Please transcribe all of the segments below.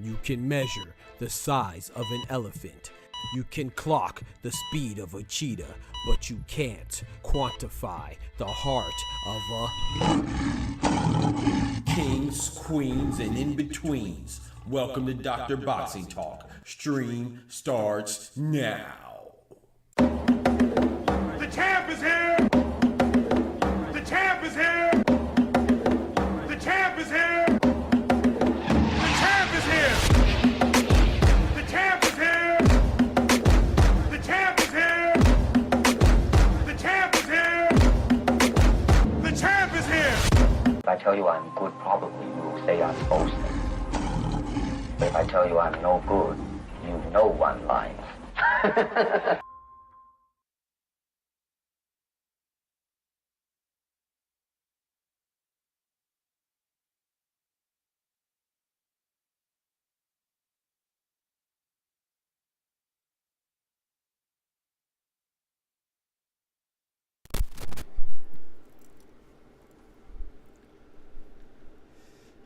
You can measure the size of an elephant. You can clock the speed of a cheetah, but you can't quantify the heart of a kings, queens, and in-betweens. Welcome to Dr. Boxing Talk. Stream starts now. The champ is here! The champ is here! The champ is here! The champ is here! The champ is here! The champ is here! The champ is here! The champ is here! If I tell you I'm good, probably you will say I'm boasting. But if I tell you I'm no good, you know I'm lying.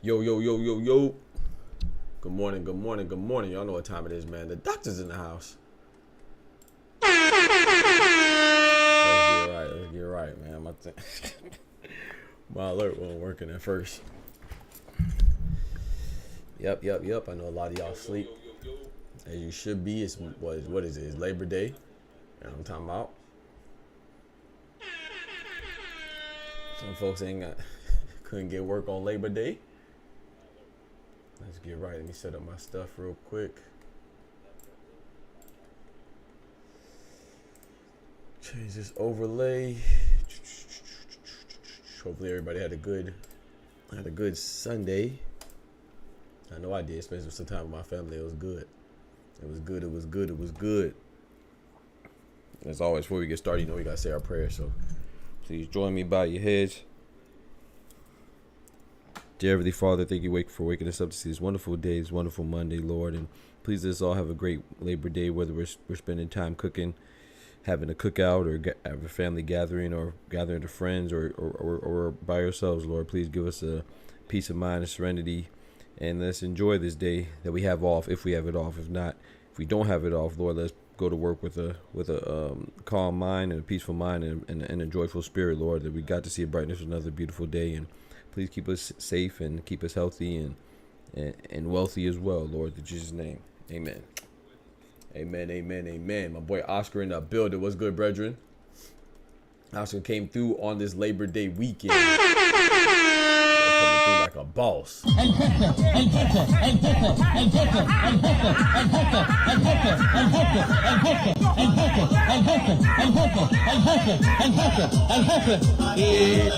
Yo, yo, yo, yo, yo. Good morning, good morning, good morning. Y'all know what time it is, man. The doctor's in the house. Let's get right, man. My alert wasn't working at first. Yep. I know a lot of y'all sleep. As you should be. It's what is it? It's Labor Day. You know what I'm talking about? Some folks couldn't get work on Labor Day. Let's get right. Let me set up my stuff real quick. Change this overlay. Hopefully everybody had a good Sunday. I know I did, especially some time with my family. It was good. It was good. It was good. It was good. As always, before we get started, you know we gotta say our prayers. So please join me, bow your heads. Dear Heavenly Father, thank you for waking us up to see this wonderful day, this wonderful Monday, Lord. And please let us all have a great Labor Day, whether we're spending time cooking, having a cookout, or have a family gathering, or gathering to friends, or by ourselves, Lord. Please give us a peace of mind and serenity. And let's enjoy this day that we have off, if we have it off. If not, if we don't have it off, Lord, let's go to work with a calm mind and a peaceful mind and a joyful spirit, Lord, that we got to see a brightness of another beautiful day. And please keep us safe and keep us healthy and wealthy as well, Lord, in Jesus' name. Amen. Amen, amen, amen. My boy Oscar in the building. What's good, brethren? Oscar came through on this Labor Day weekend. Coming through like a boss.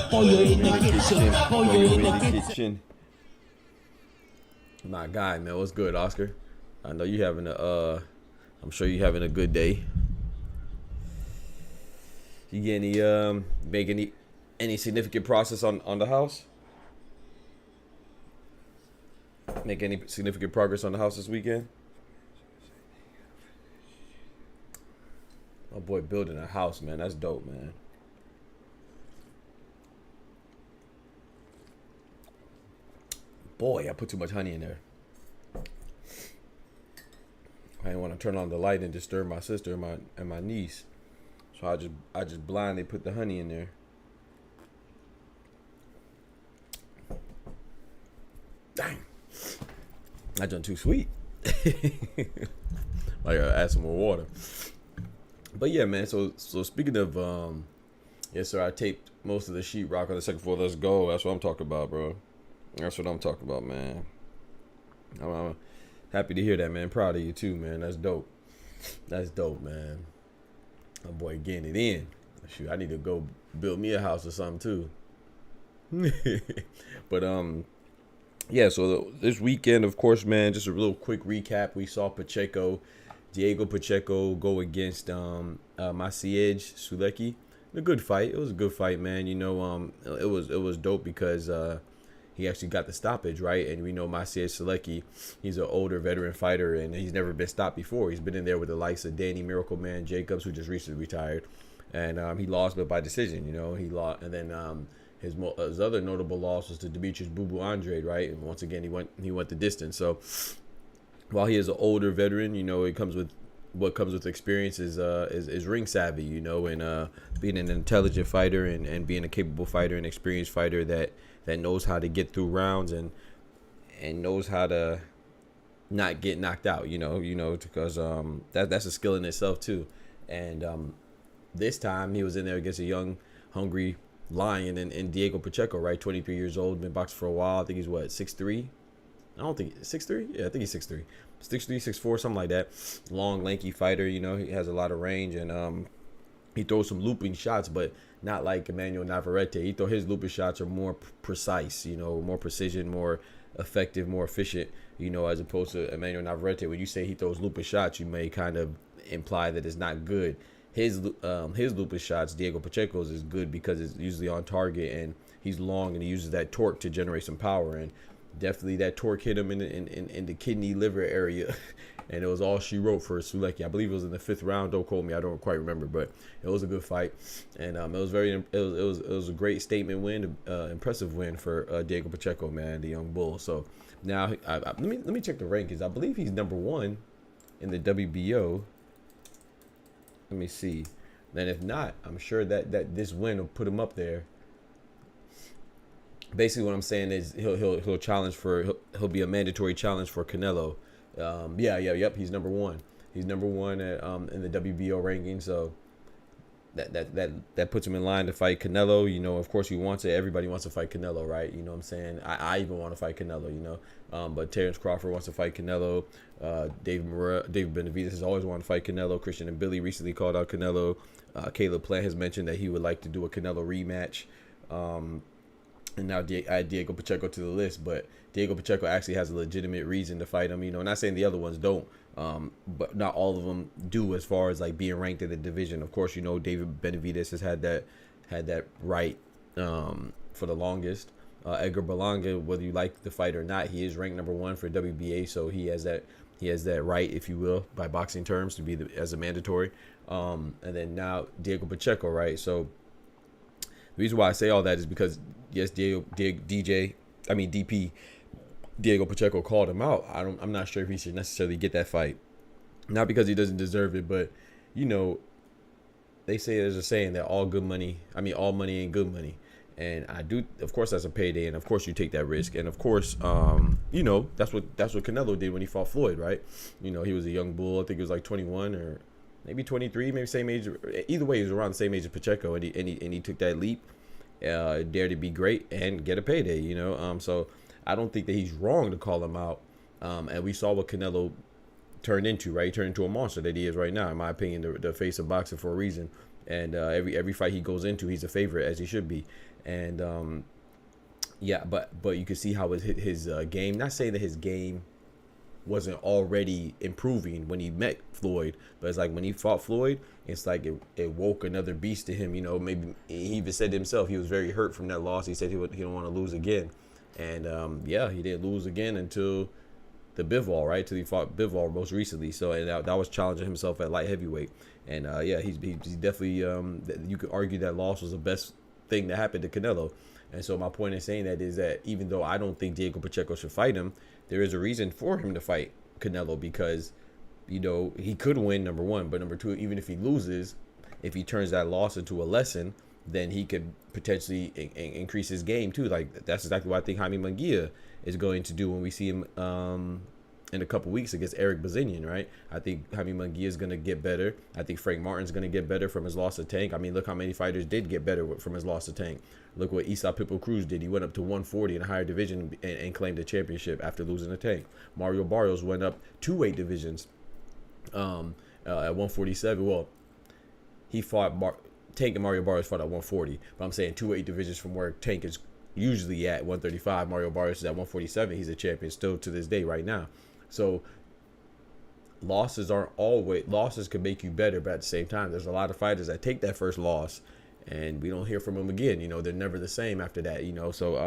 Pollo in the kitchen. My guy, man, what's good, Oscar? I know you having I'm sure you having a good day. You get make any significant process on the house? Make any significant progress on the house this weekend? Oh boy, building a house, man. That's dope, man. Boy, I put too much honey in there. I didn't want to turn on the light and disturb my sister and my niece. So I just blindly put the honey in there. Dang. I done too sweet. I gotta add some more water. But yeah, man, so speaking of yes sir, I taped most of the sheetrock on the second floor. Let's go. That's what I'm talking about, bro. That's what I'm talking about, man. I'm happy to hear that, man. Proud of you too, man. That's dope. That's dope, man. My boy getting it in. Shoot, I need to go build me a house or something too. But yeah, so this weekend, of course, man, just a real quick recap. We saw Diego Pacheco go against Maciej Sulecki. A good fight. It was a good fight, man. You know, it was dope because he actually got the stoppage, right? And we know Maciej Sulecki, he's an older veteran fighter, and he's never been stopped before. He's been in there with the likes of Danny Miracle Man Jacobs, who just recently retired, and he lost, but by decision. You know, he lost, and then his other notable loss was to Demetrius Boo Boo Andrade, right? And once again, he went the distance. So while he is an older veteran, you know, what comes with experience is ring savvy, you know, and being an intelligent fighter and being a capable fighter and experienced fighter that knows how to get through rounds and knows how to not get knocked out, you know, because that's a skill in itself too. And this time he was in there against a young, hungry lion in Diego Pacheco, right? 23 years old, been boxing for a while. I think he's what, 6'3"? I don't think 6'3". Yeah, I think he's 6'3", 6'3", 6'4", something like that. Long, lanky fighter. You know, he has a lot of range, and he throws some looping shots, but not like Emmanuel Navarrete. His looping shots are more precise. You know, more precision, more effective, more efficient. You know, as opposed to Emmanuel Navarrete. When you say he throws looping shots, you may kind of imply that it's not good. His looping shots, Diego Pacheco's, is good because it's usually on target, and he's long, and he uses that torque to generate some power. And definitely that torque hit him in the kidney liver area, and it was all she wrote for Sulecki. I believe it was in the 5th round. Don't quote me, I don't quite remember, but it was a good fight, and it was a great statement win, impressive win for Diego Pacheco, man, the young bull. So now let me check the rankings. I believe he's number 1 in the WBO. Let me see. Then if not, I'm sure that this win will put him up there. Basically, what I'm saying is he'll challenge he'll be a mandatory challenge for Canelo. Yep. He's number 1. He's number 1 at in the WBO ranking. So that puts him in line to fight Canelo. You know, of course, he wants it. Everybody wants to fight Canelo, right? You know what I'm saying? I even want to fight Canelo. You know, but Terrence Crawford wants to fight Canelo. David Benavidez has always wanted to fight Canelo. Christian and Billy recently called out Canelo. Caleb Plant has mentioned that he would like to do a Canelo rematch. And now add Diego Pacheco to the list, but Diego Pacheco actually has a legitimate reason to fight him. You know, not saying the other ones don't, but not all of them do as far as like being ranked in the division. Of course, you know, David Benavidez has had that right for the longest. Edgar Berlanga, whether you like the fight or not, he is ranked number 1 for WBA, so he has that right, if you will, by boxing terms, to be as a mandatory. And then now Diego Pacheco, right? So the reason why I say all that is because, yes, DP Diego Pacheco called him out. I'm not sure if he should necessarily get that fight. Not because he doesn't deserve it, but, you know, they say there's a saying that all money ain't good money. And I do, of course, that's a payday, and of course you take that risk. And of course, you know, that's what Canelo did when he fought Floyd, right? You know, he was a young bull. I think he was like 21 or maybe 23, maybe same age. Either way, he was around the same age as Pacheco, and he took that leap, dared to be great and get a payday. You know, so I don't think that he's wrong to call him out. And we saw what Canelo turned into, right? He turned into a monster that he is right now, in my opinion, the face of boxing for a reason. And every fight he goes into, he's a favorite, as he should be. And Yeah, but you can see how his game. Not saying that his game wasn't already improving when he met Floyd, but it's like when he fought Floyd, it's like it woke another beast to him. You know, maybe he even said to himself he was very hurt from that loss. He said he don't want to lose again, and yeah, he didn't lose again until the Bivol, right? Till he fought Bivol most recently. So and that was challenging himself at light heavyweight, and yeah, he's definitely you could argue that loss was the best thing that happened to Canelo. And so my point in saying that is that even though I don't think Diego Pacheco should fight him, there is a reason for him to fight Canelo because, you know, he could win, number one, but number two, even if he loses, if he turns that loss into a lesson, then he could potentially increase his game too. Like that's exactly what I think Jaime Munguia is going to do when we see him in a couple weeks against Eric Bazinian, right? I think Jaime Munguia is going to get better. I think Frank Martin's going to get better from his loss to Tank. I mean, look how many fighters did get better from his loss to Tank. Look what Isa Pitbull Cruz did. He went up to 140 in a higher division and claimed the championship after losing to Tank. Mario Barrios went up 2 weight divisions at 147. Well, he fought Tank and Mario Barrios fought at 140, but I'm saying 2 weight divisions from where Tank is usually at 135. Mario Barrios is at 147. He's a champion still to this day right now. So losses can make you better, but at the same time, there's a lot of fighters that take that first loss and we don't hear from them again. You know, they're never the same after that, you know. So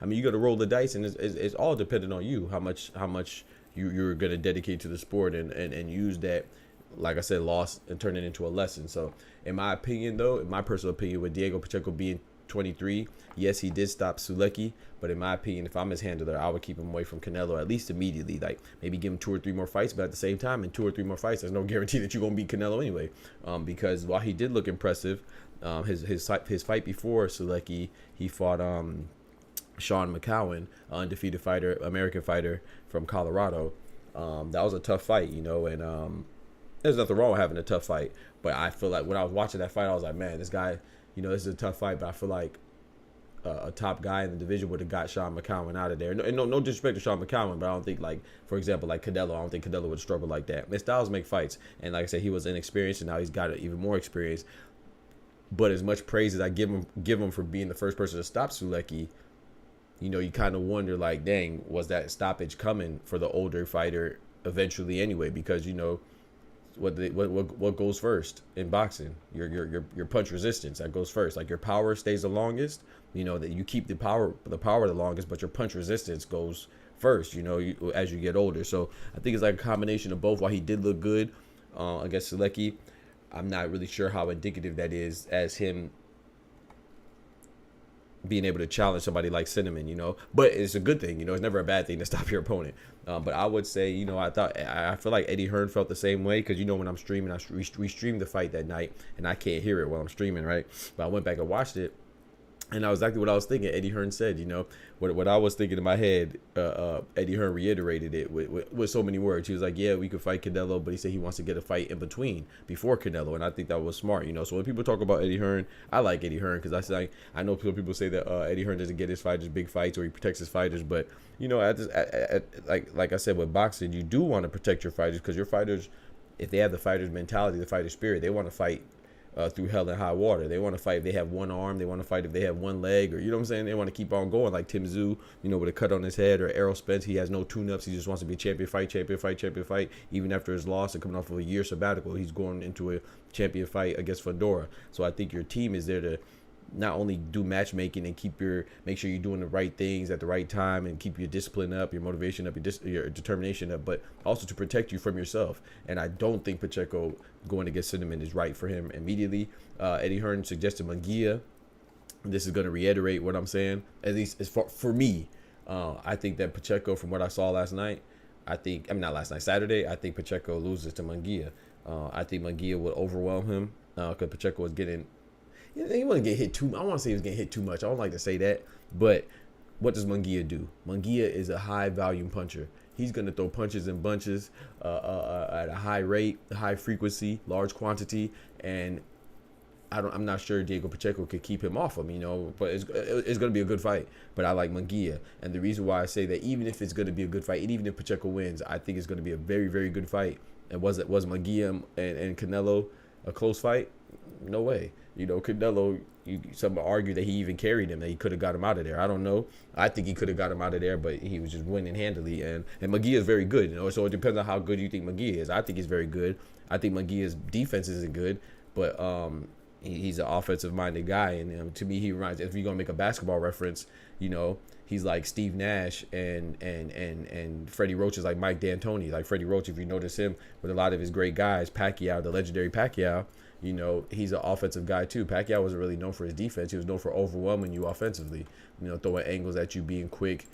I mean, you got to roll the dice, and it's all dependent on you, how much you're going to dedicate to the sport and use that, like I said, loss and turn it into a lesson. So in my opinion, though, in my personal opinion, with Diego Pacheco being 23, yes, he did stop Sulecki, but in my opinion, if I'm his handler, I would keep him away from Canelo at least immediately. Like maybe give him 2 or 3 more fights, but at the same time, in 2 or 3 more fights, there's no guarantee that you're gonna beat Canelo anyway. Because while he did look impressive, his fight before Sulecki, he fought Sean McCowan, undefeated fighter, American fighter from Colorado. That was a tough fight, you know, and there's nothing wrong with having a tough fight, but I feel like when I was watching that fight, I was like, man, this guy, you know, this is a tough fight, but I feel like a top guy in the division would have got Sean McCowan out of there. And no disrespect to Sean McCowan, but I don't think, like, for example, like Canelo, I don't think Canelo would struggle like that. His styles make fights, and like I said, he was inexperienced, and now he's got even more experience. But as much praise as I give him for being the first person to stop Sulecki, you know, you kind of wonder, like, dang, was that stoppage coming for the older fighter eventually anyway? Because, you know, what goes first in boxing? Your punch resistance, that goes first. Like your power stays the longest, you know, that you keep the power the longest, but your punch resistance goes first, you know, as you get older. So I think it's like a combination of both. While he did look good against Sulecki, I'm not really sure how indicative that is as him being able to challenge somebody like Cinnamon, you know. But it's a good thing, you know. It's never a bad thing to stop your opponent. But I would say, you know, I feel like Eddie Hearn felt the same way, because, you know, when I'm streaming, we streamed the fight that night, and I can't hear it while I'm streaming, right? But I went back and watched it, and that was exactly what I was thinking. Eddie Hearn said, you know, what I was thinking in my head, Eddie Hearn reiterated it with so many words. He was like, yeah, we could fight Canelo, but he said he wants to get a fight in between, before Canelo, and I think that was smart, you know. So when people talk about Eddie Hearn, I like Eddie Hearn, because I know people say that Eddie Hearn doesn't get his fighters big fights, or he protects his fighters, but, you know, like I said, with boxing, you do want to protect your fighters, because your fighters, if they have the fighter's mentality, the fighter's spirit, they want to fight through hell and high water. They want to fight if they have one arm. They want to fight if they have one leg, or, you know what I'm saying? They want to keep on going, like Tim Tszyu, you know, with a cut on his head, or Errol Spence. He has no tune-ups. He just wants to be champion fight. Even after his loss and coming off of a year sabbatical, he's going into a champion fight against Fedora. So I think your team is there to not only do matchmaking and make sure you're doing the right things at the right time, and keep your discipline up, your motivation up, your determination up, but also to protect you from yourself. And I don't think Pacheco going against Cinnamon is right for him immediately. Eddie Hearn suggested Munguia. This is going to reiterate what I'm saying, at least as for me. I think that Pacheco, from what I saw last night, Saturday, I think Pacheco loses to Munguia. I think Munguia would overwhelm him, because Pacheco was getting, he wasn't getting hit too much. I want to say he was getting hit too much. I don't like to say that. But what does Munguia do? Munguia is a high volume puncher. He's going to throw punches in bunches at a high rate, high frequency, large quantity. And I'm not sure Diego Pacheco could keep him off him, you know. But it's going to be a good fight. But I like Munguia. And the reason why I say that, even if it's going to be a good fight, and even if Pacheco wins, I think it's going to be a very, very good fight. And was Munguia and Canelo a close fight? no way. Canelo, some argue that he even carried him, that he could have got him out of there. I don't know. I think he could have got him out of there, but he was just winning handily. And McGee is very good, so it depends on how good you think McGee is. I think he's very good. I think McGee's defense isn't good, but he's an offensive-minded guy. And to me, he reminds, if you're going to make a basketball reference, he's like Steve Nash and Freddie Roach is like Mike D'Antoni. Like Freddie Roach, if you notice him with a lot of his great guys, Pacquiao, the legendary Pacquiao, he's an offensive guy too. Pacquiao wasn't really known for his defense. He was known for overwhelming you offensively, throwing angles at you, being quick,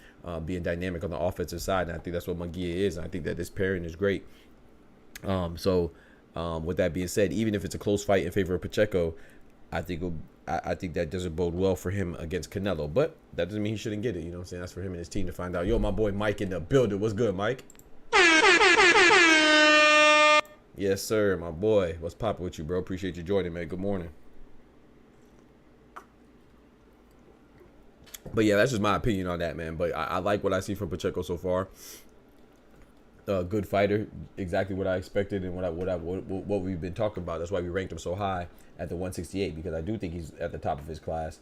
being dynamic on the offensive side. And I think that's what McGee is. And I think that this pairing is great. With that being said, even if it's a close fight in favor of Pacheco, I think that doesn't bode well for him against Canelo. But that doesn't mean he shouldn't get it. You know what I'm saying? That's for him and his team to find out. Yo, my boy Mike in the building. What's good, Mike? Yes, sir, my boy. What's poppin' with you, bro? Appreciate you joining, man. Good morning. But yeah, that's just my opinion on that, man. But I like what I see from Pacheco so far. Good fighter, exactly what I expected and what we've been talking about. That's why we ranked him so high at the 168, because I do think he's at the top of his class.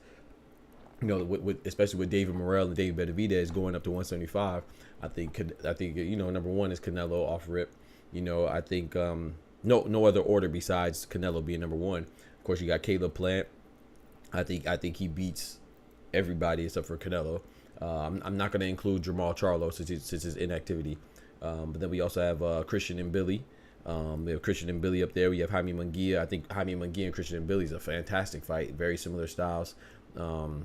Especially with David Morrell and David Benavidez going up to 175. I think number one is Canelo off rip. I think no other order besides Canelo being number one. Of course, you got Caleb Plant. I think he beats everybody except for Canelo. I'm not going to include Jamal Charlo since his inactivity. But then we also have Christian and Billy. We have Christian and Billy up there. We have Jaime Munguia. I think Jaime Munguia and Christian and Billy is a fantastic fight. Very similar styles. Of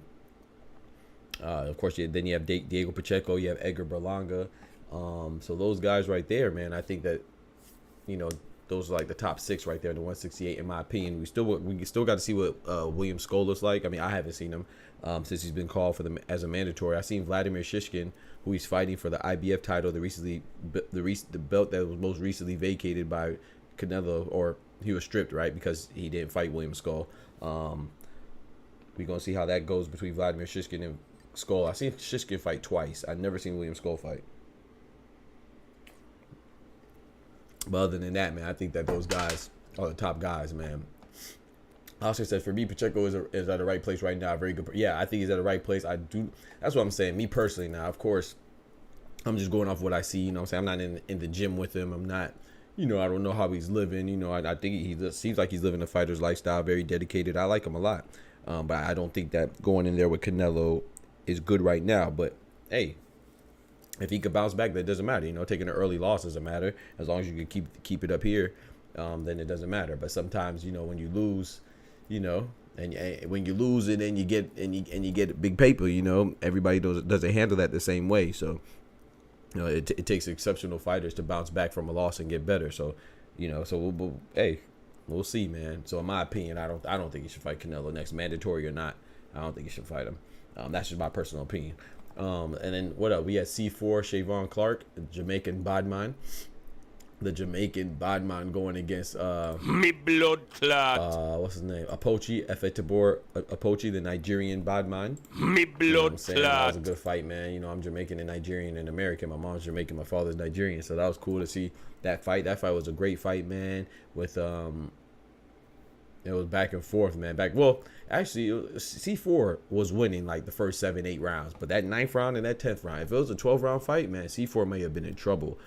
course, then you have Diego Pacheco. You have Edgar Berlanga. So those guys right there, man, I think that, those are like the top six right there in the 168, in my opinion. We still got to see what William Skola's like. I mean, I haven't seen him since he's been called as a mandatory. I've seen Vladimir Shishkin, who he's fighting for the IBF title, the belt that was most recently vacated by Canelo, or he was stripped, right, because he didn't fight William Skoll. We're gonna see how that goes between Vladimir Shishkin and Skoll. I've seen Shishkin fight twice. I've never seen William Skoll fight. But other than that, man, I think that those guys are the top guys, man. Also said, for me, Pacheco is at the right place right now. Very good. Yeah, I think he's at the right place. That's what I'm saying. Me personally now, of course, I'm just going off what I see. You know what I'm saying? I'm not in the gym with him. I'm not, I don't know how he's living. I think he seems like he's living a fighter's lifestyle, very dedicated. I like him a lot. But I don't think that going in there with Canelo is good right now. But, hey, if he could bounce back, that doesn't matter. Taking an early loss doesn't matter. As long as you can keep it up here, then it doesn't matter. But sometimes, when you lose, and when you lose it and you get big paper, everybody doesn't handle that the same way. So, it takes exceptional fighters to bounce back from a loss and get better. So, we'll see, man. So in my opinion, I don't think he should fight Canelo next, mandatory or not. I don't think he should fight him. That's just my personal opinion. And then what else? We had C4, Shavon Clark, Jamaican Badman. The Jamaican Badman going against Me blood clot. what's his name? Apochi, Efe Tabor Apochi, the Nigerian Badman. Me blood That was a good fight, man. I'm Jamaican and Nigerian and American. My mom's Jamaican, my father's Nigerian. So that was cool to see that fight. That fight was a great fight, man. With it was back and forth, man. Actually, C4 was winning like the first 7-8 rounds, but that 9th round and that 10th round, if it was a 12-round fight, man, C4 may have been in trouble.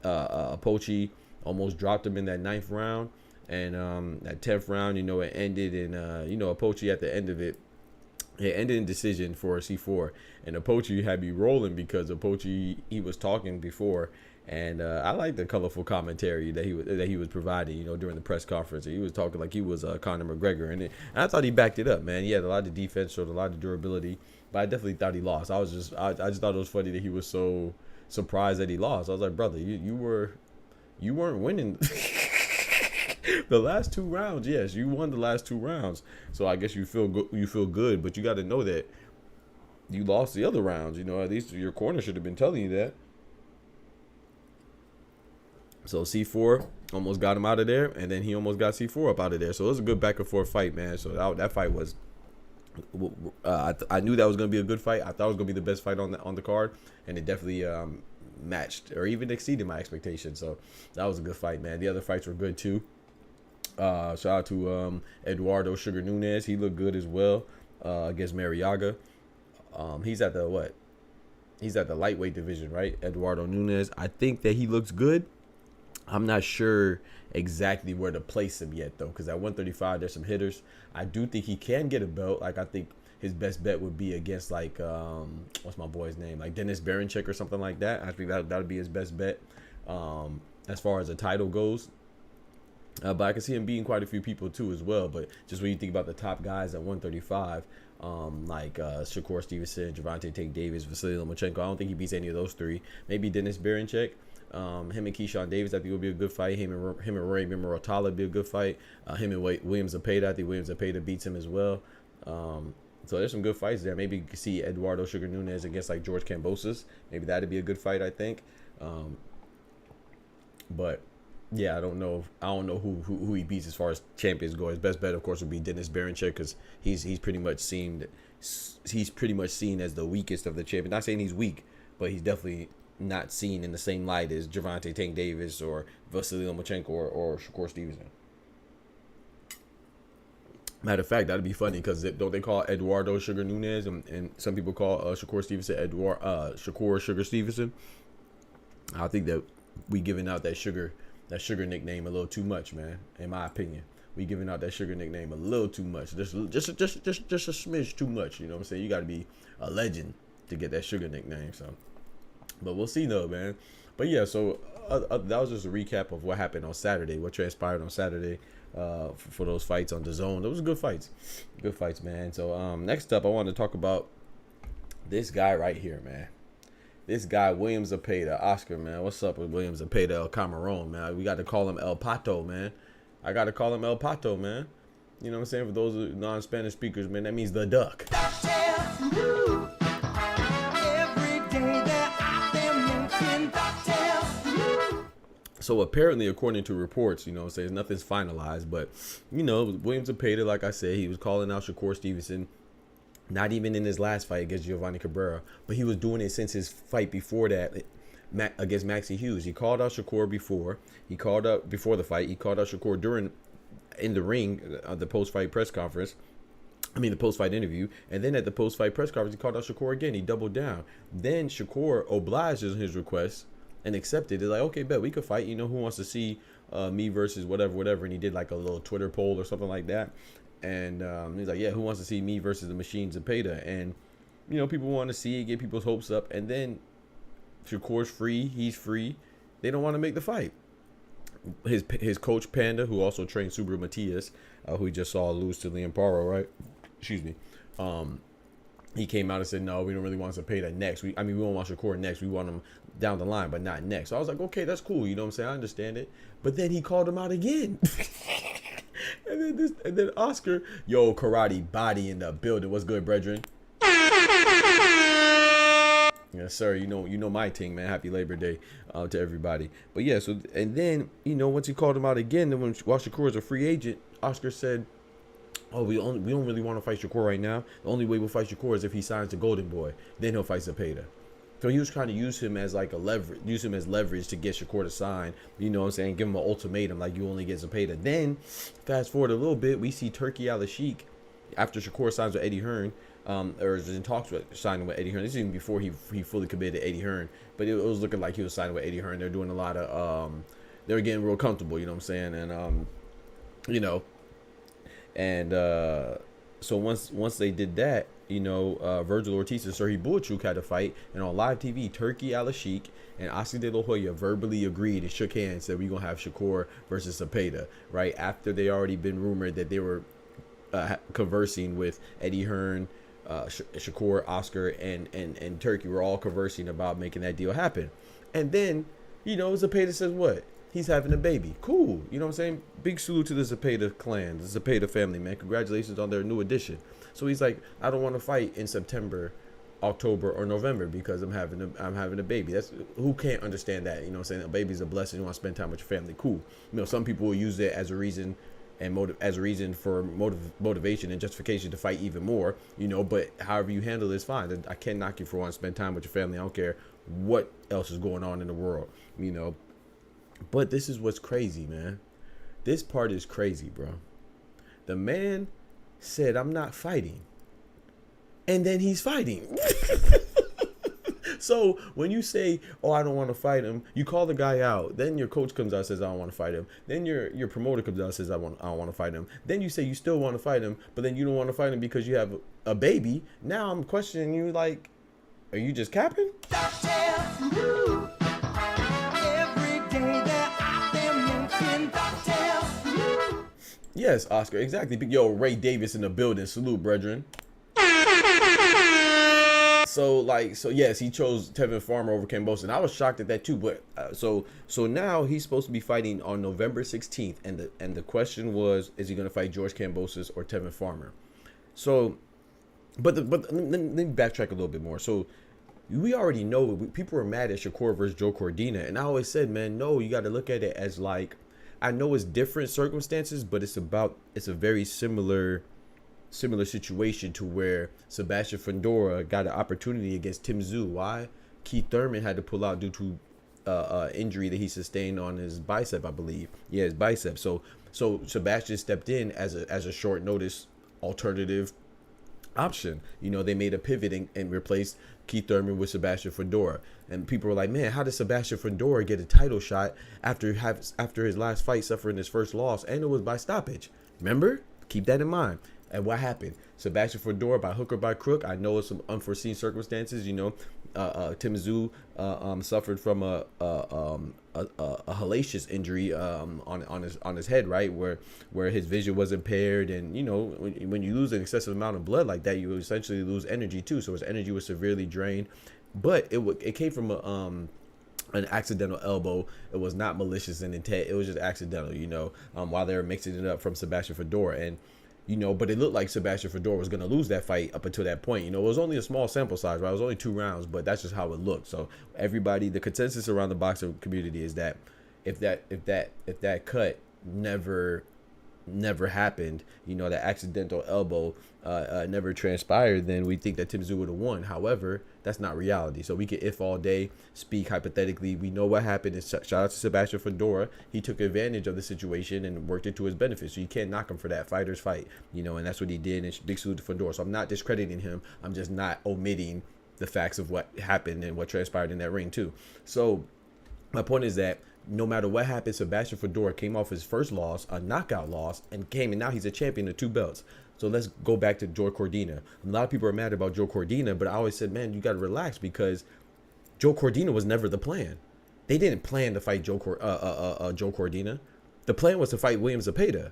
Apochi almost dropped him in that 9th round, and that 10th round, it ended in, Apochi at the end of it ended in decision for C4, and Apochi had me rolling because Apochi, he was talking before. And I like the colorful commentary that he was providing, during the press conference. He was talking like he was Conor McGregor, and I thought he backed it up, man. He had a lot of defense, showed a lot of durability, but I definitely thought he lost. I just thought it was funny that he was so surprised that he lost. I was like, brother, you weren't winning the last 2 rounds. Yes, you won the last 2 rounds, so I guess you feel good, but you got to know that you lost the other rounds. At least your corner should have been telling you that. So C4 almost got him out of there, and then he almost got C4 up out of there. So it was a good back and forth fight, man. So that fight was, I knew that was going to be a good fight. I thought it was going to be the best fight on the card, and it definitely matched or even exceeded my expectations. So that was a good fight, man. The other fights were good too. Shout out to Eduardo Sugar Nunez. He looked good as well against Mariaga. He's at the what? He's at the lightweight division, right? Eduardo Nunez. I think that he looks good. I'm not sure exactly where to place him yet, though, because at 135, there's some hitters. I do think he can get a belt. Like, I think his best bet would be against, like, what's my boy's name? Like, Dennis Berinchyk or something like that. I think that would be his best bet as far as a title goes. But I can see him beating quite a few people, too, as well. But just when you think about the top guys at 135, like Shakur Stevenson, Gervonta Tank Davis, Vasily Lomachenko, I don't think he beats any of those three. Maybe Dennis Berinchyk. Him and Keyshawn Davis, I think would be a good fight. Him and Rory Mimorotala would be a good fight. Him and William Zepeda, I think William Zepeda beats him as well. So there's some good fights there. Maybe you can see Eduardo Sugar Nunez against like George Kambosos. Maybe that'd be a good fight, I think. But yeah, I don't know who he beats as far as champions go. His best bet, of course, would be Dennis Berinchyk, because he's pretty much seen as the weakest of the champions. Not saying he's weak, but he's definitely not seen in the same light as Gervonta Tank Davis or Vasily Lomachenko or Shakur Stevenson. Matter of fact, that'd be funny, because don't they call Eduardo Sugar Nunez, and some people call Shakur Stevenson Shakur Sugar Stevenson. I think that we giving out that sugar nickname a little too much, man. In my opinion, we giving out that sugar nickname a little too much. Just a smidge too much. You know what I'm saying? You got to be a legend to get that sugar nickname. So, but we'll see though, man. But yeah, so that was just a recap of what happened on Saturday, what transpired on Saturday for those fights on DAZN. Those were good fights, man. So next up, I want to talk about this guy right here, man. This guy, William Zepeda, Oscar, man. What's up with William Zepeda, El Camarón, man? We got to call him El Pato, man. I got to call him El Pato, man. You know what I'm saying? For those non-Spanish speakers, man, that means the duck. So apparently, according to reports, you know what I'm saying, nothing's finalized. But, you know, William Zepeda, like I said, he was calling out Shakur Stevenson. Not even in his last fight against Giovanni Cabrera, but he was doing it since his fight before that against Maxie Hughes. He called out Shakur before. He called out before the fight. He called out Shakur in the ring, the post-fight press conference. The post-fight interview. And then at the post-fight press conference, he called out Shakur again. He doubled down. Then Shakur obliged his request and accepted. They're like, okay, bet we could fight. You know, who wants to see me versus whatever. And he did like a little Twitter poll or something like that. And he's like, yeah, who wants to see me versus the Machine Zepeda? And, you know, people want to see it, get people's hopes up. And then Shakur's free. He's free. They don't want to make the fight. His coach, Panda, who also trained Subaru Matias, who we just saw lose to Liam Paro, right? Excuse me. He came out and said, no, we don't really want Zepeda next. We don't want Shakur next. We want him down the line, but not next. So I was like, okay, that's cool. You know what I'm saying? I understand it. But then he called him out again. And then Oscar, yo, karate body in the building. What's good, brethren? Yes, sir. You know my thing, man. Happy Labor Day to everybody. But yeah, so and then once he called him out again, then while Shakur is a free agent, Oscar said, "Oh, we don't really want to fight Shakur right now. The only way we'll fight Shakur is if he signs the Golden Boy. Then he'll fight Zepeda." So he was trying to use him as like leverage to get Shakur to sign. You know what I'm saying? Give him an ultimatum, like you only get Zepeda. Then, fast forward a little bit, we see Turki Al-Sheikh after Shakur signs with Eddie Hearn, or is in talks with signing with Eddie Hearn. This is even before he fully committed to Eddie Hearn, but it was looking like he was signing with Eddie Hearn. They're doing a lot of they were getting real comfortable. You know what I'm saying? And so once they did that, Virgil Ortiz and Sergey Bulachuk had a fight, and on live TV, Turki Al-Sheikh and Oscar De La Hoya verbally agreed and shook hands, said we're gonna have Shakur versus Zepeda, right after they already been rumored that they were conversing with Eddie Hearn, Shakur, Oscar, and Turki were all conversing about making that deal happen. And then, Zepeda says what? He's having a baby. Cool. You know what I'm saying? Big salute to the Zepeda clan, the Zepeda family, man. Congratulations on their new addition. So he's like, I don't want to fight in September, October, or November because I'm having a baby. That's who can't understand that. You know what I'm saying? A baby's a blessing. You want to spend time with your family. Cool. Some people will use it as a reason and for motivation and justification to fight even more. But however you handle it is fine. I can't knock you for wanting to spend time with your family. I don't care what else is going on in the world. But this is what's crazy, man. this part is crazy, bro. The man said, I'm not fighting. And then he's fighting. So when you say, oh, I don't want to fight him, you call the guy out. Then your coach comes out and says, I don't want to fight him. Then your promoter comes out and says, I don't want to fight him. Then you say you still want to fight him, but then you don't want to fight him because you have a baby. Now I'm questioning you, like, are you just capping? Yes, Oscar, exactly. Yo, Ray Davis in the building. Salute, brethren. So yes, he chose Tevin Farmer over Kambosos, and I was shocked at that too. But so now he's supposed to be fighting on November 16th, and the question was, is he going to fight George Kambosos or Tevin Farmer? So, but let me backtrack a little bit more. So we already know people were mad at Shakur versus Joe Cordina, and I always said, man, no, you got to look at it as like, I know it's different circumstances, but it's a very similar situation to where Sebastian Fundora got an opportunity against Tim Tszyu. Why? Keith Thurman had to pull out due to injury that he sustained on his bicep, I believe. Yeah, his bicep. So Sebastian stepped in as a short notice alternative option. You know, they made a pivot and replaced Keith Thurman with Sebastian Fundora. And people were like, man, how did Sebastian Fundora get a title shot after his last fight suffering his first loss? And it was by stoppage. Remember? Keep that in mind. And what happened? Sebastian Fundora, by hook or by crook, I know it's some unforeseen circumstances. You know, Tim Tszyu suffered from a hellacious injury on his head, right, where his vision was impaired, and you know, when you lose an excessive amount of blood like that, you essentially lose energy too. So his energy was severely drained, but it came from an accidental elbow. It was not malicious in intent. It was just accidental. You know, while they were mixing it up from Sebastian Fundora. And you know, but it looked like Sebastian Fundora was going to lose that fight up until that point. You know, it was only a small sample size, right? It was only 2 rounds, but that's just how it looked. So the consensus around the boxing community is that if that cut never happened, you know, that accidental elbow never transpired, then we think that Tim Tszyu would have won. However, that's not reality. So we can, if all day, speak hypothetically. We know what happened. And shout out to Sebastian Fundora. He took advantage of the situation and worked it to his benefit. So you can't knock him for that. Fighters fight, you know, and that's what he did. And big salute to Fundora. So I'm not discrediting him. I'm just not omitting the facts of what happened and what transpired in that ring too. So my point is that no matter what happened, Sebastian Fundora came off his first loss, a knockout loss, and now he's a champion of 2 belts. So let's go back to Joe Cordina. A lot of people are mad about Joe Cordina, but I always said, man, you got to relax, because Joe Cordina was never the plan. They didn't plan to fight Joe Cordina. The plan was to fight William Zepeda.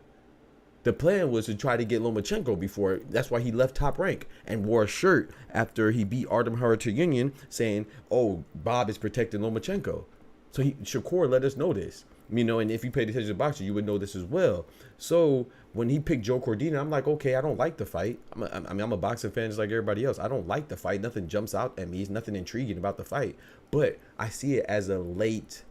The plan was to try to get Lomachenko before. That's why he left Top Rank and wore a shirt after he beat Artem Harutyunyan saying, oh, Bob is protecting Lomachenko. So Shakur let us know this, you know, and if you paid attention to boxing, you would know this as well. So when he picked Joe Cordina, I'm like, okay, I don't like the fight. I'm a boxing fan just like everybody else. I don't like the fight. Nothing jumps out at me. There's nothing intriguing about the fight. But I see it as a late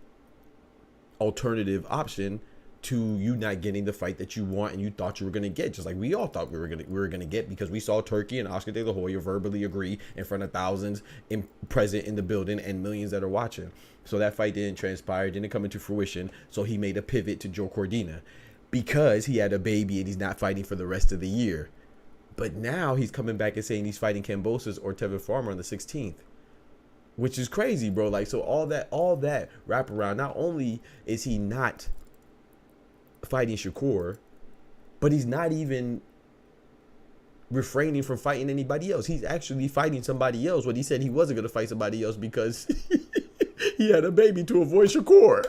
alternative option to you not getting the fight that you want and you thought you were going to get, just like we all thought we were going to get, because we saw Turkey and Oscar De La Hoya verbally agree in front of thousands present in the building and millions that are watching. So that fight didn't transpire, didn't come into fruition. So he made a pivot to Joe Cordina because he had a baby and he's not fighting for the rest of the year. But now he's coming back and saying he's fighting Kambosos or Tevin Farmer on the 16th. Which is crazy, bro. Like, so all that wraparound, not only is he not fighting Shakur, but he's not even refraining from fighting anybody else. He's actually fighting somebody else when he said he wasn't going to fight somebody else because he had a baby to avoid Shakur.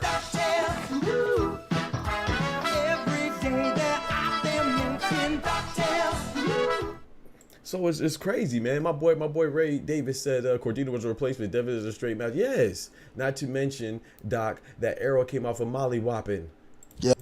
So it's crazy, man. My boy Ray Davis said Cordina was a replacement. Devin is a straight match. Yes. Not to mention, Doc, that arrow came off of Molly Whopping. Yeah.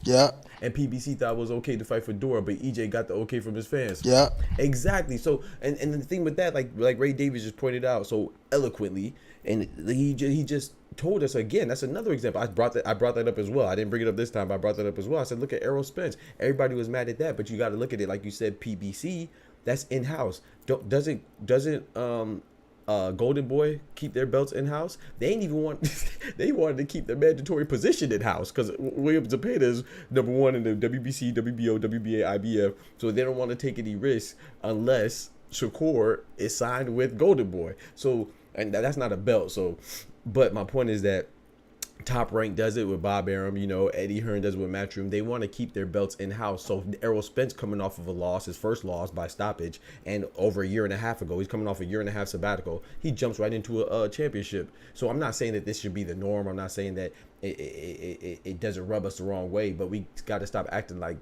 Yeah. And PBC thought it was okay to fight for Dora, but EJ got the okay from his fans. Yeah. Exactly. So, and the thing with that, like Ray Davis just pointed out so eloquently, and he just told us again. That's another example. I brought that up as well. I didn't bring it up this time, but I brought that up as well. I said, look at Errol Spence. Everybody was mad at that, but you got to look at it like you said. PBC, that's in house. Doesn't Golden Boy keep their belts in house. They ain't even want. They wanted to keep their mandatory position in house because William Zepeda is #1 in the WBC, WBO, WBA, IBF. So they don't want to take any risks unless Shakur is signed with Golden Boy. So, and that's not a belt. So, but my point is that Top Rank does it with Bob Arum, you know, Eddie Hearn does it with Matchroom. They want to keep their belts in-house. So Errol Spence coming off of a loss, his first loss by stoppage, and over a year and a half ago, he's coming off a year and a half sabbatical. He jumps right into a championship. So I'm not saying that this should be the norm. I'm not saying that it doesn't rub us the wrong way, but we got to stop acting like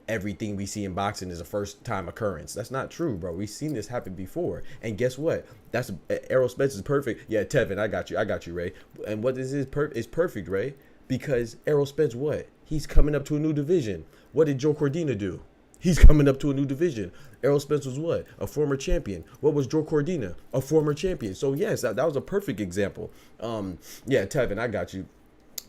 everything we see in boxing is a first time occurrence. That's not true, bro. We've seen this happen before. And guess what? That's Errol Spence is perfect. Yeah, Tevin, I got you, Ray. And what this is perfect, Ray, because Errol Spence, what? He's coming up to a new division. What did Joe Cordina do? He's coming up to a new division. Errol Spence was what? A former champion. What was Joe Cordina? A former champion. So yes, that was a perfect example. Yeah, Tevin, I got you.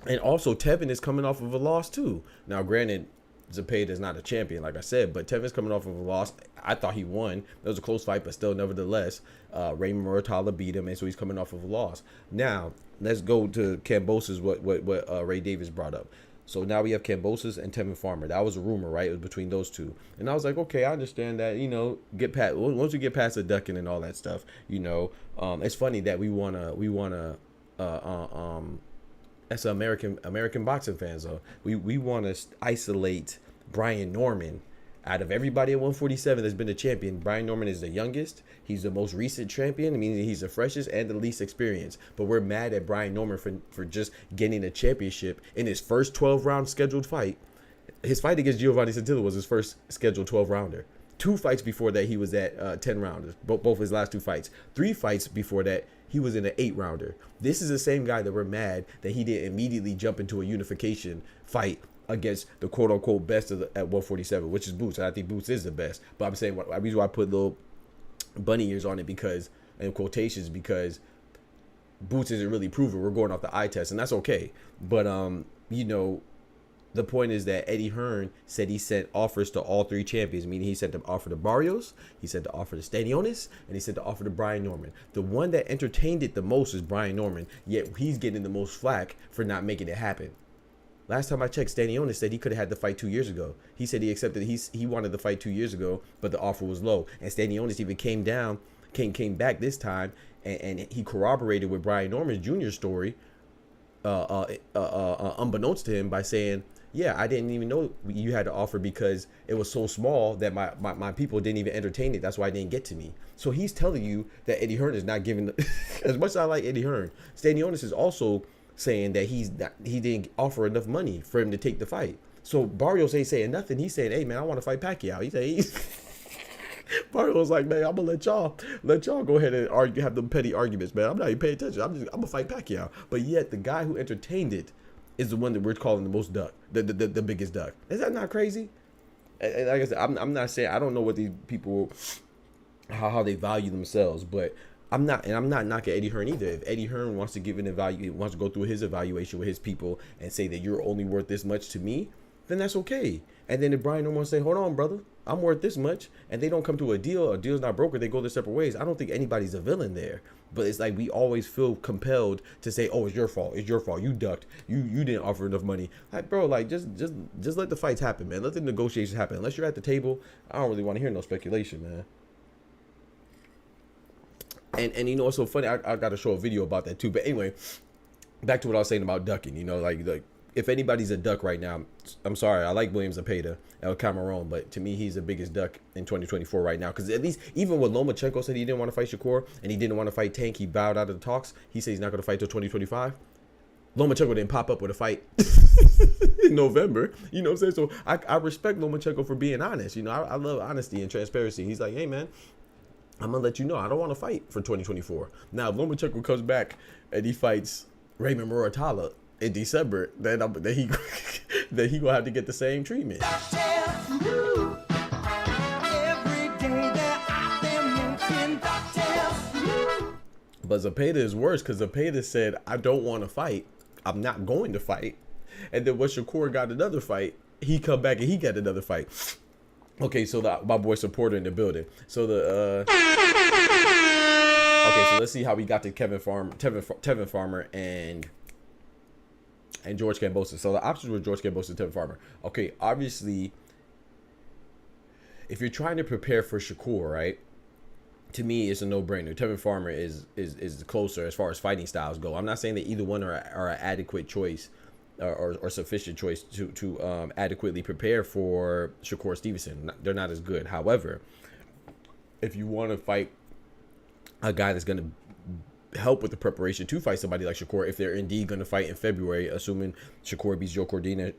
And also Tevin is coming off of a loss too. Now, granted, Zepeda is not a champion, like I said, but Tevin's coming off of a loss. I thought he won. It was a close fight, but still, nevertheless, Raymond Muratalla beat him, and so he's coming off of a loss. Now, let's go to Kambosos, what Ray Davis brought up. So now we have Kambosos and Tevin Farmer. That was a rumor, right? It was between those two. And I was like, okay, I understand that, you know, once you get past the ducking and all that stuff, you know, it's funny that we wanna as American boxing fans, though, we want to isolate Brian Norman out of everybody at 147 that's been a champion. Brian Norman is the youngest. He's the most recent champion. I mean, he's the freshest and the least experienced. But we're mad at Brian Norman for just getting a championship in his first 12-round scheduled fight. His fight against Giovanni Santillo was his first scheduled 12-rounder. 2 fights before that, he was at 10 rounders, both his last 2 fights. 3 fights before that, he was in an 8-rounder. This is the same guy that we're mad that he didn't immediately jump into a unification fight against the quote-unquote best at 147, which is Boots. And I think Boots is the best. But I'm saying, the reason why I put little bunny ears on it because, in quotations, because Boots isn't really proven. We're going off the eye test, and that's okay. But, you know, the point is that Eddie Hearn said he sent offers to all 3 champions, meaning he sent the offer to Barrios, he sent the offer to Stanionis, and he sent the offer to Brian Norman. The one that entertained it the most is Brian Norman, yet he's getting the most flack for not making it happen. Last time I checked, Stanionis said he could have had the fight 2 years ago. He said he accepted, he wanted the fight 2 years ago, but the offer was low. And Stanionis even came back this time, and he corroborated with Brian Norman's junior story, unbeknownst to him, by saying, yeah, I didn't even know you had to offer because it was so small that my people didn't even entertain it. That's why it didn't get to me. So he's telling you that Eddie Hearn is not giving as much as I like Eddie Hearn. Stanionis is also saying that he didn't offer enough money for him to take the fight. So Barrios ain't saying nothing. He's saying, hey man, I want to fight Pacquiao. Barrios like, man, I'm gonna let y'all go ahead and argue, have them petty arguments, man. I'm not even paying attention. I'm gonna fight Pacquiao. But yet the guy who entertained it is the one that we're calling the most duck, the biggest duck. Is that not crazy? And like I said, I'm not saying, I don't know what these people, how they value themselves, but I'm not knocking Eddie Hearn either. If Eddie Hearn wants to give an evaluation, wants to go through his evaluation with his people and say that you're only worth this much to me, then that's okay. And then if Brian don't want to say, hold on, brother, I'm worth this much, and they don't come to a deal's not brokered, they go their separate ways, I don't think anybody's a villain there. But it's like we always feel compelled to say, oh, it's your fault, you ducked, you didn't offer enough money. Like, bro, like just let the fights happen, man. Let the negotiations happen. Unless you're at the table, I don't really want to hear no speculation, man. And you know what's so funny? I got to show a video about that too. But anyway, back to what I was saying about ducking. You know, like if anybody's a duck right now, I'm sorry. I like William Zepeda, El Cameron, but to me, he's the biggest duck in 2024 right now. Because at least, even when Lomachenko said he didn't want to fight Shakur and he didn't want to fight Tank, he bowed out of the talks. He said he's not going to fight till 2025. Lomachenko didn't pop up with a fight in November. You know what I'm saying? So I respect Lomachenko for being honest. You know, I love honesty and transparency. He's like, hey, man, I'm going to let you know I don't want to fight for 2024. Now, if Lomachenko comes back and he fights Raymond Muratalla in December, then he gonna have to get the same treatment. But Zepeda is worse because Zepeda said, I don't want to fight. I'm not going to fight. And then when Shakur got another fight, he come back and he got another fight. Okay, so my boy supporter in the building. So Okay, so let's see how we got to Tevin Farmer and George Kambosos. So the options were George Kambosos and Tevin Farmer. Okay, obviously, if you're trying to prepare for Shakur, right? To me, it's a no-brainer. Tevin Farmer is closer as far as fighting styles go. I'm not saying that either one are an adequate choice or sufficient choice to adequately prepare for Shakur Stevenson. They're not as good. However, if you want to fight a guy that's going to help with the preparation to fight somebody like Shakur, if they're indeed going to fight in February, assuming Shakur beats Joe Cordina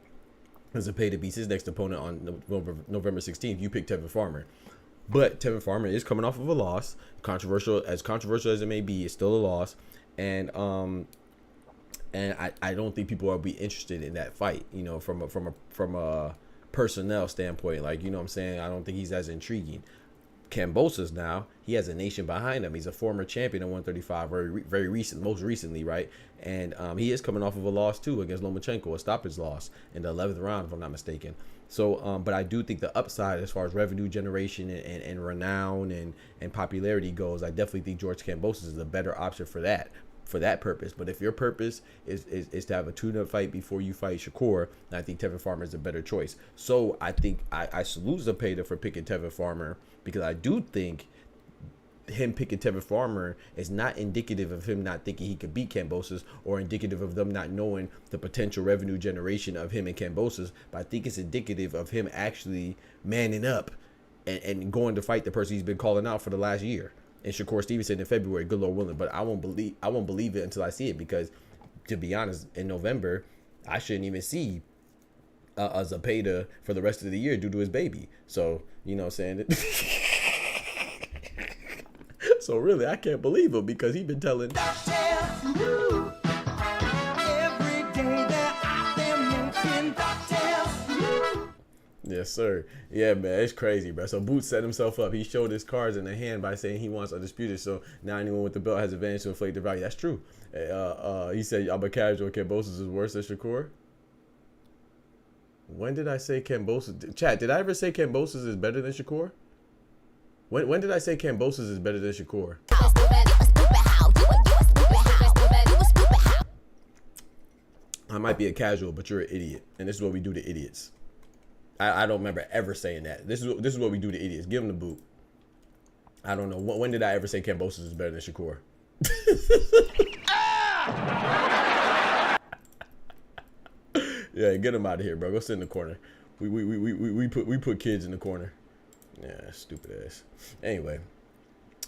and Zepeda beats his next opponent on November 16th, you pick Tevin Farmer. But Tevin Farmer is coming off of a loss. Controversial as it may be, it's still a loss. And I don't think people will be interested in that fight, you know, from a personnel standpoint. Like, you know what I'm saying? I don't think he's as intriguing. Kambosos now, he has a nation behind him. He's a former champion at 135, very recent, most recently, right? And he is coming off of a loss too against Lomachenko, a stoppage loss in the 11th round, if I'm not mistaken. So, but I do think the upside as far as revenue generation and renown and popularity goes, I definitely think George Kambosos is a better option for that purpose. But if your purpose is to have a tune-up fight before you fight Shakur, I think Tevin Farmer is a better choice. So I think I salute Zepeda for picking Tevin Farmer, because I do think him picking Tevin Farmer is not indicative of him not thinking he could beat Kambosos, or indicative of them not knowing the potential revenue generation of him and Kambosos, but I think it's indicative of him actually manning up and going to fight the person he's been calling out for the last year. And Shakur Stevenson in February, good Lord willing. But I won't believe it until I see it, because, to be honest, in November I shouldn't even see a Zepeda for the rest of the year due to his baby. So, you know what I'm saying? So really, I can't believe him, because he's been telling. Yes, sir. Yeah, man, it's crazy, bro. So Boots set himself up. He showed his cards in the hand by saying he wants undisputed. So now anyone with the belt has advantage to inflate the value. That's true. He said, I'm a casual. Kambosos is worse than Shakur. When did I say Kambosos? Chat, did I ever say Kambosos is better than Shakur? When did I say Kambosos is better than Shakur? I might be a casual, but you're an idiot. And this is what we do to idiots. I don't remember ever saying that. This is what we do to idiots. Give him the boot. I don't know. When did I ever say Kambosos is better than Shakur? Yeah, get him out of here, bro. Go sit in the corner. We put kids in the corner. Yeah, stupid ass. Anyway.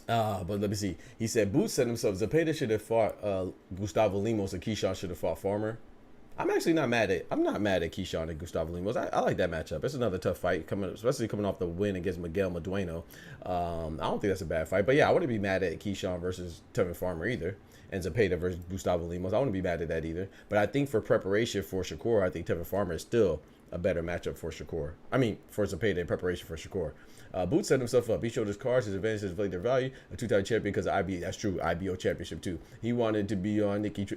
But let me see. He said Boots said himself, Zepeda should have fought Gustavo Lemos, and Keyshawn should have fought Farmer. I'm actually not mad at Keyshawn and Gustavo Lemos. I like that matchup. It's another tough fight, especially coming off the win against Miguel Madueno. I don't think that's a bad fight. But yeah, I wouldn't be mad at Keyshawn versus Tevin Farmer either. And Zepeda versus Gustavo Lemos. I wouldn't be mad at that either. But I think for preparation for Shakur, I think Tevin Farmer is still a better matchup for Shakur. I mean, for Zepeda in preparation for Shakur. Boots set himself up. He showed his cards, his advantages, inflated their value. A two-time champion because of IB. That's true. IBO championship too. He wanted to be on Nikki.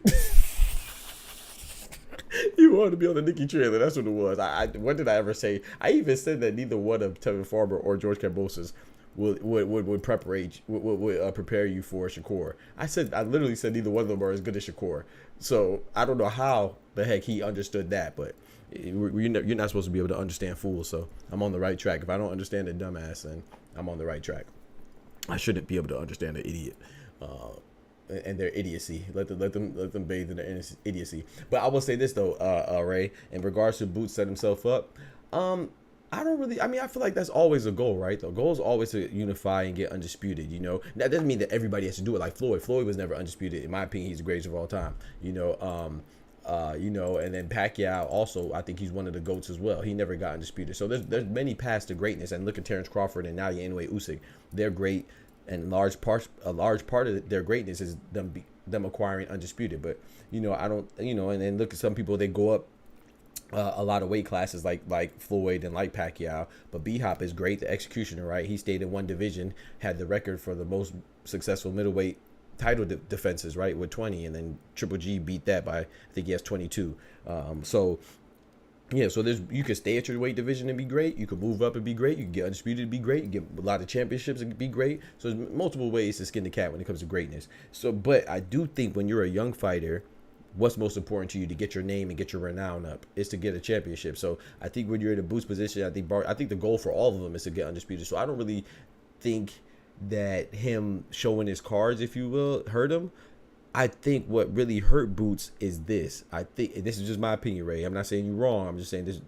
He wanted to be on the Nikki trailer. That's what it was. What did I ever say? I even said that neither one of Tevin Farmer or George Kambosos would prepare you for Shakur. I literally said neither one of them are as good as Shakur. So I don't know how the heck he understood that, but you're not supposed to be able to understand fools. So I'm on the right track. If I don't understand a dumbass, then I'm on the right track. I shouldn't be able to understand an idiot. And their idiocy. Let them bathe in their idiocy. But I will say this though, Ray, in regards to Boots set himself up, I feel like that's always a goal, right? The goal is always to unify and get undisputed, you know. That doesn't mean that everybody has to do it like Floyd. Floyd was never undisputed. In my opinion, he's the greatest of all time, you know. And then Pacquiao also, I think he's one of the GOATs as well. He never got undisputed. So there's many paths to greatness. And look at Terrence Crawford and now Inoue Usyk. They're great. And a large part of their greatness is them acquiring undisputed. But you know, and then look at some people, they go up a lot of weight classes like Floyd and like Pacquiao. But B-Hop is great, the executioner, right? He stayed in one division, had the record for the most successful middleweight title defenses, right, with 20, and then Triple G beat that by, I think he has 22. So Yeah, so you could stay at your weight division and be great. You could move up and be great. You can get undisputed and be great. You get a lot of championships and be great. So there's multiple ways to skin the cat when it comes to greatness. So, but I do think when you're a young fighter, what's most important to you to get your name and get your renown up is to get a championship. So I think when you're in a boost position, I think the goal for all of them is to get undisputed. So I don't really think that him showing his cards, if you will, hurt him. I think what really hurt Boots is this. I think this is just my opinion, Ray. I'm not saying you're wrong. I'm just saying this.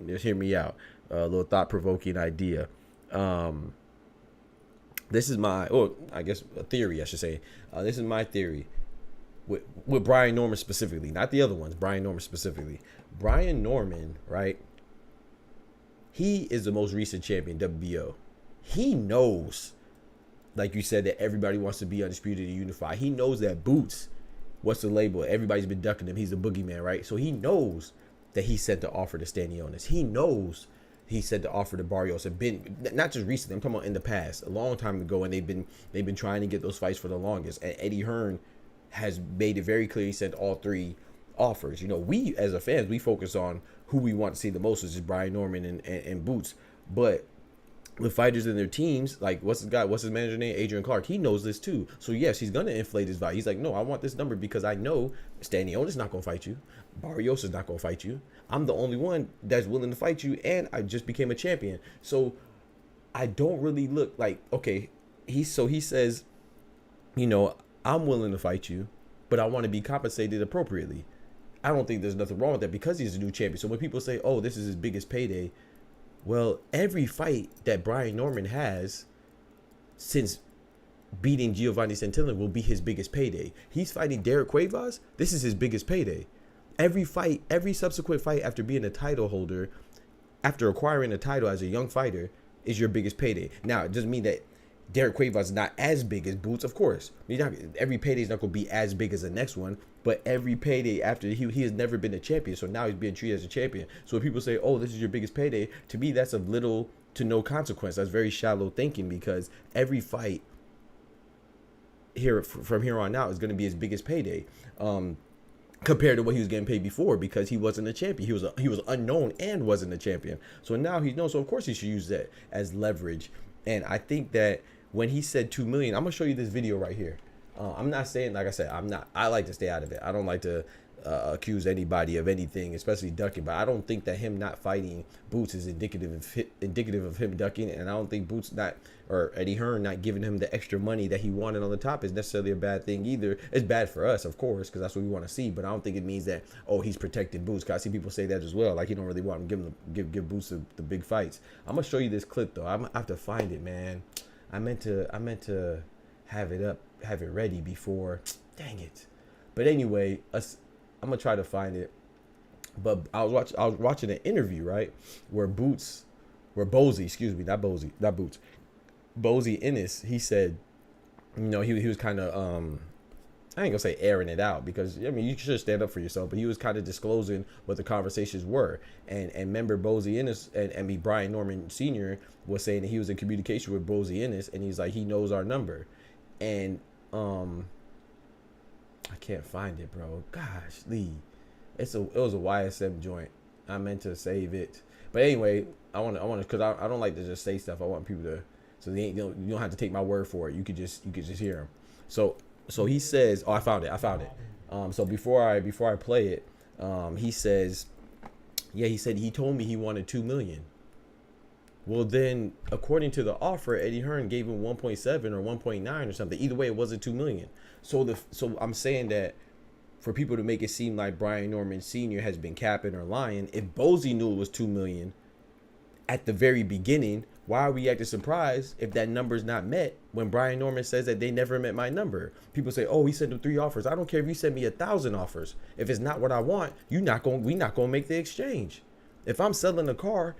Just hear me out. A little thought-provoking idea. This is my, I guess a theory, I should say. This is my theory with Brian Norman specifically, not the other ones. Brian Norman specifically. Brian Norman, right? He is the most recent champion, WBO. He knows, like you said, that everybody wants to be undisputed and unified. He knows that Boots, what's the label? Everybody's been ducking him. He's a boogeyman, right? So he knows that he sent the offer to Stanionis. He knows he sent the offer to Barrios. And been not just recently. I'm talking about in the past, a long time ago, and they've been trying to get those fights for the longest. And Eddie Hearn has made it very clear he sent all three offers. You know, we as a fans, we focus on who we want to see the most, which is Brian Norman and Boots, but the fighters in their teams, like what's his manager name, Adrian Clark, he knows this too. So yes, he's gonna inflate his value. He's like, no, I want this number because I know Stanionis not gonna fight you, Barrios is not gonna fight you. I'm the only one that's willing to fight you, and I just became a champion. So I don't really look like, okay, he says, you know, I'm willing to fight you, but I want to be compensated appropriately. I don't think there's nothing wrong with that because he's a new champion. So when people say, oh, this is his biggest payday, well, every fight that Brian Norman has since beating Giovanni Santillan will be his biggest payday. He's fighting Derek Cuevas. This is his biggest payday. Every fight, every subsequent fight after being a title holder, after acquiring a title as a young fighter, is your biggest payday. Now, it doesn't mean that Derek Cuevas is not as big as Boots, of course. Every payday is not going to be as big as the next one, but every payday after he has never been a champion, so now he's being treated as a champion. So when people say, oh, this is your biggest payday, to me, that's of little to no consequence. That's very shallow thinking because every fight from here on out is going to be his biggest payday. Compared to what he was getting paid before because he wasn't a champion. He was unknown and wasn't a champion. So now he's known. So of course he should use that as leverage. And I think that when he said 2 million, I'm gonna show you this video right here. I'm not saying, like I said, I like to stay out of it. I don't like to accuse anybody of anything, especially ducking. But I don't think that him not fighting Boots is indicative of him ducking. And I don't think Boots or Eddie Hearn not giving him the extra money that he wanted on the top is necessarily a bad thing either. It's bad for us, of course, because that's what we want to see. But I don't think it means that, oh, he's protecting Boots. Because I see people say that as well. Like he don't really want to give Boots the big fights. I'm gonna show you this clip though. I have to find it, man. I meant to have it ready before. Dang it. But anyway, I'm gonna try to find it. But I was watching an interview, right, where Boots, not Boots, Bozy Ennis, he said, you know, he was kind of I ain't gonna say airing it out because I mean you should stand up for yourself, but he was kind of disclosing what the conversations were. And member Bozy Ennis and Brian Norman Sr. was saying that he was in communication with Bozy Ennis, and he's like, he knows our number. And I can't find it, bro. Gosh, Lee. It was a YSM joint. I meant to save it. But anyway, I want to because I don't like to just say stuff. I want people to, so you don't have to take my word for it. You could just hear him. So he says, oh, I found it. So before I play it, he says, yeah, he said he told me he wanted 2 million. Well, then according to the offer, Eddie Hearn gave him 1.7 or 1.9 or something. Either way, it wasn't 2 million. So I'm saying that for people to make it seem like Brian Norman Sr. has been capping or lying, if Bozy knew it was 2 million at the very beginning, why are we acting surprised if that number's not met when Brian Norman says that they never met my number? People say, oh, he sent him 3 offers. I don't care if you send me 1,000 offers. If it's not what I want, we not gonna make the exchange. If I'm selling a car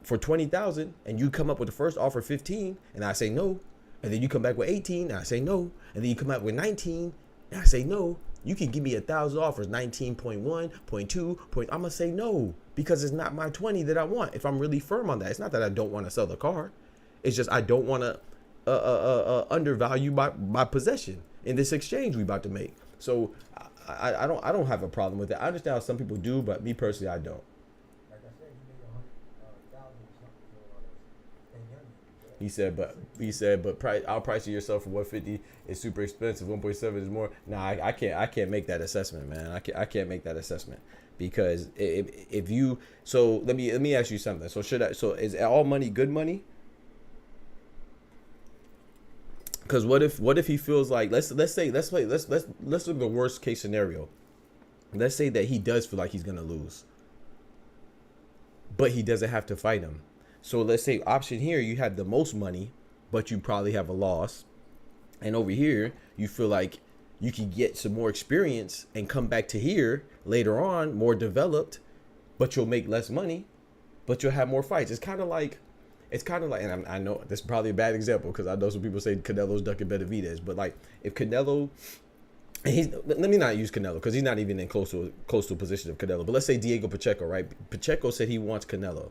for 20,000 and you come up with the first offer 15 and I say no, and then you come back with 18 and I say no, and then you come out with 19 and I say no, you can give me 1,000 offers, 19.1, 0.2, I'm gonna say no because it's not my 20 that I want. If I'm really firm on that, it's not that I don't want to sell the car. It's just I don't want to undervalue my possession in this exchange we about to make. So I don't have a problem with that. I understand how some people do, but me personally, I don't. but I'll price yourself for 150 is super expensive. 1.7 is more. Nah, I can't make that assessment, man. I can't make that assessment because if you so let me ask you something. So is all money good money? Because what if he feels like let's look at the worst case scenario. Let's say that he does feel like he's gonna lose, but he doesn't have to fight him. So let's say option here, you have the most money, but you probably have a loss. And over here, you feel like you can get some more experience and come back to here later on, more developed, but you'll make less money, but you'll have more fights. It's kind of like, and I know this is probably a bad example because I know some people say Canelo's ducking Benavidez, but like if Canelo, and let me not use Canelo because he's not even in close to a position of Canelo, but let's say Diego Pacheco, right? Pacheco said he wants Canelo.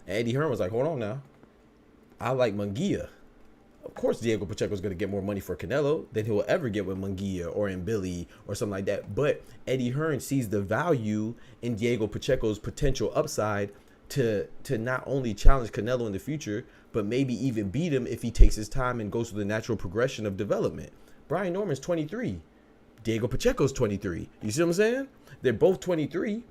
And Eddie Hearn was like, hold on now. I like Munguia. Of course, Diego Pacheco is going to get more money for Canelo than he'll ever get with Munguia or in Billy or something like that. But Eddie Hearn sees the value in Diego Pacheco's potential upside to not only challenge Canelo in the future, but maybe even beat him if he takes his time and goes through the natural progression of development. Brian Norman's 23. Diego Pacheco's 23. You see what I'm saying? They're both 23.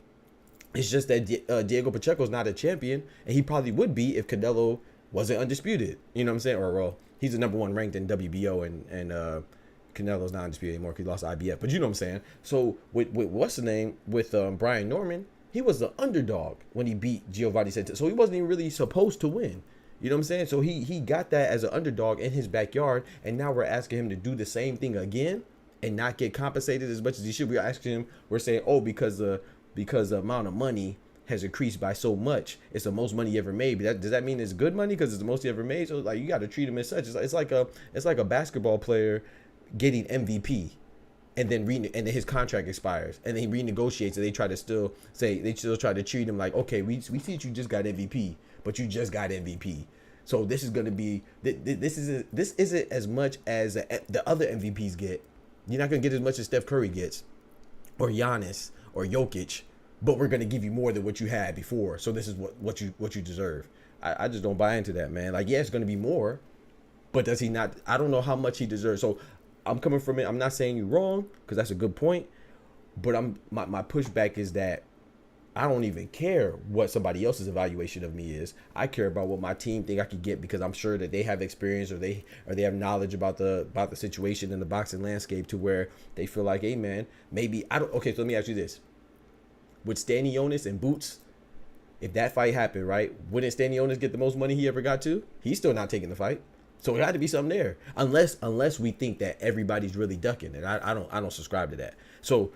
It's just that Diego Pacheco's not a champion, and he probably would be if Canelo wasn't undisputed. You know what I'm saying? Or, well, he's the number one ranked in WBO, and Canelo's not undisputed anymore because he lost IBF. But you know what I'm saying? So, with what's the name? With Brian Norman, he was the underdog when he beat Giovanni Santos. So, he wasn't even really supposed to win. You know what I'm saying? So, he got that as an underdog in his backyard, and now we're asking him to do the same thing again and not get compensated as much as he should. We're asking him, we're saying, oh, because the amount of money has increased by so much, it's the most money you ever made. But does that mean it's good money because it's the most you ever made? So like you got to treat him as such. It's like a basketball player getting MVP, and then his contract expires, and then he renegotiates, and they still try to treat him like, okay, we see that you just got MVP, but you just got MVP. So this is gonna be this isn't as much as the other MVPs get. You're not gonna get as much as Steph Curry gets, or Giannis, or Jokic, but we're gonna give you more than what you had before. So this is what you deserve. I just don't buy into that, man. Like, yeah, it's gonna be more, but does he not? I don't know how much he deserves. So I'm coming from it. I'm not saying you're wrong because that's a good point, but my pushback is that I don't even care what somebody else's evaluation of me is. I care about what my team think I could get because I'm sure that they have experience or they have knowledge about the situation in the boxing landscape to where they feel like, hey man, maybe I don't. Okay, so let me ask you this: with Stanionis and Boots, if that fight happened, right? Wouldn't Stanionis get the most money he ever got to? He's still not taking the fight, so it had to be something there. Unless we think that everybody's really ducking, and I don't subscribe to that. So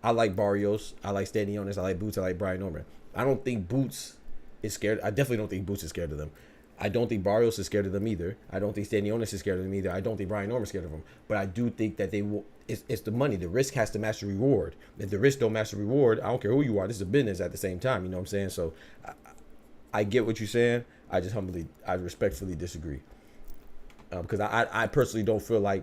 I like Barrios, I like Stanionis, I like Boots, I like Brian Norman. I don't think Boots is scared. I definitely don't think Boots is scared of them. I don't think Barrios is scared of them either. I don't think Stanionis is scared of them either. I don't think Brian Norman is scared of them. But I do think that they will. It's the money. The risk has to match the reward. If the risk don't match the reward, I don't care who you are. This is a business at the same time. You know what I'm saying? So I get what you're saying. I respectfully disagree. Because I personally don't feel like.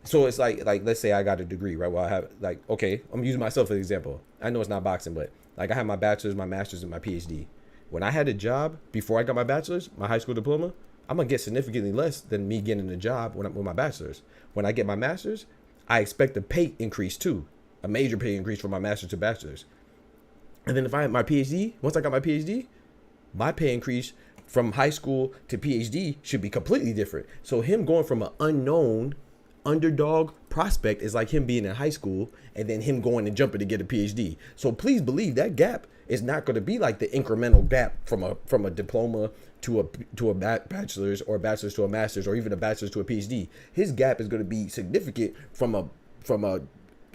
So it's like let's say I got a degree, right? Well, I have okay, I'm using myself as an example. I know it's not boxing, but like I have my bachelor's, my master's, and my PhD. When I had a job before I got my bachelor's, my high school diploma, I'm gonna get significantly less than me getting a job with my bachelor's. When I get my master's, I expect a pay increase too, a major pay increase from my master's to bachelor's. And then if I had my PhD, once I got my PhD, my pay increase from high school to PhD should be completely different. So him going from an unknown underdog prospect is like him being in high school and then him going and jumping to get a PhD. So please believe that gap is not going to be like the incremental gap from a diploma to a bachelor's or a bachelor's to a master's or even a bachelor's to a PhD. His gap is going to be significant from a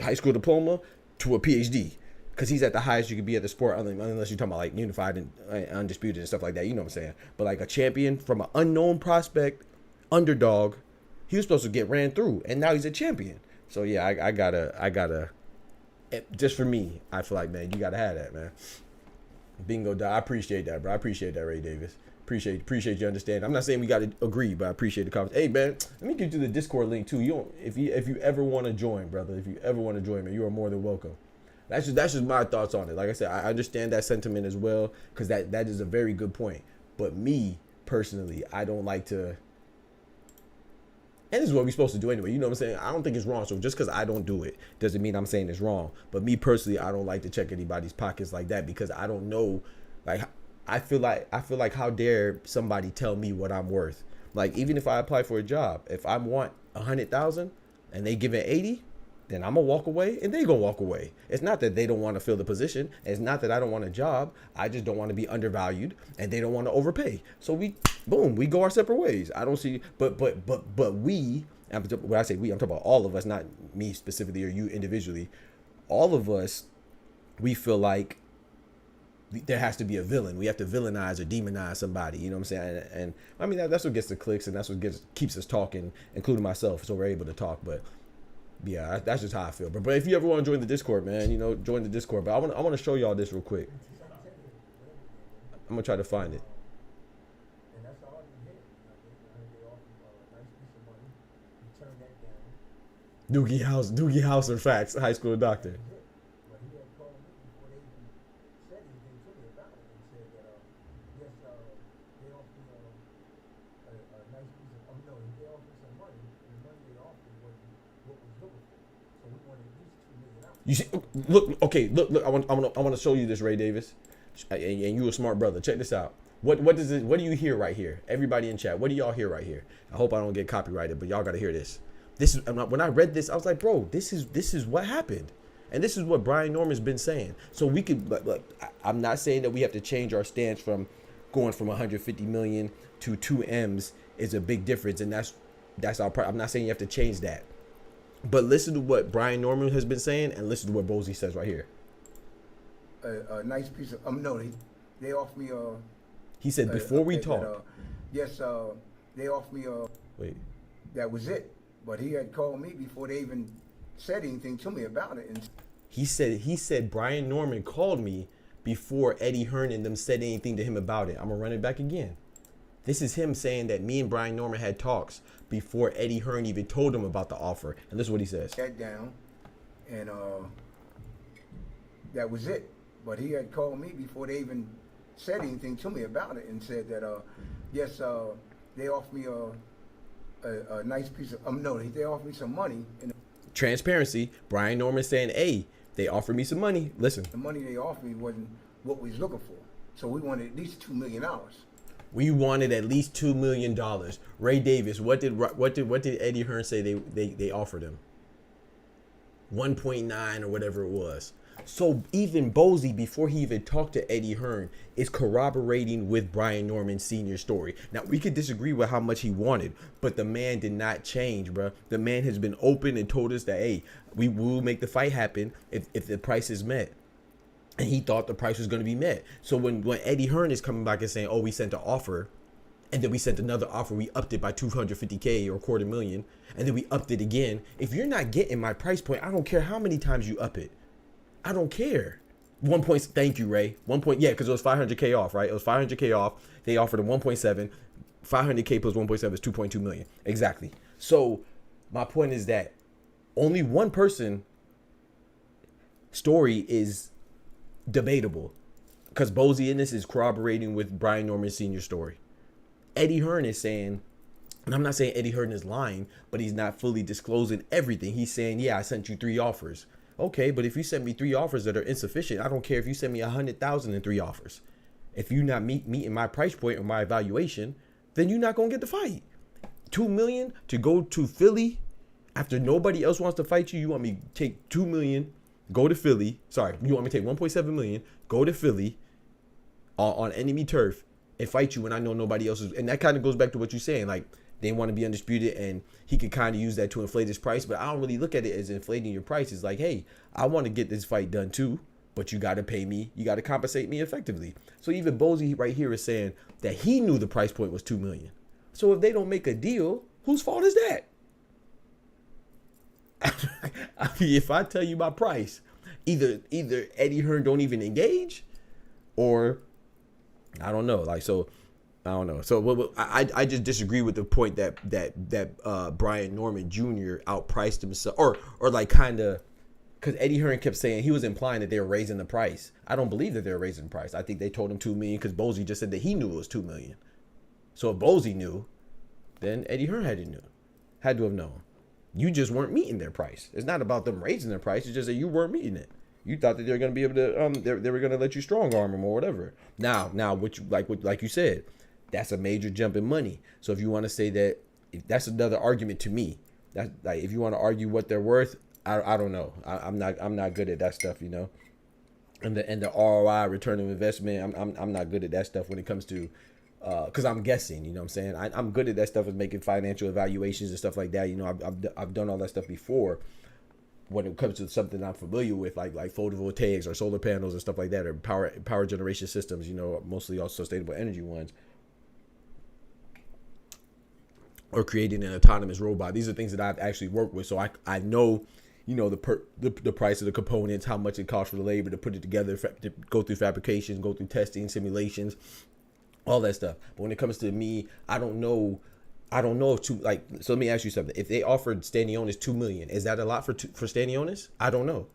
high school diploma to a PhD because he's at the highest you could be at the sport, unless you're talking about like unified and undisputed and stuff like that. You know what I'm saying? But like a champion from an unknown prospect, underdog, he was supposed to get ran through, and now he's a champion. So yeah, I gotta. Just for me, I feel like, man, you gotta have that, man. Bingo, I appreciate that, bro. I appreciate that, Ray Davis. Appreciate you understand. I'm not saying we gotta agree, but I appreciate the comments. Hey, man, let me give you the Discord link too. If you ever want to join, brother, if you ever want to join, man, you are more than welcome. That's just my thoughts on it. Like I said, I understand that sentiment as well, because that is a very good point. But me personally, I don't like to And this is what we're supposed to do anyway. You know what I'm saying? I don't think it's wrong. So just because I don't do it doesn't mean I'm saying it's wrong. But me personally, I don't like to check anybody's pockets like that because I don't know. Like, I feel like how dare somebody tell me what I'm worth? Like, even if I apply for a job, if I want 100,000 and they give it 80, then I'm gonna walk away and they gonna walk away. It's not that they don't want to fill the position. It's not that I don't want a job. I just don't want to be undervalued and they don't want to overpay. So we go our separate ways. I don't see, but we, when I say we, I'm talking about all of us, not me specifically or you individually. All of us, we feel like there has to be a villain. We have to villainize or demonize somebody. You know what I'm saying? And I mean, that's what gets the clicks and that's what keeps us talking, including myself. So we're able to talk, but yeah, that's just how I feel. But if you ever want to join the Discord, man, you know, join the Discord. But I want to show y'all this real quick. I'm gonna try to find it. Doogie House, in fact, high school doctor. You see, look. I want to show you this, Ray Davis, and you a smart brother. Check this out. What does it? What do you hear right here? Everybody in chat, what do y'all hear right here? I hope I don't get copyrighted, but y'all got to hear this. This is when I read this, I was like, bro, this is what happened, and this is what Brian Norman's been saying. So we could, I'm not saying that we have to change our stance from going from 150 million to 2 M's is a big difference, and that's our part. I'm not saying you have to change that. But listen to what Brian Norman has been saying, and listen to what Bozy says right here. A nice piece of no. They offered me a. He said before we talk. Yes, they offered me a. Wait. That was it. But he had called me before they even said anything to me about it. And he said Brian Norman called me before Eddie Hearn and them said anything to him about it. I'm gonna run it back again. This is him saying that me and Brian Norman had talks before Eddie Hearn even told him about the offer. And this is what he says. Sat down, and that was it. But he had called me before they even said anything to me about it and said that, yes, they offered me a nice piece of, no, they offered me some money. And transparency, Brian Norman saying, hey, they offered me some money. Listen. The money they offered me wasn't what we was looking for. So we wanted at least $2 million. We wanted at least $2 million. Ray Davis, what did Eddie Hearn say they offered him? 1.9 or whatever it was. So even Bozy, before he even talked to Eddie Hearn, is corroborating with Brian Norman Sr.'s story. Now, we could disagree with how much he wanted, but the man did not change, bro. The man has been open and told us that, hey, we will make the fight happen if the price is met. And he thought the price was going to be met. So when Eddie Hearn is coming back and saying, oh, we sent an offer, and then we sent another offer, we upped it by 250K or $250,000, and then we upped it again. If you're not getting my price point, I don't care how many times you up it. I don't care. 1 point, thank you, Ray. 1 point, yeah, because it was 500K off, right? It was 500K off. They offered him 1.7. 500K plus 1.7 is 2.2 million. Exactly. So my point is that only one person story is debatable, because Bozy in this is corroborating with Brian Norman Sr.'s story. Eddie Hearn is saying, and I'm not saying Eddie Hearn is lying, but he's not fully disclosing everything. He's saying, yeah, I sent you 3 offers. Okay, but if you send me 3 offers that are insufficient, I don't care if you send me 100,000 and 3 offers. If you not meeting my price point or my evaluation, then you're not gonna get the fight. 2 million to go to Philly after nobody else wants to fight you. You want me to take 2 million, go to Philly. Sorry, you want me to take 1.7 million, go to Philly on enemy turf and fight you when I know nobody else is. And that kind of goes back to what you're saying, like they want to be undisputed, and he could kind of use that to inflate his price. But I don't really look at it as inflating your price. It's like, hey, I want to get this fight done too, but you got to pay me. You got to compensate me effectively. So even Bozy right here is saying that he knew the price point was 2 million. So if they don't make a deal, whose fault is that? I mean, if I tell you my price, either Eddie Hearn don't even engage, or I don't know. Like, so I don't know. So I just disagree with the point that Brian Norman Jr. outpriced himself, or like kind of, because Eddie Hearn kept saying, he was implying that they were raising the price. I don't believe that they're raising the price. I think they told him 2 million because Bozy just said that he knew it was 2 million. So if Bozy knew, then Eddie Hearn had Had to have known. You just weren't meeting their price. It's not about them raising their price. It's just that you weren't meeting it. You thought that they were going to be able to, they were going to let you strong arm them or whatever. Now, like you said, that's a major jump in money. So if you want to say that, that's another argument to me. That's like, if you want to argue what they're worth, I don't know. I'm not good at that stuff, you know. And the ROI, return of investment, I'm not good at that stuff when it comes to, because I'm guessing, you know what I'm saying? I'm good at that stuff with making financial evaluations and stuff like that. You know, I've done all that stuff before when it comes to something I'm familiar with, like photovoltaics or solar panels and stuff like that, or power generation systems, you know, mostly all sustainable energy ones, or creating an autonomous robot. These are things that I've actually worked with. So I know, you know, the price of the components, how much it costs for the labor to put it together, to go through fabrication, go through testing, simulations, all that stuff. But when it comes to me, I don't know if so let me ask you something. If they offered Stanionis $2 million, is that a lot for Stanionis? I don't know.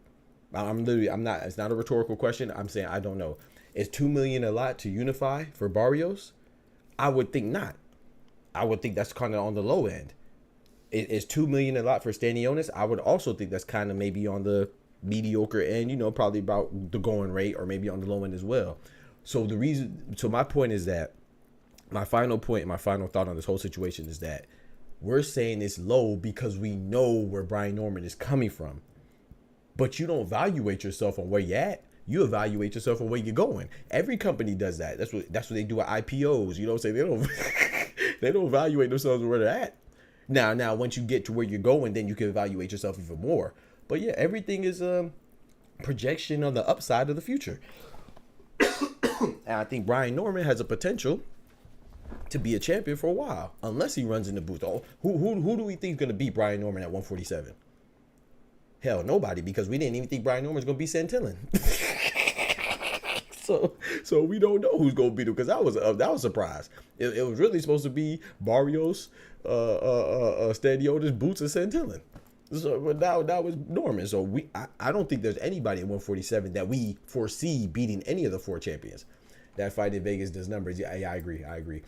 It's not a rhetorical question. I'm saying I don't know. Is $2 million a lot to Unify for Barrios? I would think not. I would think that's kind of on the low end. Is $2 million a lot for Stanionis? I would also think that's kind of maybe on the mediocre end, you know, probably about the going rate, or maybe on the low end as well. So my point is that, my final point, my final thought on this whole situation is that we're saying it's low because we know where Brian Norman is coming from. But you don't evaluate yourself on where you're at. You evaluate yourself on where you're going. Every company does that. That's what they do at IPOs. You know what I'm saying? They don't evaluate themselves where they're at. Now, once you get to where you're going, then you can evaluate yourself even more. But yeah, everything is a projection on the upside of the future. And I think Brian Norman has a potential to be a champion for a while, unless he runs in the booth. Oh, who do we think is going to beat Brian Norman at 147? Hell, nobody, because we didn't even think Brian Norman's going to beat Santillan. So we don't know who's going to beat him, because that was a surprise. It was really supposed to be Barrios, Stanionis, Boots, and Santillan. So, but that was Norman. So I don't think there's anybody at 147 that we foresee beating any of the 4 champions. That fight in Vegas does numbers. Yeah, I agree.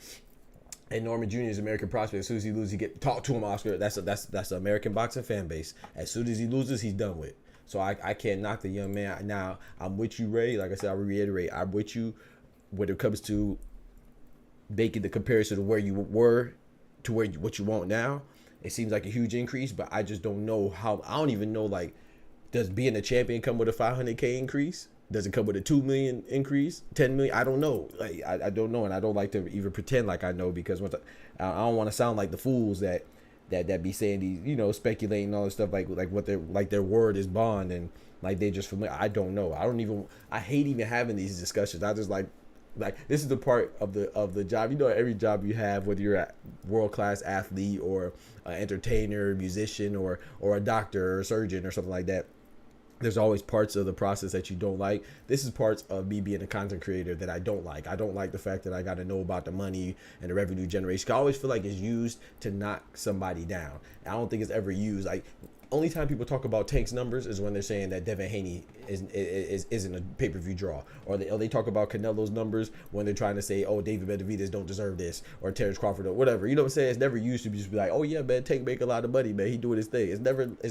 And Norman Jr. is American prospect. As soon as he loses, he get talk to him, Oscar. That's the American boxing fan base. As soon as he loses, he's done with. So I can't knock the young man. Now, I'm with you, Ray. Like I said, I reiterate, I'm with you when it comes to making the comparison to where you were to what you want now. It seems like a huge increase, but I just don't know how. I don't even know, like, does being a champion come with a $500K increase? Does it come with a 2 million increase? 10 million? I don't know. Like, I don't know, and I don't like to even pretend like I know, because I don't want to sound like the fools that be saying these, you know, speculating all this stuff, like what their word is bond, and like they just familiar. I don't know. I hate even having these discussions. I just like this is the part of the job. You know, every job you have, whether you're a world-class athlete or an entertainer, musician, or a doctor or a surgeon or something like that, there's always parts of the process that you don't like. This is parts of me being a content creator that I don't like. I don't like the fact that I got to know about the money and the revenue generation. I always feel like it's used to knock somebody down. I don't think it's ever used. Like, only time people talk about Tank's numbers is when they're saying that Devin Haney isn't a pay-per-view draw, or they talk about Canelo's numbers when they're trying to say, oh, David Benavidez don't deserve this, or Terrence Crawford, or whatever. You know what I'm saying? It's never used to just be like, oh yeah, man, Tank make a lot of money, man, he doing his thing. It's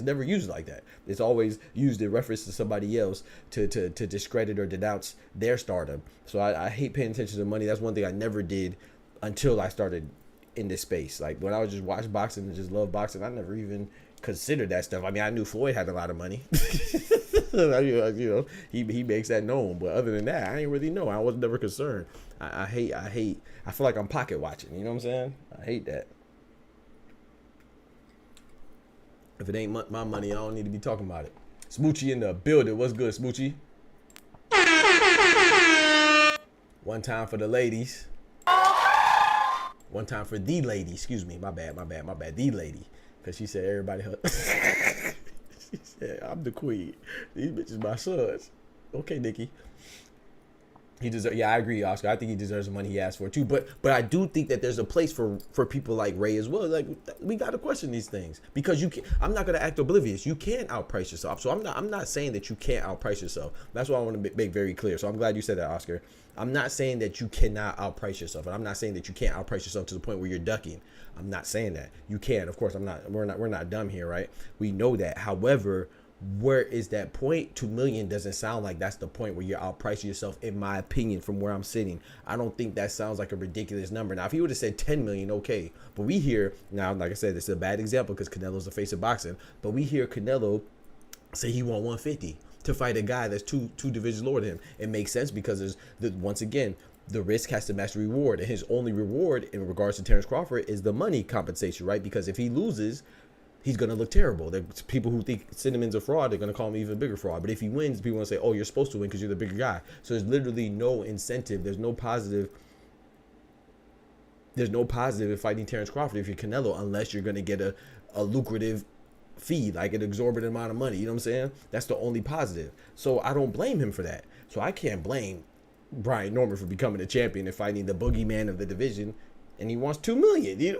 never used like that. It's always used in reference to somebody else to discredit or denounce their stardom. So I hate paying attention to money. That's one thing I never did until I started in this space. Like, when I would just watch boxing and just love boxing, I never even considered that stuff. I mean, I knew Floyd had a lot of money. You know, he makes that known, but other than that, I ain't really know. I was never concerned. I feel like I'm pocket watching. You know what I'm saying? I hate that. If it ain't my money, I don't need to be talking about it. Smoochie in the building. What's good, Smoochie? One time for the ladies. One time for the lady. Excuse me. My bad. The lady. Because she said everybody her. She said, I'm the queen. These bitches my sons. Okay, Nikki. He deserves. Yeah, I agree, Oscar. I think he deserves the money he asked for too. But I do think that there's a place for people like Ray as well. Like, we got to question these things because you can. I'm not gonna act oblivious. You can outprice yourself. So I'm not saying that you can't outprice yourself. That's what I want to make very clear. So I'm glad you said that, Oscar. I'm not saying that you cannot outprice yourself, and I'm not saying that you can't outprice yourself to the point where you're ducking. I'm not saying that. You can, of course. We're not dumb here, right? We know that. However, where is that point? 2 million doesn't sound like that's the point where you're outpricing yourself, in my opinion, from where I'm sitting. I don't think that sounds like a ridiculous number. Now, if he would have said 10 million, okay. But we hear, now, like I said, this is a bad example because Canelo's the face of boxing, but we hear Canelo say he want 150 to fight a guy that's two divisions lower than him. It makes sense because once again, the risk has to match the reward, and his only reward in regards to Terrence Crawford is the money compensation, right? Because if he loses, he's going to look terrible. There's people who think Cinnamon's a fraud, they're going to call him even bigger fraud. But if he wins, people want to say, oh, you're supposed to win because you're the bigger guy. So there's literally no incentive. There's no positive in fighting Terrence Crawford if you're Canelo, unless you're going to get a lucrative fee, like an exorbitant amount of money. You know what I'm saying? That's the only positive. So I don't blame him for that. So I can't blame Brian Norman for becoming a champion and fighting the boogeyman of the division, and he wants 2 million. You know?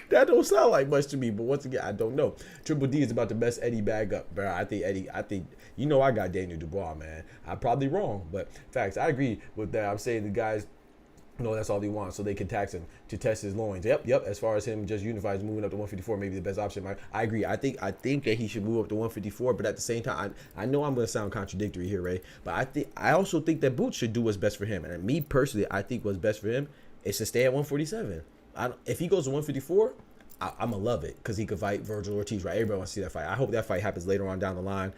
That don't sound like much to me, but once again, I don't know. Triple D is about the best Eddie bag up, bro. I think you know, I got Daniel Dubois, man. I'm probably wrong, but facts. I agree with that. I'm saying the guys know that's all he wants, so they can tax him to test his loins. Yep. As far as him just unifies moving up to 154, maybe the best option. I agree. I think that he should move up to 154, but at the same time, I know I'm going to sound contradictory here, Ray, but I also think that Boots should do what's best for him. And me personally, I think what's best for him is to stay at 147. If he goes to 154, I'm going to love it because he could fight Virgil Ortiz, right? Everybody wants to see that fight. I hope that fight happens later on down the line,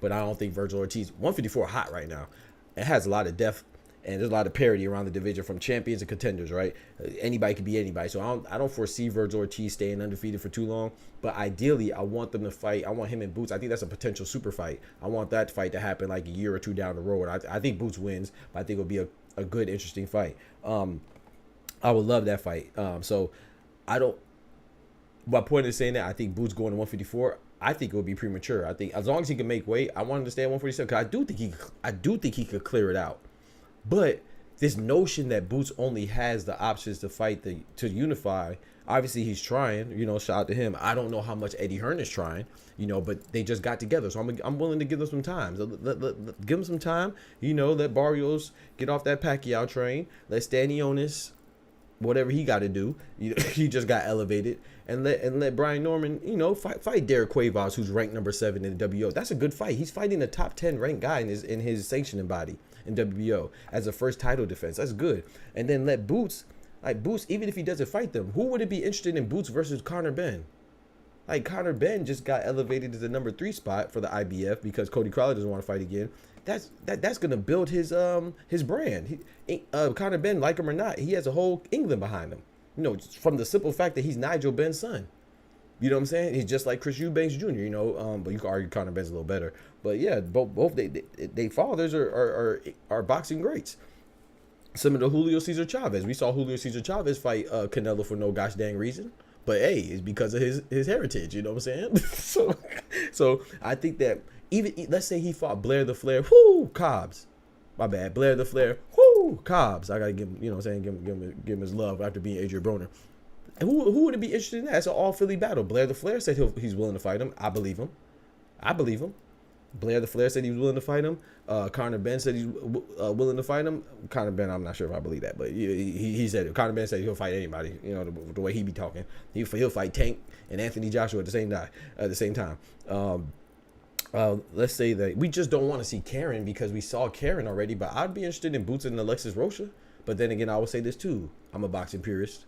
but I don't think Virgil Ortiz, 154 hot right now. It has a lot of depth, and there's a lot of parity around the division from champions and contenders, right? Anybody could be anybody. So I don't foresee Virgil Ortiz staying undefeated for too long, but ideally I want them to fight. I want him and Boots. I think that's a potential super fight. I want that fight to happen like a year or two down the road. I think Boots wins, but I think it'll be a good, interesting fight. I would love that fight. So I don't. My point is saying that I think Boots going to 154. I think it would be premature. I think as long as he can make weight, I want him to stay at 147 because I do think he could clear it out. But this notion that Boots only has the options to fight to unify, obviously he's trying. You know, shout out to him. I don't know how much Eddie Hearn is trying. You know, but they just got together, so I'm willing to give them some time. So give them some time. You know, let Barrios get off that Pacquiao train. Let Stanionis, whatever he got to do, he just got elevated, and let Brian Norman, you know, fight Derek Cuevas, who's ranked number 7 in the WBO. That's a good fight. He's fighting a top 10 ranked guy in his sanctioning body in WBO as a first title defense. That's good. And then let Boots, even if he doesn't fight them, who would it be interested in Boots versus Conor Benn? Like, Conor Benn just got elevated to the number 3 spot for the IBF because Cody Crowley doesn't want to fight again. That's gonna build his brand. Conor Benn, like him or not, he has a whole England behind him. You know, from the simple fact that he's Nigel Benn's son. You know what I'm saying? He's just like Chris Eubanks Jr. You know, but you can argue Conor Benn's a little better. But yeah, both they fathers are boxing greats. Similar to Julio Cesar Chavez. We saw Julio Cesar Chavez fight Canelo for no gosh dang reason. But hey, it's because of his heritage. You know what I'm saying? so I think that even let's say he fought Blair the Flair, Cobbs. My bad, Blair the Flair, Cobbs. I gotta give him, you know what I'm saying, give him his love after being Adrian Broner. And who would it be interested in that? It's an all Philly battle. Blair the Flair said he's willing to fight him. I believe him. Blair the Flair said he was willing to fight him. Conor Benn said he's willing to fight him. Conor Benn, I'm not sure if I believe that, but he said it. Conor Benn said he'll fight anybody. You know, the way he be talking, he'll fight Tank and Anthony Joshua at the same time. Let's say that we just don't want to see Karen because we saw Karen already, but I'd be interested in Boots and Alexis Rocha. But then again, I will say this too. I'm a boxing purist,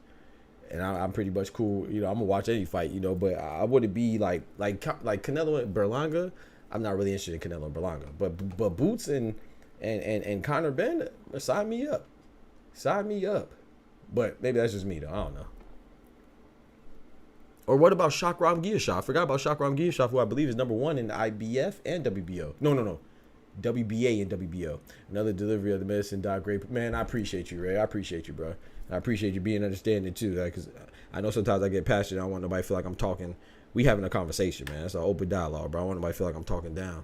and I'm pretty much cool. You know, I'm gonna watch any fight. You know, but I wouldn't be like Canelo and Berlanga. I'm not really interested in Canelo and Berlanga. But Boots and Conor Benn, sign me up. But maybe that's just me though. I don't know. Or what about Shakram Giyashov? I forgot about Shakram Giyashov, who I believe is number 1 in the IBF and WBO. No. WBA and WBO. Another delivery of the medicine dog great. Man, I appreciate you, Ray. I appreciate you, bro. I appreciate you being understanding too, because I know sometimes I get passionate. I don't want nobody to feel like I'm talking. We having a conversation, man. It's an open dialogue, bro. I don't want nobody to feel like I'm talking down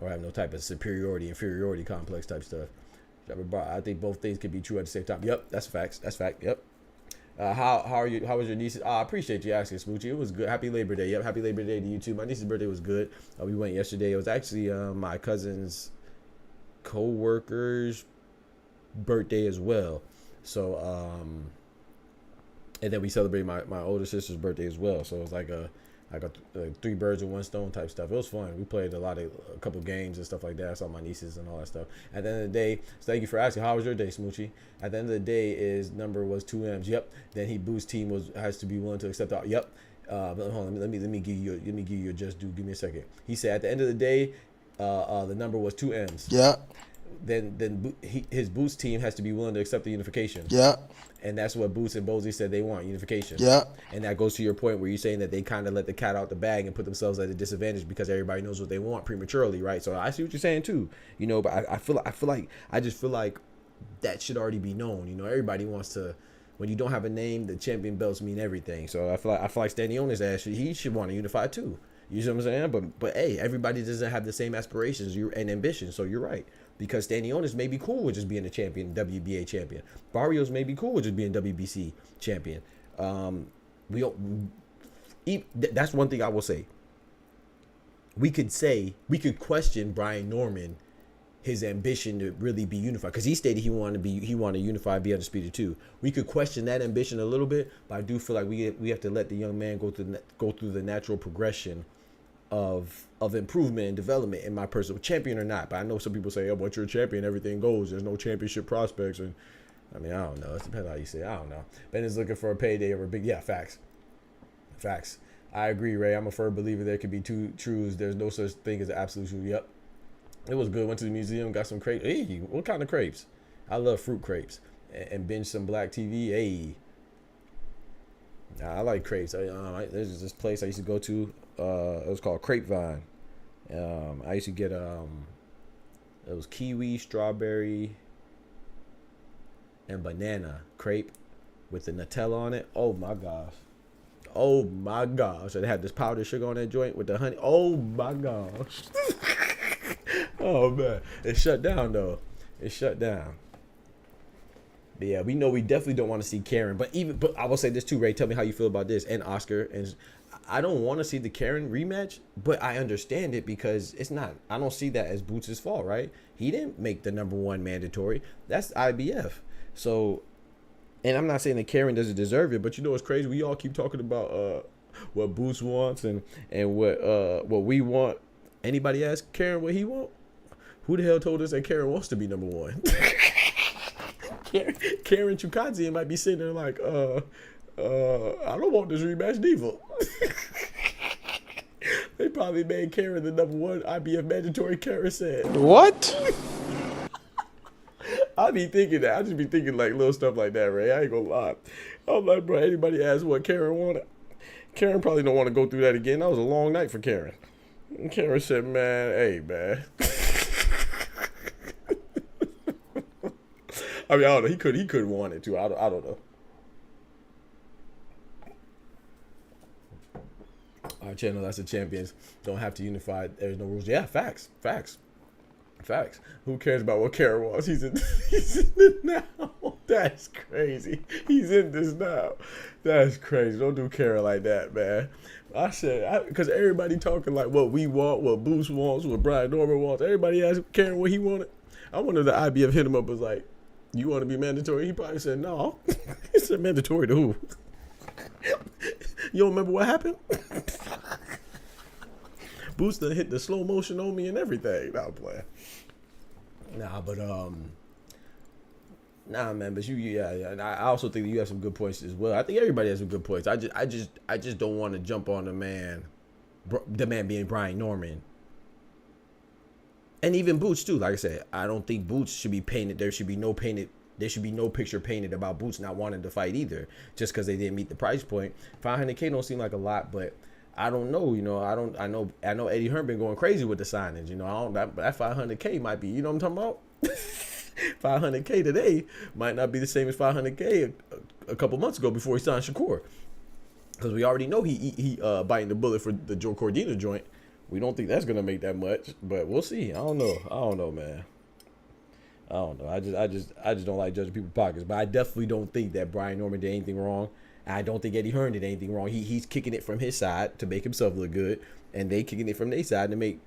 or have no type of superiority, inferiority complex type stuff. I think both things could be true at the same time. Yep, that's facts. That's fact. Yep. How are you? How was your niece? I appreciate you asking, Smoochie. It was good. Happy Labor Day. Yep, happy Labor Day to you too. My niece's birthday was good. We went yesterday. It was actually my cousin's co-worker's birthday as well. So and then we celebrated my older sister's birthday as well. So it was like three birds with one stone type stuff. It was fun. We played a couple games and stuff like that. I saw my nieces and all that stuff. At the end of the day, so thank you for asking. How was your day, Smoochie? At the end of the day, his number was 2 M's. Yep. Then Boo's team has to be willing to accept that. Yep. Hold on. Let me give you a just do. Give me a second. He said at the end of the day, the number was 2 M's. Yeah. Then his Boots team has to be willing to accept the unification. Yeah. And that's what Boots and Bozy said they want, unification. Yeah. And that goes to your point where you're saying that they kind of let the cat out the bag and put themselves at a disadvantage because everybody knows what they want prematurely, right? So I see what you're saying too, but I feel like that should already be known. Everybody wants to. When you don't have a name, the champion belts mean everything. So I feel like standing on his ass, he should want to unify too. You see what I'm saying? But hey, everybody doesn't have the same aspirations and ambitions. So you're right. Because Stanionis may be cool with just being a champion, WBA champion. Barrios may be cool with just being WBC champion. That's one thing I will say. We could question Brian Norman, his ambition to really be unified, because he stated he wanted to unify, be undisputed too. We could question that ambition a little bit, but I do feel like we have to let the young man go through the natural progression of improvement and development in my personal champion or not. But I know some people say, once you're a champion, everything goes. There's no championship prospects. And I mean, I don't know. It depends on how you say it. I don't know. Ben is looking for a payday or a big, facts. I agree, Ray. I'm a firm believer there could be two truths. There's no such thing as an absolute truth. Yep. It was good. Went to the museum, got some crepes. Hey, what kind of crepes? I love fruit crepes. And binge some black TV. Hey. I like crepes. There's this place I used to go to. It was called Crepe Vine. I used to get it was kiwi, strawberry, and banana crepe with the Nutella on it. Oh my gosh. And they had this powdered sugar on that joint with the honey. Oh my gosh. Oh man. It shut down though. But yeah, we know we definitely don't want to see Karen. But I will say this too, Ray. Tell me how you feel about this, and Oscar. And I don't want to see the Karen rematch, but I understand it because it's not. I don't see that as Boots' fault, right? He didn't make the number one mandatory. That's IBF. So, and I'm not saying that Karen doesn't deserve it, but what's crazy? We all keep talking about what Boots wants and what we want. Anybody ask Karen what he want? Who the hell told us that Karen wants to be number one? Karen Chukadzian might be sitting there like, I don't want this rematch neither. They probably made Karen the number one IBF mandatory. Karen said, "What?" I be thinking that. I just be thinking like little stuff like that, Ray. I ain't gonna lie. I'm like, bro, anybody asked what Karen wanted? Karen probably don't want to go through that again. That was a long night for Karen. And Karen said, man, hey, man. I mean, I don't know. He could want it too. I don't know. Our channel, that's the champions. Don't have to unify. There's no rules. Yeah, facts. Who cares about what Karen wants? He's in it now. That's crazy. He's in this now. That's crazy. Don't do Karen like that, man. I said, because everybody talking like what we want, what Boost wants, what Brian Norman wants. Everybody asked Karen what he wanted. I wonder if the IBF hit him up was like, you want to be mandatory? He probably said, no. He said mandatory to who? You don't remember what happened? Boost done hit the slow motion on me and everything. Nah, I'm playing. Nah, but nah, man. But and I also think that you have some good points as well. I think everybody has some good points. I just don't want to jump on the man being Brian Norman, and even Boots too. Like I said, I don't think Boots should be painted. There should be no picture painted about Boots not wanting to fight either, just because they didn't meet the price point. $500K don't seem like a lot, but I don't know. I know Eddie Hearn been going crazy with the signings. That $500K might be. You know what I'm talking about? $500K today might not be the same as $500K a couple months ago before he signed Shakur, because we already know he biting the bullet for the Joe Cordina joint. We don't think that's gonna make that much, but we'll see. I don't know, man. I don't know. I just don't like judging people's pockets. But I definitely don't think that Brian Norman did anything wrong. I don't think Eddie Hearn did anything wrong. He's kicking it from his side to make himself look good, and they kicking it from their side to make.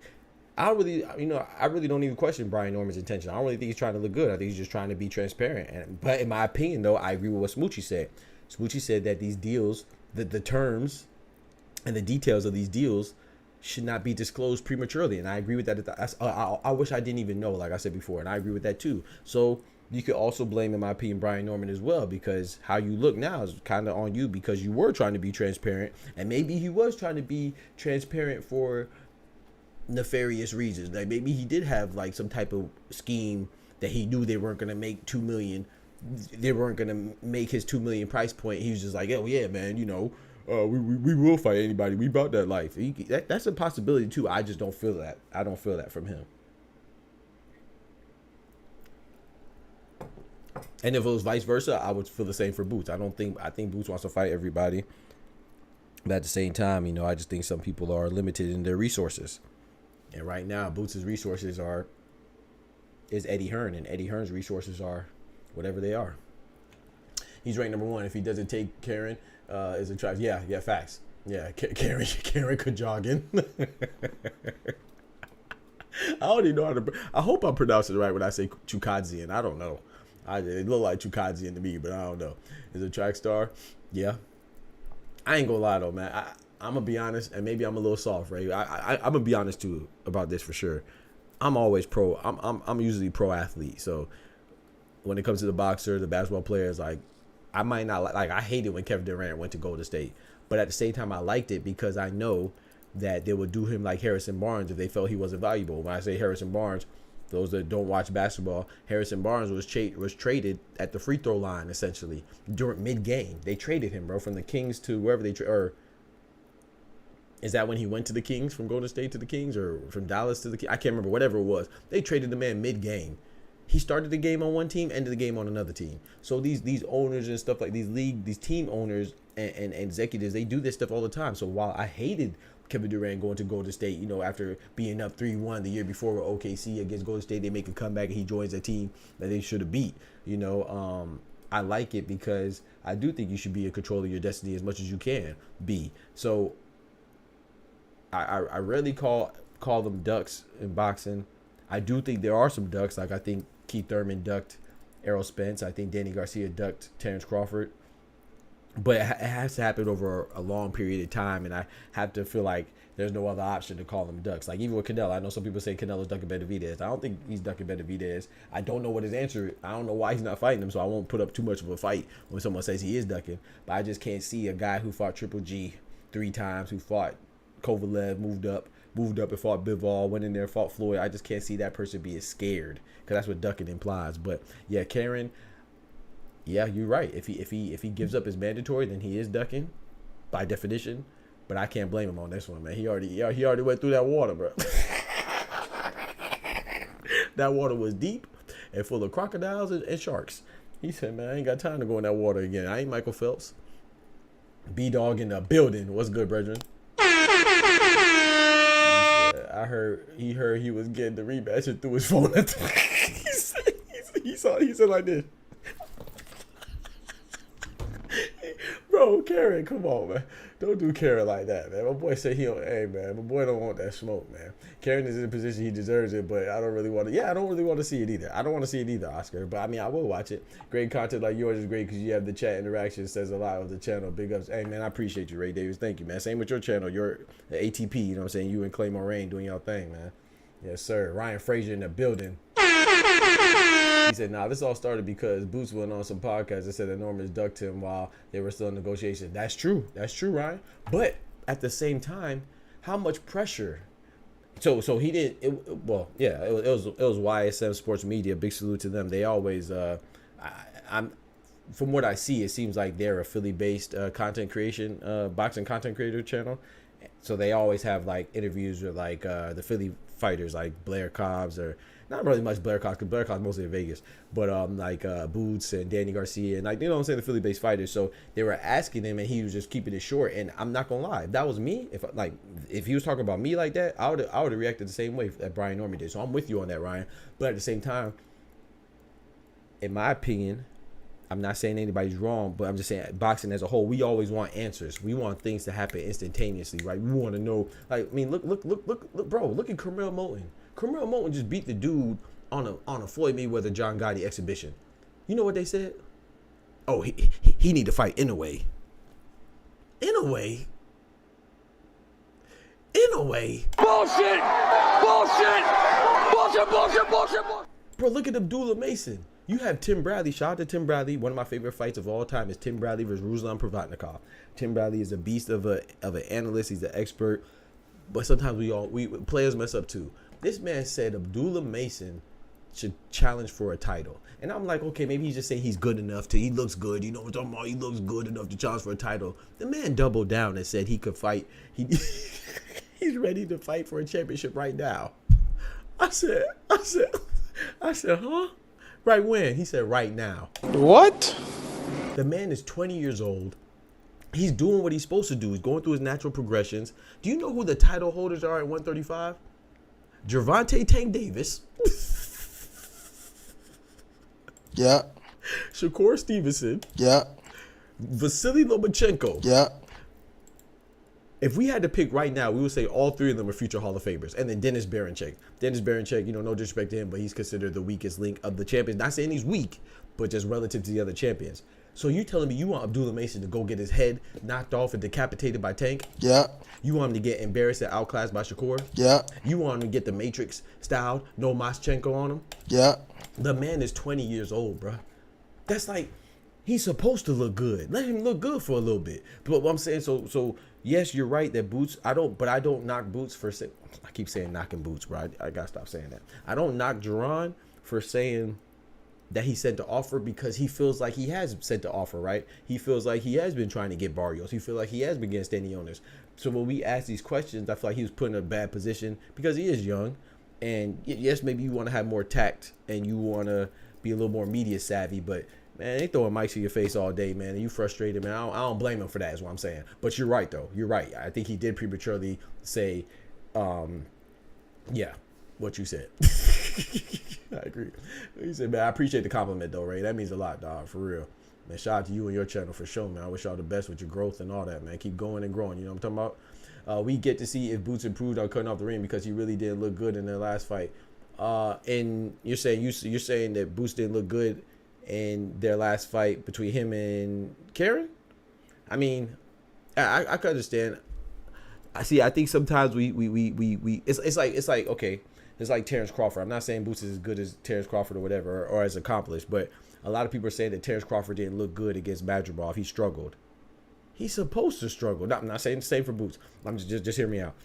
I really don't even question Brian Norman's intention. I don't really think he's trying to look good. I think he's just trying to be transparent. But in my opinion, though, I agree with what Smoochie said. Smoochie said that these deals, the terms and the details of these deals should not be disclosed prematurely. And I agree with that. I wish I didn't even know, like I said before, and I agree with that too. So you could also blame, in my opinion, Brian Norman as well, because how you look now is kind of on you, because you were trying to be transparent, and maybe he was trying to be transparent for nefarious reasons. Like maybe he did have like some type of scheme that he knew they weren't going to make 2 million. They weren't going to make his 2 million price point. He was just like, oh yeah, man, we will fight anybody. We about that life. That's a possibility too. I just don't feel that. I don't feel that from him. And if it was vice versa, I would feel the same for Boots. I think Boots wants to fight everybody. But at the same time, I just think some people are limited in their resources. And right now, Boots' resources is Eddie Hearn, and Eddie Hearn's resources are whatever they are. He's ranked number 1. If he doesn't take Karen, is a try. Yeah, facts. Yeah, Karen could jog in. I don't even know how to. I hope I'm pronouncing it right when I say Chukadzian. I don't know. It looked like Chukadzian to me, but I don't know. Is a track star? Yeah. I ain't gonna lie though, man. I'm gonna be honest, and maybe I'm a little soft, right? I'm gonna be honest too about this for sure. I'm always pro. I'm usually pro athlete. So when it comes to the boxer, the basketball players, like I might not like. I hated when Kevin Durant went to Golden State, but at the same time, I liked it because I know that they would do him like Harrison Barnes if they felt he wasn't valuable. When I say Harrison Barnes, those that don't watch basketball, Harrison Barnes was traded at the free throw line essentially during mid-game. They traded him, bro, from the Kings to wherever they or is that when he went to the Kings, from Golden State to the Kings, or from Dallas to the Kings? I can't remember. Whatever it was, they traded the man mid-game. He started the game on one team, ended the game on another team. So these owners and stuff like these team owners and executives, they do this stuff all the time. So while I hated Kevin Durant going to Golden State, after being up 3-1 the year before with OKC against Golden State, they make a comeback and he joins a team that they should have beat. I like it because I do think you should be in control of your destiny as much as you can be. So I rarely call them ducks in boxing. I do think there are some ducks. Like I think Keith Thurman ducked Errol Spence. I think Danny Garcia ducked Terrence Crawford. But it has to happen over a long period of time, and I have to feel like there's no other option to call them ducks. Like even with Canelo, I know some people say Canelo's ducking Benavidez. I don't think he's ducking Benavidez. I don't know what his answer is. I don't know why he's not fighting him, so I won't put up too much of a fight when someone says he is ducking. But I just can't see a guy who fought Triple G 3 times, who fought Kovalev, moved up and fought Bivol, went in there, fought Floyd. I just can't see that person being scared, because that's what ducking implies. But yeah, Karen, yeah, you're right. If he gives up his mandatory, then he is ducking by definition. But I can't blame him on this one, man. He already went through that water, bro. That water was deep and full of crocodiles and sharks. He said, man, I ain't got time to go in that water again. I ain't Michael Phelps. B-Dog in the building. What's good, brethren? I heard he was getting the rematch and threw his phone at the he said like this. Bro, Karen, come on, man. Don't do Karen like that, man. My boy said hey, man, my boy don't want that smoke, man. Karen is in a position he deserves it, but I don't really want to see it either. I don't want to see it either, Oscar. But, I mean, I will watch it. Great content like yours is great because you have the chat interaction. Says a lot of the channel. Big ups. Hey, man, I appreciate you, Ray Davis. Thank you, man. Same with your channel. You're the ATP, you know what I'm saying? You and Clay Moraine doing your thing, man. Yes, sir. Ryan Frazier in the building. He said, nah, this all started because Boots went on some podcasts that said that Norman ducked him while they were still in negotiation. That's true. That's true, Ryan. But at the same time, how much pressure? So he did. It was YSM Sports Media. Big salute to them. They always. I'm from what I see, it seems like they're a Philly-based content creation, boxing content creator channel. So they always have like interviews with like the Philly fighters, like Blair Cobbs, or not really much Blair Cobbs, because Blair Cobbs mostly in Vegas, but like Boots and Danny Garcia, and like, you know what I'm saying, the Philly-based fighters. So they were asking him, and he was just keeping it short. And I'm not gonna lie, if that was me, if he was talking about me like that, I would have reacted the same way that Brian Norman did. So I'm with you on that, Ryan. But at the same time, in my opinion, I'm not saying anybody's wrong, but I'm just saying boxing as a whole, we always want answers. We want things to happen instantaneously, right? We want to know, like, I mean, look, bro, look at Carmel Moulton. Carmel Moulton just beat the dude on a Floyd Mayweather John Gotti exhibition. You know what they said? Oh, he need to fight in a way. In a way. Bullshit! Bullshit! Bullshit, bullshit, bullshit, bullshit! Bro, look at Abdullah Mason. You have Tim Bradley. Shout out to Tim Bradley. One of my favorite fights of all time is Tim Bradley versus Ruslan Provatnikov. Tim Bradley is a beast of an analyst. He's an expert. But sometimes we players mess up too. This man said Abdullah Mason should challenge for a title. And I'm like, okay, maybe he's just saying he's good enough he looks good. You know what I'm talking about? He looks good enough to challenge for a title. The man doubled down and said he could fight. He's ready to fight for a championship right now. I said, huh? Right when? He said, right now. What? The man is 20 years old. He's doing what he's supposed to do. He's going through his natural progressions. Do you know who the title holders are at 135? Gervonta Tank Davis. Yeah. Shakur Stevenson. Yeah. Vasily Lomachenko. Yeah. If we had to pick right now, we would say all three of them are future Hall of Famers. And then Dennis Berinchyk. Dennis Berinchyk, you know, no disrespect to him, but he's considered the weakest link of the champions. Not saying he's weak, but just relative to the other champions. So you telling me you want Abdullah Mason to go get his head knocked off and decapitated by Tank? Yeah. You want him to get embarrassed and outclassed by Shakur? Yeah. You want him to get the Matrix style, no Moschenko on him? Yeah. The man is 20 years old, bro. That's like, he's supposed to look good. Let him look good for a little bit. But what I'm saying, so yes, you're right that Boots, I don't knock Boots for saying, I keep saying knocking Boots, bro. I gotta stop saying that. I don't knock Jerron for saying that he sent the offer because he feels like he has sent the offer, right? He feels like he has been trying to get Barrios. He feels like he has been getting standing owners. So when we ask these questions, I feel like he was put in a bad position because he is young. And yes, maybe you want to have more tact and you want to be a little more media savvy, but man, they throwing mics in your face all day, man, and you frustrated, man. I don't blame him for that is what I'm saying. But you're right, though. You're right. I think he did prematurely say, yeah, what you said. I agree. He said, man, I appreciate the compliment, though, Ray. That means a lot, dog, for real. Man, shout out to you and your channel for sure, man. I wish y'all the best with your growth and all that, man. Keep going and growing, you know what I'm talking about? We get to see if Boots improved on cutting off the ring because he really did look good in their last fight. And you're saying that Boots didn't look good in their last fight between him and Karen? I mean, I can understand. I think sometimes we it's like okay, it's like Terrence Crawford. I'm not saying Boots is as good as Terrence Crawford or whatever or as accomplished, but a lot of people are saying that Terrence Crawford didn't look good against Madrigal. He struggled. He's supposed to struggle. No, I'm not saying the same for Boots. I'm just hear me out.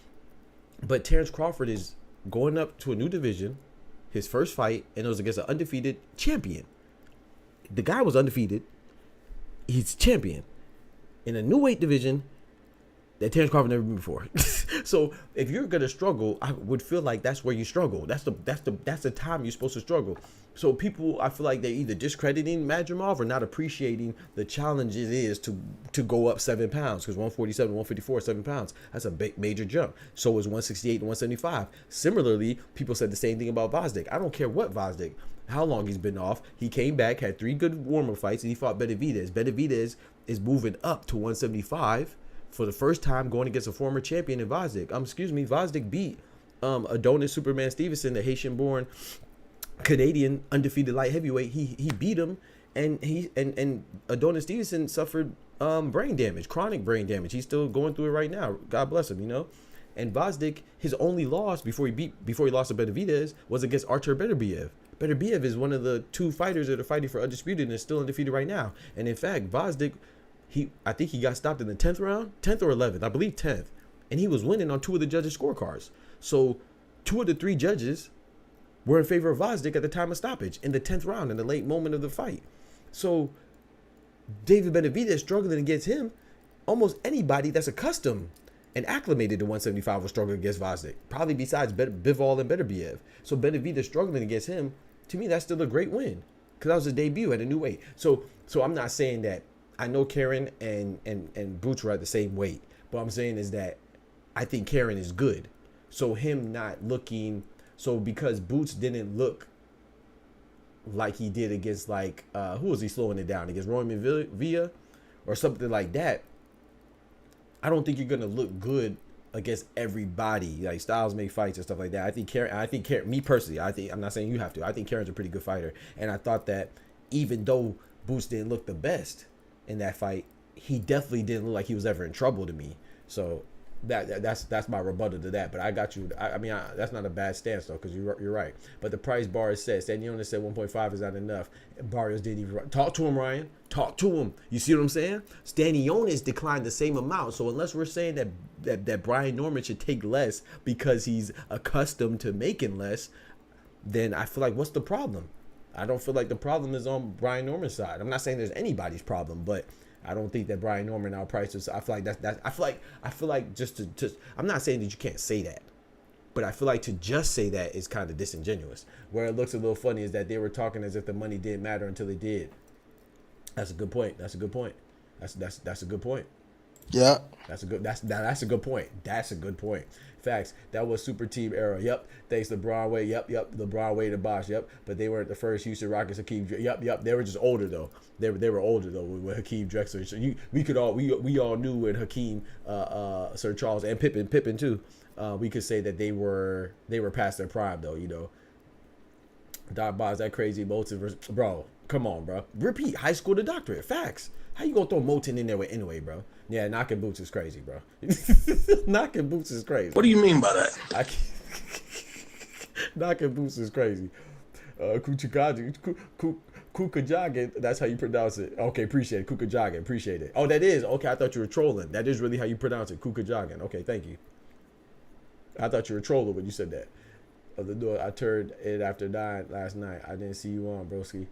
But Terrence Crawford is going up to a new division, his first fight, and it was against an undefeated champion. The guy was undefeated. He's champion in a new weight division that Terrence Crawford never been before. So if you're gonna struggle, I would feel like that's where you struggle. That's the time you're supposed to struggle. So people, I feel like they're either discrediting Madrimov or not appreciating the challenge it is to go up 7 pounds, because 147, 154, 7 pounds. That's a big major jump. So is 168 and 175. Similarly, people said the same thing about Vosdick. I don't care what Vosdick, how long he's been off. He came back, had 3 good warm-up fights, and he fought Benavidez. Benavidez is moving up to 175 for the first time, going against a former champion in Vosdick. Vosdick beat Adonis Superman Stevenson, the Haitian-born Canadian undefeated light heavyweight. He beat him, and Adonis Stevenson suffered brain damage, chronic brain damage. He's still going through it right now. God bless him, you know. And Vosdick, his only loss before he lost to Benavidez was against Artur Beterbiev. Beterbiev is one of the 2 fighters that are fighting for undisputed and is still undefeated right now. And in fact, Vosdick, I think he got stopped in the 10th round, 10th or 11th, I believe 10th, and he was winning on 2 of the judges' scorecards. So 2 of the 3 judges were in favor of Vosdick at the time of stoppage in the 10th round, in the late moment of the fight. So David Benavidez struggling against him. Almost anybody that's accustomed and acclimated to 175 was struggling against Vosdick, probably besides Bivol and Beterbiev. So Benavidez struggling against him, to me, that's still a great win, because that was his debut at a new weight. So I'm not saying that I know Karen and Boots are at the same weight. But what I'm saying is that I think Karen is good. So him not looking, so because Boots didn't look like he did against like who was he slowing it down against Roman Villa or something like that. I don't think you're gonna look good against everybody. Like styles make fights and stuff like that. I think Karen, me personally, I'm not saying you have to. I think Karen's a pretty good fighter, and I thought that even though Boots didn't look the best in that fight, he definitely didn't look like he was ever in trouble to me. So that's my rebuttal to that. But I got you. I mean, that's not a bad stance though, because you're right. But the price Barrios said, Stanionis said 1.5 is not enough. Barrios didn't even talk to him. Ryan, talk to him. You see what I'm saying? Stanionis declined the same amount. So unless we're saying that Brian Norman should take less because he's accustomed to making less, then I feel like what's the problem? I don't feel like the problem is on Brian Norman's side. I'm not saying there's anybody's problem, but I don't think that Brian Norman outprices. I feel like that's. I feel like just to. I'm not saying that you can't say that, but I feel like to just say that is kind of disingenuous. Where it looks a little funny is that they were talking as if the money didn't matter until it did. That's a good point. That's a good point. That's a good point. Yeah. That's a good point. That's a good point. Facts. That was super team era. Yep. Thanks LeBron Wade. Yep. LeBron Wade and Bosh. Yep. But they weren't the first Houston Rockets. Hakeem. Yep. They were just older though. They were older though with Hakeem Drexler. So we all knew when Hakeem, Sir Charles and Pippen too. We could say that they were past their prime though. You know. Doc Boz, that crazy Moulton, bro. Come on, bro. Repeat high school to doctorate. Facts. How you gonna throw Moulton in there with anyway, bro? Yeah, knocking boots is crazy, bro. Knocking boots is crazy. What do you mean by that? Knocking boots is crazy. Kukajagin, that's how you pronounce it. Okay, appreciate it. Kukajagin, appreciate it. Oh, that is? Okay, I thought you were trolling. That is really how you pronounce it. Kukajagin. Okay, thank you. I thought you were trolling when you said that. The door, I turned it after 9 last night. I didn't see you on, broski.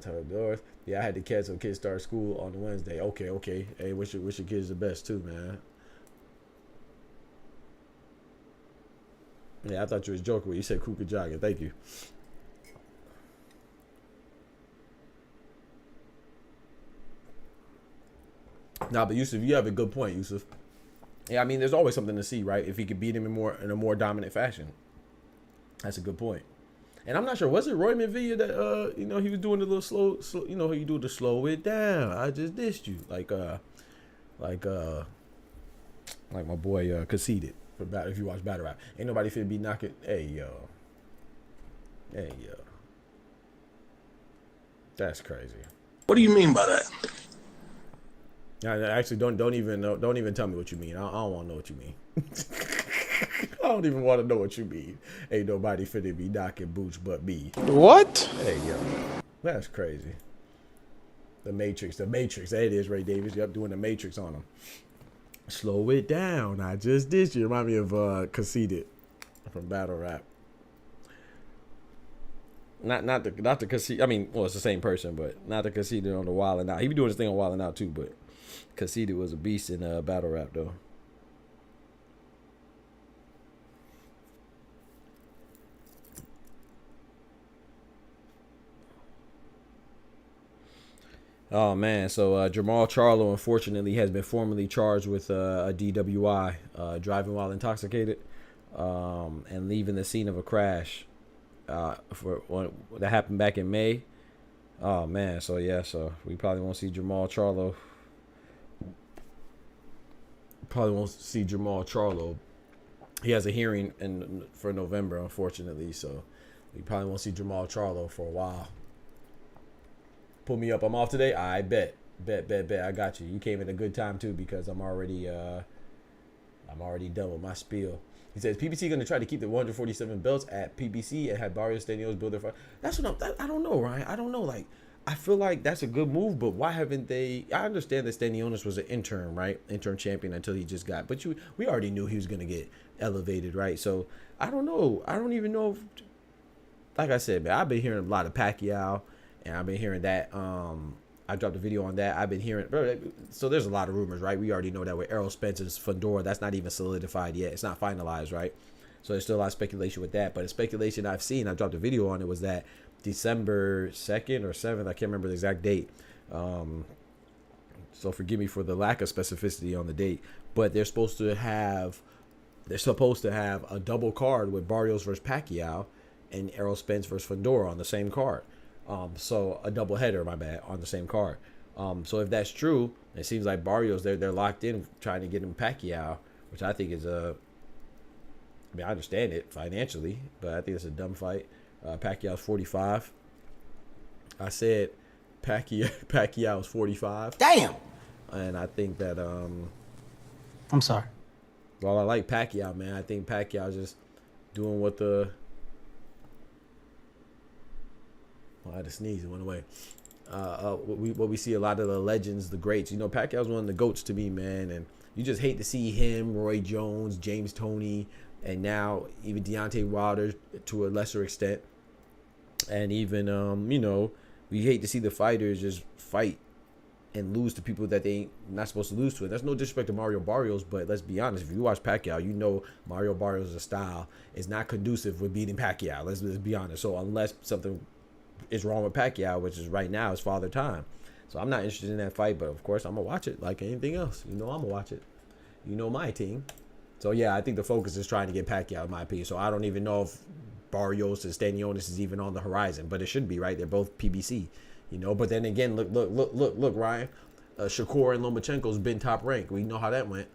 Turned the doors. Yeah, I had to catch some kids start school on the Wednesday. Okay. Hey, wish your kids the best too, man. Yeah, I thought you was joking when you said Kuka jogging. Thank you. Nah, but Yusuf, you have a good point, Yusuf. Yeah, I mean, there's always something to see, right? If he could beat him in a more dominant fashion. That's a good point. And I'm not sure, was it Roy Villa that he was doing the little slow, you know, he do the slow it down. I just dissed you. Like my boy conceded for battle. If you watch battle rap, ain't nobody finna be knocking. Hey yo. That's crazy. What do you mean by that? Actually, don't even tell me what you mean. I don't want to know what you mean. I don't even want to know what you mean. Ain't nobody finna be knocking boots but me. What? Hey, yo. That's crazy. The Matrix. There it is, Ray Davis. Yep, doing the Matrix on him. Slow it down. I just did you. Remind me of Conceited from Battle Rap. Not the Conceited. I mean, well, it's the same person, but not the Conceited on the Wild and Out. He be doing his thing on Wild and Out too, but Conceited was a beast in Battle Rap though. Oh man, so Jamal Charlo unfortunately has been formally charged with a DWI, driving while intoxicated, and leaving the scene of a crash that happened back in May. Oh man, so we probably won't see Jamal Charlo. He has a hearing for November, unfortunately, so we probably won't see Jamal Charlo for a while. Pull me up. I'm off today. I bet. I got you. You came at a good time too because I'm already done with my spiel. He says PBC going to try to keep the 147 belts at PBC and have Barrios Stanionis build their fight. That's what I don't know, Ryan. I don't know. Like, I feel like that's a good move, but why haven't they? I understand that Stanionis was an intern, right? Interim champion until he just got. But we already knew he was going to get elevated, right? So I don't know. I don't even know. Like I said, man, I've been hearing a lot of Pacquiao. And I've been hearing that. I dropped a video on that. I've been hearing. So there's a lot of rumors, right? We already know that with Errol Spence's Fedora, that's not even solidified yet. It's not finalized, right? So there's still a lot of speculation with that. But the speculation I've seen, I dropped a video on it, was that December 2nd or 7th, I can't remember the exact date. So forgive me for the lack of specificity on the date. But they're supposed to have a double card with Barrios versus Pacquiao and Errol Spence versus Fedora on the same card. So a double header, my bad, on the same card. So if that's true, it seems like Barrios they're locked in trying to get him Pacquiao, which I think is I mean, I understand it financially, but I think it's a dumb fight. Pacquiao's 45. I said Pacquiao's 45. Damn. And I think that I'm sorry. Well, I like Pacquiao, man. I think Pacquiao's just doing what the. Well, I had to sneeze. It went away. What we see a lot of the legends, the greats. You know, Pacquiao's one of the GOATs to me, man. And you just hate to see him, Roy Jones, James Toney, and now even Deontay Wilder to a lesser extent. And even, you know, we hate to see the fighters just fight and lose to people that they ain't not supposed to lose to. And that's no disrespect to Mario Barrios, but let's be honest. If you watch Pacquiao, you know Mario Barrios' style is not conducive with beating Pacquiao. Let's be honest. So unless something is wrong with Pacquiao, which is right now is father time. So I'm not interested in that fight, but of course I'm going to watch it like anything else. You know I'm going to watch it. You know my team. So yeah, I think the focus is trying to get Pacquiao, in my opinion. So I don't even know if Barrios and Stanionis is even on the horizon, but it should be, right? They're both PBC. You know, but then again, look, Ryan. Shakur and Lomachenko's been top ranked. We know how that went.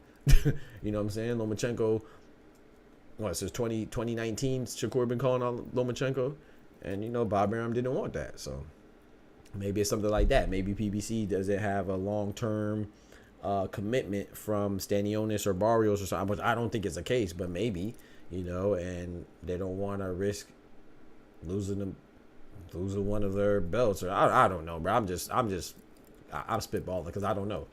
You know what I'm saying? Lomachenko, since 2019, Shakur been calling on Lomachenko. And, you know, Bob Arum didn't want that. So maybe it's something like that. Maybe PBC doesn't have a long-term commitment from Stanionis or Barrios or something, which I don't think it's the case, but maybe, you know, and they don't want to risk losing one of their belts, or I don't know, bro. I'm spitballing because I don't know.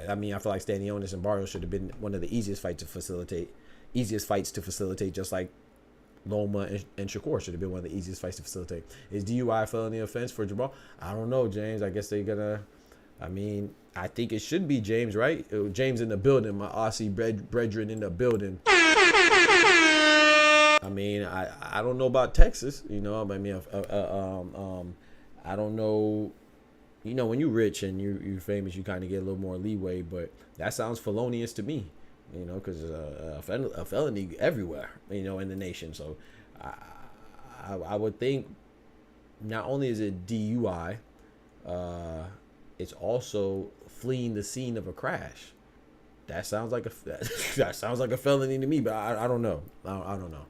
I mean, I feel like Stanionis and Barrios should have been one of the easiest fights to facilitate, just like Loma and Shakur should have been one of the easiest fights to facilitate. Is DUI a felony offense for Jabal? I don't know, James. I guess they're gonna. I mean, I think it should be James, right? James in the building, my Aussie brethren in the building. I mean, I don't know about Texas, you know. I mean, I don't know. You know, when you're rich and you're famous, you kind of get a little more leeway. But that sounds felonious to me, you know, because a felony everywhere, you know, in the nation. So I would think not only is it DUI, it's also fleeing the scene of a crash. That sounds like a felony to me, but I don't know. I don't know.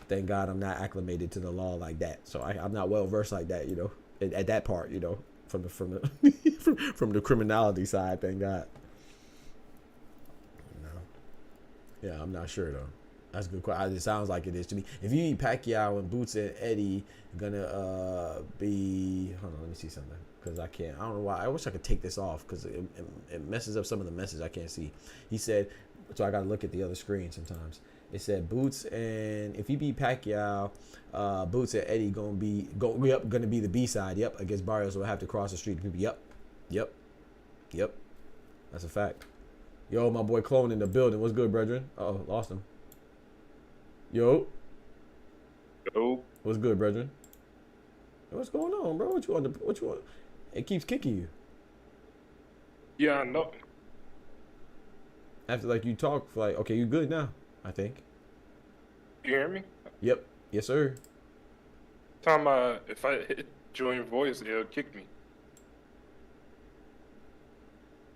Thank God I'm not acclimated to the law like that. So I'm not well versed like that, you know, at that part, you know, from the criminality side. Thank God. No. Yeah, I'm not sure though. That's a good question. It sounds like it is to me. If you eat Pacquiao and Boots and Eddie gonna be, hold on, let me see something because I can't. I don't know why. I wish I could take this off because it messes up some of the messages I can't see. He said, so I gotta look at the other screen sometimes. It said Boots and if he beat Pacquiao, Boots and Eddie gonna be the B side. Yep, against Barrios will have to cross the street to people. Yep. That's a fact. Yo, my boy Clone in the building. What's good, brethren? Oh, lost him. Yo. What's good, brethren? What's going on, bro? What you want? It keeps kicking you. Yeah, I know. After like you talk for like, okay, you good now, I think. You hear me? Yep. Yes, sir. Time if I hit join voice, it'll kick me.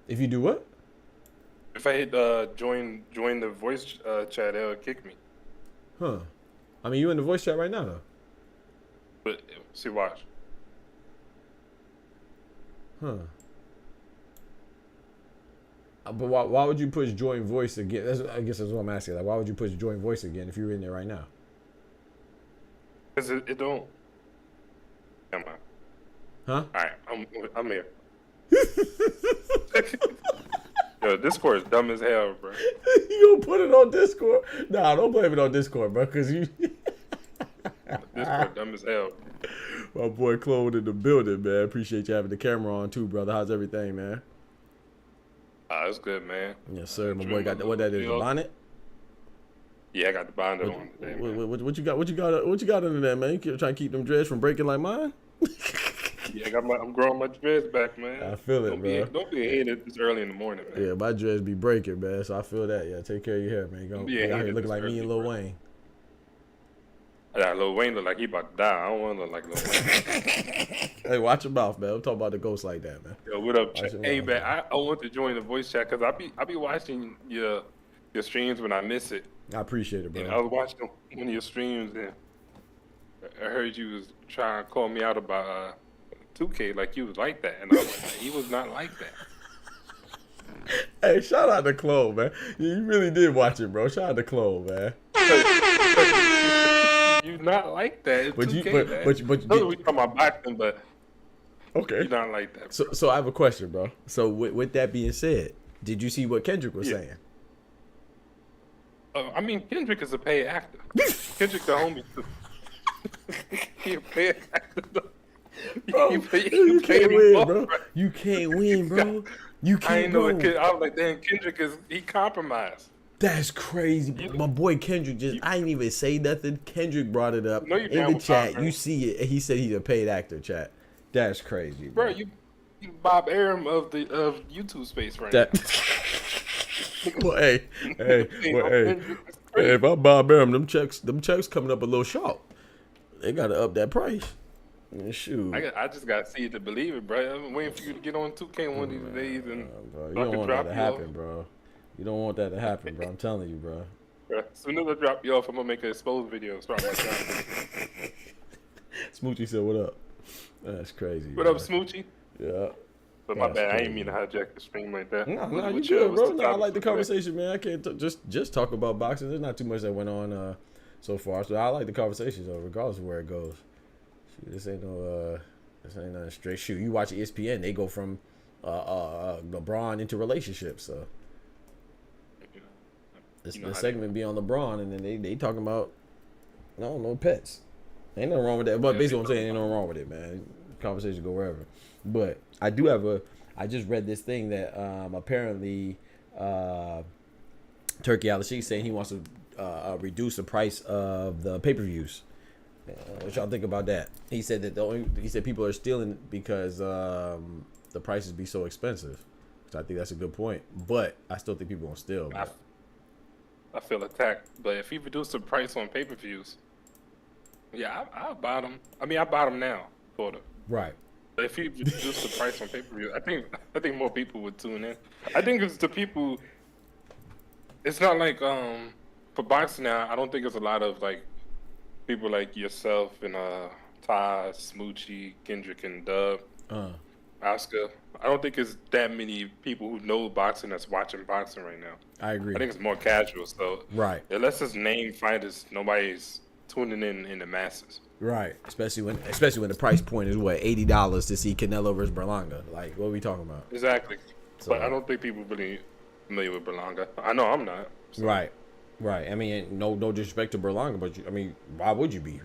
If you do what? If I hit join the voice chat, it'll kick me. Huh. I mean, you in the voice chat right now, though. But see, watch. Huh. But why would you push join voice again? I guess that's what I'm asking. Like, why would you push join voice again if you're in there right now? Because it don't. Come on. Huh? All right, I'm here. Yo, Discord is dumb as hell, bro. You gonna put it on Discord? Nah, don't blame it on Discord, bro, because you. Discord dumb as hell. My boy Claude in the building, man. Appreciate you having the camera on too, brother. How's everything, man? That's good, man. Yes, sir. My boy got what that is, the bonnet? Yeah, I got the bonnet on today, man. What you got under there, man? You trying to keep them dreads from breaking like mine? Yeah, I'm growing my dreads back, man. I feel it, bro. Don't be hated this early in the morning, man. Yeah, my dreads be breaking, man. So I feel that. Yeah, take care of your hair, man. You out here looking like me and Lil Wayne. Lil Wayne look like he about to die. I don't want to look like Lil Wayne. Hey, watch your mouth, man. I'm talking about the ghost like that, man. Yo, what up, Watch chat? your Hey, mouth, man, I want to join the voice chat because I be watching your streams when I miss it. I appreciate it, bro. And I was watching one of your streams and I heard you was trying to call me out about 2K like you was like that, and I was like, he was not like that. Hey, shout out to Chloe, man. You really did watch it, bro. Shout out to Chloe, man. You're not like that. It's But 2K, you, man. but We talking about boxing, but okay. you're not like that. So I have a question, bro. So with that being said, did you see what Kendrick was saying? I mean, Kendrick is a paid actor. Kendrick the homie. He a paid actor. Bro, you can't win, bro. You can't win, bro. You I can't ain't know go. it. I was like, damn, Kendrick he compromised. That's crazy. My boy Kendrick I didn't even say nothing. Kendrick brought it up No, you in down the with chat. Bob, You see it. He said he's a paid actor, chat. That's crazy, Bro, you Bob Arum of YouTube space right that. now. Well, hey, if I'm Bob Arum, them checks coming up a little short. They gotta up that price. Shoot. I just gotta see it to believe it, bro. I'm waiting for you to get on 2K one of these days and Bro, you so I don't can want drop that to you happen, off. bro. You don't want that to happen, bro. I'm telling you, bro. Bro, as soon as I drop you off, I'm gonna make an exposed video. Start my channel. Smoochie said, "What up?" That's crazy. What up, Smoochie? Yeah. But my That's bad, I crazy. ain't mean to hijack the stream like that. No, What you chill, good, what's bro. the No, I topic like the for today? conversation, man. I can't just talk about boxing. There's not too much that went on so far, so I like the conversation though, regardless of where it goes. Shoot, this ain't nothing straight. Shoot, you watch ESPN, they go from LeBron into relationships. So this You know the how segment be on LeBron, and then they talking about no pets. Ain't nothing wrong with that. But basically, what I'm saying, ain't nothing wrong with it, man. Conversations go wherever. But I do have I just read this thing that apparently Turkey Al-Sheikh saying he wants to reduce the price of the pay-per-views. What y'all think about that? He said that he said people are stealing because the prices be so expensive. Which I think that's a good point. But I still think people gonna steal. I feel attacked, but if he reduced the price on pay-per-views, yeah, I'll buy them. I mean, I buy them now, sort of. Right. But if he reduced the price on pay-per-view, I think more people would tune in. I think it's the people. It's not like for boxing now. I don't think it's a lot of like people like yourself and Ty, Smoochie, Kendrick, and Dub, Oscar. I don't think it's that many people who know boxing that's watching boxing right now. I agree. I think it's more casual. So Right. unless it's name fighters, nobody's tuning in the masses. Right. Especially when the price point is what, $80 to see Canelo versus Berlanga. Like, what are we talking about? Exactly. So- But I don't think people really familiar with Berlanga. I know I'm not. So. Right. Right. I mean, no disrespect to Berlanga, but why would you be?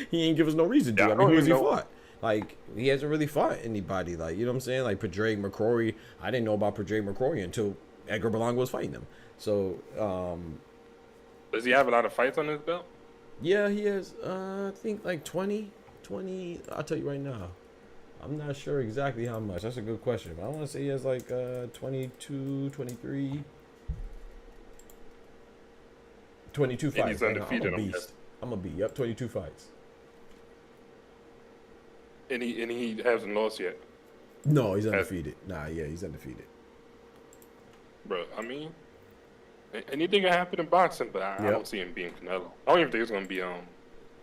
He ain't give us no reason to. Yeah, I mean, who has he know. fought? Like, he hasn't really fought anybody. Like, you know what I'm saying? Like, Padraig McCrory. I didn't know about Padraig McCrory until Edgar Berlanga was fighting him. So, Does he have a lot of fights on his belt? yeah, he has, I think, like 20. I'll tell you right now. I'm not sure exactly how much. That's a good question. But I want to say he has like 22, 23. 22 And fights. he's Right now. undefeated, I'm a I'm beast. guessing. I'm a beast. Yep, 22 fights. And he hasn't lost yet, No, he's undefeated. He's undefeated. bro. I mean, anything can happen in boxing, but I Yep. don't see him being Canelo. I don't even think it's gonna be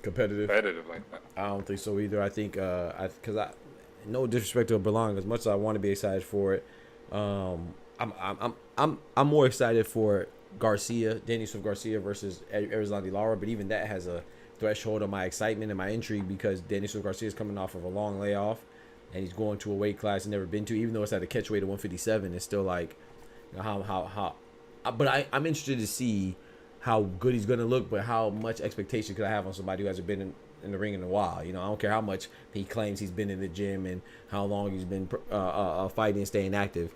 Competitive. competitive like that. I don't think so either. I think no disrespect to Berlanga, as much as I want to be excited for it, I'm more excited for Danny Swift Garcia versus Erislandy Lara, but even that has a threshold of my excitement and my intrigue because Danny Swift Garcia is coming off of a long layoff and he's going to a weight class he's never been to, even though it's at a catch weight of 157. It's still like, you know, but I'm interested to see how good he's gonna look, but how much expectation could I have on somebody who hasn't been in the ring in a while? You know, I don't care how much he claims he's been in the gym and how long he's been fighting and staying active.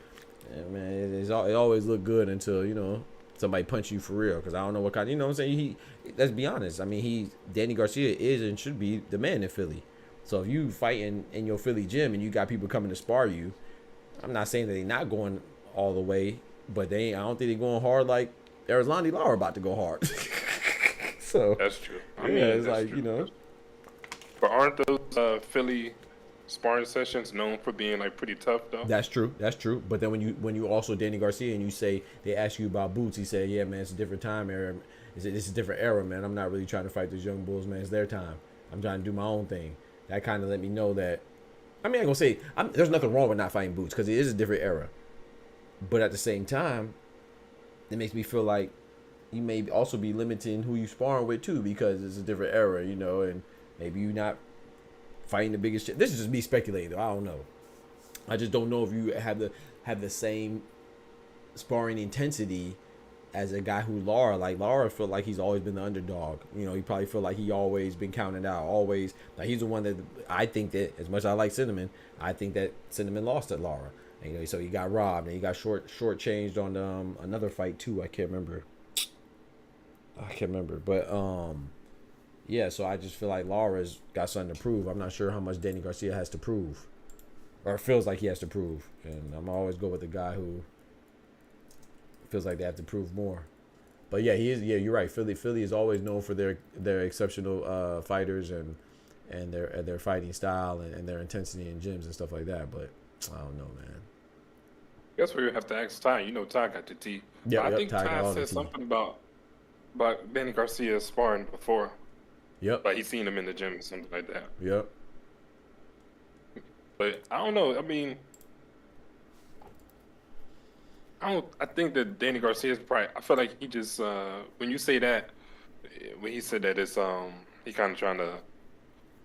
Yeah, man, it always look good until, you know, somebody punch you for real. Because I don't know what kind. You know what I'm saying? Let's be honest. I mean, Danny Garcia is and should be the man in Philly. So if you fighting in your Philly gym and you got people coming to spar you, I'm not saying that they're not going all the way, but I don't think they're going hard like Erislandy Lara about to go hard. So That's true. I yeah, mean, it's that's like true. you know. But aren't those Philly sparring sessions known for being like pretty tough though? That's true. That's true. But then when you also Danny Garcia and you say they ask you about Boots, he said, "Yeah, man, it's a different time era. It's a different era, man. I'm not really trying to fight those young bulls, man. It's their time. I'm trying to do my own thing." That kind of let me know that. I mean, I'm gonna say there's nothing wrong with not fighting Boots because it is a different era. But at the same time, it makes me feel like you may also be limiting who you sparring with too because it's a different era, you know, and maybe you're not fighting the biggest shit. This is just me speculating, though. I don't know. I just don't know if you have the same sparring intensity as a guy who Lara felt like he's always been the underdog. You know, he probably felt like he always been counted out. Always like he's the one that I think that as much as I like Cinnamon, I think that Cinnamon lost at Lara. And, you know, so he got robbed and he got shortchanged on another fight too. I can't remember, but yeah. So I just feel like Lara's got something to prove. I'm not sure how much Danny Garcia has to prove, or feels like he has to prove. And I'm always go with the guy who feels like they have to prove more. But yeah, he is. Yeah, you're right. Philly is always known for their exceptional fighters and their fighting style and their intensity in gyms and stuff like that. But I don't know, man. Guess we have to ask Ty. You know, Ty got the tea. Yeah, I think Ty got all Ty the said tea. something about Danny Garcia sparring before. Yep. Like he's seen him in the gym or something like that. Yep. But I don't know. I mean, I think that Danny Garcia is probably. I feel like he just when you say that, when he said that it's he kind of trying to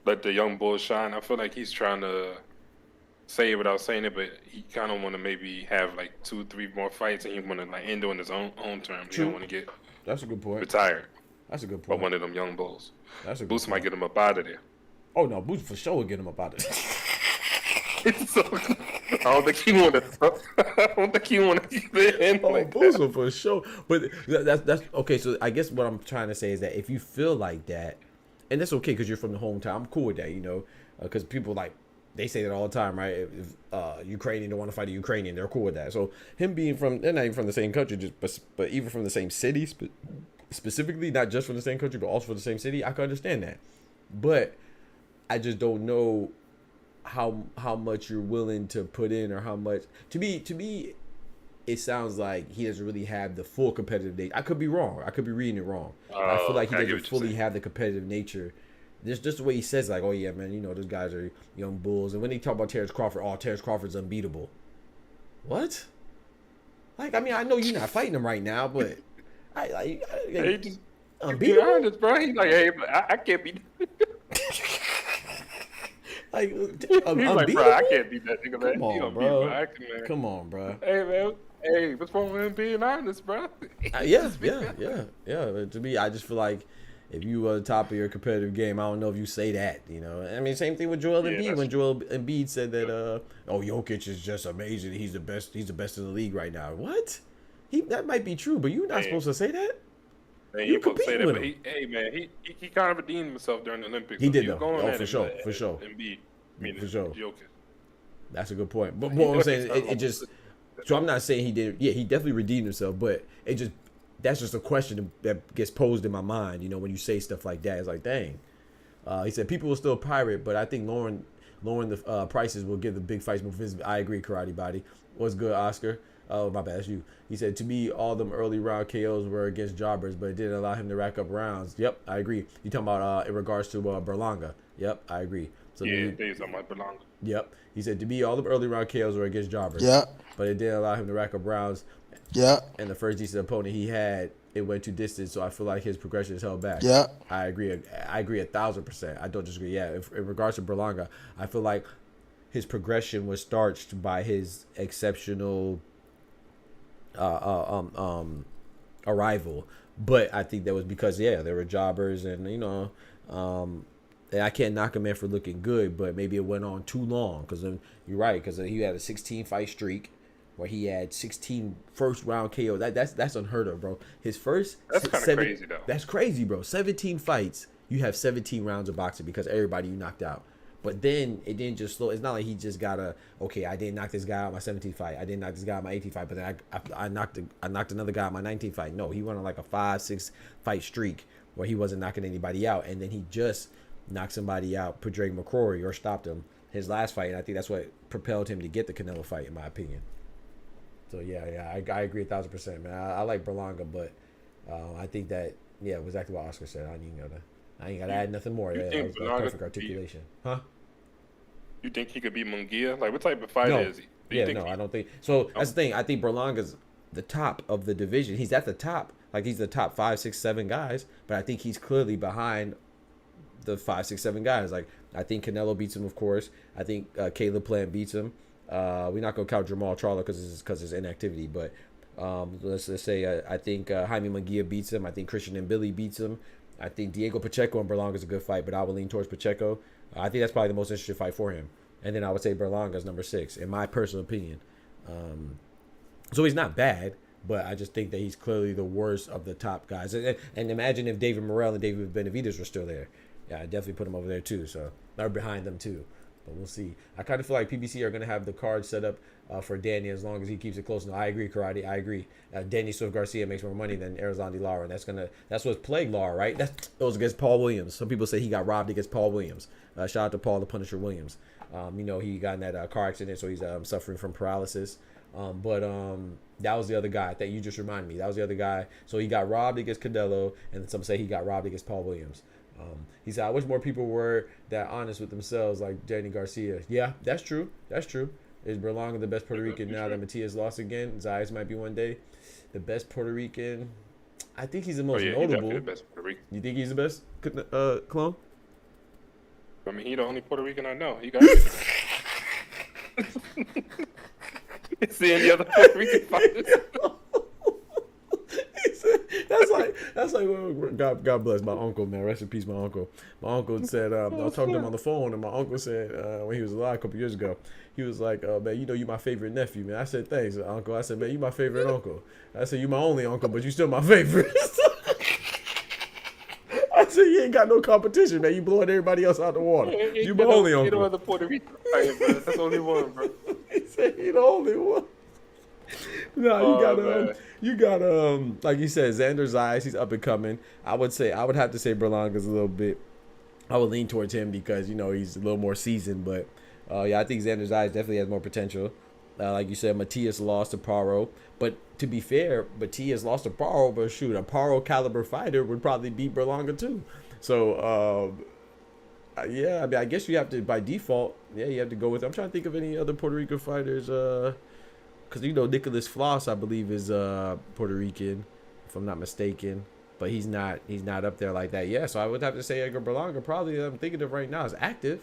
let the young bull shine. I feel like he's trying to say it without saying it, but he kind of want to maybe have like 2-3 more fights, and he want to like end on his own terms. He don't want to get That's a good point. retired That's a good by point. one of them young bulls. That's a good Boost point. might get him up out of there. Oh no, Boots for sure would get him up out of there. So, I don't think he want to. I don't think he want to get in. Oh, Like Boots that. for sure. But that's okay. So I guess what I'm trying to say is that if you feel like that, and that's okay because you're from the hometown, I'm cool with that, you know, because people like they say that all the time, right? If Ukrainian don't want to fight a Ukrainian, they're cool with that. So him being they're not even from the same country, but even from the same city, specifically, not just from the same country, but also from the same city, I can understand that. But I just don't know how much you're willing to put in, or how much to me it sounds like he doesn't really have the full competitive nature. I could be wrong. I could be reading it wrong. I feel like he I get doesn't what you're fully saying. have the competitive nature. Just the way he says, like, oh yeah, man, you know, those guys are young bulls. And when they talk about Terrence Crawford, Terrence Crawford's unbeatable. What? Like, I mean, I know you're not fighting him right now, but He just be unbeatable. honest, bro. He's like, hey, I can't be. Like, He's like, unbeatable. bro, I can't beat that nigga, man. Come He on, gonna beat bro. my acting, man. Come on, bro. Hey, man. Hey, what's wrong with him being honest, bro? Yeah. To me, I just feel like if you are the top of your competitive game, I don't know if you say that, you know. I mean, same thing with Joel Yeah, Embiid. that's When Joel Embiid said that, Jokic is just amazing. He's the best in the league right now. What? That might be true, but you're not supposed to say that. Man, You you supposed to say that, competing but with he kind of redeemed himself during the Olympics. He So did, was though. going Oh, at for it, sure, but for sure. Embiid, I mean, For sure. Jokic. That's a good point. But He what I'm was saying, it almost- just. So I'm not saying he did. Yeah, he definitely redeemed himself, but that's just a question that gets posed in my mind. You know, when you say stuff like that, it's like, dang. He said people will still pirate, but I think lowering the prices will give the big fights more visibility. I agree, Karate Body. What's good, Oscar? Oh, my bad, that's you. He said, to me, all them early round KOs were against jobbers, but it didn't allow him to rack up rounds. Yep, I agree. You talking about in regards to Berlanga? Yep, I agree. So Yeah, they talking about Berlanga. Yep. He said, to me, all them early round KOs were against jobbers. Yeah. But it didn't allow him to rack up rounds. Yeah. And the first decent opponent he had, it went too distant, so I feel like his progression is held back. Yeah. I agree 1,000%. I don't disagree. Yeah, in regards to Berlanga, I feel like his progression was starched by his exceptional arrival. But I think that was because, there were jobbers and, you know, and I can't knock a man for looking good, but maybe it went on too long. Because you're right, because he had a 16-fight streak where he had 16 first-round KO. That's unheard of, bro. His first... That's kind of crazy, though. That's crazy, bro. 17 fights, you have 17 rounds of boxing because everybody you knocked out. But then it didn't just slow. It's not like he just got I didn't knock this guy out my 17th fight. I didn't knock this guy out my 18th fight, but then I knocked another guy out my 19th fight. No, he went on like a 5-6 fight streak where he wasn't knocking anybody out, and then he just knocked somebody out, Padraig McCrory, or stopped him his last fight, and I think that's what propelled him to get the Canelo fight, in my opinion. So yeah, I agree 1,000%, man. I like Berlanga, but I think that exactly what Oscar said. I ain't gotta add nothing more. That was perfect articulation, huh? You think he could beat Munguia? Like, what type of fighter is he? I don't think so. That's the thing. I think Berlanga's the top of the division. He's at the top. Like, he's the top 5, 6, 7 guys, but I think he's clearly behind the 5, 6, 7 guys. Like, I think Canelo beats him, of course. I think Caleb Plant beats him. We're not gonna count Jamal Charlo because his inactivity, but let's say I think Jaime Munguia beats him. I think Christian and Billy beats him. I think Diego Pacheco and Berlanga is a good fight, but I would lean towards Pacheco. I think that's probably the most interesting fight for him. And then I would say Berlanga is number 6, in my personal opinion. So he's not bad, but I just think that he's clearly the worst of the top guys. And imagine if David Morrell and David Benavidez were still there. Yeah, I definitely put him over there too. So they're behind them too. But we'll see. I kind of feel like PBC are going to have the card set up for Danny as long as he keeps it close. No, I agree, Karate. I agree. Danny Swift Garcia makes more money than Arizona Lara, and that's what's plagued Lara, right? It was against Paul Williams. Some people say he got robbed against Paul Williams. Shout out to Paul the Punisher Williams. He got in that car accident, so he's suffering from paralysis. But that was the other guy that you just reminded me. That was the other guy. So he got robbed against Canelo, and some say he got robbed against Paul Williams. He said, I wish more people were that honest with themselves like Danny Garcia. Yeah, that's true. That's true. Is Berlanga the best Puerto Rican now that Matias lost again? Zayas might be one day. The best Puerto Rican? I think he's the most notable. The best Puerto Rican. You think he's the best, Clone? I mean, he's the only Puerto Rican I know. He got it. See any other Puerto Rican fighters? That's like God bless my uncle, man. Rest in peace, my uncle. My uncle said I was talking to him on the phone, and my uncle said when he was alive a couple years ago, he was like, man, you my favorite nephew, man. I said, thanks, uncle. I said, man, you my favorite uncle. I said, you my only uncle, but you still my favorite. I said, you ain't got no competition, man. You blowing everybody else out the water. You my only uncle. You know other Puerto Rican fighter, bro. That's the only one, bro. He said he the only one. No, you got like you said, Xander Zayas, he's up and coming. I would have to say Berlanga's a little bit. I would lean towards him because he's a little more seasoned, but I think Xander Zayas definitely has more potential. Like you said, Matias lost to Paro, but to be fair, Matias lost to Paro, but shoot, a Paro caliber fighter would probably beat Berlanga too. So I guess you have to by default. Yeah, you have to go with. I'm trying to think of any other Puerto Rican fighters. Because Nicholas Floss, I believe, is Puerto Rican, if I'm not mistaken, but he's not up there like that. Yeah, so I would have to say Edgar Berlanga. Probably I'm thinking of right now is active.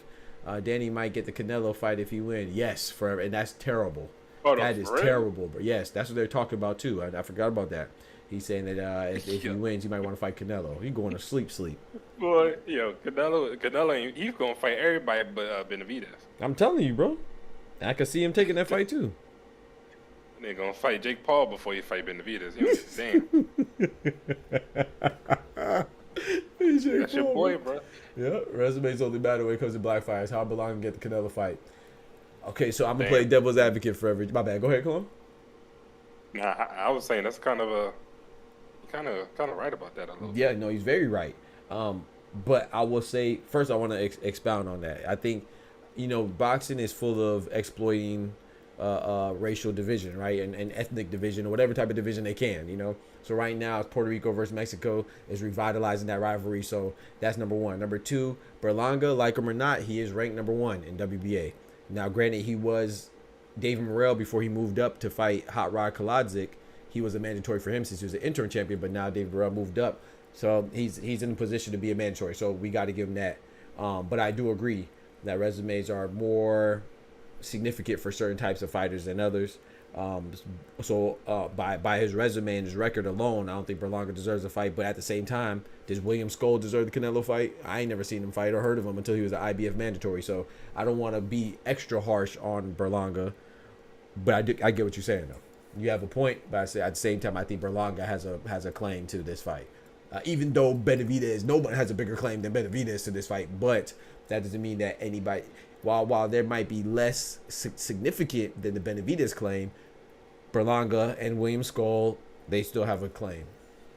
Danny might get the Canelo fight if he wins. Yes, and that's terrible. That is terrible. But yes, that's what they're talking about too. I forgot about that. He's saying that if he wins, he might want to fight Canelo. He's going to sleep. Boy, Canelo, he's gonna fight everybody but Benavidez. I'm telling you, bro. I could see him taking that fight too. They're gonna fight Jake Paul before you fight Benavidez. You know damn. That's your boy, bro. Yeah, resumes only matter when it comes to black fighters. How Berlanga get the Canelo fight? Okay, so I'm gonna play devil's advocate for every. My bad. Go ahead, Colin. Nah, I was saying that's kind of right about that a little. Yeah, no, he's very right. But I will say first, I want to expound on that. I think, boxing is full of exploiting racial division, right, and ethnic division or whatever type of division they can. So right now it's Puerto Rico versus Mexico is revitalizing that rivalry. So that's number one. Number two, Berlanga, like him or not, he is ranked number 1 in WBA. Now, granted, he was David Morrell before he moved up to fight Hot Rod Kaladzik. He was a mandatory for him since he was an interim champion, but now David Morrell moved up, so he's in a position to be a mandatory. So we got to give him that. But I do agree that resumes are more significant for certain types of fighters than others. By his resume and his record alone, I don't think Berlanga deserves a fight. But at the same time, does William Skoll deserve the Canelo fight? I ain't never seen him fight or heard of him until he was an IBF mandatory. So I don't want to be extra harsh on Berlanga, but I get what you're saying though. You have a point, but I say at the same time, I think Berlanga has a claim to this fight. Even though Benavidez, nobody has a bigger claim than Benavidez to this fight, but that doesn't mean that anybody. While there might be less significant than the Benavidez claim, Berlanga and William Skoll, they still have a claim.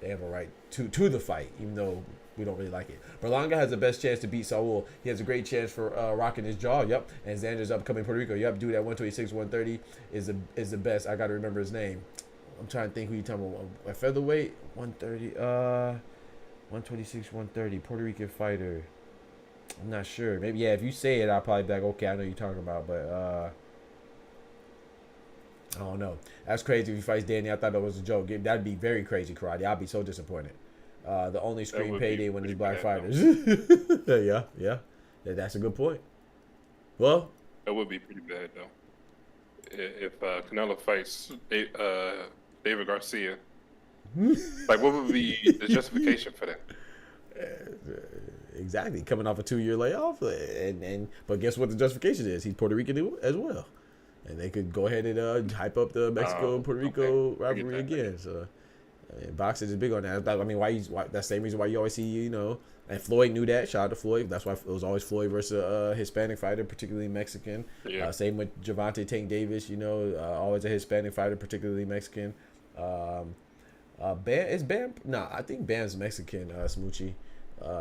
They have a right to the fight, even though we don't really like it. Berlanga has the best chance to beat Saul. He has a great chance for rocking his jaw. Yep. And Xander's upcoming Puerto Rico. Yep. Dude at 126, 130 is the best. I got to remember his name. I'm trying to think who you talking about. At featherweight, 130. 126, 130. Puerto Rican fighter. I'm not sure. Maybe, yeah, if you say it, I'll probably be like, okay, I know you're talking about. But I don't know. That's crazy if he fights Danny. I thought that was a joke. That'd be very crazy, Karate. I'd be so disappointed. The only screen payday when there's black fighters. yeah. That's a good point. Well, that would be pretty bad though. If Canelo fights David Garcia, like what would be the justification for that? Exactly, coming off a 2-year layoff, but guess what the justification is? He's Puerto Rican as well, and they could go ahead and hype up the Mexico Puerto Rico rivalry again. So. I mean, boxing is big on that. I mean, why that's the same reason why you always see, and Floyd knew that. Shout out to Floyd. That's why it was always Floyd versus a Hispanic fighter, particularly Mexican. Yeah. Same with Gervonta Tank Davis, always a Hispanic fighter, particularly Mexican. Bam? Nah, I think Bam's Mexican, Smoochie.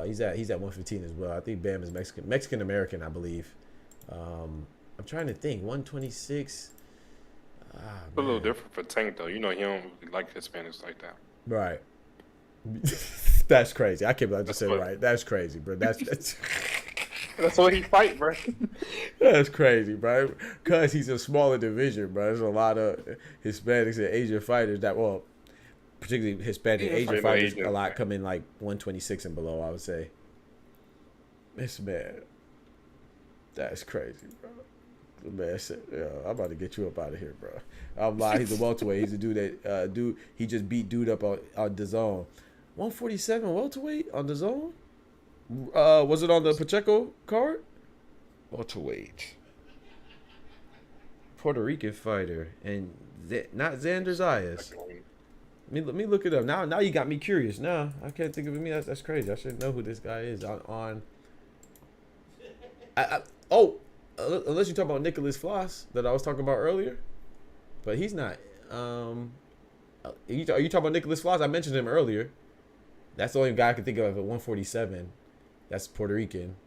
He's at 115 as well. I think Bam is Mexican American, I believe. I'm trying to think. 126. It's a little different for Tank though. He don't really like Hispanics like that. Right. That's crazy. I can't believe I just said right. That's crazy, bro. That's what he fight, bro. That's crazy, bro. Cause he's a smaller division, bro. There's a lot of Hispanics and Asian fighters particularly Hispanic Asian fighters, a lot come in like 126 and below. I would say. This man, that's crazy, bro. Man said, I'm about to get you up out of here, bro. I'm lying. He's a welterweight. He's a dude that he just beat dude up on DAZN. 147 welterweight on DAZN. Was it on the Pacheco card? Welterweight. Puerto Rican fighter and not Xander Zayas. Let me look it up. Now you got me curious. Now I can't think of it. That's crazy. I should know who this guy is on. Unless you talk about Nicholas Floss that I was talking about earlier, but he's not. Are you talking about Nicholas Floss? I mentioned him earlier. That's the only guy I can think of at 147. That's Puerto Rican.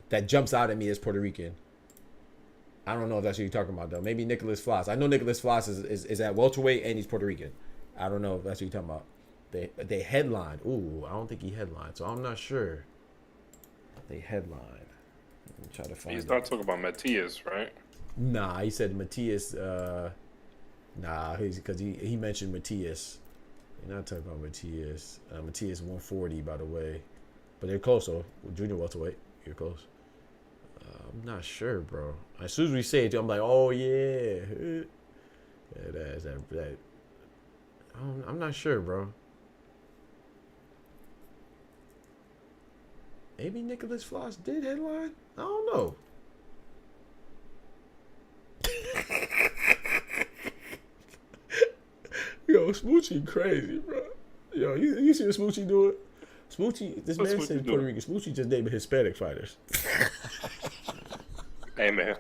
That jumps out at me as Puerto Rican. I don't know if that's what you're talking about though. Maybe Nicholas Floss. I know Nicholas Floss is at welterweight and he's Puerto Rican. I don't know if that's what you're talking about. They headlined. Ooh, I don't think he headlined, so I'm not sure. They headlined. Try to find. He's not talking about Matias, right? Nah, he said Matias. Because he mentioned Matias. You're not talking about Matias. Matias 140, by the way, but they're close. So junior welterweight, you're close. I'm not sure, bro. As soon as we say it, I'm like, oh yeah. That. I'm not sure, bro. Maybe Nicholas Floss did headline. I don't know. Yo, Smoochie crazy, bro. Yo, you see what Smoochie doing? Smoochie, this man said Puerto Rican. Smoochie just named Hispanic fighters. Hey, man.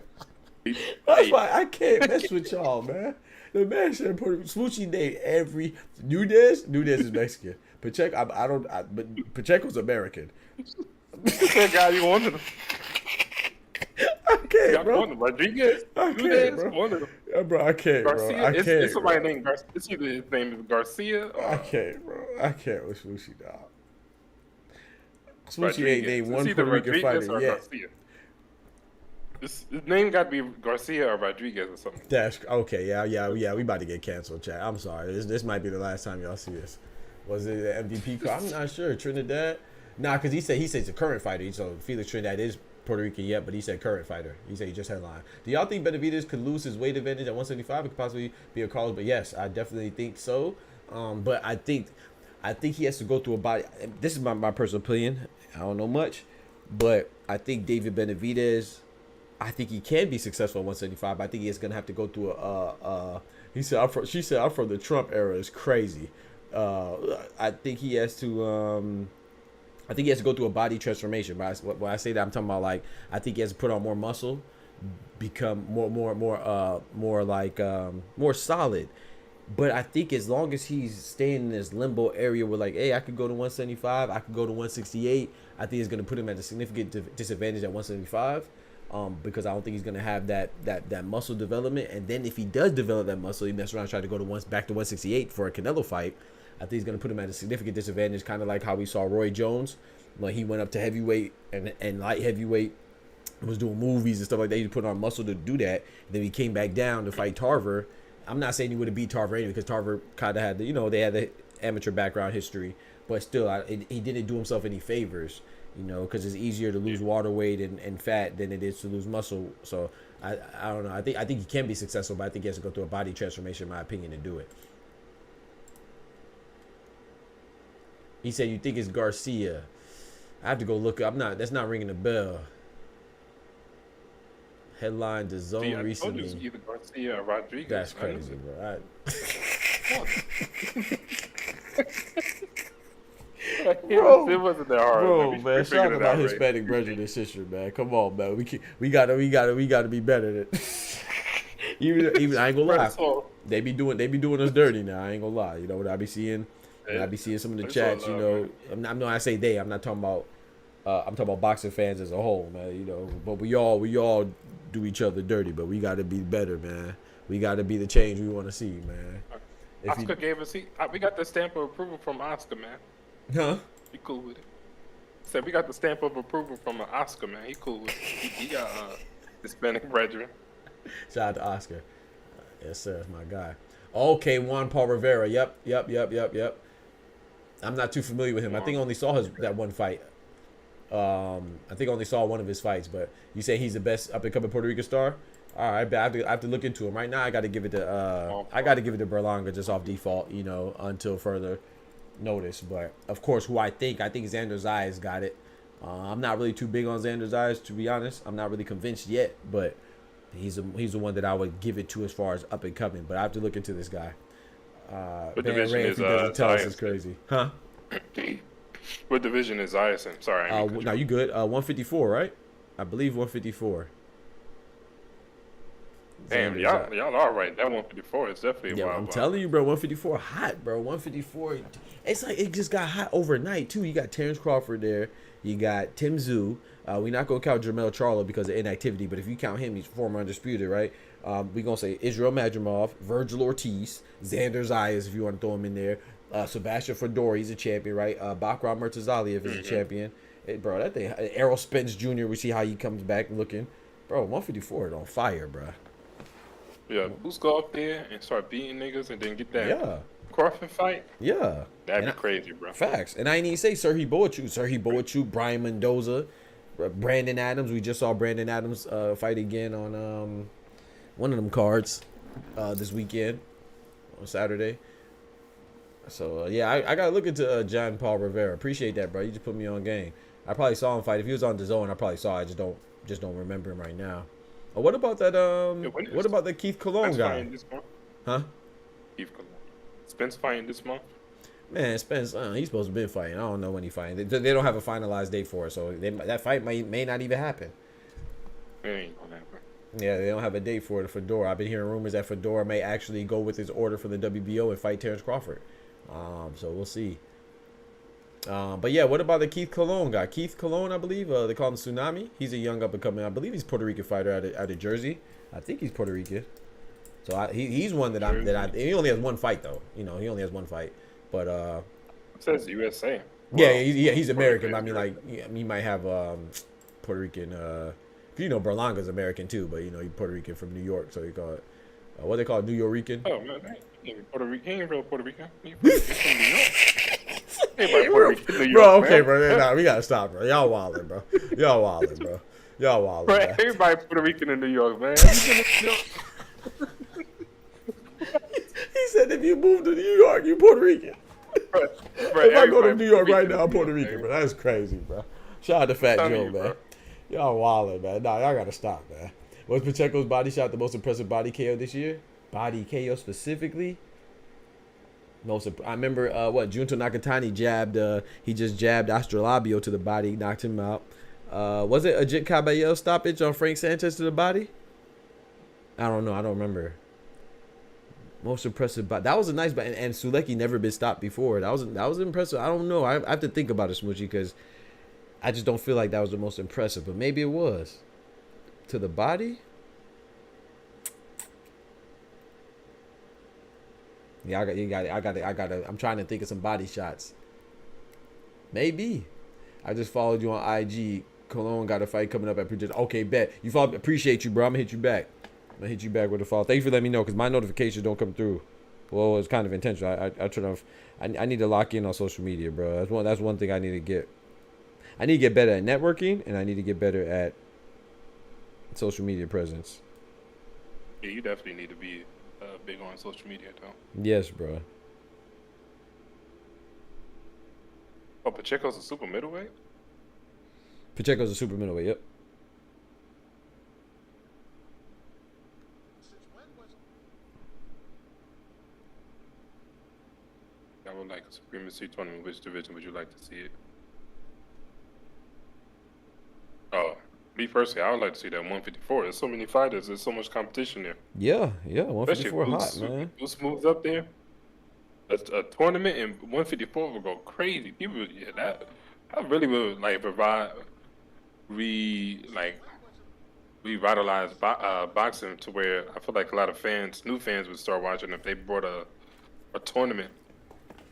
That's why I can't mess with y'all, man. The man said Puerto Rican. Smoochie named every Nunez is Mexican. Pacheco, but Pacheco's American. That guy you wanted him. I can't, bro. Rodriguez. I can't, bro. One of them. Yeah, bro, I can't, Garcia, bro. I can't. It's somebody named Garcia. It's either his name is Garcia. Or... I can't, bro. I can't with Smoochie, dog. Smoochie ain't named one Puerto Rican fighter yet. Garcia. His name got to be Garcia or Rodriguez or something. That's okay. Yeah. We about to get canceled, chat. I'm sorry. This might be the last time y'all see this. Was it the MVP card? I'm not sure. Trinidad. Nah, because he said he's a current fighter. So Felix Trinidad is Puerto Rican yet, but he said current fighter. He said he just headlined. Do y'all think Benavidez could lose his weight advantage at 175? It could possibly be a Carlos, but yes, I definitely think so. But I think he has to go through a body. This is my personal opinion. I don't know much, but I think David Benavidez, I think he can be successful at 175. But I think he is gonna have to go through she said I'm from the Trump era. It's crazy. I think he has to. I think he has to go through a body transformation. When I say that, I'm talking about like I think he has to put on more muscle, become more solid, But I think as long as he's staying in this limbo area where like, hey, I could go to 175, I could go to 168, I think it's going to put him at a significant disadvantage at 175, because I don't think he's going to have that muscle development. And then if he does develop that muscle, he mess around and try to go to back to 168 for a Canelo fight, I think he's going to put him at a significant disadvantage, kind of like how we saw Roy Jones when he went up to heavyweight and light heavyweight, was doing movies and stuff like that. He put on muscle to do that. Then he came back down to fight Tarver. I'm not saying he would have beat Tarver anyway, because Tarver kind of had they had the amateur background history, but still, he didn't do himself any favors, because it's easier to lose water weight and fat than it is to lose muscle. So I don't know. I think he can be successful, but I think he has to go through a body transformation, in my opinion, to do it. He said, "You think it's Garcia?" I have to go look. That's not ringing a bell. Headline the zone recently. I told you, either Garcia or Rodriguez. That's crazy, bro. It wasn't that hard. Bro, man, shout out our Hispanic brethren and sister, man. Come on, man. We gotta be better than even I ain't gonna lie. They be doing us dirty now. I ain't gonna lie. What I be seeing. And I be seeing some of the chats. I say they. I'm not talking about. I'm talking about boxing fans as a whole, man. But we all do each other dirty. But we got to be better, man. We got to be the change we want to see, man. Oscar gave us. We got the stamp of approval from Oscar, man. Huh? He cool with it. Said we got the stamp of approval from Oscar, man. He cool with it. He got Hispanic brethren. Shout out to Oscar. Yes, sir. That's my guy. Okay, Juan Paul Rivera. Yep. I'm not too familiar with him. I think I only saw that one fight. I think I only saw one of his fights, but you say he's the best up and coming Puerto Rican star. All right, I have to look into him right now. I got to give it to Berlanga just off default, until further notice. But of course, who I think Xander Zayas got it. I'm not really too big on Xander Zayas, to be honest. I'm not really convinced yet, but he's the one that I would give it to as far as up and coming. But I have to look into this guy. What division is tell us it's crazy, huh? What division is Zayas in? Sorry. No, you good? 154, right? I believe 154. Damn, y'all are right. That 154 is definitely wild. I'm telling you, bro. 154 hot, bro. 154. It's like it just got hot overnight too. You got Terrence Crawford there. You got Tim Tszyu. We're not gonna count Jermell Charlo because of inactivity, but if you count him, he's former undisputed, right? We're gonna say Israel Madrimov, Virgil Ortiz, Xander Zayas, if you want to throw him in there. Sebastian Fedor, he's a champion, right? Bakram Murtazaliev is a champion. Bro, that thing. Errol Spence Jr., we see how he comes back looking. Bro, 154 is on fire, bro. Yeah, who's go up there and start beating niggas and then get that Crawford fight? Yeah. That'd be crazy, bro. Facts. And I ain't even say Serhi Boachu, Brian Mendoza, Brandon Adams. We just saw Brandon Adams fight again on one of them cards this weekend on Saturday. So, I got to look into John Paul Rivera. Appreciate that, bro. You just put me on game. I probably saw him fight. If he was on the zone, I probably saw it. I just don't remember him right now. Oh, what about that? What about the Keith Cologne guy? This month? Huh? Keith Cologne. Spence fighting this month? Man, Spence, he's supposed to be fighting. I don't know when he's fighting. They don't have a finalized date for it, so that fight may not even happen. It ain't gonna happen. Yeah, they don't have a date for it. Fedor. I've been hearing rumors that Fedor may actually go with his order from the WBO and fight Terrence Crawford. So we'll see. But yeah, what about the Keith Cologne guy? Keith Cologne, I believe. They call him Tsunami. He's a young up and coming. I believe he's a Puerto Rican fighter out of Jersey. I think he's Puerto Rican. So he's one that he only has one fight though. He only has one fight. But it says USA. Well, he's American. I mean, like he might have Puerto Rican. Berlanga's American too, but he's Puerto Rican from New York, so he call it what they call it, New Yorican. Oh man, he ain't Puerto Rican. He ain't real Puerto Rican. He's from New York. Hey, bro, okay, bro. Nah, we gotta stop, bro. Y'all wildin', bro. Bro, everybody Puerto Rican in New York, man. He said if you move to New York, you Puerto Rican. Bro, if I go to New York right now, I'm Puerto Rican, bro. That's crazy, bro. Shout out to Fat Joe, man. Y'all wildin', man. Nah, y'all gotta stop, man. Was Pacheco's body shot the most impressive body KO this year? Body KO specifically? I remember Junto Nakatani jabbed. He just jabbed Astrolabio to the body, knocked him out. Was it Ajit Caballero stoppage on Frank Sanchez to the body? I don't know. I don't remember. Most impressive, but that was a nice. And Sulecki never been stopped before. That was impressive. I don't know. I have to think about it, Smoochie, because I just don't feel like that was the most impressive. But maybe it was. To the body. Yeah, I got. I'm trying to think of some body shots. Maybe. I just followed you on IG. Cologne got a fight coming up at Project. Okay, bet. You follow. Appreciate you, bro. I'm gonna hit you back. With a follow. Thank you for letting me know, because my notifications don't come through. Well, it's kind of intentional. I turn off. I need to lock in on social media, bro. That's one thing I need to get. I need to get better at networking, and I need to get better at social media presence. Yeah, you definitely need to be big on social media, though. Yes, bro. Oh, Pacheco's a super middleweight? Pacheco's a super middleweight, yep. I would like a supremacy tournament. Which division would you like to see it? Oh, me personally, I would like to see that 154. There's so many fighters. There's so much competition there. Yeah. 154 hot, man. Boots moves up there. A tournament in 154 would go crazy. People, yeah, that really would like revitalize boxing to where I feel like a lot of new fans would start watching if they brought a tournament.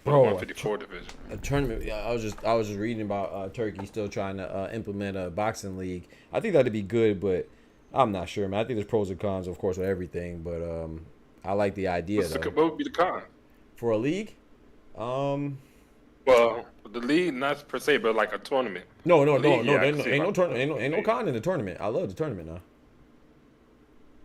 Bro, 154 division. A tournament. Yeah, I was just reading about Turkey still trying to implement a boxing league. I think that'd be good, but I'm not sure, man. I think there's pros and cons, of course, with everything, but I like the idea. What would be the con for a league? Well, the league not per se, but like a tournament. No. Ain't no tournament. Ain't no con in the tournament. I love the tournament now.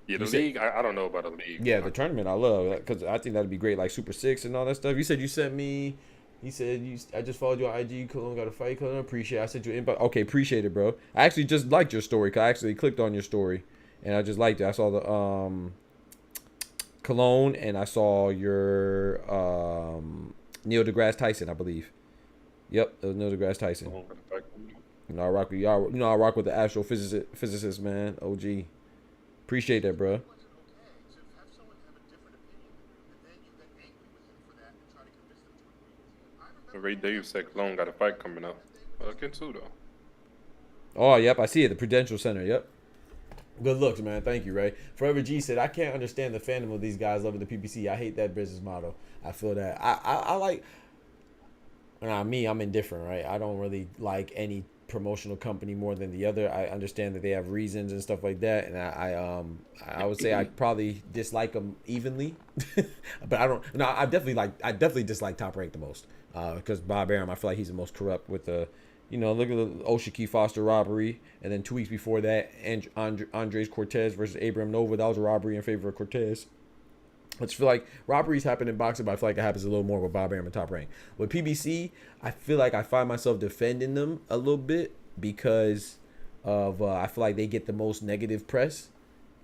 Yeah, the league, I don't know about a league. Yeah, the tournament I love, because I think that'd be great, like Super 6 and all that stuff. You said you sent me, I just followed you on IG, Cologne got a fight, Cologne, appreciate it. I sent you an inbox. Okay, appreciate it, bro. I actually just liked your story, because I actually clicked on your story, and I just liked it. I saw the Cologne, and I saw your Neil deGrasse Tyson, I believe. Yep, it was Neil deGrasse Tyson. I rock with y'all. I rock with the astrophysicist, man, OG. Appreciate that, bro. Ray Davis said Cologne got a fight coming up. Again too, though. Oh, yep, I see it. The Prudential Center, yep. Good looks, man. Thank you, Ray. Forever G said, I can't understand the fandom of these guys loving the PPC. I hate that business model. I feel that. I like... me, I'm indifferent, right? I don't really like any promotional company more than the other. I understand that they have reasons and stuff like that, and I would say I probably dislike them evenly, but I don't. No, I definitely dislike Top Rank the most, because Bob Arum, I feel like he's the most corrupt with the, look at the Oshiki Foster robbery, and then 2 weeks before that, Andres Cortez versus Abraham Nova. That was a robbery in favor of Cortez. I just feel like robberies happen in boxing, but I feel like it happens a little more with Bob Arum and Top Rank. With PBC, I feel like I find myself defending them a little bit because of I feel like they get the most negative press.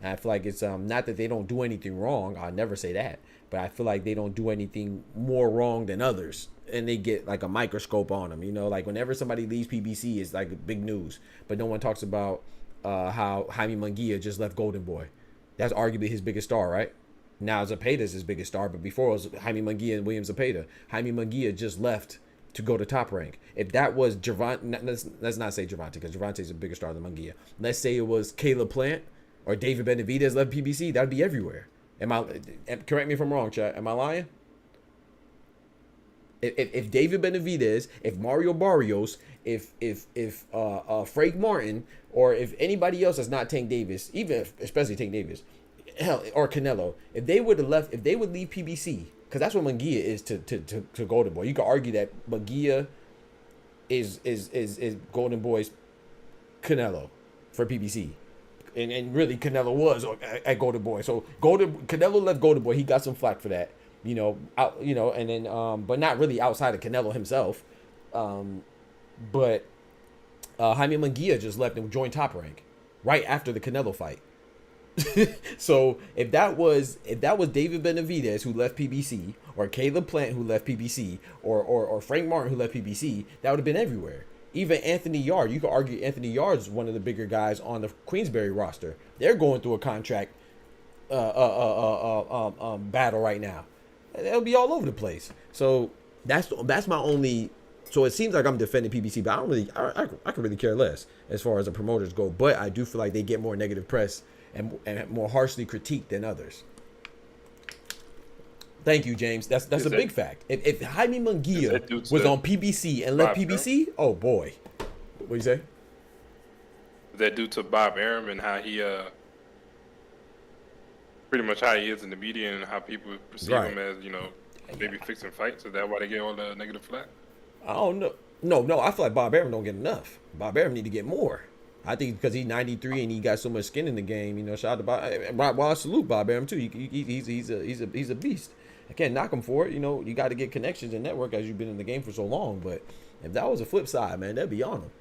And I feel like it's not that they don't do anything wrong. I'll never say that, but I feel like they don't do anything more wrong than others, and they get like a microscope on them. Like whenever somebody leaves PBC, it's like big news, but no one talks about how Jaime Munguia just left Golden Boy. That's arguably his biggest star, right? Now Zepeda's his biggest star, but before it was Jaime Munguia and William Zepeda. Jaime Munguia just left to go to Top Rank. If that was Gervonta, let's not say Gervonta, because Gervonta's a bigger star than Munguia. Let's say it was Caleb Plant or David Benavidez left PBC, that'd be everywhere. Correct me if I'm wrong, chat. Am I lying? If David Benavidez, if Mario Barrios, if Frank Martin, or if anybody else that's not Tank Davis, especially Tank Davis, hell, or Canelo, if they would leave PBC, because that's what Munguia is to Golden Boy. You could argue that Munguia is Golden Boy's Canelo for PBC, and really Canelo was at Golden Boy. So Canelo left Golden Boy. He got some flack for that, and then but not really outside of Canelo himself. But Jaime Munguia just left and joined Top Rank right after the Canelo fight. So if that was David Benavidez who left PBC, or Caleb Plant who left PBC, or Frank Martin who left PBC, that would have been everywhere. Even Anthony Yard, you could argue Anthony Yard's one of the bigger guys on the Queensberry roster. They're going through a contract battle right now. It'll be all over the place. So that's my only. So it seems like I'm defending PBC, but I don't really. I could really care less as far as the promoters go. But I do feel like they get more negative press and more harshly critiqued than others. Thank you, James. That's a big fact. If Jaime Munguia was on PBC and left PBC, oh boy, what do you say? That due to Bob Arum and how he pretty much how he is in the media and how people perceive him as, maybe fixing fights. Is that why they get all the negative flack? I don't know. No. I feel like Bob Arum don't get enough. Bob Arum need to get more. I think because he's 93 and he got so much skin in the game. Shout out to Bob. Well, I salute Bob Arum too. He's a beast. I can't knock him for it. You got to get connections and network as you've been in the game for so long. But if that was a flip side, man, that'd be on him.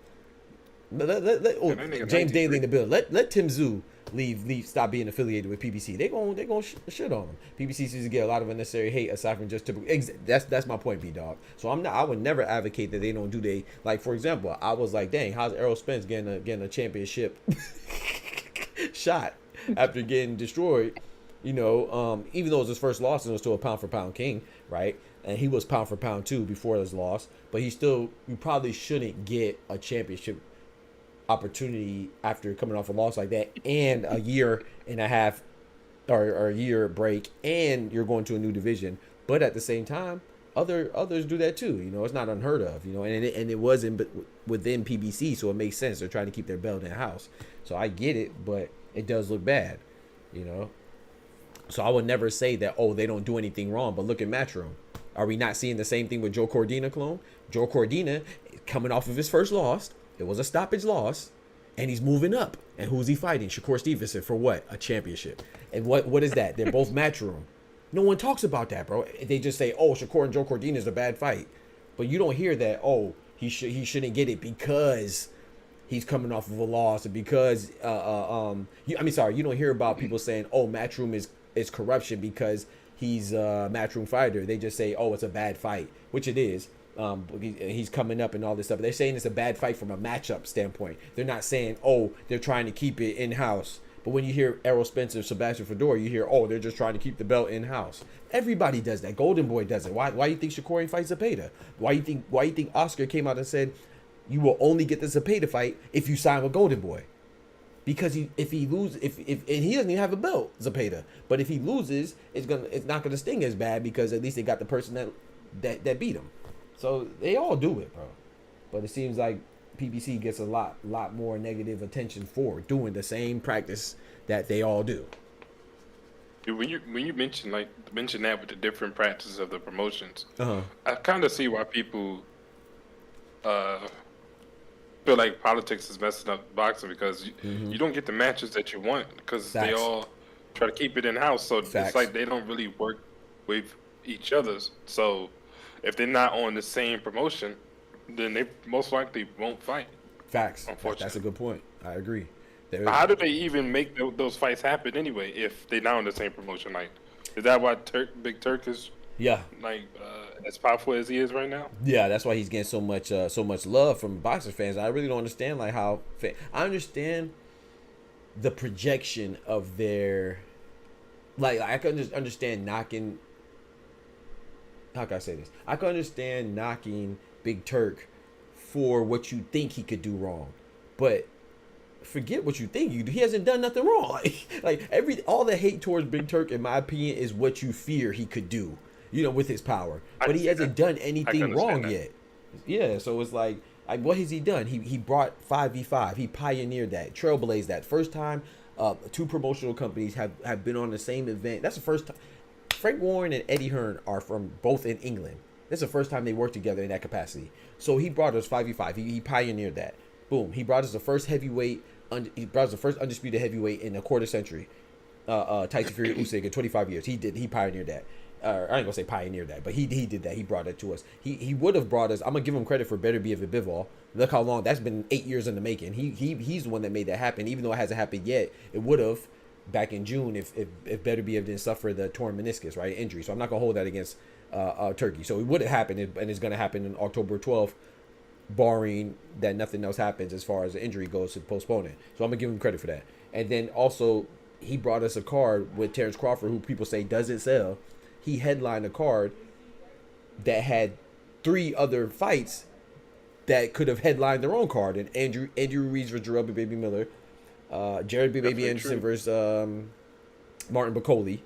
James Daly in the bill. Let Tim Zoo leave. Stop being affiliated with PBC. They gonna shit on him. PBC seems to get a lot of unnecessary hate aside from just typical. That's my point, B Dog. So I would never advocate that they don't do like, for example, I was like, dang, how's Errol Spence getting a championship shot after getting destroyed? Even though it was his first loss and it was still a pound for pound king, right? And he was pound for pound too before his loss, but you probably shouldn't get a championship opportunity after coming off a loss like that and a year and a half or a year break, and you're going to a new division. But at the same time, others do that too. It's not unheard of. And it wasn't within PBC, so it makes sense. They're trying to keep their belt in house. So I get it, but it does look bad. So I would never say that, they don't do anything wrong. But look at Matchroom. Are we not seeing the same thing with Joe Cordina clone? Joe Cordina, coming off of his first loss, it was a stoppage loss, and he's moving up. And who's he fighting? Shakur Stevenson for what? A championship. And what is that? They're both Matchroom. No one talks about that, bro. They just say, Shakur and Joe Cordina is a bad fight. But you don't hear that, he shouldn't get it because he's coming off of a loss, and because you don't hear about people saying, Matchroom is corruption because he's a Matchroom fighter. They just say, it's a bad fight, which it is. He's coming up and all this stuff. They're saying it's a bad fight from a matchup standpoint. They're not saying, they're trying to keep it in-house. But when you hear Errol Spence or Sebastian Fedor, you hear, they're just trying to keep the belt in-house. Everybody does that. Golden Boy does it. Why do you think Shakur ain't fight Zepeda? Why do you think Oscar came out and said, you will only get the Zepeda fight if you sign with Golden Boy? Because if he loses, and he doesn't even have a belt, Zepeda. But if he loses, it's not gonna sting as bad because at least they got the person that beat him. So they all do it, bro. But it seems like PBC gets a lot more negative attention for doing the same practice that they all do. Dude, when you mention that with the different practices of the promotions, I kind of see why people feel like politics is messing up boxing, because you don't get the matches that you want because they all try to keep it in house. So it's like they don't really work with each other's. So if they're not on the same promotion, then they most likely won't fight. Facts. That's a good point. I agree. How do they even make those fights happen anyway if they're not on the same promotion? Like, is that why Big Turk is as powerful as he is right now? Yeah, that's why he's getting so much love from boxing fans. I really don't understand I understand the projection of their, I can just understand knocking. How can I say this? I can understand knocking Big Turk for what you think he could do wrong, but forget what you think you do. He hasn't done nothing wrong. All the hate towards Big Turk, in my opinion, is what you fear he could do, with his power. But he hasn't done anything wrong yet. Yeah, so it's like what has he done? He brought 5v5. He pioneered that, trailblazed that. First time two promotional companies have been on the same event. That's the first time. Frank Warren and Eddie Hearn are from both in England. This is the first time they worked together in that capacity. So he brought us 5v5. He pioneered that. Boom. He brought us the first heavyweight. He brought us the first undisputed heavyweight in a quarter century. Tyson Fury Usyk in 25 years. He pioneered that. I ain't gonna say pioneered that, but he did that. He brought it to us. He would have brought us. I'm gonna give him credit for Better Be of Bivol. Look how long that's been, 8 years in the making. He's the one that made that happen. Even though it hasn't happened yet, it would have back in June if Better Be didn't suffer the torn meniscus, right, injury. So I'm not gonna hold that against Turkey. So it would have happened, and it's gonna happen on October 12th, barring that nothing else happens as far as the injury goes to postpone it. So I'm gonna give him credit for that. And then also he brought us a card with Terrence Crawford, who people say doesn't sell. He headlined a card that had 3 other fights that could have headlined their own card. And Andrew Ruiz versus Jarrell Baby Miller, Jared Baby Anderson versus Martin Bacoli,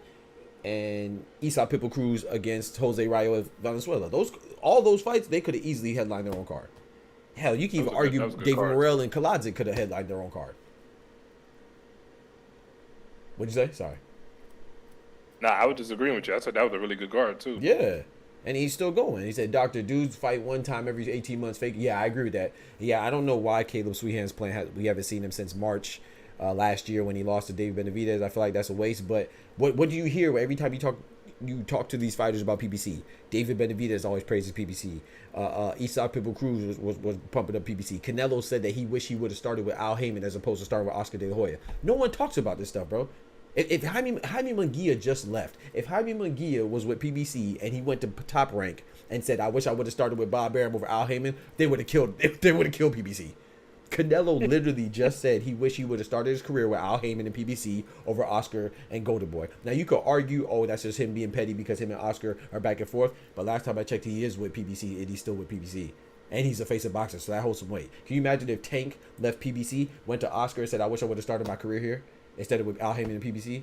and Isaac Pitbull Cruz against Jose Rayo Valenzuela. All those fights, they could have easily headlined their own card. Hell, you can even argue David Morrell and Kaladze could have headlined their own card. What'd you say? Sorry. Nah, I would disagree with you. I said that was a really good card too. Yeah. And he's still going. He said, Dr. Dudes fight one time every 18 months. Fake. Yeah, I agree with that. Yeah, I don't know why Caleb Sweethand's playing. We haven't seen him since March last year when he lost to David Benavidez. I feel like that's a waste. But what do you hear every time you talk to these fighters about PBC? David Benavidez always praises PBC. Isaac Pitbull Cruz was pumping up PBC. Canelo said that he wished he would have started with Al Heyman as opposed to starting with Oscar De La Hoya. No one talks about this stuff, bro. If Jaime Munguia just left, if Jaime Munguia was with PBC and he went to Top Rank and said, "I wish I would have started with Bob Arum over Al Heyman," they would have killed PBC. Canelo literally just said he wished he would have started his career with Al Heyman and PBC over Oscar and Golden Boy. Now you could argue, oh, that's just him being petty because him and Oscar are back and forth. But last time I checked, he is with PBC and he's still with PBC. And he's a face of boxing, so that holds some weight. Can you imagine if Tank left PBC, went to Oscar and said, "I wish I would have started my career here," instead of with Al Heyman and PBC?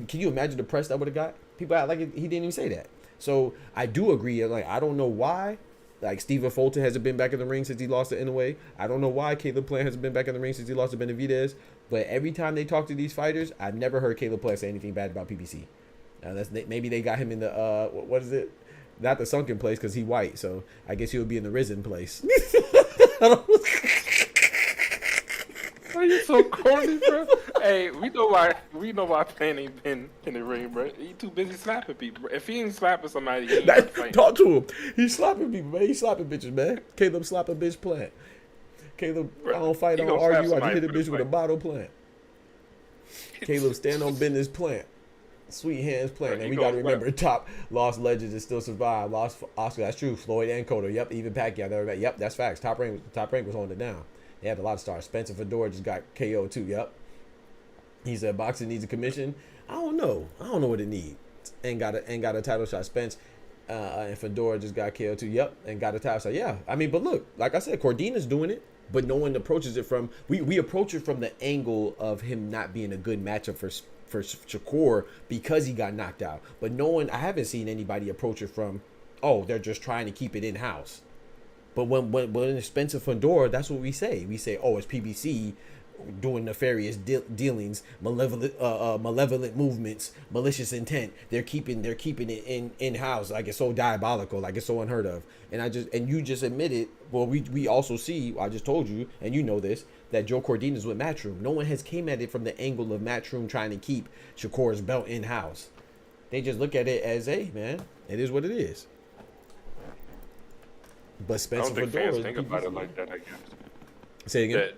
Can you imagine the press that would have got? People act like he didn't even say that. So I do agree. Like, I don't know why. Like, Stephen Fulton hasn't been back in the ring since he lost to Inoue. I don't know why Caleb Plant hasn't been back in the ring since he lost to Benavidez. But every time they talk to these fighters, I've never heard Caleb Plant say anything bad about PBC. Maybe they got him in the what is it? Not the sunken place because he white. So I guess he would be in the risen place. Are you so corny, bro? Hey, we know why Payne ain't been in the ring, bro. He too busy slapping people, bro. If he ain't slapping somebody, he ain't fighting. Talk to him. He's slapping people, man. He's slapping bitches, man. Caleb slap a bitch Plant. Caleb, bro, I don't fight, I don't argue. I just hit a bitch with a bottle Plant. Caleb stand on business Plant. Sweet hands Plant. And we got to remember, top lost legends that still survive. Lost Oscar, that's true. Floyd and Cotto. Yep, even Pacquiao. Yep, that's facts. Top rank was holding it down. They had a lot of stars. Spencer Fedor just got KO too. Yep. He said boxing needs a commission. I don't know what it needs. And got a title shot. Spence and Fedor just got KO too. Yep. And got a title shot. Yeah. I mean, but look, like I said, Cordina's doing it, but no one approaches it from. We approach it from the angle of him not being a good matchup for Shakur because he got knocked out. But no one. I haven't seen anybody approach it from, oh, they're just trying to keep it in house. But when it's Spencer Fedor, that's what we say. We say, oh, it's PBC doing nefarious dealings, malevolent movements, malicious intent. They're keeping it in house, like it's so diabolical, like it's so unheard of. And you just admitted. Well, we also see. I just told you, and you know this, that Joe Cordina's with Matchroom. No one has came at it from the angle of Matchroom trying to keep Shakur's belt in house. They just look at it as, hey, man, it is what it is. But Spencer I don't think fans think about it like that, I guess. Say again?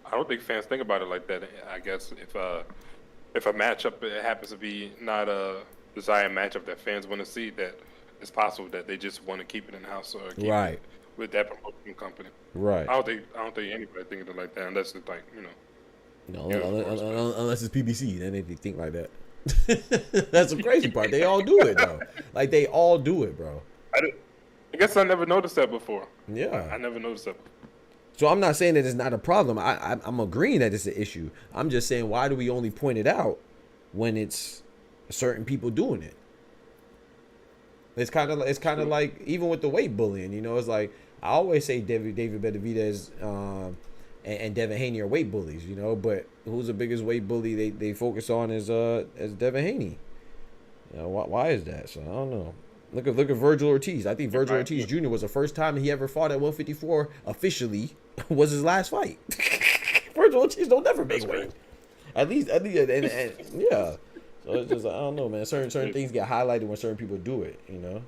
I don't think fans think about it like that. I guess if a matchup happens to be not a desired matchup that fans want to see, that it's possible that they just want to keep it in house or keep it with that promotion company. Right. I don't think anybody thinking it like that unless it's like, No, unless it's PBC, then they think like that. That's the crazy part. They all do it though. Like they all do it, bro. I guess I never noticed that before. Yeah. I never noticed that before. So I'm not saying that it's not a problem. I'm agreeing that it's an issue. I'm just saying, why do we only point it out when it's certain people doing it? It's kind of like even with the weight bullying. It's like I always say David Benavidez and Devin Haney are weight bullies. But who's the biggest weight bully they focus on is Devin Haney. Why is that? So I don't know. Look at Virgil Ortiz. I think Virgil Ortiz Jr. was the first time he ever fought at 154 officially was his last fight. Virgil Ortiz don't never make weight. At least, and yeah. So it's just I don't know, man. Certain things get highlighted when certain people do it. And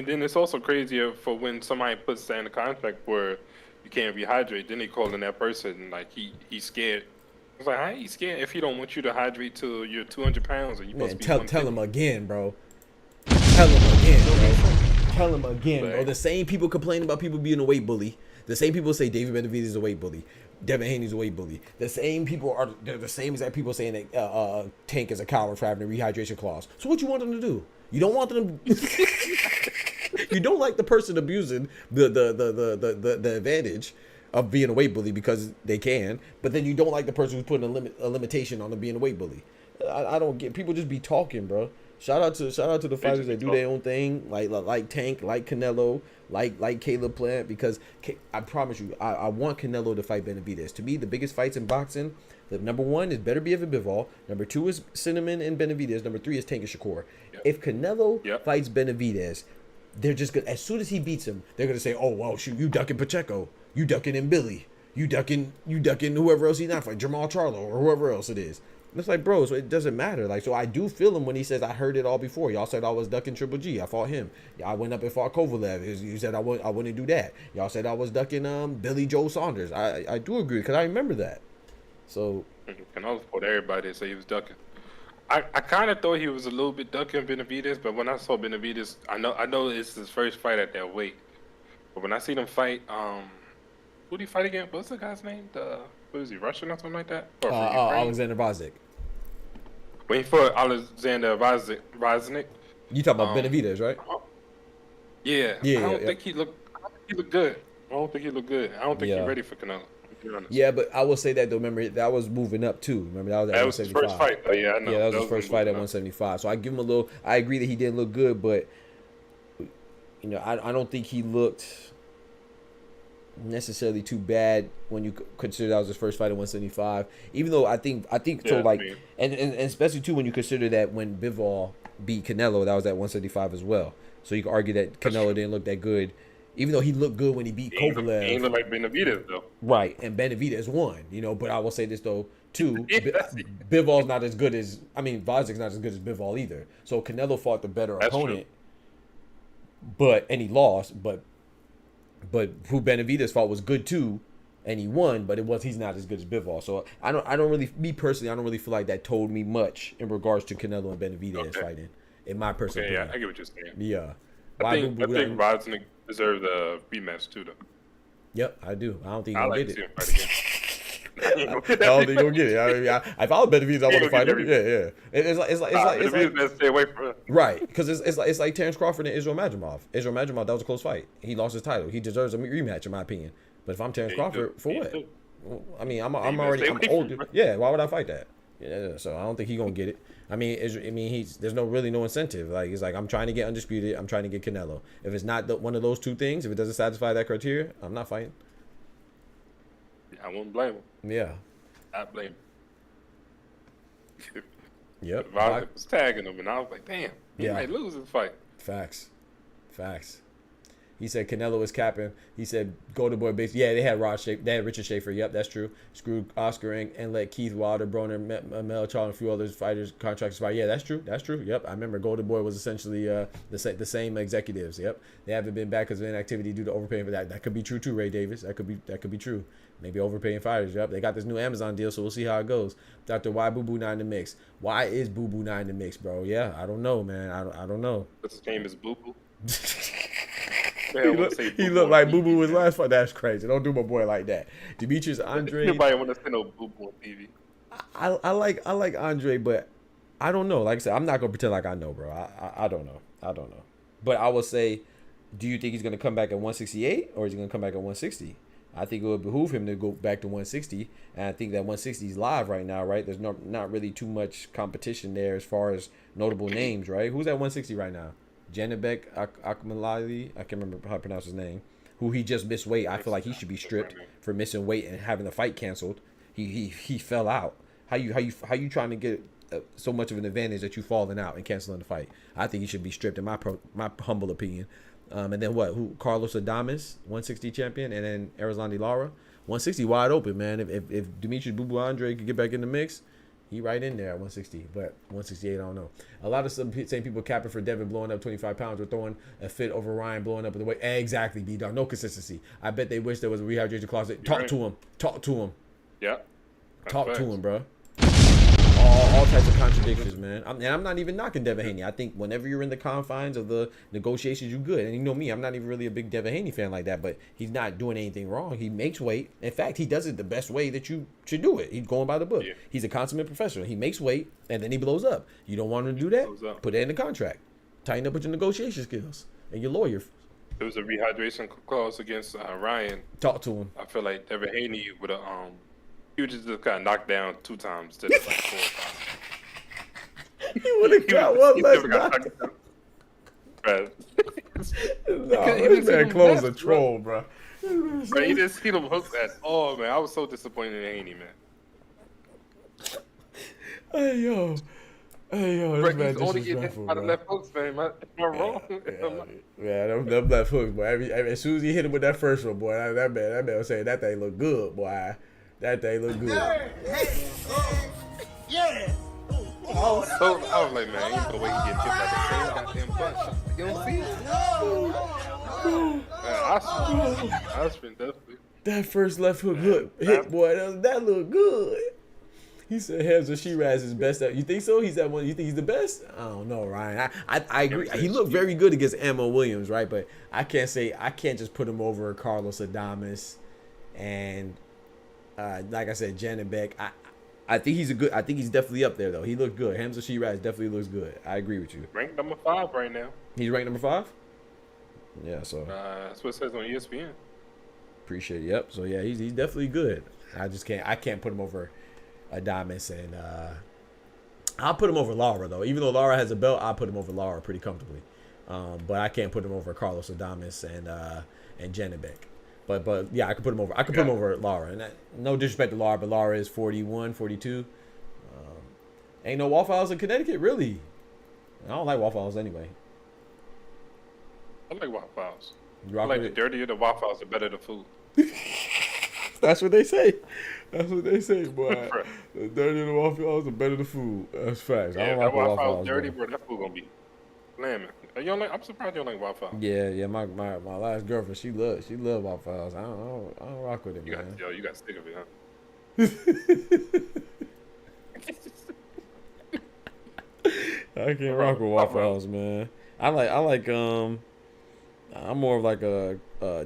then it's also crazier for when somebody puts that in a contract where you can't rehydrate. Then they call in that person like he's scared. It's like, how you scared if he don't want you to hydrate till you're 200 pounds and you supposed to be tell him again, bro. Tell him again, bro. The same people complain about people being a weight bully. The same people say David Benavidez is a weight bully. Devin Haney's a weight bully. The same people are they're the same exact people saying that Tank is a coward for having a rehydration clause. So what you want them to do? You don't want them to you don't like the person abusing the advantage of being a weight bully because they can, but then you don't like the person who's putting a limitation on them being a weight bully. I don't get, people just be talking, bro. Shout out to the fighters that do their own thing, like Tank, like Canelo, like Caleb Plant, because I promise you, I want Canelo to fight Benavidez. To me, the biggest fights in boxing, the number one is Beterbiev and Bivol, number two is Cinnamon and Benavidez, number three is Tank and Shakur. Yep. If Canelo fights Benavidez, they're just gonna, as soon as he beats him, they're gonna say, "Oh well, shoot, you ducking Pacheco, you ducking Billy, you ducking whoever else he's not fighting, Jamal Charlo or whoever else it is." And it's like, bro, so it doesn't matter. Like, so I do feel him when he says, "I heard it all before. Y'all said I was ducking Triple G. I fought him. I went up and fought Kovalev. You said I wouldn't do that. Y'all said I was ducking Billy Joe Saunders." I do agree because I remember that. So Canelo fought everybody that say he was ducking. I kind of thought he was a little bit ducking Benavidez, but when I saw Benavidez, I know it's his first fight at that weight. But when I seen him fight, who did he fight again? What's the guy's name? What is he, Russian or something like that? Or Alexander Vazik. When he fought Alexander Vazik. You talking about Benavidez, right? Yeah. I don't think he looked good. I don't think he looked good. I don't think he's ready for Canelo. Yeah, but I will say that though. Remember, that was moving up too. Remember, that was his first fight. Oh, yeah, I know. Yeah, that was his first fight at 175. So I give him a little. I agree that he didn't look good, but you know, I don't think he looked necessarily too bad when you consider that was his first fight at 175. Even though I think so, like, and especially too when you consider that when Bivol beat Canelo, that was at 175 as well. So you can argue that Canelo didn't look that good. Even though he looked good when he beat Kovalev. He ain't look like Benavidez, though. Right, and Benavidez won, you know. But I will say this, though, too. Bivol's not as good as... I mean, Vazik's not as good as Bivol either. So Canelo fought the better opponent. True. And he lost. But who Benavidez fought was good, too. And he won, but he's not as good as Bivol. So I don't really... Me, personally, I don't really feel like that told me much in regards to Canelo and Benavidez fighting. In my personal opinion. Yeah, I get what you're saying. Yeah. I think Vaznik deserved a rematch too, though. Yep, I do. I don't think he'll get it. I don't think he'll get it. I mean, if I was Benavidez, I want to fight him. Yeah. It's like stay away from him. Right, because it's like Terrence Crawford and Israel Madrimov. Israel Madrimov, that was a close fight. He lost his title. He deserves a rematch, in my opinion. But if I'm Terrence Crawford, for what? I mean, I'm older. Yeah, why would I fight that? Yeah, so I don't think he's gonna get it. I mean, there's really no incentive. Like, he's like, I'm trying to get undisputed. I'm trying to get Canelo. If it's not one of those two things, if it doesn't satisfy that criteria, I'm not fighting. I wouldn't blame him. Yeah. I blame him. Yep. Vaznik was tagging him, and I was like, damn, he might lose this fight. Facts. He said Canelo is capping. He said Golden Boy base. Yeah, they had Richard Schaefer. Yep, that's true. Screwed Oscar and let Keith Wilder, Broner, Mel Charles, and a few other fighters contracts expire. Yeah, that's true. Yep, I remember Golden Boy was essentially the same executives. Yep, they haven't been back because of inactivity due to overpaying for that. That could be true too, Ray Davis. That could be true. Maybe overpaying fighters. Yep, they got this new Amazon deal, so we'll see how it goes. Dr. Why Boo Boo not in the mix? Why is Boo Boo not in the mix, bro? Yeah, I don't know, man. I don't know. His name is Boo Boo. He looked like Boo Boo was last fight. That's crazy. Don't do my boy like that. Demetrius Andre. Nobody want to see no Boo Boo on TV. I like Andre, but I don't know. Like I said, I'm not gonna pretend like I know, bro. I don't know. But I will say, do you think he's gonna come back at 168 or is he gonna come back at 160? I think it would behoove him to go back to 160, and I think that 160 is live right now, right? There's not really too much competition there as far as notable names, right? Who's at 160 right now? Janibek Akmalali, I can't remember how to pronounce his name, who he just missed weight. I feel like he should be stripped for missing weight and having the fight canceled. He fell out. How you trying to get so much of an advantage that you falling out and canceling the fight? I think he should be stripped in my humble opinion. And then who? Carlos Adames, 160 champion, and then Erislandy Lara, 160 wide open, man. If Demetrius Boo Boo Andre could get back in the mix, he right in there at 160, but 168, I don't know. A lot of same people capping for Devin blowing up 25 pounds or throwing a fit over Ryan blowing up the weight. Exactly, B-Dog. No consistency. I bet they wish there was a rehydration closet. Talk to him. Yeah. Talk to him, bro. all types of contradictions, man. I'm not even knocking Devin Haney. I think whenever you're in the confines of the negotiations, you're good. And you know me, I'm not even really a big Devin Haney fan like that, but he's not doing anything wrong. He makes weight. In fact, he does it the best way that you should do it. He's going by the book. Yeah. He's a consummate professional. He makes weight, and then he blows up. You don't want him to do that? Put it in the contract. Tighten up with your negotiation skills and your lawyer. There was a rehydration clause against Ryan. Talk to him. I feel like Devin Haney would have he would just kind of knocked down 2 times instead of like 4 or 5. He would have got one less knock. This man close a troll, bro. Bro, he just hit him hooked at all, man. I was so disappointed in Haney, man. Hey yo, this man only getting disrespectful, by the left hooks, man. Am I wrong? Yeah, them left hooks, boy. As soon as he hit him with that first one, boy, that man was saying that thing look good, boy. That thing look good. Yeah. I was like, man, ain't no way he getting hit by the same goddamn punch. You don't see it? Man, Osprey definitely. That first left hook hit, boy, that look good. He said Hamza Shiraz is best. You think so? He's that one. You think he's the best? I don't know, Ryan. I agree. He looked very good against Ammo Williams, right? But I can't just put him over Carlos Adames and like I said, Janet Beck. I think he's definitely up there though. He looked good. Hamza Shiraz definitely looks good. I agree with you. Ranked number 5 right now. He's ranked number 5? Yeah, so that's what it says on ESPN. Appreciate it. Yep. So yeah, he's definitely good. I can't put him over Adames, and I'll put him over Lara though. Even though Lara has a belt, I'll put him over Lara pretty comfortably. But I can't put him over Carlos Adames and Janet Beck. But yeah, I could put him over. I could put him over Lara. And no disrespect to Lara, but Lara is 41, 42. Ain't no Waffle House in Connecticut, really. I don't like Waffle House anyway. I like Waffle House. I like the dirtier the Waffle House, the better the food. That's what they say. That's what they say, boy. The dirtier the Waffle House, the better the food. That's facts. Yeah, I don't like Waffle Waffle House dirty, bro. That food gonna be slamming. I'm surprised you don't like Waffle House. Yeah. My last girlfriend, she loved Waffle House. I don't rock with it, man. You got sick of it, huh? I can't rock with Waffle House, man. I'm more of like a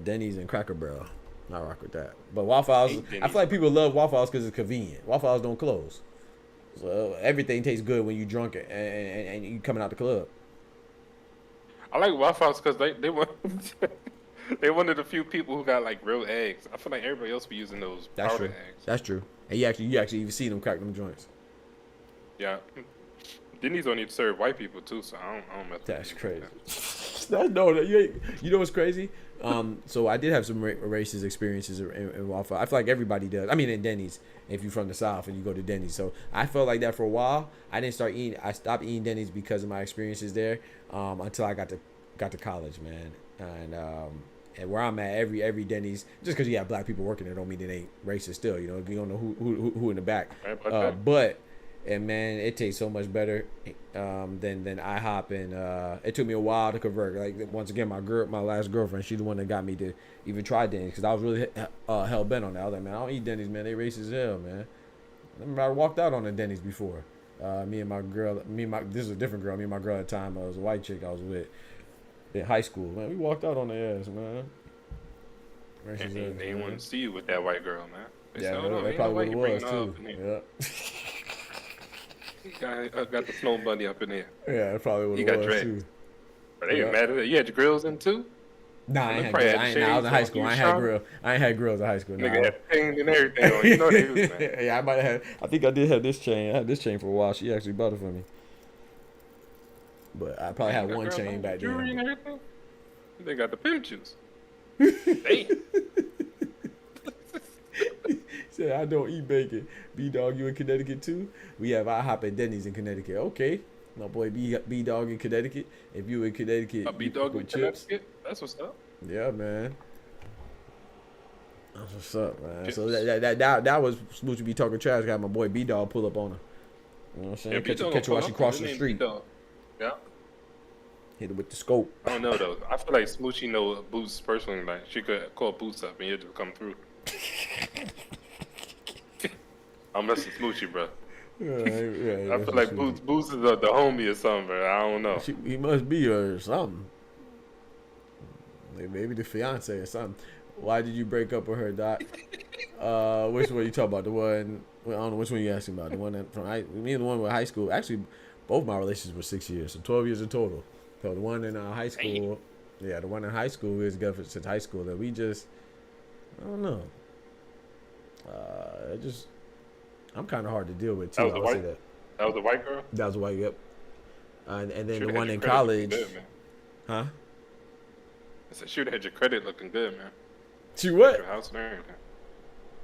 Denny's and Cracker Barrel. I rock with that. But Waffle House, I feel like people love Waffle House because it's convenient. Waffle House don't close, so everything tastes good when you drunk and you coming out the club. I like Waffle House because they one of the few people who got like real eggs. I feel like everybody else be using those powdered eggs. That's true. And you actually even see them crack them joints. Yeah. Denny's don't need to serve white people too, so I don't mess with That's crazy. You know what's crazy? So I did have some racist experiences in Waffle. I feel like everybody does. I mean, in Denny's, if you're from the South and you go to Denny's. So I felt like that for a while. I stopped eating Denny's because of my experiences there. Until I got to college, man. And where I'm at, every Denny's, just because you have black people working there, don't mean it ain't racist. Still, you don't know who in the back. But man, it tastes so much better than IHOP, and it took me a while to convert. Like once again, my last girlfriend, she's the one that got me to even try Denny's because I was really hell bent on that. I was like, man, I don't eat Denny's, man. They racist as hell, man. I remember I walked out on a Denny's before. This is a different girl. Me and my girl at the time, was a white chick I was with in high school. Man, we walked out on their ass, man. They didn't want to see you with that white girl, man. They probably what it was too. Yeah. I got the snow bunny up in there. Yeah, that's probably what it was too. Are they mad at it? You had your grills in too? Nah, I was in high school. I ain't had grills in high school. Nigga had things and everything on. You know they was, man. Yeah, I think I did have this chain. I had this chain for a while. She actually bought it for me. But I probably had one chain back then. And everything? They got the pimp juice. Hey. Said I don't eat bacon. B-Dog, you in Connecticut too? We have IHOP and Denny's in Connecticut. Okay. My boy B-Dog in Connecticut. If you in Connecticut, B-Dog in Connecticut? That's what's up. Yeah, man. That's what's up, man. So that was Smoochie be talking trash. Got my boy B-Dog pull up on her. You know what I'm saying? Catch her while she crossing the street. Yeah. Hit her with the scope. I don't know though. I feel like Smoochie know Boots personally. Like she could call Boots up and he'll just come through. I'm messing Smoochie, bro. I feel like Boots is the homie or something, but I don't know. He must be or something. Maybe the fiance or something. Why did you break up with her, Doc? Which one you talking about? The one, I don't know which one you asking about. The one that from me and the one with high school. Actually, both my relationships were 6 years, so 12 years in total. So the one in high school, yeah, the one in high school, we was together since high school. That we just, I don't know. I'm kind of hard to deal with too. That was a white girl. That was a white, yep. And then Should the have one had in your credit college, looking good, man. huh? I said, should have had your credit looking good, man. She what? Your house and everything.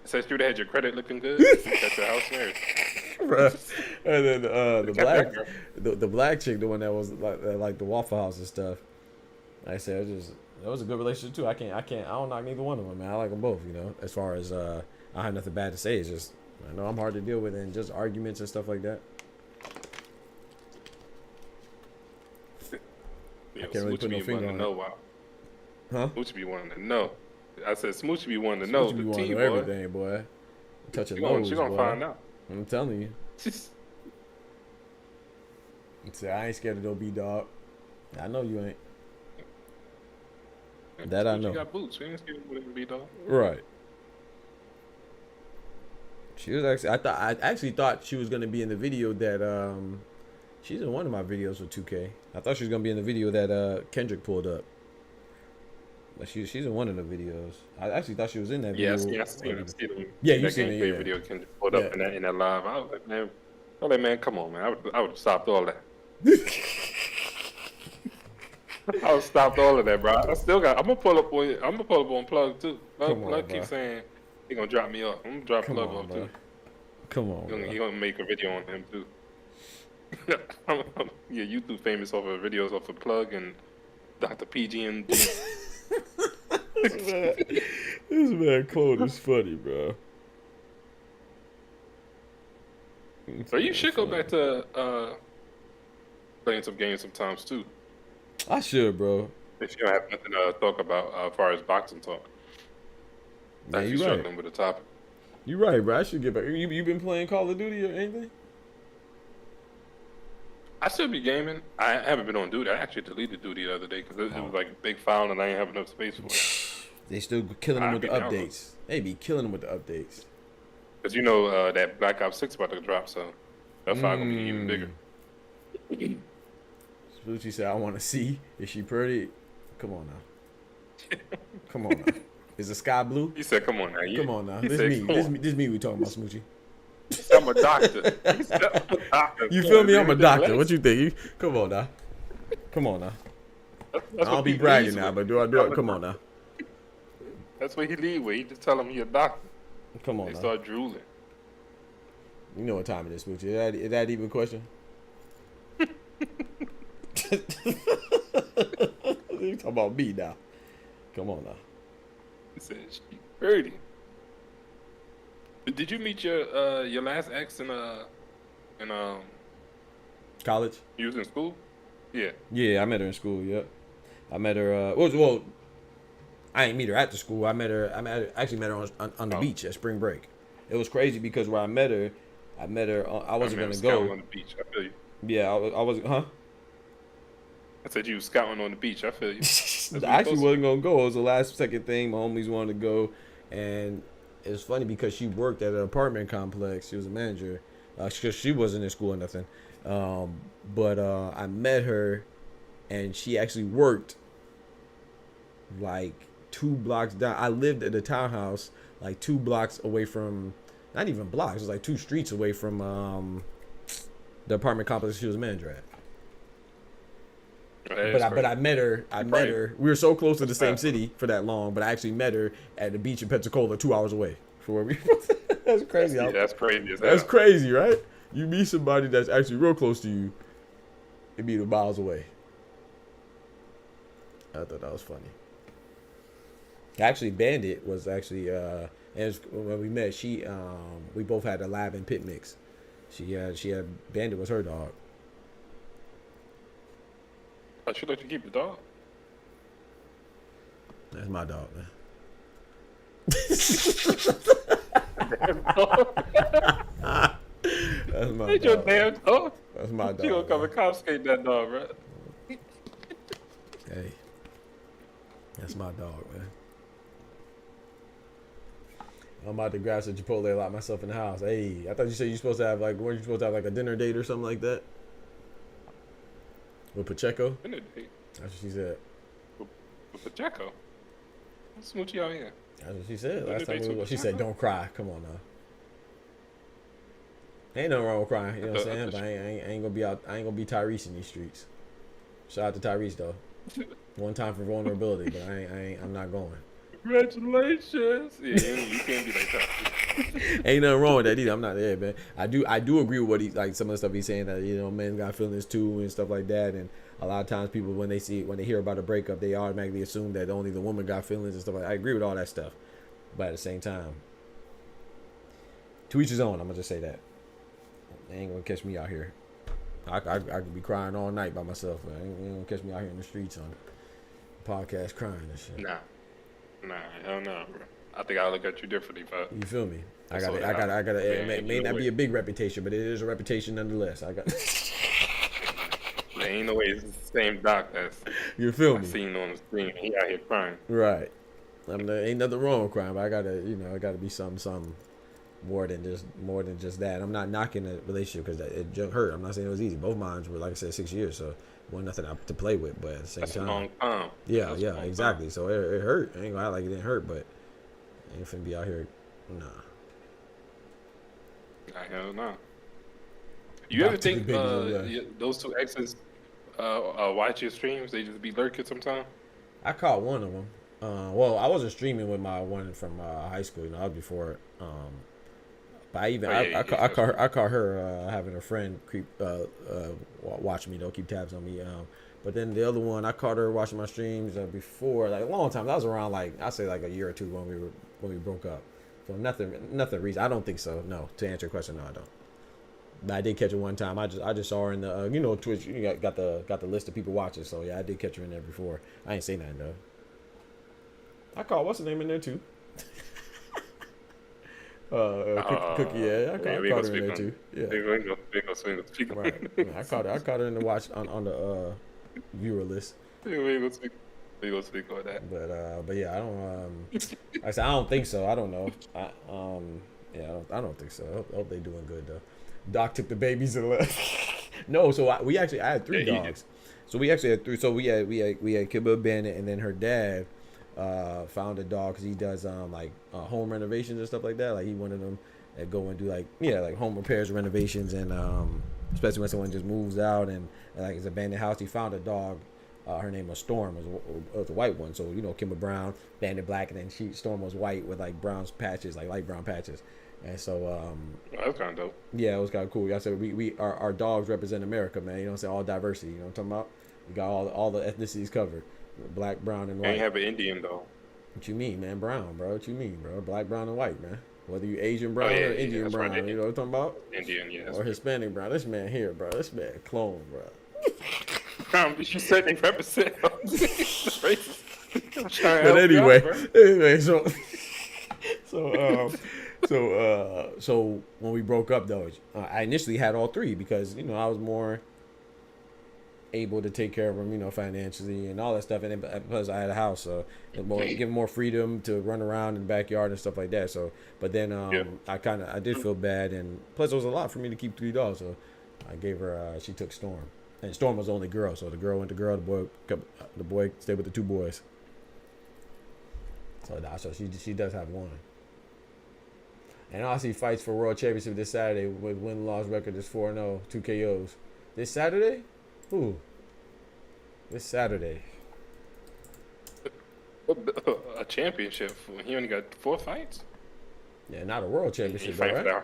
I said, should have had your credit looking good. Got your house and everything. Bruh. And then the black chick, the one that was like the Waffle House and stuff. Like I said, that was a good relationship too. I don't knock neither one of them, man. I like them both, you know. As far as I have nothing bad to say. It's just I know I'm hard to deal with and just arguments and stuff like that. Yeah, I can't really put no finger on it. Huh? Smoochie be wanting to know. I said Smoochie be wanting to know. Smoochie be The wanting tea, to know boy. everything, boy. Touch your She gonna boy. find out. I'm telling you. Say, I ain't scared of no B-Dog. I know you ain't. That I know. She got boots. We ain't scared of the B-Dog. Right. She was actually. I actually thought she was gonna be in the video that she's in one of my videos with 2K. I thought she was gonna be in the video that Kendrick pulled up. But she's in one of the videos. I actually thought she was in that video. Yeah, I seen them. Yeah, you seen it. Yeah. Video Kendrick pulled up in that live. I was like, man, come on, man. I would have stopped all that. I would have stopped all of that, bro. I'm gonna pull up on Plug too. Plug keeps saying he gonna drop me off. I'm gonna drop Plug off too. Come on, he gonna make a video on him too. Yeah, YouTube famous off of videos off of Plug and Dr. PG&D. This man Claude is funny, bro. So you should go back to playing some games sometimes too. I should, bro. If you don't have nothing to talk about as far as boxing talk. Yeah, you're struggling with the topic. You're right, bro. I should get back. You been playing Call of Duty or anything? I still be gaming. I haven't been on duty. I actually deleted duty the other day because it was like a big file and I didn't have enough space for it. They still killing them with the updates. They be killing them with the updates. Because you know that Black Ops 6 about to drop, so that file gonna be even bigger. Smoochie said, I want to see. Is she pretty? Come on now. Come on now. Is the sky blue? He said, come on now. Come on now. This me we talking about, Smoochie. I'm a doctor. He said, I'm a doctor. You feel me? I'm a doctor. What you think? Come on now. Come on now. I don't be bragging now, but do I do it? Come on now. That's what he lead with. He just tell him he a doctor. Come on They now. start drooling. You know what time it is, Smoochie. Is that even a question? You talking about me now. Come on now. He said, she pretty. Did you meet your last ex in College? You was in school? Yeah. Yeah, I met her in school. Yep. I met her. Well, I ain't meet her at the school. I actually met her on the beach at spring break. It was crazy because where I met her. I wasn't gonna go on the beach. I feel you. Yeah, I wasn't. Huh? I said you was scouting on the beach. I feel you. I actually wasn't gonna go. It was the second thing. My homies wanted to go, and it was funny because she worked at an apartment complex. She was a manager. She wasn't in school or nothing. But I met her, and she actually worked like 2 blocks down. I lived at a townhouse like 2 blocks away from, not even blocks. It was like 2 streets away from the apartment complex she was a manager at. But I met her. We were so close to the same city for that long, but I actually met her at the beach in Pensacola, 2 hours away from where we. That's crazy. Yeah, that's crazy. That's crazy, right? You meet somebody that's actually real close to you, and be 2 miles away. I thought that was funny. Actually, Bandit was actually when we met. We both had a lab and pit mix. She had Bandit was her dog. I should let you keep the dog. That's my dog, man. That's my Ain't your dog. damn dog. That's my dog. You gonna come man. and confiscate that dog, bro? Hey, that's my dog, man. I'm about to grab some Chipotle and lock myself in the house. Hey, I thought you said you're supposed to have like, weren't you supposed to have like a dinner date or something like that? With Pacheco? Dinner date That's what she said. with Pacheco. What's Smoochie out here? That's what she said. Dinner Last time dates we with were, she said, Pacheco? "Don't cry. Come on now." Ain't nothing wrong with crying. You know what I'm saying? But I ain't gonna be out. I ain't gonna be Tyrese in these streets. Shout out to Tyrese though. One time for vulnerability, but I'm not going. Congratulations. Yeah, you can't be like that. Ain't nothing wrong with that either. I'm not there, man. I do agree with what he like some of the stuff he's saying that men got feelings too and stuff like that. And a lot of times people when they hear about a breakup, they automatically assume that only the woman got feelings and stuff like that. I agree with all that stuff, but at the same time, to each his own. I'm gonna just say that. They ain't gonna catch me out here. I could be crying all night by myself. Man. Ain't gonna catch me out here in the streets on podcast crying and shit. Nah, hell no, bro. I think I'll look at you differently, but You feel me? I So, got. yeah, It may not be a big reputation, but it is a reputation nonetheless. I got. there ain't no way it's the same doc that's You feel I me? seen on the screen. He out here crying. Right. Ain't nothing wrong with crime, but I gotta, it gotta be something more than just that. I'm not knocking the relationship because it just hurt. I'm not saying it was easy. Both mines were, like I said, 6 years, so wasn't nothing to play with. But at the same That's a time, long time. yeah, That's a long exactly. time. So it hurt. I ain't gonna act like it didn't hurt, but I ain't finna be out here. Nah. Hell no. You ever Back to the think big one, those two exes watch your streams? They just be lurking sometimes. I caught one of them. Well, I wasn't streaming with my one from high school. I was before. But I caught her having a friend watch me though, keep tabs on me. But then the other one, I caught her watching my streams before, like a long time. That was around I say like a year or two when we broke up. So nothing reason. I don't think so. No, to answer your question, no, I don't. But I did catch her one time. I just saw her in the Twitch. You got the list of people watching. So yeah, I did catch her in there before. I ain't say nothing though. I caught what's the name in there too. Cookie, yeah. I caught her in there too. Yeah. They gonna speak. Right. Yeah, I caught her in the watch on the viewer list. We gonna speak on that. But yeah, I don't. I said I don't think so. I don't know. I don't think so. I hope they doing good though. Doc took the babies and left. No, so I had three dogs. So we actually had three. So we had Kibba Bandit, and then her dad found a dog because he does home renovations and stuff like that. Like he one of them that go and do like home repairs, renovations, and especially when someone just moves out and like it's an abandoned house. He found a dog. Her name was Storm. It was a white one. So Kimber Brown, Bandit black, and then Storm was white with like brown patches, like light brown patches. And so That's kind of dope. yeah, it was kind of cool. I said our dogs represent America, man. You know what I'm saying? All diversity. You know what I'm talking about? We got all the ethnicities covered. Black, brown, and white. And you have an Indian though. What you mean, man? Brown, bro. What you mean, bro? Black, brown, and white, man. Whether you Asian brown or Indian that's brown, right. you know what I'm talking about? Indian, yeah. Or Hispanic brown. This man here, bro. This man clone, bro. You said they represent. It's racist. But anyway, so when we broke up though, I initially had all three because I was more able to take care of them, financially and all that stuff, and then, plus I had a house, so give them more freedom to run around in the backyard and stuff like that. So, but then I did feel bad, and plus it was a lot for me to keep three dogs, so I gave her. She took Storm, and Storm was the only girl, so the girl went to girl, the boy stayed with the two boys. So she does have one. And I see fights for world championship this Saturday with win-loss record is 4-0, 2 KOs. This Saturday? Who? This Saturday. A championship. He only got 4 fights. Yeah, not a world championship, though, right?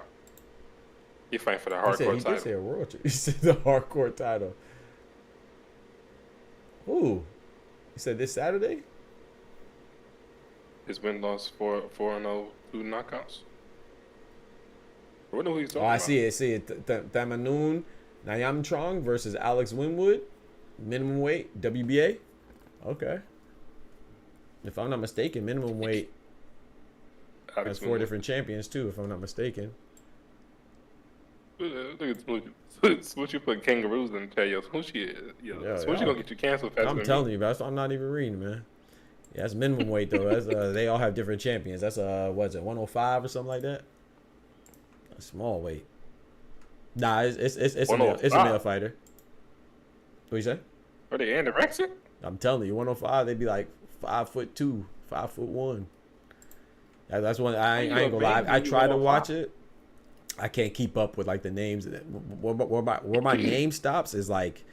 He fighting for the hardcore title. He did say a world championship. He said the hardcore title. Who? He said this Saturday? His win-loss 4-0, 2 knockouts. I wonder who he's talking about. I see it. Thamanoon Nyamchong versus Alex Winwood. Minimum weight, WBA. Okay. If I'm not mistaken, minimum weight has 4 different champions, too, if I'm not mistaken. Look at Smoochie put kangaroos in the tail. Yo, Smoochie, Smoochie gonna get you canceled faster I'm than telling me. you, that's I'm not even reading, man. Yeah, that's minimum weight though. That's they all have different champions. That's what's it, 105 or something like that? A small weight. Nah, it's a male fighter. What you say? Are they anorexic? I'm telling you, 105. They'd be like 5'2", 5'1". That's one. I ain't gonna lie. I try to watch it. I can't keep up with like the names. Where my name stops is like,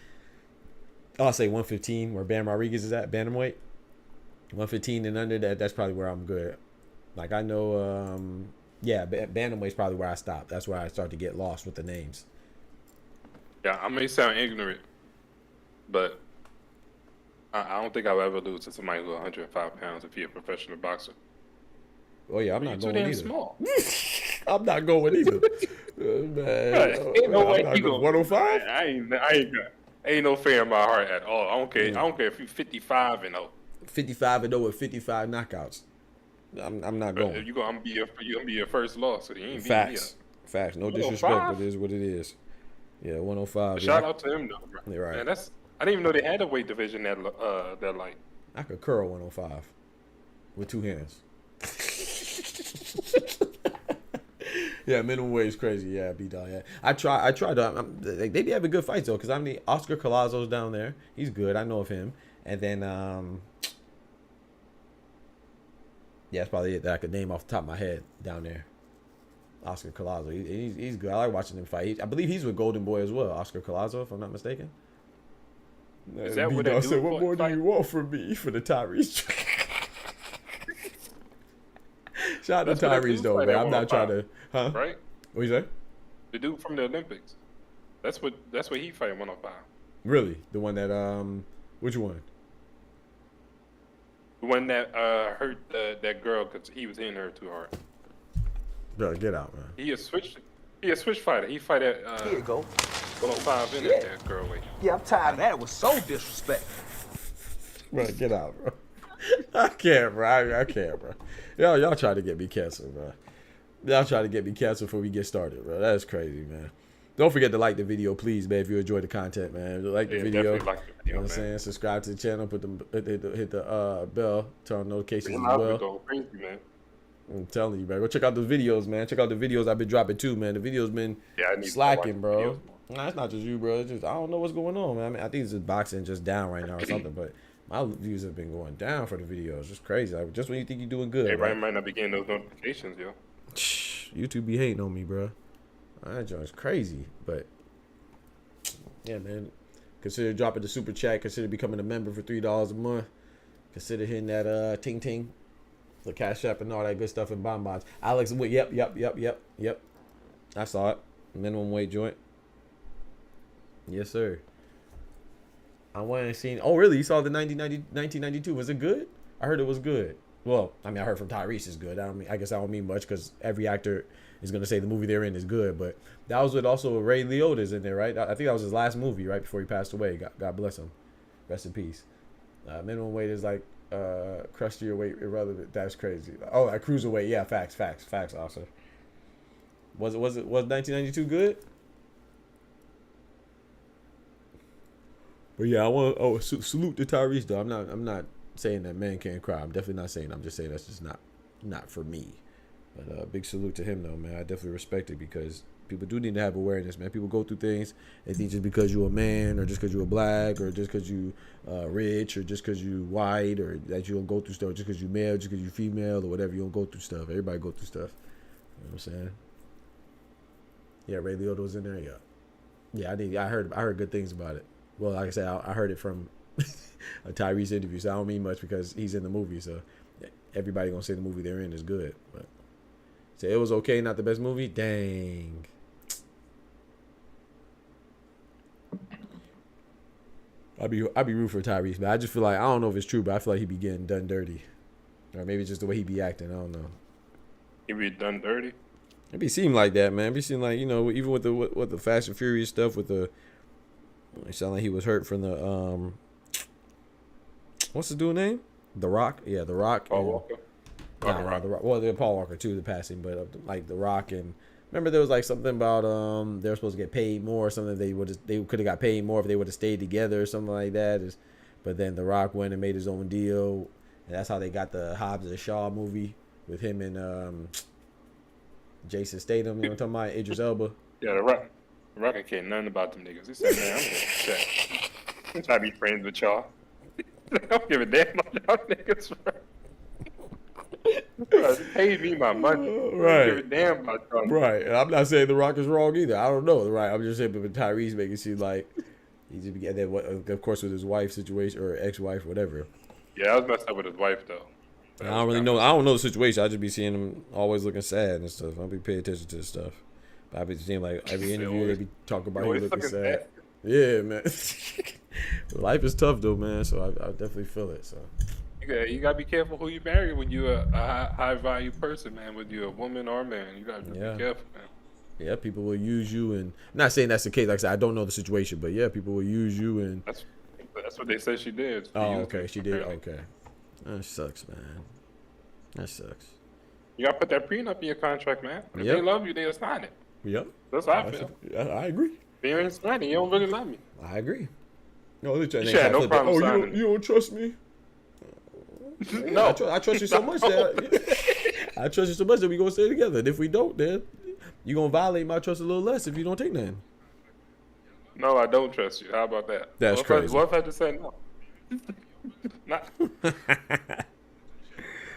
I'll say 115, where Bam Rodriguez is at bantamweight. 115 and under that. That's probably where I'm good. Like I know, bantamweight's probably where I stop. That's where I start to get lost with the names. Yeah, I may sound ignorant, but I don't think I'll ever lose to somebody who's 105 pounds if you're a professional boxer. Oh yeah, I'm not going either. Small. I'm not going either. Man, ain't no way you go 105. Ain't no fear in my heart at all. I don't care. I don't care if you 55 and 0. 55 and 0 with 55 knockouts. I'm not going. You gonna be your first loss. So you ain't Facts. Facts. No disrespect, but it is what it is. Yeah, 105. Shout out to him though, bro. You're right. Man, I didn't even know they had a weight division that light. I could curl 105 with two hands. Yeah, minimum weight is crazy. Yeah, B-Dog. Yeah, I try to. They be having good fights though, because Oscar Collazo's down there. He's good. I know of him. And then that's probably it that I could name off the top of my head down there. Oscar Collazo. He's good. I like watching him fight. I believe he's with Golden Boy as well. Oscar Collazo, if I'm not mistaken. Is that what they do? What more do you want from me for the Tyrese? Shout out to Tyrese though, man. I'm not trying to, huh? Right? What you say? The dude from the Olympics. That's what he fight 105. Really? The one that which one? The one that hurt that girl because he was hitting her too hard. Bro, get out, man. He a switch fighter. He fight at Here you go. 105 in that girl weight. Yeah, I'm tired of that. It was so disrespectful. Bro, get out, bro. I can't, bro. I can't, bro. Y'all try to get me canceled, bro. Y'all try to get me canceled before we get started, bro. That's crazy, man. Don't forget to like the video, please, man. If you enjoy the content, man, like the video. Like the video, you know what I'm saying? Subscribe to the channel. Hit the bell, turn on notifications as well. Go crazy, man. I'm telling you, man. Go check out those videos, man. Check out the videos I've been dropping too, man. The videos been slacking, bro. Nah, it's not just you, bro. It's just I don't know what's going on, man. I mean, I think it's just boxing just down right now or something, but my views have been going down for the videos. It's crazy. Like, just when you think you're doing good. Everybody might not be getting those notifications, yo. YouTube be hating on me, bro. That joint's crazy, but yeah, man. Consider dropping the super chat. Consider becoming a member for $3 a month. Consider hitting that ting ting, the Cash App and all that good stuff in bonbons. Alex, yep. I saw it. Minimum weight joint. Yes, sir. I went and seen. Oh, really? You saw the 1992? Was it good? I heard it was good. Well, I mean, I heard from Tyrese is good. I guess I don't mean much because every actor is gonna say the movie they're in is good. But that was with also Ray Liotta's in there, right? I think that was his last movie, right before he passed away. God bless him. Rest in peace. Minimum weight is like crushed to your weight irrelevant. That's crazy. Oh, like cruiserweight. Yeah, facts. Also, was 1992 good? But yeah, I want salute to Tyrese though. I'm not saying that man can't cry. I'm definitely not saying. I'm just saying that's just not for me. But big salute to him though, man. I definitely respect it because people do need to have awareness, man. People go through things. They think just because you're a man or just because you're black or just because you rich or just because you white or that you don't go through stuff just because you male, just because you female or whatever, you don't go through stuff. Everybody go through stuff. You know what I'm saying? Yeah, Ray Liotta was in there. Yeah, I heard good things about it. Well, like I said, I heard it from a Tyrese interview, so I don't mean much because he's in the movie. So everybody gonna say the movie they're in is good. But say it was okay, not the best movie. Dang. I'd be rooting for Tyrese, but I just feel like I don't know if it's true, but I feel like he be getting done dirty, or maybe it's just the way he be acting. I don't know. He be done dirty. It be seem like that, man. It be seem like even with the Fast and Furious stuff with the. It sounded like he was hurt from the what's the dude's name? The Rock? Yeah, The Rock. Paul Walker. The Rock. Well, the Paul Walker too, the passing, but like The Rock and Remember there was like something about they were supposed to get paid more or something. They could have got paid more if they would have stayed together or something like that. But then The Rock went and made his own deal, and that's how they got the Hobbs and Shaw movie with him and Jason Statham. You know what I'm talking about? Idris Elba. Yeah, The Rock ain't care nothing about them niggas. He said, man, I'm gonna check. I'm trying to be friends with y'all. I don't give a damn about y'all niggas, bro. Paid me my money. Right. I don't give a damn about y'all. Right. And I'm not saying The Rock is wrong either. I don't know. Right. I'm just saying, but Tyrese making it seem like he just and then of course with his wife situation or ex-wife, whatever. Yeah, I was messed up with his wife though. I don't really know. I don't know the situation. I just be seeing him always looking sad and stuff. I'll be paying attention to this stuff. But I be seeing like every interview they be talking about him looking sad. Yeah, man. Life is tough though, man. So I definitely feel it. So you gotta be careful who you marry when you're a high value person, man. Whether you're a woman or a man, you gotta be careful, man. Yeah, people will use you, and I'm not saying that's the case. Like I said, I don't know the situation, but yeah, people will use you, and that's what they said she did. Oh, okay, she did. Okay, that sucks, man. That sucks. You gotta put that prenup in your contract, man. If they love you, they'll sign it. Yep, that's how I feel. I agree. If you ain't signing, you don't really love me. I agree. No, you had no problem signing. You don't trust me? No, I trust you so much that I trust you so much that we gonna stay together. And if we don't, then you gonna violate my trust a little less if you don't take nothing. No, I don't trust you. How about that? That's crazy. What if I just say no?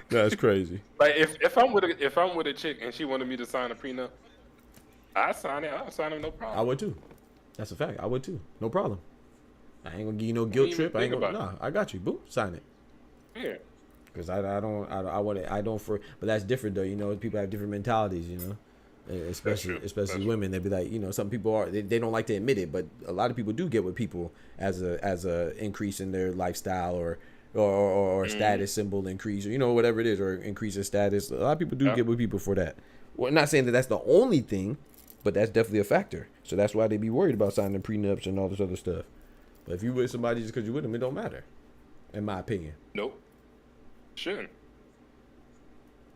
That's crazy. Like if I'm with a chick and she wanted me to sign a prenup, I sign it. I'll sign it, no problem. I would too. That's a fact. I would too. No problem. I ain't gonna give you no guilt trip. I ain't gonna. Nah, I got you. Boom, sign it. Yeah. Because but that's different though. You know, people have different mentalities. You know, especially women. They'd be like, you know, some people they don't like to admit it, but a lot of people do get with people as a increase in their lifestyle or status symbol increase, or you know, whatever it is, or increase in status. A lot of people do get with people for that. Well, not saying that that's the only thing, but that's definitely a factor. So that's why they be worried about signing prenups and all this other stuff. But if you with somebody just because you with them, it don't matter, in my opinion. Nope. Shouldn't.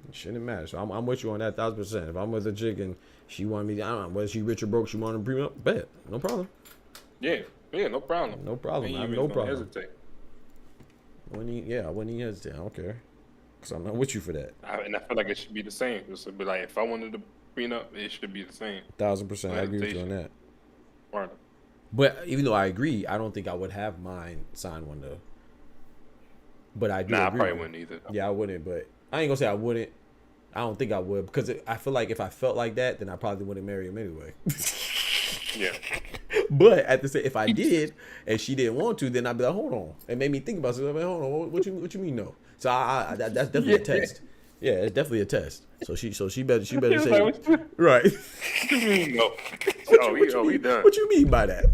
It shouldn't matter. So I'm with you on that 1,000%. If I'm with a chick and she want me, I don't know whether she rich or broke, she want a prenup, bet, no problem. Yeah, no problem. No problem. I have no problem. Hesitate. I wouldn't even hesitate. I don't care, cause I'm not with you for that. And I feel like it should be the same. It should be like if I wanted a prenup, it should be the same. 1,000%. I agree with you on that. Right. But even though I agree, I don't think I would have mine sign one though. But I do. Nah, I probably wouldn't either. Yeah, I wouldn't. But I ain't gonna say I wouldn't. I don't think I would, because I feel like if I felt like that, then I probably wouldn't marry him anyway. Yeah. But at the same, if I did and she didn't want to, then I'd be like, hold on. It made me think about something. Like, hold on, what you mean no? So that's definitely a test. Yeah, it's definitely a test. So she better say right. What you mean no? We done. What you mean by that?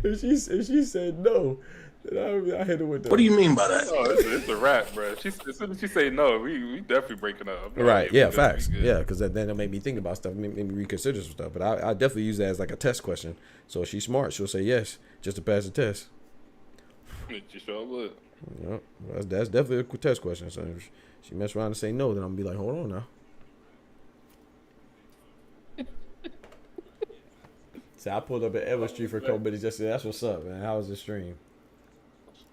If she said no, then I hit her with that. What do you mean by that? Oh, it's a wrap, bro. As soon as she say no, we definitely breaking up. Right? Yeah, facts. Yeah, because then it made me think about stuff, made me reconsider some stuff. But I definitely use that as like a test question. So if she's smart, she'll say yes just to pass the test. She sure would. Yeah, that's definitely a test question. So if she mess around and say no, then I'm gonna be like, hold on now. So I pulled up at Edward Street for a couple minutes yesterday. That's what's up, man. How was the stream?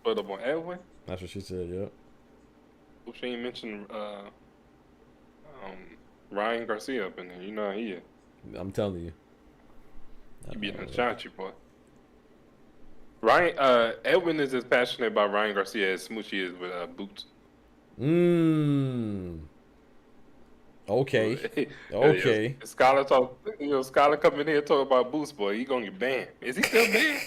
Put up on Edwin? That's what she said, yep. Hope she ain't mentioned Ryan Garcia up in there. You know how he is. I'm telling you. He be done shot you, boy. Ryan, Edwin is as passionate about Ryan Garcia as Smoochie is with Boots. Okay. Okay. Scholar talk. Scholar come in here talk about Boots, boy. He gonna get banned. Is he still banned?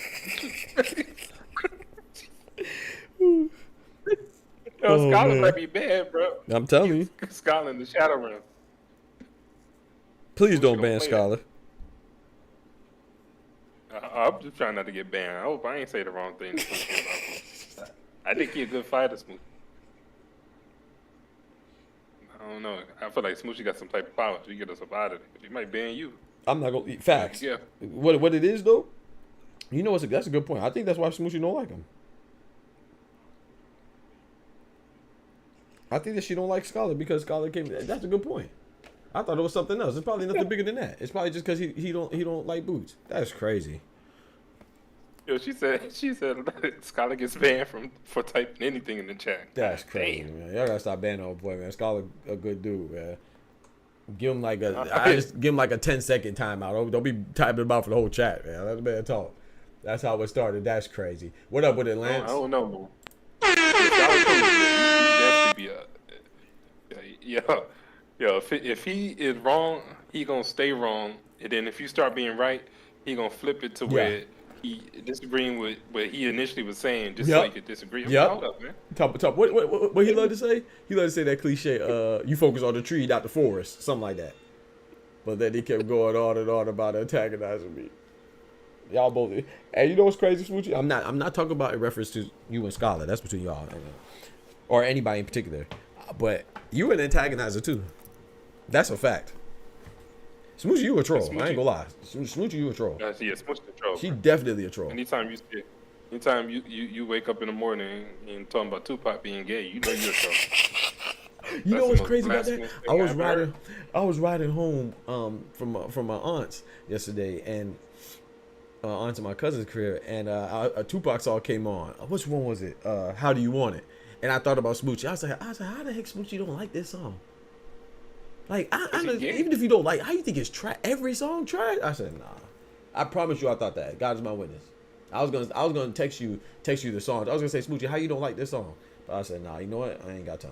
Scholar might be banned, bro. I'm telling you. Scholar in the Shadow Realm. Please don't ban Scholar. I'm just trying not to get banned. I hope I ain't say the wrong thing. I think he's a good fighter, Smoochie. I don't know. I feel like Smoochie got some type of power to get us up out of it. He might ban you. I'm not gonna eat facts. Yeah. What it is though, you know, that's a good point. I think that's why Smoochie don't like him. I think that she don't like Scholar because Scholar came. That's a good point. I thought it was something else. It's probably nothing bigger than that. It's probably just because he don't like boots. That's crazy. Yo, she said Scholar gets banned for typing anything in the chat. That's crazy, man. Y'all gotta stop banning old boy, man. Scholar a good dude, man. Give him like I just give him like a 10-second timeout. Don't be typing about for the whole chat, man. Let the man talk. That's how it started. That's crazy. What up with it, Lance? I don't know. Definitely be if he is wrong, he gonna stay wrong, and then if you start being right, he gonna flip it to where he disagreeing with what he initially was saying, just so he could disagree. Hold up, man. Top. What he love to say? He love to say that cliche. You focus on the tree, not the forest, something like that. But then he kept going on and on about antagonizing me. Y'all both. And you know what's crazy, Smoochie? I'm not talking about in reference to you and Scholar. That's between y'all, or anybody in particular. But you an antagonizer too. That's a fact. Smoochie, you a troll. I ain't gonna lie. Smoochie, you a troll. Yeah, Smoochie a troll. She definitely a troll. Anytime you wake up in the morning and talking about Tupac being gay, you know you're a troll. You know what's crazy about that? I was riding home from my aunt's yesterday, and onto my cousin's crib, and a Tupac song came on. Which one was it? How Do You Want It? And I thought about Smoochie. I was like, how the heck Smoochie don't like this song? Like, I know, even if you don't like, how you think it's trash? Every song trash? I said, nah. I promise you, I thought that. God is my witness. I was gonna text you the song. I was gonna say, Smoochie, how you don't like this song? But I said, nah. You know what? I ain't got time.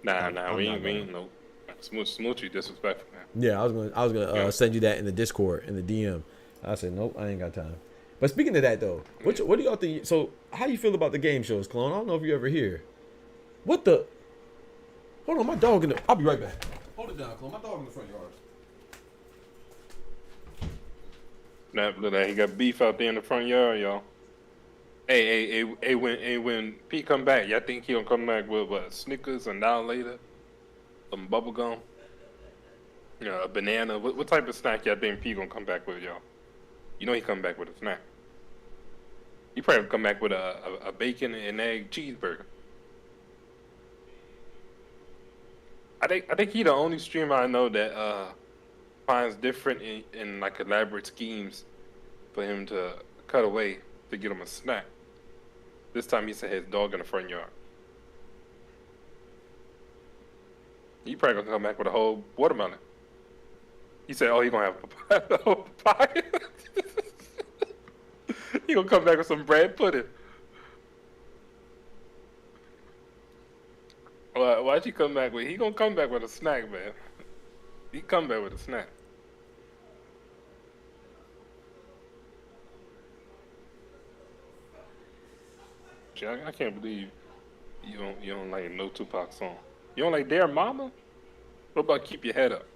Nah. We ain't no Smoochie disrespectful, man. Yeah, I was gonna send you that in the Discord, in the DM. I said, nope, I ain't got time. But speaking of that, though, what do y'all think? So, how you feel about the game shows, Clone? I don't know if you ever hear. What the? Hold on, my dog in the. I'll be right back. Hold it down, Clone. My dog in the front yard. Look like he got beef out there in the front yard, y'all. Hey, when Pete come back, y'all think he gonna come back with what? Snickers an hour later? Some bubble gum? A banana? What type of snack y'all think Pete gonna come back with, y'all? You know he come back with a snack. He probably come back with a bacon and egg cheeseburger. I think he the only streamer I know that finds different in like elaborate schemes for him to cut away to get him a snack. This time he said his dog in the front yard. He probably gonna come back with a whole watermelon. He said, "Oh, he gonna have a whole papaya." He gonna come back with some bread pudding. Why'd you come back with? He gonna come back with a snack, man. He come back with a snack. I can't believe you don't like no Tupac song. You don't like Dear Mama? What about Keep Your Head Up?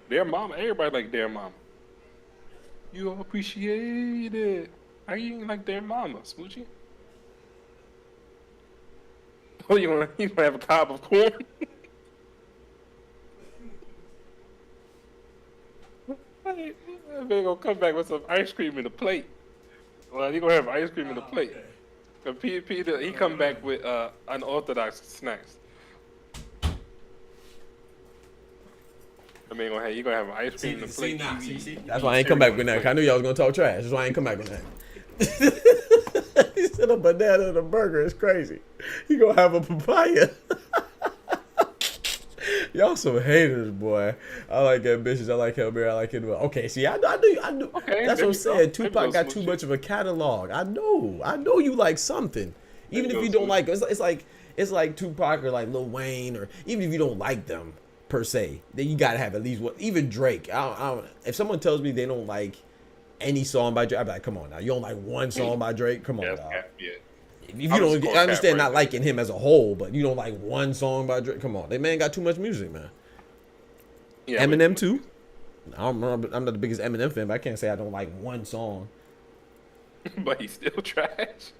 Dear Mama, everybody like Dear Mama. You all appreciate it. How you ain't like Dear Mama, Smoochie? Oh, you gonna have a cob of corn? Hey, they gonna come back with some ice cream in a plate. Well, he gonna have ice cream in a plate. And Peter, he come back with unorthodox snacks. I mean, he gonna have ice cream in a plate. That's why I ain't come back with that. I knew y'all was gonna talk trash. That's why I ain't come back with that. He said a banana and a burger. It's crazy. He gonna have a papaya. Y'all some haters, boy. I like Ambitious. I like Hail Mary. I like it. Okay, see, I knew. Okay, that's what I'm saying. Tupac got too much of a catalog. I know you like something. Even if you don't like it, it's like Tupac or like Lil Wayne, or even if you don't like them per se, then you gotta have at least one. Even Drake. If someone tells me they don't like any song by Drake, I'd be like, come on now. You don't like one song by Drake? Come on, dog. Yeah. If you don't, I understand not liking him as a whole, but you don't like one song by Drake. Come on, that man got too much music, man. Yeah, Eminem too. I'm not the biggest Eminem fan, but I can't say I don't like one song. But he's still trash.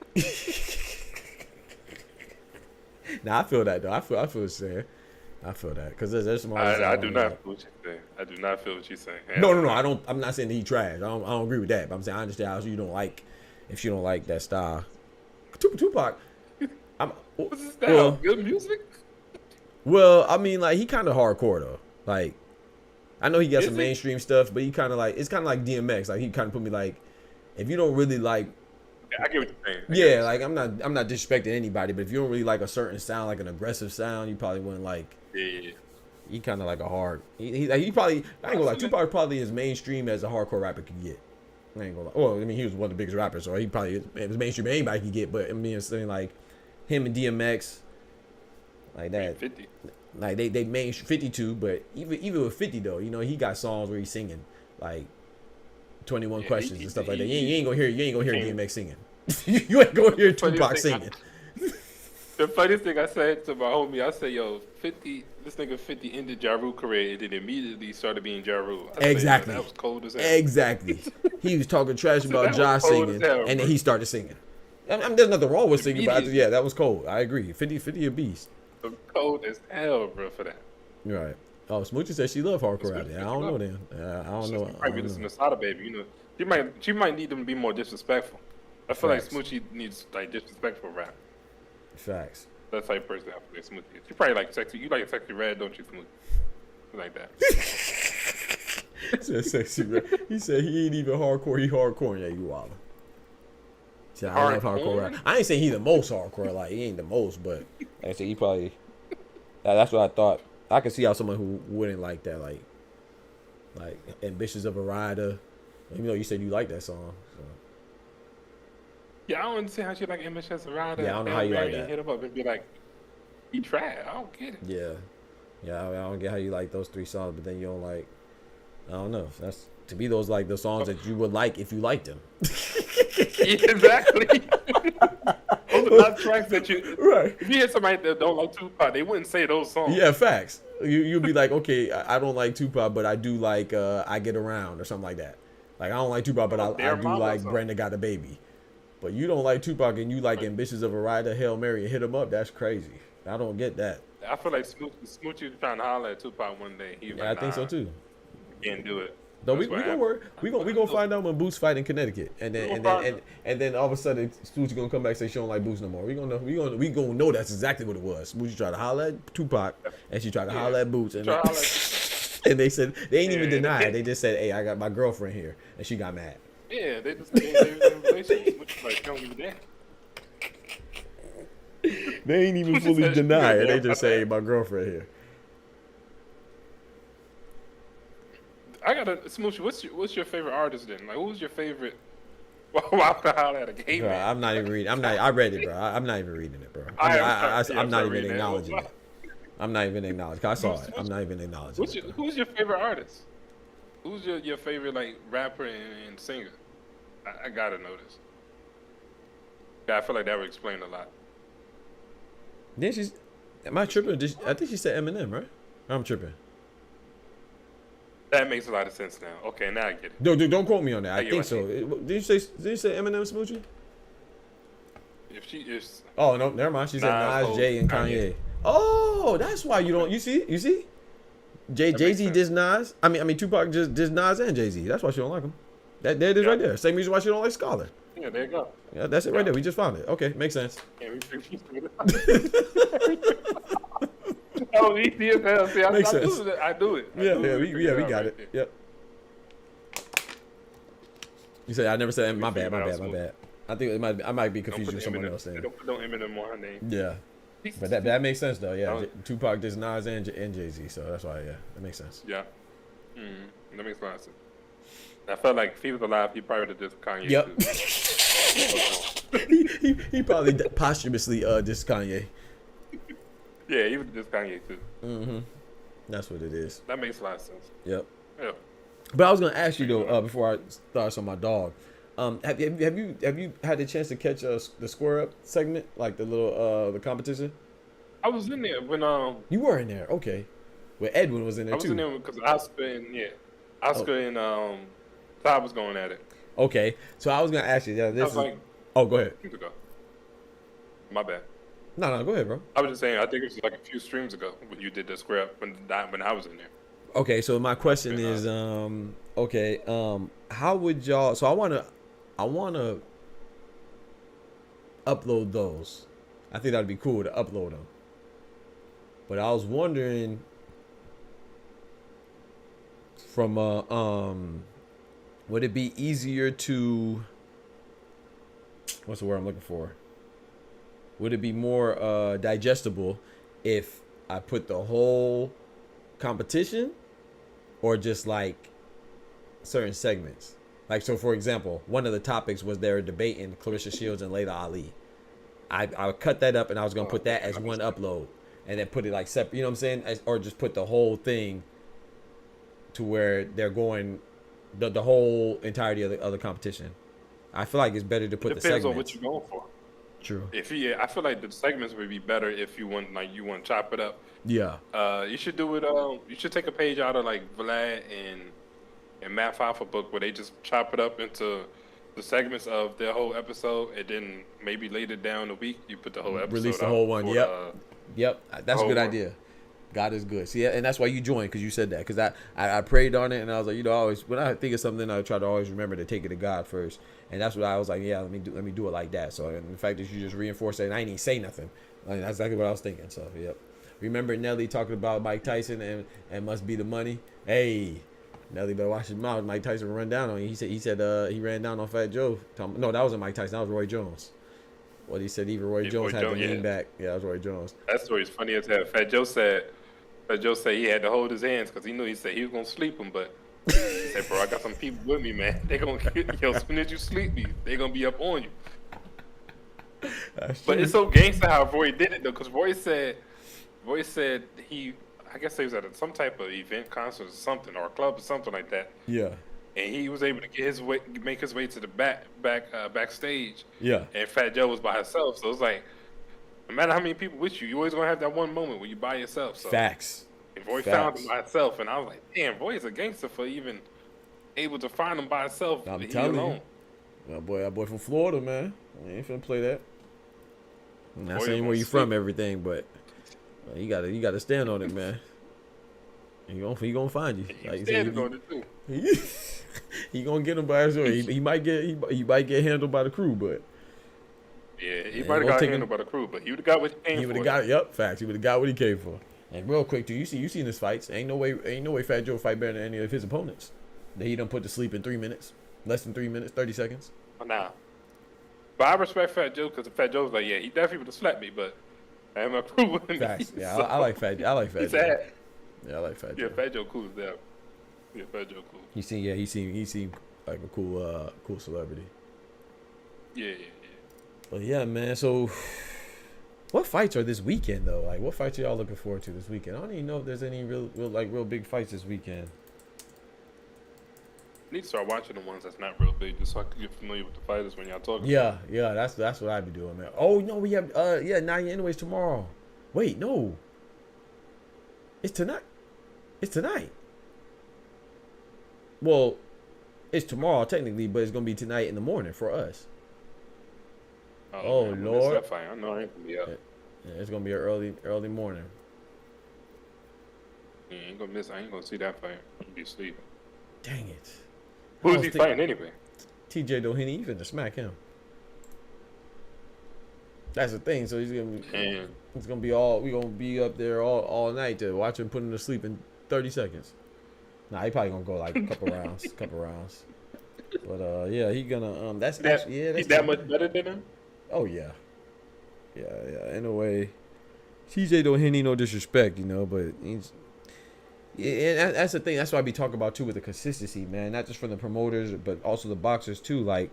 Nah, I feel that though. I feel what you're saying. I feel that because there's some. I do not feel what you're saying. I do not feel what you're saying. No. I don't. I'm not saying that he trash. I don't agree with that. But I'm saying I understand how you don't like if you don't like that style. Tupac. What's his style? Good music? Well, I mean, like he kind of hardcore though. Like, I know he got Is some he? mainstream stuff, but he kind of like it's kind of like DMX. Like he kind of put me like, if you don't really like, I get what you're saying. yeah, like I'm not disrespecting anybody, but if you don't really like a certain sound, like an aggressive sound, you probably wouldn't like. Yeah. He kind of like a hard. He probably. I ain't gonna lie. Tupac probably as mainstream as a hardcore rapper could get. I ain't gonna lie. Well, I mean, he was one of the biggest rappers, so he probably as mainstream as anybody could get. But I mean, it's saying like him and DMX, like that. 50. Like they made 52, but even with 50 though, you know, he got songs where he's singing like 21 questions and stuff like that. You ain't gonna hear DMX singing. You ain't gonna hear Tupac singing. The funniest thing I said to my homie, I said, "Yo, 50, this nigga 50 ended Ja Rule career and then immediately started being Ja Rule." Exactly. That was cold as hell. Exactly. He was talking trash about that Ja was cold singing, as hell, and then bro. he started singing. I mean, there's nothing wrong with singing, but Immediately. yeah, that was cold. I agree. 50 a beast. Cold as hell, bro, for that. Right. Oh, Smoochie said she love hardcore rap. I don't know then. I don't know. She might be listening to Sada Baby, you know. She might need them to be more disrespectful. I feel Facts. like Smoochie needs like disrespectful rap. Facts. That's the type of person I feel like Smoochie is. She probably like sexy. You like sexy red, don't you, Smoochie? Something like that. He said sexy rap. He said he ain't even hardcore. He hardcore. Yeah, you wild. He said I love hardcore rap. I ain't saying he the most hardcore. Like he ain't the most, but like I said, he probably. That's what I thought. I could see how someone who wouldn't like that, like Ambitious of a Rider. Even though you said you like that song. So. Yeah, I don't understand how she like Ambitious Rider. Yeah, I don't know how you like that. Hit him up and be like, he tried. I don't get it. Yeah. I don't get how you like those 3 songs, but then you don't like. I don't know. That's to me those like the songs that you would like if you liked them. Yeah, exactly. Those are not tracks that you. Right. If you hear somebody that don't like Tupac, they wouldn't say those songs. Yeah, facts. You'd be like, okay, I don't like Tupac, but I do like I Get Around or something like that. Like I don't like Tupac, but I Dear do Mama like song. Brenda Got a Baby. But you don't like Tupac and you like Ambitious of a Rider, Hail Mary, and Hit 'Em Up. That's crazy. I don't get that. I feel like Smoochie was trying to holler at Tupac one day. He was Yeah, like, I think so nah, too. Can't do it. Though we That's what gonna happened. work. We gonna find out when Boots fight in Connecticut, and then all of a sudden Smoochie gonna come back and say she don't like Boots no more. We gonna know that's exactly what it was. Smoochie tried to holler at Tupac, and she tried to holler at Boots, and, Try to holler at and they said they ain't even Yeah. deny it. They just said, "Hey, I got my girlfriend here," and she got mad. Yeah, they was in a relationship. Which like, don't give a damn. They ain't even Smoochie fully said she deny it. got They mad. just say, "Hey, my girlfriend here." I gotta Smoochie. What's your favorite artist then? Like, who's your favorite? Why would I holler at a gay Bro, man? I'm not even reading. I read it, bro. I'm not even reading it, bro. I'm I'm not even reading it. acknowledging it. I'm not even acknowledging. 'Cause I saw it. I'm not even acknowledging it. Bro. Who's your favorite artist? Who's your favorite like rapper and singer? I gotta know this. Yeah, I feel like that would explain a lot. Then she's. Am I tripping? I think she said Eminem, right? I'm tripping. That makes a lot of sense now. Okay, now I get it. Don't quote me on that. I get think what so. Did you say Eminem, Smoochie? If she is, Oh no, never mind. She said Nas, Nas, Jay, and Kanye. Kanye. Oh, that's why you don't. You see? Jay Z sense. dissed Nas. I mean Tupac just dissed Nas and Jay Z. That's why she don't like him. There it is right there. Same reason why she don't like Scholar. yeah, there you go. Yeah, that's it right there. We just found it. Okay, makes sense. Yeah, oh, easy as hell. See, Makes I sense. do it. I do it. We got it. Yep. You said I never said my bad. I think I might be confused with someone else then. Don't Eminem on her name. Yeah, but that makes sense though. Yeah, Oh. Tupac dissed Nas and Jay Z, so that's why. Yeah, that makes sense. Yeah. That makes a lot of sense. I felt like if he was alive, he probably would have just Kanye. Yep. Too. he probably posthumously dissed Kanye. Yeah, he was just Kanye too. That's what it is. That makes a lot of sense. Yep. Yeah. But I was gonna ask you though before I start on my dog. Have you had the chance to catch the Square Up segment, like the little the competition? I was in there when You were in there, okay. Well, Edwin was in there I was too. in there because Oscar and Todd was going at it. Okay, so I was gonna ask you. Yeah, I this was is. like, Oh, go ahead. years ago. My bad. No, go ahead, bro. I was just saying. I think it was like a few streams ago when you did the Square Up when I was in there. Okay, so my question is, how would y'all? So I wanna upload those. I think that'd be cool to upload them. But I was wondering from would it be easier to, what's the word I'm looking for? Would it be more digestible if I put the whole competition or just like certain segments? Like, so for example, one of the topics was their debate in Clarissa Shields and Layla Ali. I cut that up and I was going to put that as one upload and then put it like separate, you know what I'm saying? Or just put the whole thing to where they're going the whole entirety of the competition. I feel like it's better to put the segments. Depends on what you're going for. True. I feel like the segments would be better if you want to chop it up. Yeah. You should do it. You should take a page out of like Vlad and Matt Fafa book where they just chop it up into the segments of their whole episode, and then maybe later down the week you put the whole episode. Release the whole one. Yep. That's a good idea. God is good. See, and that's why you joined, because you said that. Because I prayed on it, and I was like, always when I think of something, I try to always remember to take it to God first. And that's what I was like, yeah, let me do it like that. So, and the fact that you just reinforced it, and I didn't even say nothing. Like, that's exactly what I was thinking. So, yep. Remember Nelly talking about Mike Tyson and must be the money? Hey, Nelly better watch his mouth. Mike Tyson run down on you. He said he ran down on Fat Joe. No, that wasn't Mike Tyson. That was Roy Jones. What he said, even Roy Jones had to lean back. Yeah, that was Roy Jones. That story's funny as hell. Fat Joe said he had to hold his hands because he knew he was gonna sleep him, but he said, "Bro, I got some people with me, man. They gonna as soon as you sleep me, they gonna be up on you." But it's so gangster how Roy did it though, because Roy said I guess he was at some type of event, concert or something, or a club or something like that. Yeah. And he was able to make his way to the backstage. Yeah. And Fat Joe was by himself, so it's like, no matter how many people with you, you always gonna have that one moment where you by yourself. So. Facts. And Roy found him by himself, and I was like, damn, Roy is a gangster for even able to find him by himself. I'm telling you. That boy from Florida, man. I ain't finna play that. I'm not saying where you from, everything, but you gotta stand on it, man. He gonna find you. Like you said, on it too. He gonna get him by himself. He might get handled by the crew, but yeah, he might have got handled by the crew, but he would have got what he came for. He would have got facts. He would have got what he came for. And real quick, you seen his fights? Ain't no way Fat Joe fight better than any of his opponents that he done put to sleep in 3 minutes, less than 3 minutes, 30 seconds. Nah, but I respect Fat Joe because Fat Joe's like, yeah, he definitely would have slapped me, but I am a crew with me. Facts. Yeah, so, I like Fat Joe. Yeah, I like Fat Joe. Yeah, Fat Joe cool as that. Yeah, Fat Joe cool. He seemed like a cool celebrity. Yeah. Well, yeah, man. So, what fights are this weekend though? Like, what fights are y'all looking forward to this weekend? I don't even know if there's any real big fights this weekend. I need to start watching the ones that's not real big, just so I can get familiar with the fighters when y'all talking. Yeah, that's what I'd be doing, man. Oh no, we have Naya anyways tomorrow. Wait, no. It's tonight. Well, it's tomorrow technically, but it's gonna be tonight in the morning for us. Oh man, Lord! That fight. I know I ain't gonna be up. Yeah, it's gonna be an early morning. Yeah, I ain't gonna see that fight. I'm gonna be asleep. Dang it! Who's he fighting anyway? TJ Doheny. You finna smack him. That's the thing. So we gonna be up there all night to watch him put him to sleep in 30 seconds. Nah, he probably gonna go like a couple rounds. But yeah, he gonna that's he's that much better than him. Oh yeah. In a way, TJ Doheny, no disrespect, but he's. Yeah, and that's the thing. That's what I be talking about too with the consistency, man. Not just from the promoters, but also the boxers too. Like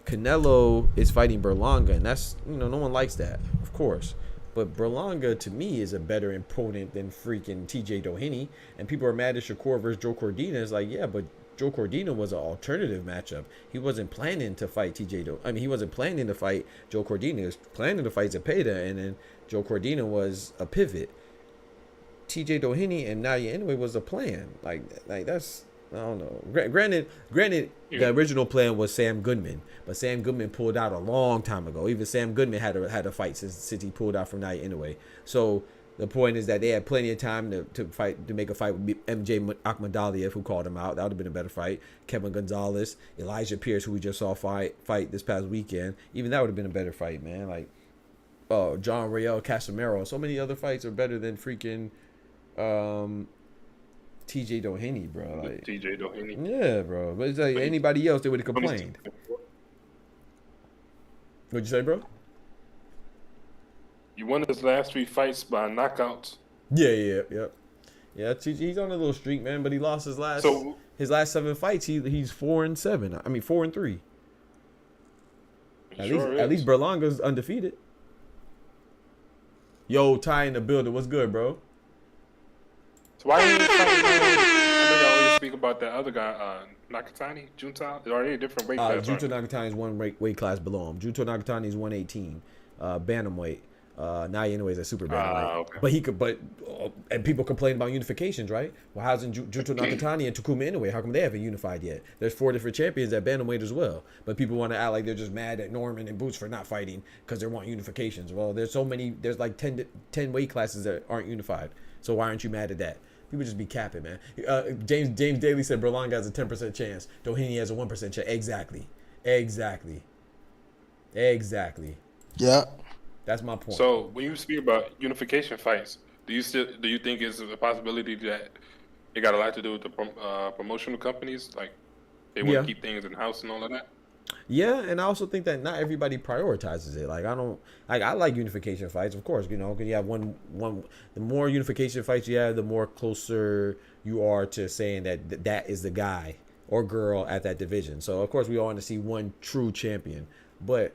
Canelo is fighting Berlanga, and that's no one likes that, of course. But Berlanga to me is a better opponent than freaking TJ Doheny, and people are mad at Shakur versus Joe Cordina. It's like, yeah, but Joe Cordina was an alternative matchup. He wasn't planning to fight he wasn't planning to fight Joe Cordina. He was planning to fight Zepeda, and then Joe Cordina was a pivot. TJ Doheny and Naya anyway was a plan. Like that's, I don't know. Granted, the original plan was Sam Goodman, but Sam Goodman pulled out a long time ago. Even Sam Goodman had a fight since he pulled out from Naya anyway. So the point is that they had plenty of time to make a fight with MJ Akhmadaliev, who called him out. That would have been a better fight. Kevin Gonzalez, Elijah Pierce, who we just saw fight this past weekend. Even that would have been a better fight, man. Like, John Rael Casimiro. So many other fights are better than freaking TJ Doheny, bro. Like, TJ Doheny. yeah, bro. But it's like anybody else, they would have complained. What'd you say, bro? You won his last 3 fights by knockouts. Yeah. TJ, he's on a little streak, man. But he lost his last 7 fights. He's 4-7. I mean 4-3. At least Berlanga's undefeated. Yo, Ty in the building. What's good, bro? So why are you fighting? I know y'all always speak about that other guy, Nakatani, Junta. Are they a different weight class? Junta Nakatani is one weight class below him. Junta Nakatani is 118, bantamweight. Now anyways a super bantamweight. Okay. But he could. And people complain about unifications, right? Well, how's Junta Nakatani and Takuma Inoue? How come they haven't unified yet? There's 4 different champions at bantamweight as well. But people want to act like they're just mad at Norman and Boots for not fighting because they want unifications. Well, there's so many. There's like 10 weight classes that aren't unified. So why aren't you mad at that? People just be capping, man. James Daly said Berlanga has a 10% chance. Doheny has a 1% chance. Exactly. Yeah. That's my point. So when you speak about unification fights, do you think it's a possibility that it got a lot to do with the promotional companies? Like they want to keep things in house and all of that? Yeah, and I also think that not everybody prioritizes it. Like I like unification fights, of course, you know, because you have one. The more unification fights you have, the more closer you are to saying that is the guy or girl at that division. So of course we all want to see one true champion, but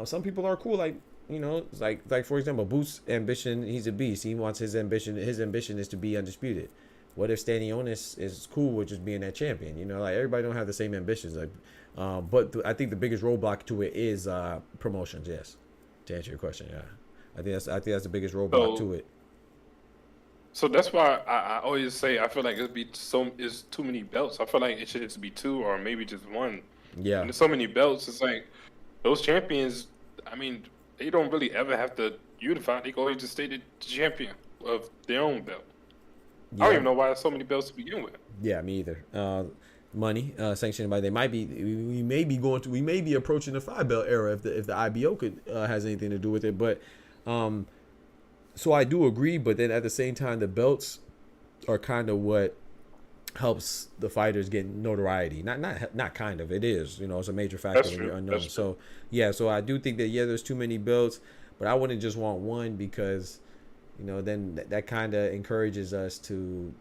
some people are cool. Like, you know, like for example, Boots' ambition, he's a beast. He wants his ambition. His ambition is to be undisputed. What if Stanionis is cool with just being that champion? You know, like everybody don't have the same ambitions. Like, but I think the biggest roadblock to it is promotions. Yes, to answer your question, yeah, I think that's the biggest roadblock to it. So that's why I always say I feel like it's too many belts. I feel like it should just be 2 or maybe just 1. Yeah, and there's so many belts. It's like those champions. I mean, they don't really ever have to unify. They can always just stay the champion of their own belt. Yeah. I don't even know why there's so many belts to begin with. Yeah, me either. Money sanctioned by we may be approaching the 5-belt era if the IBO has anything to do with it. But so I do agree, but then at the same time the belts are kind of what helps the fighters get notoriety. Not kind of, it is, you know, it's a major factor when you're unknown. So yeah, so I do think that there's too many belts, but I wouldn't just want one because, you know, then that kind of encourages us to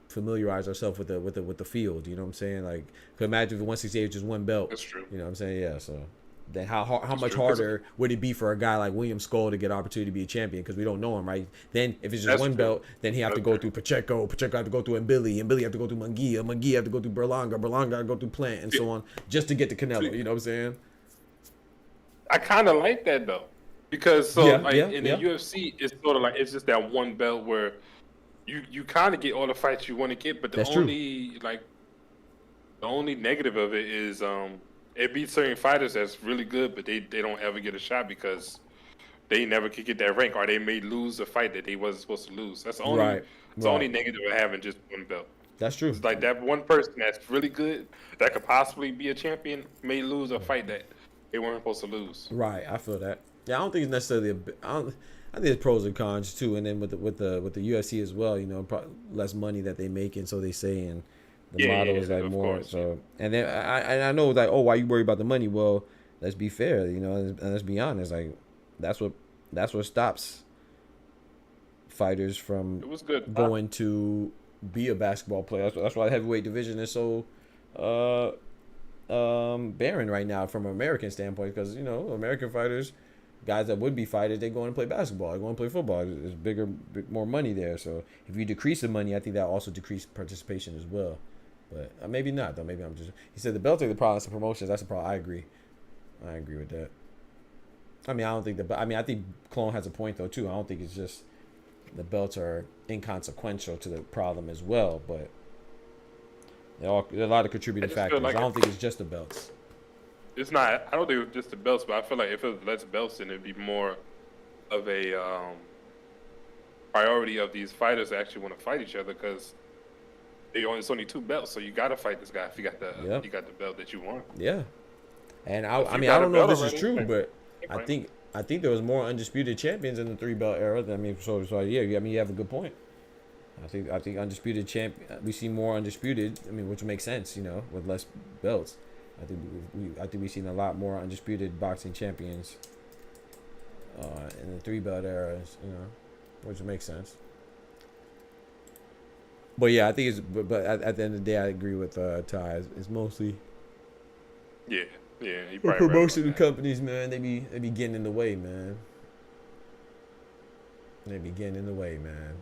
familiarize ourselves with the field. You know what I'm saying? Like, could imagine if 168 is just one belt. That's true. You know what I'm saying? Yeah. So then how much harder would it be for a guy like William Skull to get opportunity to be a champion because we don't know him, right? Then if it's just one belt, then he have to go through Pacheco have to go through Mbili have to go through Munguia have to go through Berlanga have to go through Plant and so on just to get to Canelo. You know what I'm saying? I kind of like that though, because in the UFC it's sort of like it's just that one belt where you kind of get all the fights you want to get, but the only negative of it is it beats certain fighters that's really good, but they don't ever get a shot because they never could get that rank, or they may lose a fight that they wasn't supposed to lose. That's the only the only negative of having just one belt. That's true. It's like that one person that's really good that could possibly be a champion may lose a fight that they weren't supposed to lose. Right, I feel that. Yeah, I don't think it's necessarily I think there's pros and cons too, and then with the UFC as well, you know, less money that they make, and so they say, and the model is like more. Course. So, and then I know like, oh, why you worry about the money? Well, let's be fair, you know, and let's be honest. Like, that's what stops fighters from going to be a basketball player. That's why the heavyweight division is so barren right now from an American standpoint, because, you know, American fighters, guys that would be fighters, they go and play basketball, they go and play football. There's more money there. So if you decrease the money, I think that also decreases participation as well. But maybe not though. Maybe I'm just. He said the belts are the problem. It's the promotions. That's the problem. I agree with that. I mean, I don't think I think Clone has a point though too. I don't think it's just the belts are inconsequential to the problem as well, but there are a lot of contributing factors. Like I don't think it's just the belts. It's not. I don't think it's just the belts, but I feel like if it was less belts, then it'd be more of a priority of these fighters that actually want to fight each other, because it's only 2 belts, so you gotta fight this guy if you got the belt that you want. Yeah, and I mean I don't know if this is true, but I think I think there was more undisputed champions in the 3-belt era. Yeah, I mean, you have a good point. I think undisputed champ. We see more undisputed. I mean, which makes sense, you know, with less belts. I think we've seen a lot more undisputed boxing champions in the 3-belt era, you know, which makes sense. But yeah, I think it's. But at the end of the day, I agree with Ty. It's mostly. Yeah. The promotion companies, man, they be getting in the way, man. They be getting in the way, man.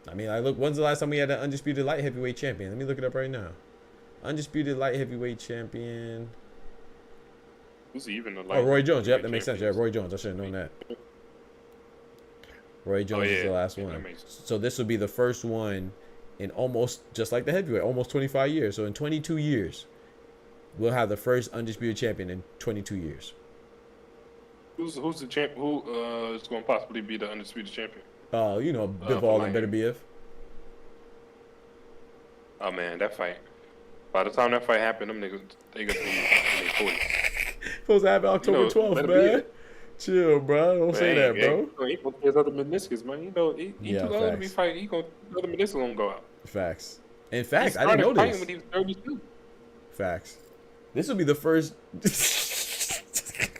I mean, look, when's the last time we had an undisputed light heavyweight champion? Let me look it up right now. Undisputed light heavyweight champion. Who's even the light? Oh, Roy Jones. Yep, that makes sense. Yeah, Roy Jones. I should have known that. Roy Jones is the last one. So this will be the first one in almost, just like the heavyweight, almost 25 years. So in 22 years, we'll have the first undisputed champion in 22 years. Who's the champ? Who is going to possibly be the undisputed champion? You know, Bivol and Better BF. Oh man, that fight. By the time that fight happened, them niggas, they gonna be in their 40s. Supposed to happen October 12th, man. Chill, bro. Don't say that, bro. He gonna get other meniscus, man. You know, he too old to be fighting. He gonna other meniscus gonna go out. Facts. In fact, I didn't know this. When he was 32. Facts. This will be the first.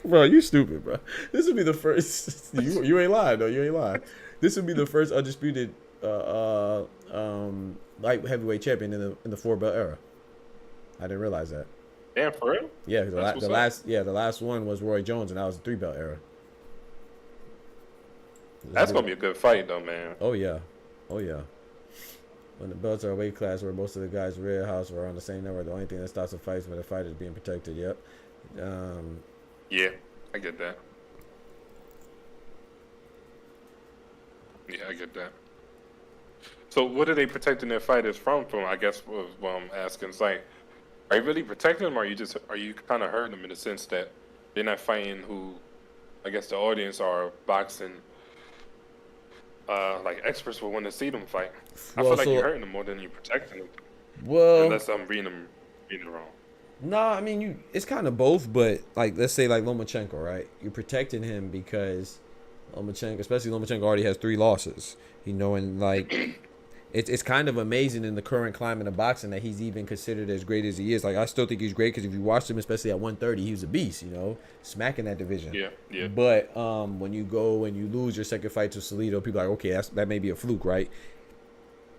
Bro, you stupid, bro. This will be the first. You ain't lying though. You ain't lying. This would be the first undisputed light heavyweight champion in the 4-belt era. I didn't realize that. Damn, for real? Yeah, the last one was Roy Jones, and that was the 3-belt era. That's gonna be a good fight, though, man. Oh yeah. When the belts are a weight class where most of the guys in Red House are on the same number, the only thing that stops the fights when the fighter is being protected. Yep. Yeah, I get that. Yeah, I get that. So what are they protecting their fighters from? I guess was what I'm asking. It's like, are you really protecting them, or are you kind of hurting them in the sense that they're not fighting who, I guess the audience are boxing, like experts will want to see them fight. I feel like you're hurting them more than you're protecting them. Well, unless I'm reading it wrong. No, I mean it's kind of both, but like let's say like Lomachenko, right? You're protecting him because Lomachenko already has 3 losses. You know, and like it's kind of amazing in the current climate of boxing that he's even considered as great as he is. Like I still think he's great because if you watched him, especially at 130, he was a beast. You know, smacking that division. Yeah. But when you go and you lose your second fight to Salido, people are like, okay, that may be a fluke, right?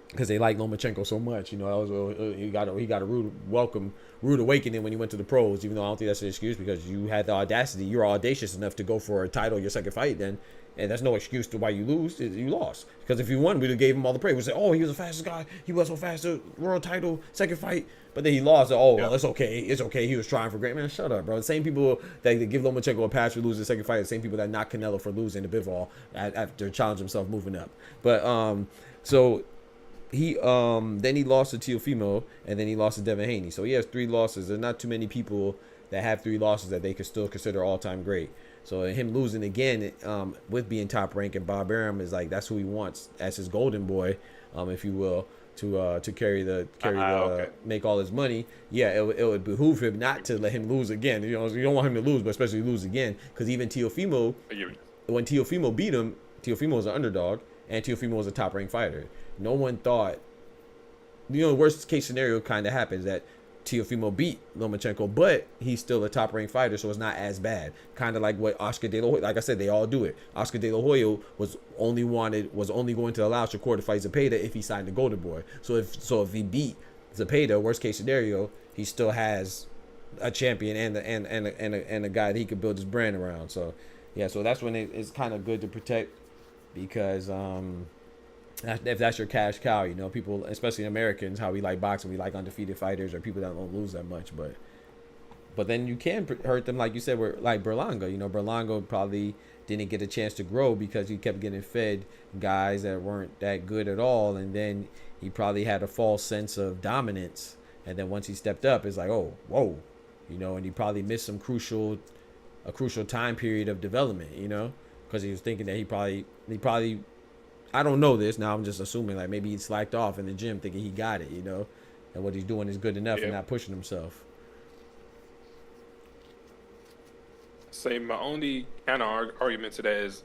Because they like Lomachenko so much, you know. He got a rude awakening when he went to the pros. Even though I don't think that's an excuse because you had the audacity. You're audacious enough to go for a title your second fight, then, and that's no excuse to why you lose. You lost because if you won, we'd have gave him all the praise. We say, oh, he was the fastest guy. He was so fast. World title, second fight, but then he lost. Well, it's okay. It's okay. He was trying for great. Man, shut up, bro. The same people that give Lomachenko a pass for losing the second fight, the same people that knock Canelo for losing the Bivol after challenging himself moving up. But so. He then he lost to Teofimo and then he lost to Devin Haney. So he has 3 losses. There's not too many people that have 3 losses that they could still consider all-time great. So him losing again with being top rank, and Bob Arum is like that's who he wants as his golden boy, if you will, to carry the make all his money. Yeah, it would behoove him not to let him lose again. You know, you don't want him to lose, but especially lose again because even Teofimo, when Teofimo beat him, Teofimo was an underdog and Teofimo was a top ranked fighter. No one thought, you know, the worst case scenario kind of happens that Teofimo beat Lomachenko, but he's still a top ranked fighter, so it's not as bad. Kind of like what Oscar De La Hoya, like I said, they all do it. Oscar De La Hoya was only going to allow Shakur to fight Zepeda if he signed the Golden Boy. So if he beat Zepeda, worst case scenario, he still has a champion and a guy that he could build his brand around. So yeah, so that's when it's kind of good to protect because if that's your cash cow, you know, people, especially Americans, how we like boxing, we like undefeated fighters or people that don't lose that much. But then you can hurt them, like you said, where like Berlanga. You know, Berlanga probably didn't get a chance to grow because he kept getting fed guys that weren't that good at all, and then he probably had a false sense of dominance. And then once he stepped up, it's like, oh, whoa, you know, and he probably missed a crucial time period of development, you know, because he was thinking that he probably. I don't know this. Now I'm just assuming like maybe he slacked off in the gym thinking he got it, you know, and what he's doing is good enough and not pushing himself. say my only counter argument to that is,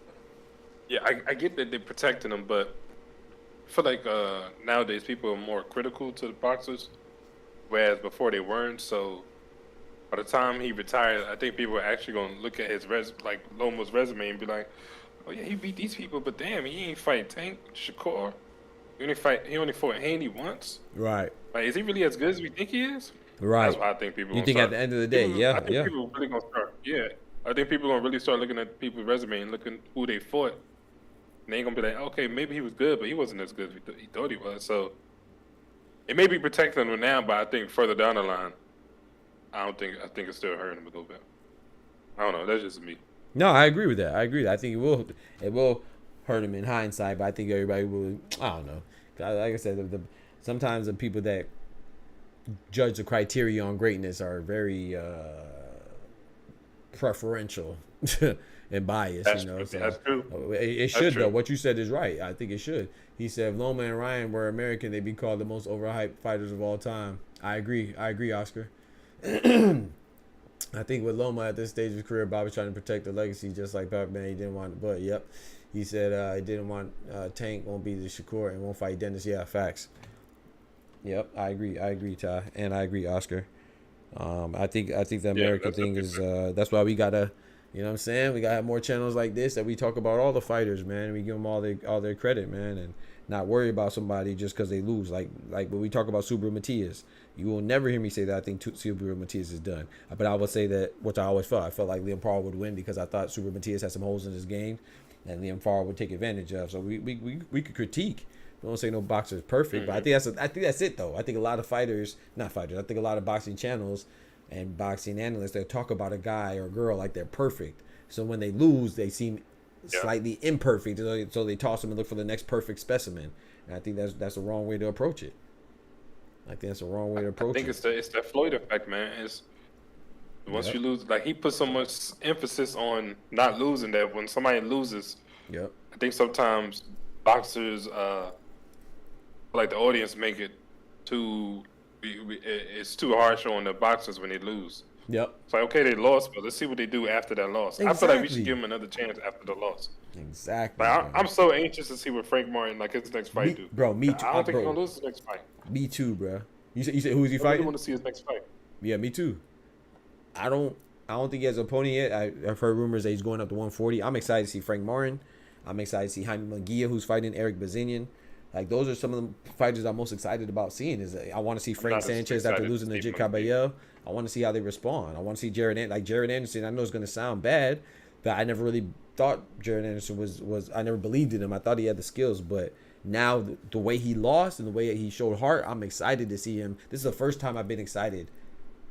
yeah, I get that they're protecting them, but I feel like nowadays people are more critical to the boxers, whereas before they weren't. So by the time he retired, I think people are actually gonna look at his Loma's resume and be like, oh yeah, he beat these people, but damn, he ain't fight Tank Shakur. He only fought Haney once. Right. Like, is he really as good as we think he is? Right. That's why I think people. You think at the end of the day, I think people really gonna start. Yeah, I think people gonna really start looking at people's resume and looking who they fought. And they ain't gonna be like, okay, maybe he was good, but he wasn't as good as he thought he was. So it may be protecting him now, but I think further down the line, I think it's still hurting him a little bit. I don't know. That's just me. No, I agree with that. I think it will hurt him in hindsight, but I think everybody will. I don't know. Like I said, sometimes the people that judge the criteria on greatness are very preferential and biased. That's you know, true. so That's true. It should though. What you said is right. I think it should. He said if Loma and Ryan were American, they'd be called the most overhyped fighters of all time. I agree, Oscar. I think with Loma at this stage of his career, Bobby's trying to protect the legacy, just like Pac-Man. He didn't want, but yep, he said he didn't want Tank won't be the Shakur and won't fight Dennis. Yeah, facts. Yep, I agree, Ty, and I agree, Oscar. I think the American thing is that's why we gotta, you know what I'm saying? We gotta have more channels like this that we talk about all the fighters, man. We give them all their credit, man, and not worry about somebody just because they lose. Like when we talk about Subaru Matias, you will never hear me say that I think Subaru Matias is done. But I would say that, which I always felt. I felt like Liam Farr would win because I thought Subaru Matias had some holes in his game, and Liam Farr would take advantage of. So we could critique. We don't say no boxer is perfect, but I think that's it though. I think a lot of I think a lot of boxing channels and boxing analysts, they talk about a guy or a girl like they're perfect. So when they lose, they seem slightly imperfect. So they toss them and look for the next perfect specimen. And I think that's the wrong way to approach it. I think that's the wrong way to approach it. I think it's that Floyd effect, man. It's once you lose, like he put so much emphasis on not losing that when somebody loses, I think sometimes boxers, like the audience make it too. It's too harsh on the boxers when they lose. Yep. It's like, okay, they lost, but let's see what they do after that loss. Exactly. I feel like we should give them another chance after the loss. Exactly. Like, I'm so anxious to see what Frank Martin, like his next fight, do. Bro, me too. I don't think he's gonna lose his next fight. Me too, bro. You said who is he fighting? I want to see his next fight. Yeah, me too. I don't think he has an opponent yet. I've heard rumors that he's going up to 140. I'm excited to see Frank Martin. I'm excited to see Jaime Munguia, who's fighting Eric Bazinian. Like, those are some of the fighters I'm most excited about seeing. I want to see Frank Sanchez after losing to Jit Caballero. I want to see how they respond. I want to see Jared Anderson. I know it's going to sound bad, but I never really thought Jared Anderson was. I never believed in him. I thought he had the skills, but now the way he lost and the way he showed heart, I'm excited to see him. This is the first time I've been excited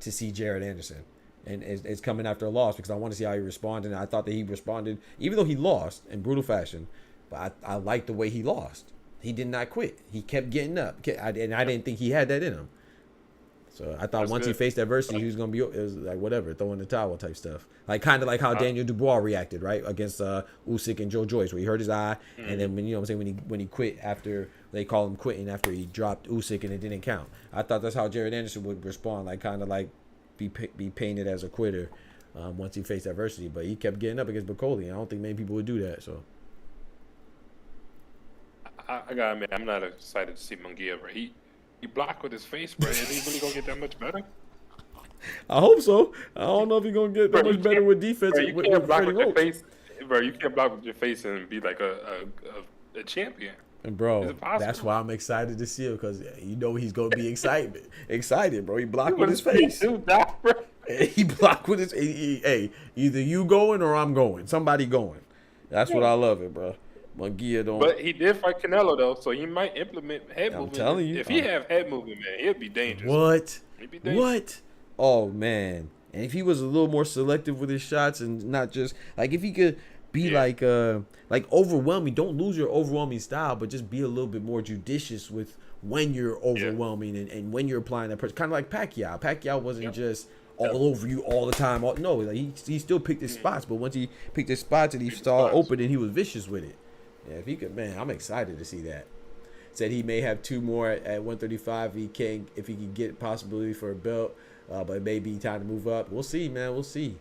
to see Jared Anderson. And it's coming after a loss because I want to see how he responded. And I thought that he responded, even though he lost in brutal fashion, but I liked the way he lost. He did not quit. He kept getting up. And I didn't think he had that in him. So I thought once he faced adversity, he was going to be, it was like whatever, throwing the towel type stuff. Like kind of like how Daniel Dubois reacted, right? Against Usyk and Joe Joyce, where he hurt his eye. And then when, you know what I'm saying, when he quit after, they call him quitting after he dropped Usyk and it didn't count. I thought that's how Jared Anderson would respond, like kind of like be painted as a quitter once he faced adversity. But he kept getting up against Bacoli. I don't think many people would do that, so. I gotta admit, I'm not excited to see Munguia, bro. He blocked with his face, bro. Is he really gonna get that much better? I hope so. I don't know if he's gonna get that much better with defense. Bro, you can't block with your face, bro. You can't block with your face and be like a champion. And bro, that's why I'm excited to see him because you know he's gonna be excited, bro. He blocked with his face. He blocked with his. Hey, either you going or I'm going. Somebody going. That's what I love it, bro. Munguia don't. But he did fight Canelo though, so he might implement head movement. I'm telling you, if he have head movement, man, he'll be dangerous. What? He'd be dangerous. What? Oh man! And if he was a little more selective with his shots and not just like if he could be like overwhelming. Don't lose your overwhelming style, but just be a little bit more judicious with when you're overwhelming and when you're applying that pressure. Kind of like Pacquiao. Pacquiao wasn't just all over you all the time. No, like he still picked his spots, but once he picked his spots and he saw it open, and he was vicious with it. Yeah, if he could, man, I'm excited to see that. Said he may have 2 more at 135 if he can get possibility for a belt, but it may be time to move up. We'll see, man. We'll see.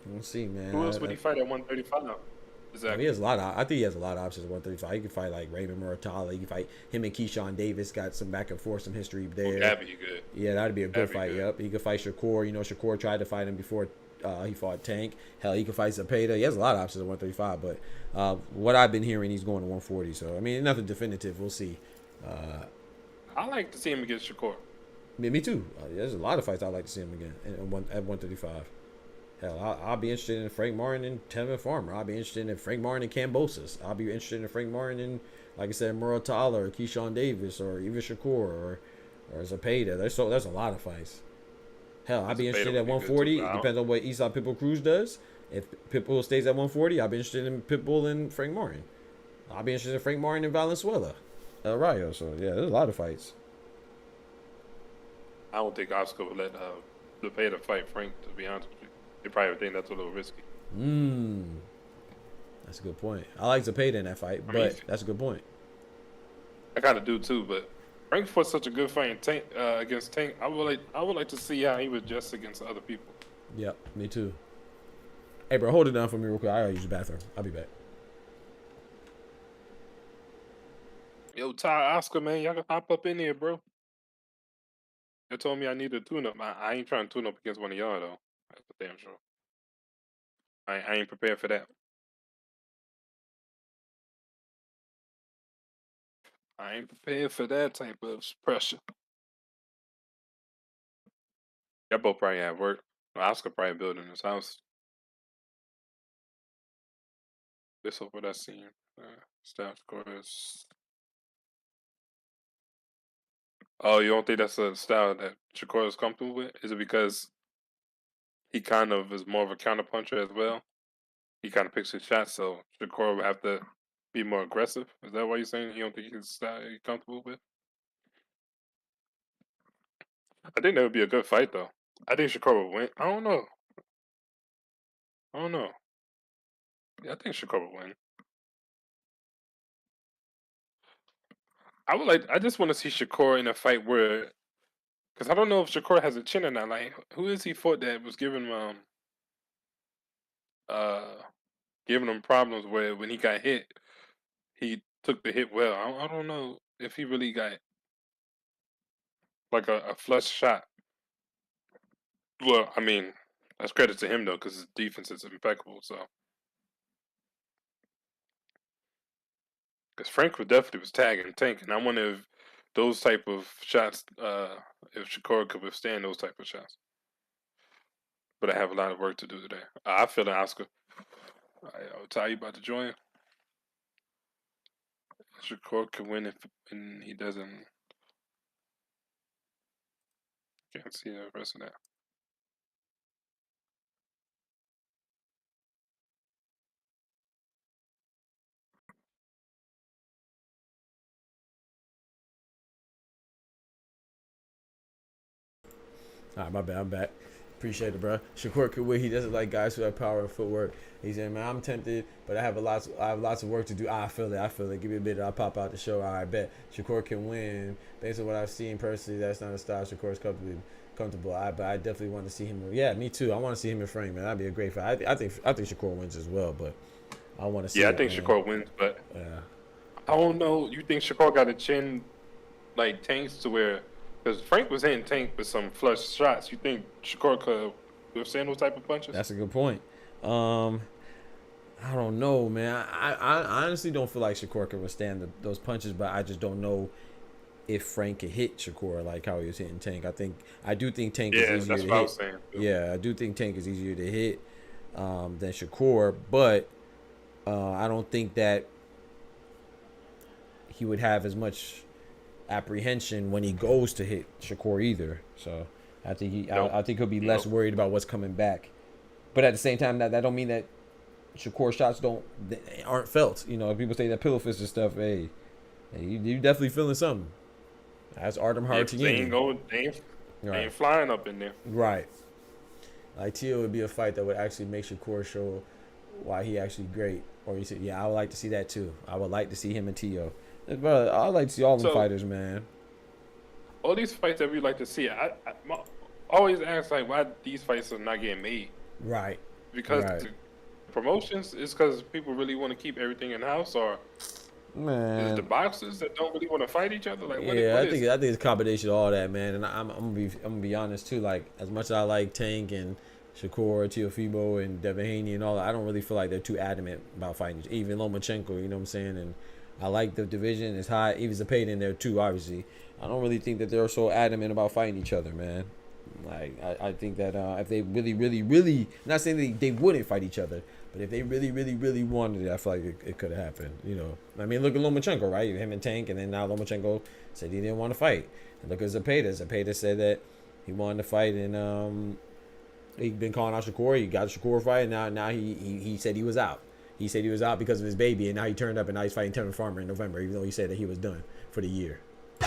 We'll see, man. Who else would he fight at 135? He Exactly. has a lot. I think he has a lot of options at 135. He can fight like Raymond Muratalla. He can fight him and Keyshawn Davis. Got some back and forth, some history there. That'd be good. Yeah, that'd be a good That'd be fight. good. Yep, he could fight Shakur. You know, Shakur tried to fight him before he fought Tank. Hell, he could fight Zepeda. He has a lot of options at 135. But what I've been hearing, he's going to 140. So I mean, nothing definitive. We'll see. I like to see him against Shakur. Me too. There's a lot of fights I'd like to see him again at 135. Hell, I'll be interested in Frank Martin and Tevin Farmer. I'll be interested in Frank Martin and Kambosos. I'll be interested in Frank Martin and, like I said, Muratalla or Keyshawn Davis or even Shakur or Zepeda. There's a lot of fights. Hell, I'll be interested at 140. It depends on what Eastside Pitbull Cruz does. If Pitbull stays at 140, I'll be interested in Pitbull and Frank Martin. I'll be interested in Frank Martin and Valenzuela. El Rayo. So, yeah, there's a lot of fights. I don't think Oscar would let Zepeda fight Frank, to be honest with you. They probably would think that's a little risky. That's a good point. I like Zepeda in that fight, but that's a good point. I kind of do too, but Frank fought such a good fight in Tank, against Tank. I would like to see how he would adjust against other people. Yep, me too. Hey, bro, hold it down for me real quick. I gotta use the bathroom. I'll be back. Yo, Ty, Oscar, man, y'all can hop up in here, bro. They told me I need a tune-up. I ain't trying to tune up against one of y'all, though. That's for damn sure. I ain't prepared for that. I ain't prepared for that type of pressure. Y'all both probably at work. Well, Oscar probably building his house. This over that scene. Staff scores. Oh, you don't think that's a style that Shakur is comfortable with? Is it because he kind of is more of a counterpuncher as well? He kind of picks his shots, so Shakur would have to be more aggressive. Is that why you're saying you don't think he's style he's comfortable with? I think that would be a good fight, though. I think Shakur would win. I don't know. Yeah, I think Shakur would win. I just want to see Shakur in a fight where, because I don't know if Shakur has a chin or not. Like, who is he fought that was giving him problems where when he got hit, he took the hit well. I don't know if he really got like a flush shot. Well, I mean, that's credit to him though, because his defense is impeccable. So, because Frank definitely was tagging Tank, and I wonder if those type of shots, if Shakur could withstand those type of shots. But I have a lot of work to do today. I feel like Oscar. I'll tell you about to join. Shakur could win if and he doesn't. Can't see the rest of that. All right, my bad. I'm back. Appreciate it, bro. Shakur could win. He doesn't like guys who have power and footwork. He said, "Man, I'm tempted, but I have lots of work to do." I feel it. Give me a minute. I'll pop out the show. All right, bet Shakur can win. Based on what I've seen personally, that's not a style Shakur's comfortable. But I definitely want to see him. Yeah, me too. I want to see him in Frank, man. That'd be a great fight. I think Shakur wins as well, but I want to see. Yeah, I think Shakur wins, but I don't know. You think Shakur got a chin like Tank's to where? Because Frank was hitting Tank with some flush shots. You think Shakur could withstand those type of punches? That's a good point. I don't know, man. I honestly don't feel like Shakur can withstand those punches, but I just don't know if Frank can hit Shakur like how he was hitting Tank. I do think Tank is easier to hit. That's what I was saying. Yeah, I do think Tank is easier to hit than Shakur, but I don't think that he would have as much apprehension when he goes to hit Shakur either. So I think I think he'll be less worried about what's coming back. But at the same time, that don't mean that Shakur shots aren't felt. You know, people say that pillow fist and stuff. Hey, you definitely feeling something. That's Artem Harutyunyan. They ain't flying up in there. Right. Like Tio would be a fight that would actually make Shakur show why he actually great. Or you said, yeah, I would like to see that too. I would like to see him and Tio. But I like to see all them fighters, man. All these fights that we like to see, I always ask like why these fights are not getting made. Right. because Right. the promotions is because people really want to keep everything in house, or is it Man. the boxers that don't really want to fight each other? Like, what Yeah, is it? I think it's a combination of all that, man. And I'm gonna be honest too. Like as much as I like Tank and Shakur, Teofimo, and Devin Haney and all that, I don't really feel like they're too adamant about fighting. Even Lomachenko, you know what I'm saying? And I like the division. It's high. Even Zepeda in there too, obviously. I don't really think that they're so adamant about fighting each other, man. Like I think that if they really, not saying they wouldn't fight each other, but if they really wanted it, I feel like it could have happened. You know, I mean, look at Lomachenko, right? Him and Tank, and then now Lomachenko said he didn't want to fight. And look at Zepeda. Zepeda said that he wanted to fight, and he'd been calling out Shakur. He got a Shakur fight, and now he said he was out. He said he was out because of his baby, and now he turned up, and now he's fighting Tevin Farmer in November, even though he said that he was done for the year. Who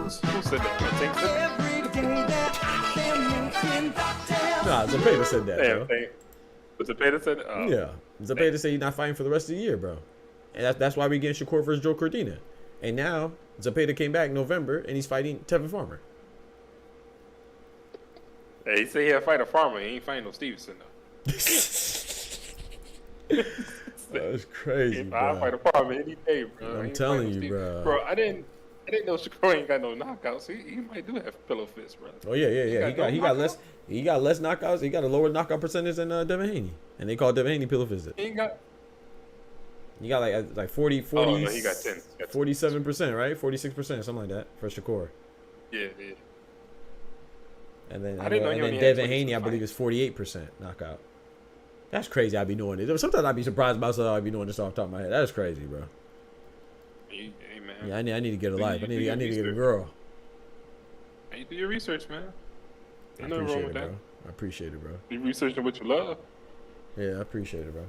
said that? I think so. Nah, Zepeda said that, Damn bro. thing. But Zepeda said, Yeah, Zepeda said he's not fighting for the rest of the year, bro. And that's why we getting Shakur versus Joe Cordina. And now Zepeda came back in November, and he's fighting Tevin Farmer. Hey, he said he'll fight a farmer. He ain't fighting no Stevenson though. That's crazy, If I bro. fight a farmer any day, bro. I'm I ain't telling fighting no you, Stevenson. bro. Bro, I didn't know Shakur ain't got no knockouts. He might do have pillow fists, bro. Oh yeah. He got less knockouts. He got a lower knockout percentage than Devin Haney, and they call Devin Haney pillow fisted. He ain't got. He got like 40, Oh, no, he got 10. 47%, right? 46%, something like that for Shakur. Yeah. And then I didn't know he and then only had Devin 22 Haney, I believe, is 48% knockout. That's crazy. I'd be knowing it. Sometimes I'd be surprised myself. I'd be knowing this off the top of my head. That is crazy, bro. Hey, man. Yeah, I need to get a life. I Do need your to get a research. girl. Hey, do your research, man. I Ain't nothing wrong appreciate with it, that. bro. I appreciate it, bro. You researching what you love. Yeah, I appreciate it, bro.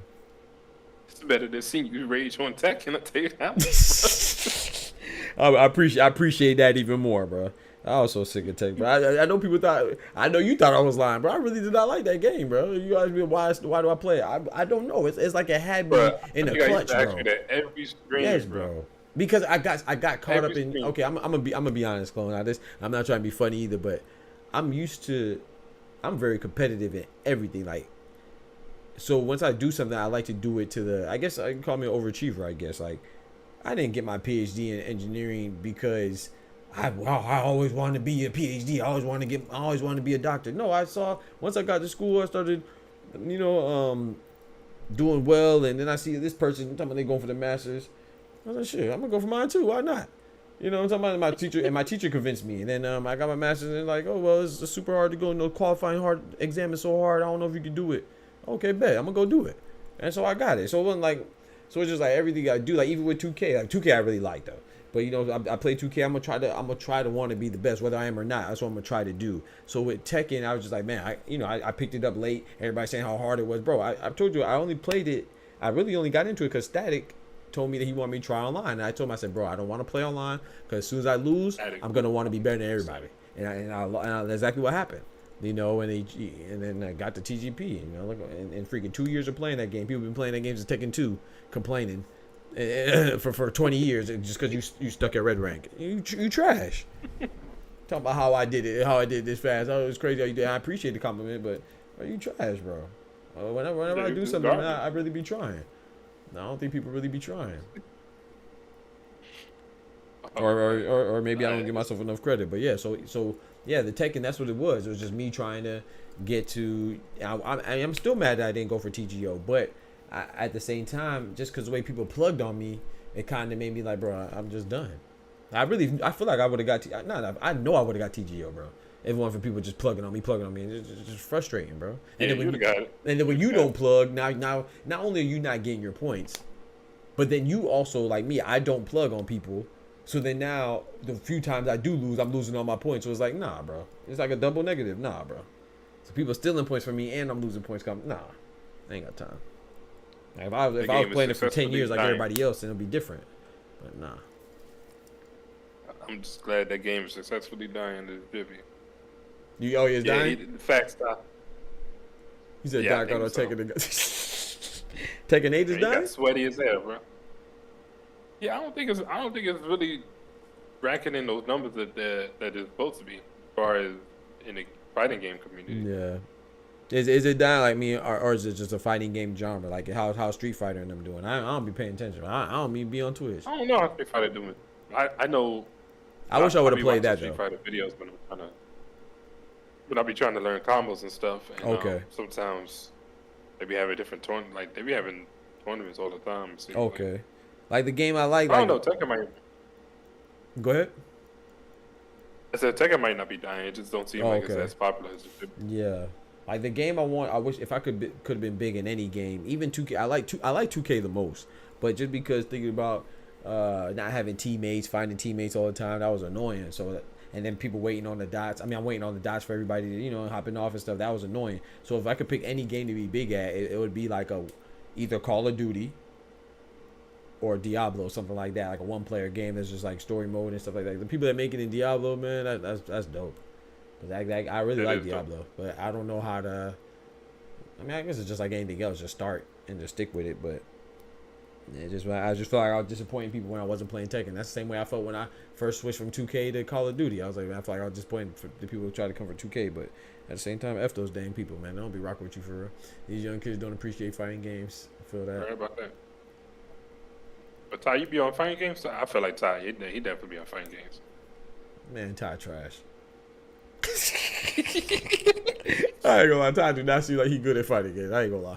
It's better than seeing you rage on tech. Can I tell you that? I appreciate that even more, bro. I was so sick of Tech, bro. I know people thought, I know you thought I was lying, bro. I really did not like that game, bro. You asked me why do I play it? I don't know. It's like it had me Bro, in I a think I clutch, used to ask bro. you that every stream, Yes, bro. bro. Because I got caught Every up in. stream. Okay, I'm gonna be honest, Clone. I'm not trying to be funny either, but I'm very competitive in everything. Like, so once I do something, I like to do it to the. I guess I can call me an overachiever. I guess like I didn't get my PhD in engineering because I always wanted to be a PhD. I always wanted to be a doctor. No, I saw once I got to school, I started, doing well, and then I see this person talking about they going for the masters. I was like, shit, I'm gonna go for mine too. Why not? You know, I'm talking about my teacher, and my teacher convinced me. And then I got my master's, and like, oh well, it's super hard to go. Qualifying hard exam is so hard. I don't know if you can do it. Okay, bet I'm gonna go do it. And so I got it. So it wasn't like, so it's just like everything I do. Like even with 2K, like 2K I really like though. But I play 2K. I'm gonna try to want to be the best, whether I am or not. That's what I'm gonna try to do. So with Tekken, I was just like, man, I picked it up late. Everybody saying how hard it was, bro. I told you I only played it. I really only got into it because Static told me that he wanted me to try online, and I told him, I said, bro, I don't want to play online because as soon as I lose, I'm gonna want to be better than everybody, and that's exactly what happened, and then I got the TGP, look, and freaking 2 years of playing that game, people been playing that game since Tekken 2, complaining for 20 years just because you stuck at red rank, you trash. Talking about how I did it this fast. Oh, it was crazy how you did. I appreciate the compliment, but you trash, bro. Whenever I do something, I really be trying. I don't think people really be trying. Or maybe I don't give myself enough credit. But yeah, so yeah, the Tekken, that's what it was. It was just me trying to get to. I'm still mad that I didn't go for TGO, but at the same time, just because the way people plugged on me, it kind of made me like, bro, I'm just done. I feel like I would have got. I know I would have got TGO, bro. If it wasn't for people just plugging on me, and it's just frustrating, bro. And Yeah, then when you don't plug, now not only are you not getting your points, but then you also, like me, I don't plug on people. So then now the few times I do lose, I'm losing all my points. So it's like, nah, bro. It's like a double negative, nah, bro. So people stealing points from me and I'm losing points. Nah, I ain't got time. Like if I was playing it for 10 years like everybody else, then it'll be different. But nah. I'm just glad that game is successfully dying this Vivi. It's dying? Facts, Doc. He said Yeah, Doc got on so. Tekken. Tekken 8 is He dying? got sweaty as hell, bro. Yeah, I don't think it's really ranking in those numbers that it's supposed to be, as far as in the fighting game community. Yeah. Is it dying like me, or is it just a fighting game genre? Like how Street Fighter and them doing? I don't be paying attention. I don't even be on Twitch. I don't know how Street Fighter doing. I know. I wish I would have played that Street though. Fighter videos, but I be trying to learn combos and stuff. And, Okay. Sometimes they be having different tournaments. Like they be having tournaments all the time. It seems Okay. Like the game I like. I don't know. Tekken might. Go ahead. I said Tekken might not be dying. It just don't seem like it's Okay. as popular as it should be. Yeah. Like the game I wish if I could have been big in any game, even 2K. I like 2K the most, but just because thinking about not having teammates, finding teammates all the time, that was annoying. So and then people waiting on the dots. I mean, I'm waiting on the dots for everybody to hopping off and stuff. That was annoying. So if I could pick any game to be big at, it would be like either Call of Duty or Diablo, something like that, like a one-player game that's just like story mode and stuff like that. The people that make it in Diablo, man, that's dope. I really like Diablo, but I don't know how to. I mean, I guess it's just like anything else. Just start and just stick with it. But I just felt like I was disappointing people when I wasn't playing Tekken. That's the same way I felt when I first switched from 2K to Call of Duty. I was like, man, I feel like I was disappointing for the people who try to come for 2K. But at the same time, F those dang people, man. They don't be rocking with you for real. These young kids don't appreciate fighting games. I feel that. Right about that. But Ty, you be on fighting games? I feel like Ty, he definitely be on fighting games. Man, Ty trash. I ain't gonna lie. Ty do not seem like he good at fighting games. I ain't gonna lie.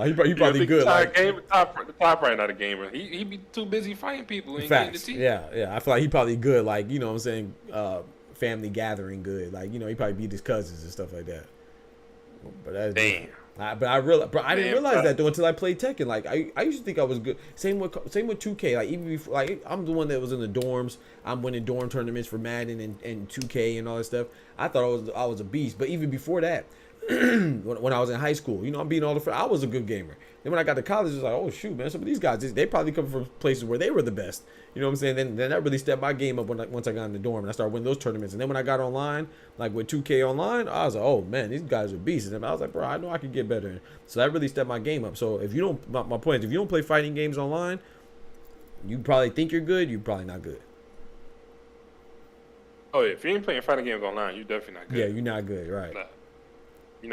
He probably good. Ty, Like, Ty probably not a gamer. He be too busy fighting people. And getting the facts. team. Yeah. I feel like he probably good. Like, you know what I'm saying? Family gathering good. Like, he probably beat his cousins and stuff like that. But that's Damn. I didn't realize that though until I played Tekken. Like I used to think I was good. Same with 2K. Like even before, like I'm the one that was in the dorms. I'm winning dorm tournaments for Madden and 2K and all that stuff. I thought I was a beast. But even before that, when I was in high school, I'm beating all the friends. I was a good gamer. Then when I got to college, it was like, oh shoot, man, some of these guys, they probably come from places where they were the best. You know what I'm saying? Then that really stepped my game up once I got in the dorm and I started winning those tournaments. And then when I got online, like with 2K online, I was like, oh man, these guys are beasts. And I was like, bro, I know I could get better. So that really stepped my game up. So if you don't, my point is, if you don't play fighting games online, you probably think you're good. You're probably not good. Oh yeah, if you ain't playing fighting games online, you definitely not good. Yeah, you're not good, right? Nah.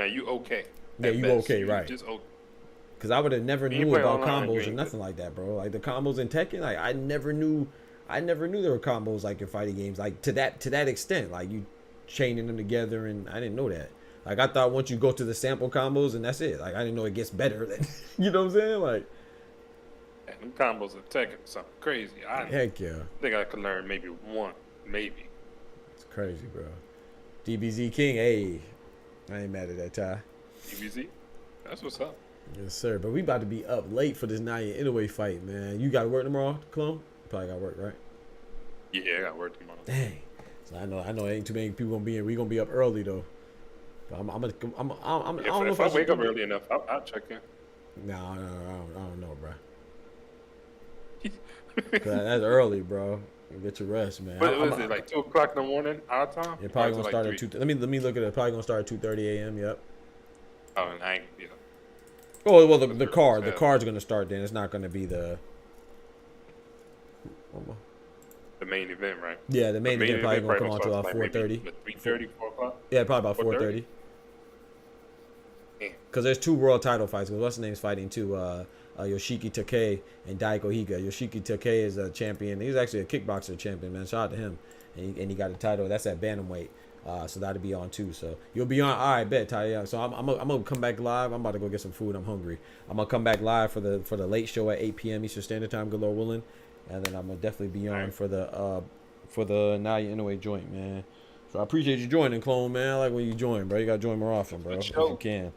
You okay. Yeah, you okay, right? Just okay. Because I would have never You knew play about online, combos you or ain't nothing like that, bro. Like the combos in Tekken, like I never knew there were combos like in fighting games, like to that extent, like you chaining them together, and I didn't know that. Like I thought once you go to the sample combos and that's it. Like I didn't know it gets better. You know what I'm saying? Like, And them combos in Tekken, something crazy. heck yeah, think I could learn maybe one, maybe. it's crazy, bro. DBZ King, hey, I ain't mad at that, Ty. DBZ, that's what's up. Yes, sir. But we about to be up late for this Naya Inoue fight, man. You got to work tomorrow, Clone? Probably got to work, right? Yeah, I got work tomorrow. Dang. So I know ain't too many people gonna be in. We gonna be up early though. But I don't know If I wake up early enough, I'll check in. No, I don't know, bro. 'Cause that's early, bro. You get your rest, man. What is it, like 2 o'clock in the morning, our time? It probably Or is gonna it start like at 3? 2. Let me look at it. Probably gonna start at 2:30 a.m. Yep. Oh, and I ain't, Oh well, the car's gonna start then. It's not gonna be the main event, right? Yeah, the main event probably gonna come on start to about 4:30. 3:30, 4 o'clock? Yeah, probably about 4:30. Yeah. Because there's 2 world title fights. Because what's his name's fighting too? Yoshiki Takei and Daiko Higa. Yoshiki Takei is a champion. He's actually a kickboxer champion, man. Shout out to him. And he got a title. That's at bantamweight. So that'll be on too. So you'll be on. All right, bet, Ty. So I'm gonna come back live. I'm about to go get some food. I'm hungry. I'm gonna come back live for the late show at 8 p.m. Eastern Standard Time, good Lord willing. And then I'm gonna definitely be on for the Naya Inoue joint, man. So I appreciate you joining, Clone, man. I like when you join, bro. You gotta join more often, bro. If you can.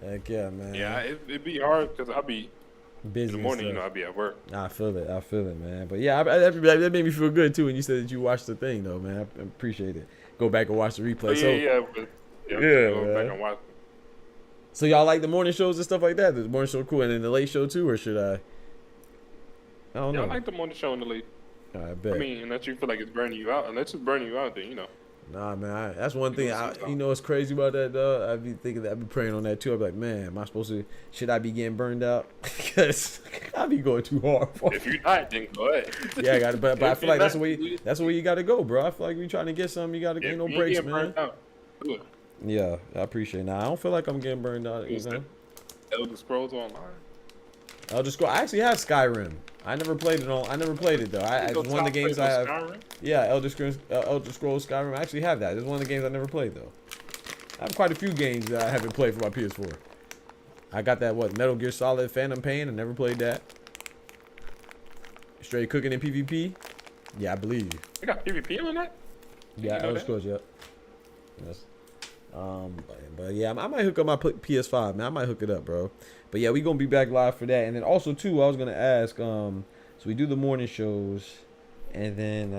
Heck yeah, man. Yeah, it'd be hard because I'll be busy in the morning. I'll be at work. I feel it, man. But yeah, that made me feel good too when you said that you watched the thing, though, man. I appreciate it. Go back and watch the replay. Go back and watch. So y'all like the morning shows and stuff like that? The morning show cool, and then the late show too, or should I? I don't know. I like the morning show and the late. I bet. I mean, unless you feel like it's burning you out, then Nah, man. That's one thing. What's crazy about that, dog? I be thinking that. I be praying on that too. I be like, man, am I supposed to? Should I be getting burned out? Because I be going too hard. If you're not, then go ahead. Yeah, I got it. But I feel like that's the way you got to go, bro. I feel like we trying to get something. You got to get no breaks, man. Yeah, I appreciate it. Now, I don't feel like I'm getting burned out, you know? Elder Scrolls Online. Elder Scrolls. I actually have Skyrim. I never played it though. It's one of the games I have. Skyrim? Yeah, Elder Scrolls Skyrim. I actually have that. It's one of the games I never played though. I have quite a few games that I haven't played for my PS4. I got that Metal Gear Solid Phantom Pain. I never played that. Straight cooking in PvP. Yeah, I believe you. They got PvP on that? Yeah, Elder Scrolls. Yep. Yes. But yeah, I might hook up my PS5, man. I might hook it up, bro. But yeah, we gonna be back live for that. And then also too, I was gonna ask, so we do the morning shows, and then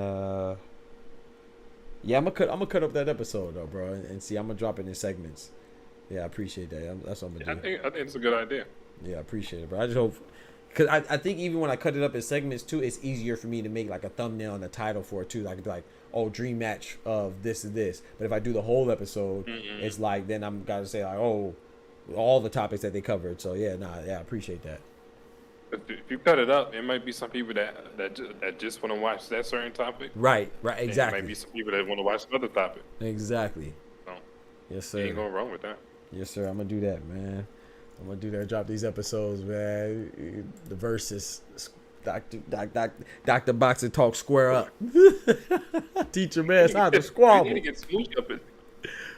yeah, I'm gonna cut up that episode though, bro, and see. I'm gonna drop it in segments. Yeah, I appreciate that. That's what I'm gonna do. I think it's a good idea. Yeah, I appreciate it, bro. I just hope, cause I think even when I cut it up in segments too, it's easier for me to make like a thumbnail and a title for it too. Like I could be like, oh, dream match of this and this. But if I do the whole episode, it's like then I'm gotta say like, oh, all the topics that they covered. So yeah, I appreciate that. If you cut it up, it might be some people that just want to watch that certain topic. Right, exactly. And it might be some people that want to watch another topic. Exactly. So, yes, sir. ain't going wrong with that. Yes, sir. I'm gonna do that, man. I'm gonna do that. Drop these episodes, man. The verses. Dr. Boxer talk square up. Teach your man how to squabble. We need to get Smoochie up in.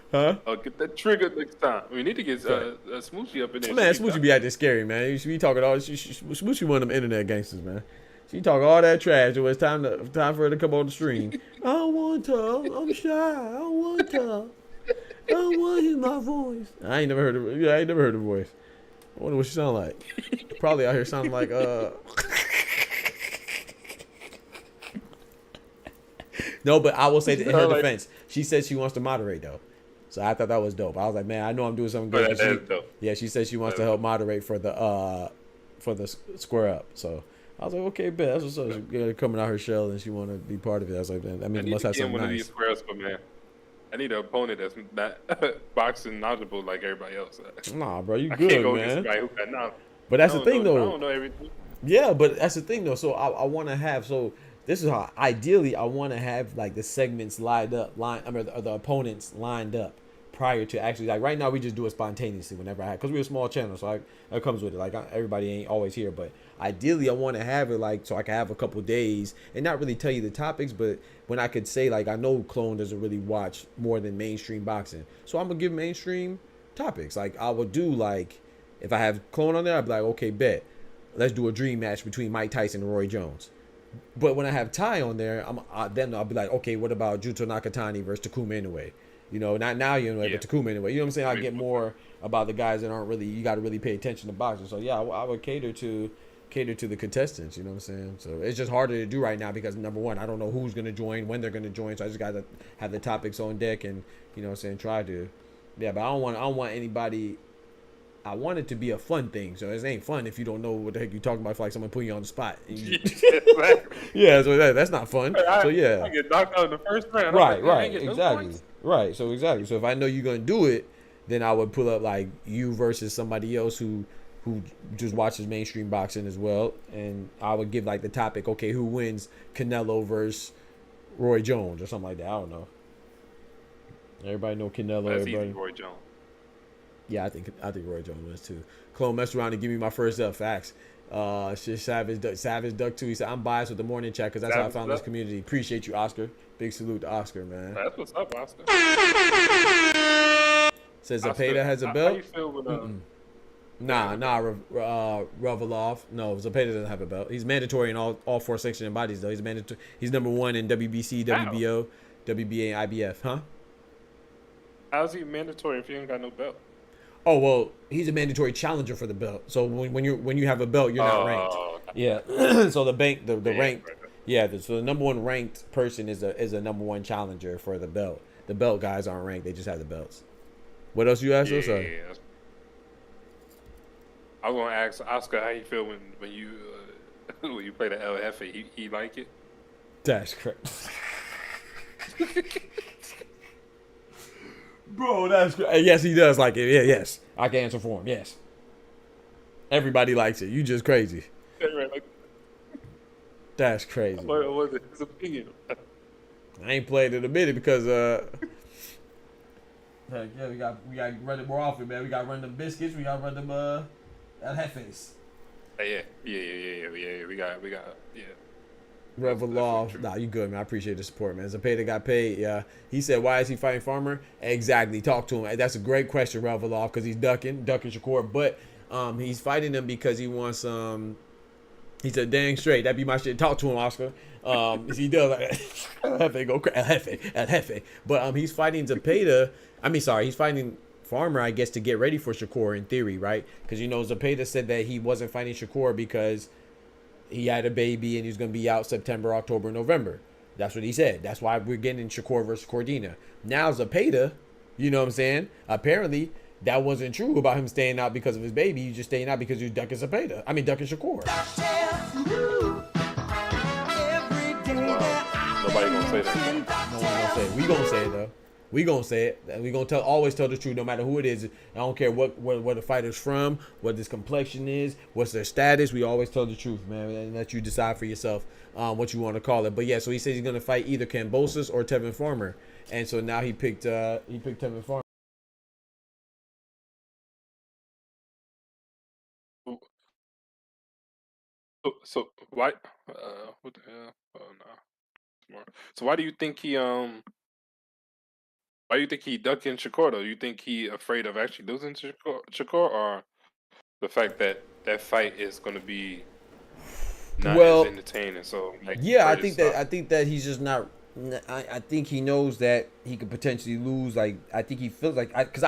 Huh? Oh, get that trigger next time. We need to get Smoochie up in there. Man, Smoochie be out there scary, man. You should be talking all. Smoochie one of them internet gangsters, man. She talk all that trash. It was time for her to come on the stream. I don't want to. I'm shy. I don't want to. I don't want to hear my voice. I ain't never heard her. Yeah, I ain't never heard her voice. I wonder what she sound like. Probably out here sounding like No, but I will say in her defense, she said she wants to moderate though. So I thought that was dope. I was like, man, I know I'm doing something good. Yeah, she said she wants to help moderate for the square up. So I was like, okay, bet. That's what's up. She's coming out her shell and she want to be part of it. I was like, man, I mean, it must have something one nice. Of these squares, but man, I need an opponent that's not boxing knowledgeable like everybody else. Nah, bro, you I good, can't go man. against somebody who got But that's the thing, though. I don't know everything. Yeah, but that's the thing, though. So I want to have this is how ideally I want to have like the segments lined up, or the opponents lined up prior to actually, like right now we just do it spontaneously whenever I have, because we're a small channel, so that comes with it. Like everybody ain't always here, but ideally I want to have it like so I can have a couple days and not really tell you the topics, but when I could say like I know Clone doesn't really watch more than mainstream boxing, so I'm gonna give mainstream topics. Like I would do like if I have Clone on there, I'd be like, okay, bet, let's do a dream match between Mike Tyson and Roy Jones. But when I have Ty on there, then I'll be like, okay, what about Juto Nakatani versus Takuma Inoue? You know, not now Inoue, but Takuma Inoue. You know what I'm saying? I get more about the guys that aren't really, you got to really pay attention to boxing. So yeah, I would cater to the contestants. You know what I'm saying? So it's just harder to do right now because number one, I don't know who's gonna join, when they're gonna join. So I just got to have the topics on deck and you know what I'm saying, try to, yeah. But I don't want anybody. I want it to be a fun thing, so it ain't fun if you don't know what the heck you're talking about. If like someone putting you on the spot, yeah, so that's not fun. So yeah, I get knocked out in the first round. Right, exactly, right. So exactly. So if I know you're gonna do it, then I would pull up like you versus somebody else who just watches mainstream boxing as well, and I would give like the topic, okay, who wins Canelo versus Roy Jones or something like that. I don't know. Everybody know Canelo. That's everybody. easy, Roy Jones. Yeah, I think Roy Jones wins too. Clone messed around and give me my first up. Facts. Shit, Savage Duck too. He said I'm biased with the morning chat because that's how I found this community. Appreciate you, Oscar. Big salute to Oscar, man. That's what's up, Oscar. Says Zepeda has a belt. How you feel with Revolov. No, Zepeda doesn't have a belt. He's mandatory in all four sanctioned bodies though. He's mandatory. He's number one in WBC, WBO, WBA, and IBF. Huh? How's he mandatory if you ain't got no belt? Oh well, he's a mandatory challenger for the belt. So when you have a belt, you're not ranked. Okay. Yeah. So the rank. Right. Yeah. So the number one ranked person is a number one challenger for the belt. The belt guys aren't ranked; they just have the belts. What else you asked us? I was gonna ask Oscar how you feel when you when you play the LF. He like it. That's correct. Bro, that's great. Yes, he does like it. Yeah, yes. I can answer for him. Yes. Everybody likes it. You just crazy. That's crazy. What was his opinion? I ain't played it a minute because Heck yeah, we got to run it more often, man. We got to run them biscuits. We got to run them El Jefes. Yeah. We got yeah. Revolve. Nah, you good, man. I appreciate the support, man. Zepeda got paid. Yeah. He said, why is he fighting Farmer? Exactly. Talk to him. That's a great question, Revolov, because he's ducking Shakur. But he's fighting him because he wants he said, dang straight. That'd be my shit. Talk to him, Oscar. He does like El Jefe, go El Jefe. But he's fighting Zepeda. He's fighting Farmer, I guess, to get ready for Shakur in theory, right? Because Zepeda said that he wasn't fighting Shakur because he had a baby and he's going to be out September, October, November. That's what he said. That's why we're getting Shakur versus Cordina. Now Zepeda, you know what I'm saying? Apparently, that wasn't true about him staying out because of his baby. He's just staying out because he's ducking Zepeda. Ducking Shakur. Nobody gonna say that. No one gonna say it. We gonna say it though. We gonna say it. And we gonna always tell the truth, no matter who it is. I don't care what the fighter's from, what this complexion is, what's their status. We always tell the truth, man, and let you decide for yourself what you want to call it. But yeah, so he says he's gonna fight either Kambosos or Tevin Farmer, and so now he picked Tevin Farmer. So why? What the hell? Oh no. So why do you think he Why do you think he ducking Shakur though? You think he afraid of actually losing to Shakur, or the fact that that fight is going to be not as entertaining? So yeah, I think that he's just not. I think he knows that he could potentially lose. Like I think he feels like because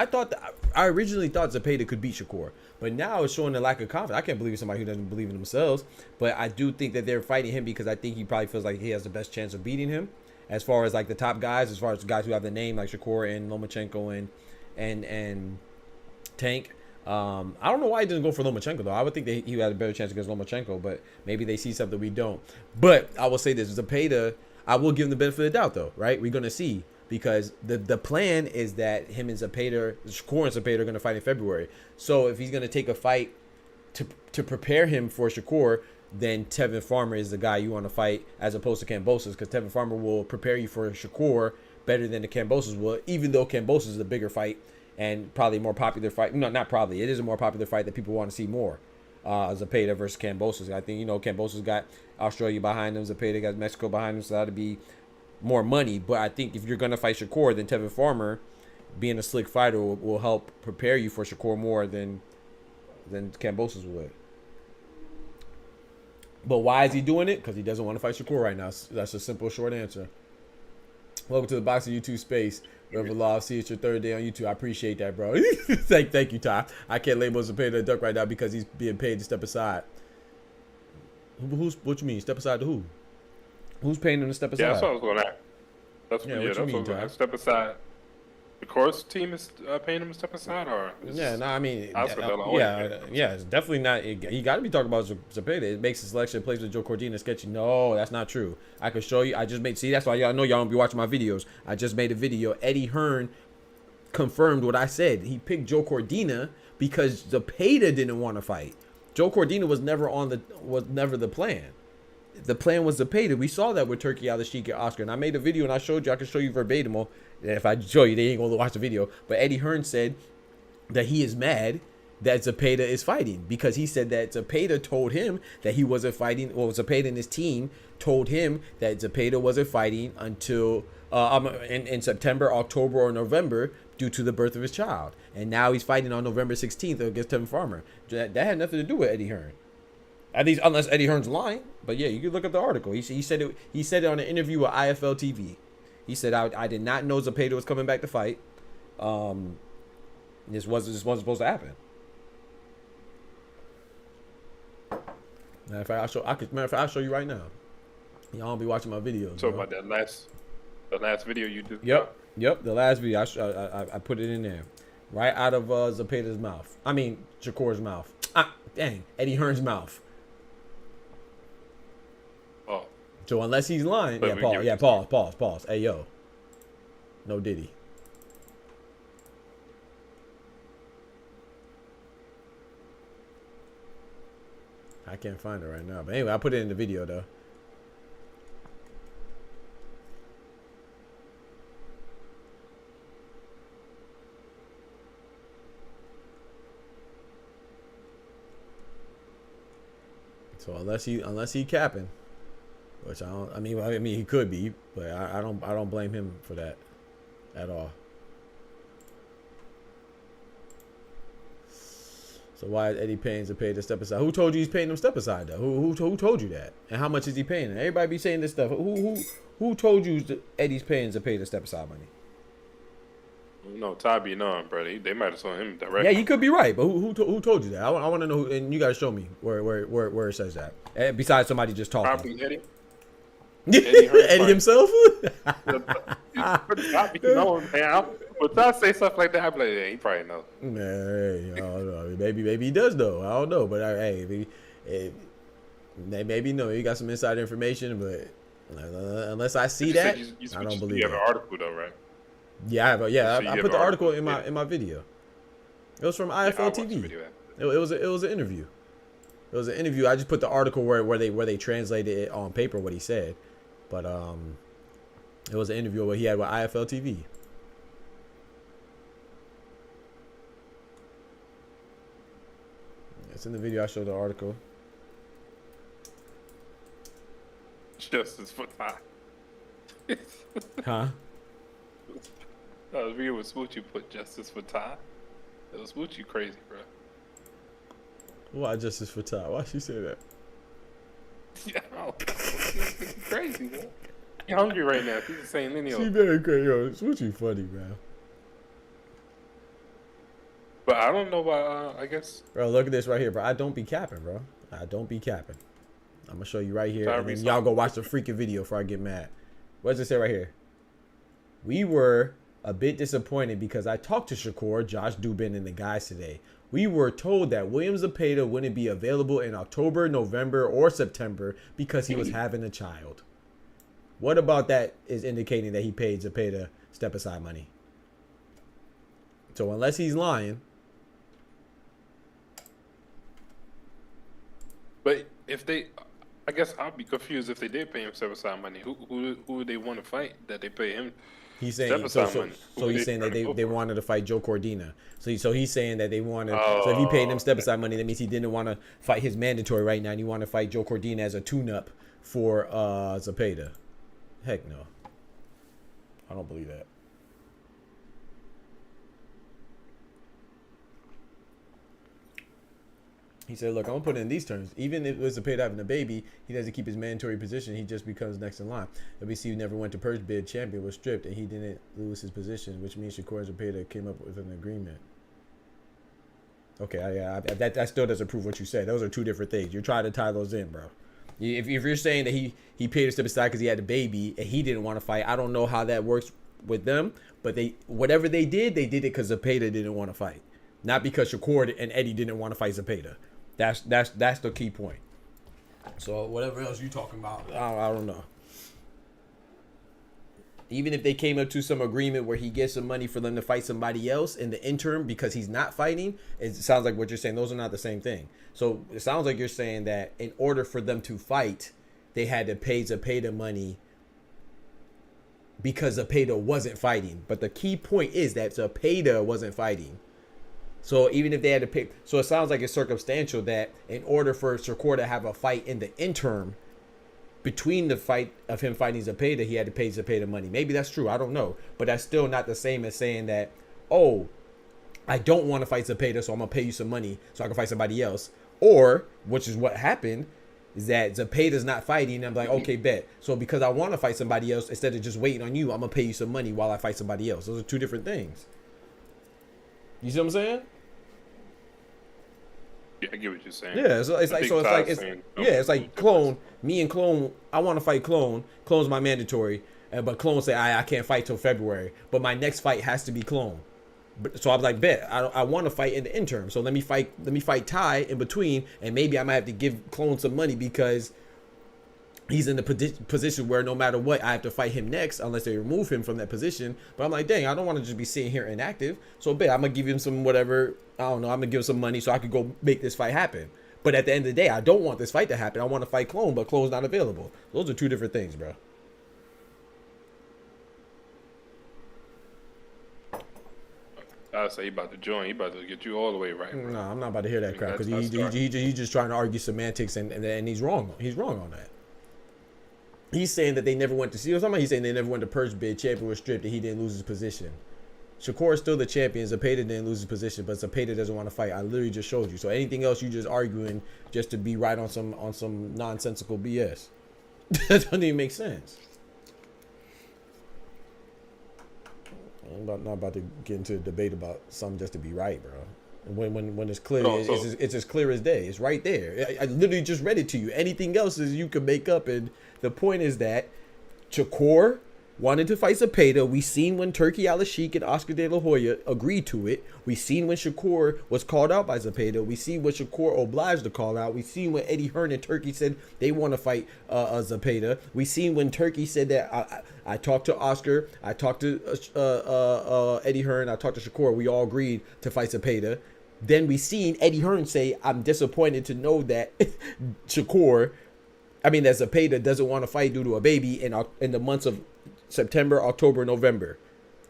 I originally thought Zepeda could beat Shakur, but now it's showing a lack of confidence. I can't believe somebody who doesn't believe in themselves. But I do think that they're fighting him because I think he probably feels like he has the best chance of beating him. As far as like the top guys, as far as the guys who have the name like Shakur and Lomachenko and Tank. I don't know why he didn't go for Lomachenko though. I would think that he had a better chance against Lomachenko, but maybe they see something we don't. But I will say this: Zepeda, I will give him the benefit of the doubt though, right? We're gonna see because the plan is that him and Zepeda, Shakur and Zepeda are gonna fight in February. So if he's gonna take a fight to prepare him for Shakur, then Tevin Farmer is the guy you want to fight as opposed to Kambosos, because Tevin Farmer will prepare you for Shakur better than the Kambosos will, even though Kambosos is a bigger fight and probably more popular fight. No, not probably. It is a more popular fight that people want to see more. Zepeda versus Kambosos. I think, Kambosos got Australia behind him. Zepeda got Mexico behind him, so that'll be more money. But I think if you're going to fight Shakur, then Tevin Farmer, being a slick fighter, will help prepare you for Shakur more than Kambosos would. But why is he doing it? Because he doesn't want to fight Shakur right now. That's a simple, short answer. Welcome to the Boxing YouTube space. Reverend Law, see it's your third day on YouTube. I appreciate that, bro. Thank you, Ty. I can't label Zepeda a duck right now because he's being paid to step aside. What you mean? Step aside to who? Who's paying him to step aside? Yeah, that's what I was going to ask. That's what you mean, Ty? Step aside. The course team is paying him to step aside, or it's definitely not. You got to be talking about Zepeda. It makes the selection plays with Joe Cordina sketchy. No, that's not true. I could show you. I just made. See, that's why y'all know y'all don't be watching my videos. I just made a video. Eddie Hearn confirmed what I said. He picked Joe Cordina because Zepeda didn't want to fight. Joe Cordina was never the plan. The plan was Zepeda. We saw that with Turkey Al-Sheikh and Oscar. And I made a video and I showed you. I can show you verbatim. If I show you, they ain't going to watch the video. But Eddie Hearn said that he is mad that Zepeda is fighting because he said that Zepeda told him that he wasn't fighting. Well, Zepeda and his team told him that Zepeda wasn't fighting until in September, October, or November due to the birth of his child. And now he's fighting on November 16th against Tevin Farmer. That had nothing to do with Eddie Hearn. At least unless Eddie Hearn's lying. But yeah, you can look at the article. He said it. He said it on an interview with IFL TV. He said, I did not know Zepeda was coming back to fight. This wasn't supposed to happen. Matter of fact, I'll show you right now. Y'all don't be watching my videos. Talk about that the last video you did. Yep, the last video. I put it in there. Right out of Zepeda's mouth. I mean, Shakur's mouth. Dang, Eddie Hearn's mouth. Oh. So unless he's lying, pause. Hey yo, no Diddy. I can't find it right now, but anyway, I put it in the video though. So unless he capping, which I don't. I mean he could be, but I don't blame him for that at all. So why is Eddie paying to pay the step aside? Who told you he's paying them step aside though? Who told you that? And how much is he paying? Everybody be saying this stuff. Who told you that Eddie's paying to pay the step aside money? No, Ty be knowing, bro. They might have told him directly. Yeah, you could be right, but who told you that? I want to know, and you gotta show me where it says that. Besides somebody just talking. Probably Eddie. Eddie himself. But Ty say stuff like that, I be like, yeah, he probably know. Hey, I don't know. Maybe he does though. I don't know, but hey, maybe no. He got some inside information, but unless I see that, I don't believe it. You have an article though, right? Yeah, I have. Yeah, So I put the article in my video. It was from IFL TV. It was an interview. It was an interview. I just put the article where they translated it on paper what he said, but it was an interview where he had with IFL TV. It's in the video. I showed the article. Justice for Ty. Huh? I was reading what Smoochie put justice for Ty. It was Smoochie crazy, bro. Why justice for Ty? Why she say that? Yeah, crazy, man. You're hungry right now. He's saying any of She it. very crazy. Yo, Smoochie funny, man. But I don't know why, I guess. Bro, look at this right here, bro. I don't be capping, bro. I don't be capping. I'm gonna show you right here, and then y'all go watch the freaking video before I get mad. What does it say right here? We were a bit disappointed because I talked to Shakur, Josh Dubin, and the guys today. We were told that William Zepeda wouldn't be available in October, November, or September because he was having a child. What about that is indicating that he paid Zepeda step aside money? So unless he's lying. But if they, I guess I'll be confused if they did pay him step aside money. Who would they want to fight that they pay him? He's saying so he's saying that they wanted to fight Joe Cordina. So he's saying that they wanted. So if he paid him step aside money, that means he didn't want to fight his mandatory right now, and he wanted to fight Joe Cordina as a tune-up for Zepeda. Heck no, I don't believe that. He said, look, I'm going to put it in these terms. Even if it was Zepeda having a baby, he doesn't keep his mandatory position. He just becomes next in line. WC never went to purge bid. Champion was stripped, and he didn't lose his position, which means Shakur and Zepeda came up with an agreement. Okay, that still doesn't prove what you said. Those are two different things. You're trying to tie those in, bro. If you're saying that he paid a step aside because he had a baby and he didn't want to fight, I don't know how that works with them. But whatever they did it because Zepeda didn't want to fight. Not because Shakur and Eddie didn't want to fight Zepeda. That's the key point. So whatever else you talking about, I don't know. Even if they came up to some agreement where he gets some money for them to fight somebody else in the interim because he's not fighting, it sounds like what you're saying. Those are not the same thing. So it sounds like you're saying that in order for them to fight, they had to pay Zepeda money because Zepeda wasn't fighting. But the key point is that Zepeda wasn't fighting. So even if they had to pay, so it sounds like it's circumstantial that in order for Shakur to have a fight in the interim between the fight of him fighting Zepeda, he had to pay Zepeda money. Maybe that's true. I don't know. But that's still not the same as saying that, oh, I don't want to fight Zepeda, so I'm going to pay you some money so I can fight somebody else. Or, which is what happened, is that Zepeda's not fighting. And I'm like, okay, bet. So because I want to fight somebody else, instead of just waiting on you, I'm going to pay you some money while I fight somebody else. Those are two different things. You see what I'm saying? Yeah, I get what you're saying. Yeah, it's like Clone. Me and Clone, I want to fight Clone. Clone's my mandatory, but Clone say I can't fight till February. But my next fight has to be Clone. So I was like, bet I want to fight in the interim. So let me fight Ty in between, and maybe I might have to give Clone some money because he's in the position where no matter what, I have to fight him next unless they remove him from that position. But I'm like, dang, I don't want to just be sitting here inactive. So, bet I'm going to give him some whatever. I don't know. I'm going to give him some money so I could go make this fight happen. But at the end of the day, I don't want this fight to happen. I want to fight Clone, but Clone's not available. Those are two different things, bro. I say he about to join. He about to get you all the way right, bro. No, I'm not about to hear that crap because That's he's just trying to argue semantics and he's wrong. He's wrong on that. He's saying that they never went to see or something. He's saying they never went to purge bid. Champion was stripped and he didn't lose his position. Shakur is still the champion. Zepeda didn't lose his position, but Zepeda doesn't want to fight. I literally just showed you. So anything else, you just arguing just to be right on some nonsensical BS. That doesn't even make sense. I'm not about to get into a debate about something just to be right, bro. When it's clear, it's as clear as day. It's right there. I literally just read it to you. Anything else is you can make up. And the point is that Shakur wanted to fight Zepeda. We seen when Turkey Al-Sheikh and Oscar De La Hoya agreed to it. We seen when Shakur was called out by Zepeda. We see what Shakur obliged to call out. We seen when Eddie Hearn and Turkey said they want to fight Zepeda. We seen when Turkey said that I talked to Oscar, I talked to Eddie Hearn, I talked to Shakur. We all agreed to fight Zepeda. Then we seen Eddie Hearn say, I'm disappointed to know that that Zepeda doesn't want to fight due to a baby in the months of September, October, November.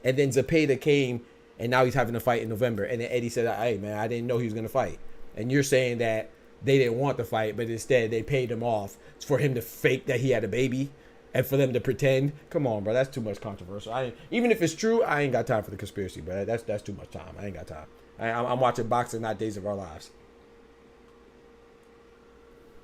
And then Zepeda came and now he's having a fight in November. And then Eddie said, hey, man, I didn't know he was going to fight. And you're saying that they didn't want the fight, but instead they paid him off for him to fake that he had a baby and for them to pretend. Come on, bro. That's too much controversial. Even if it's true, I ain't got time for the conspiracy, bro. That's too much time. I ain't got time. I'm watching boxing, not Days of Our Lives.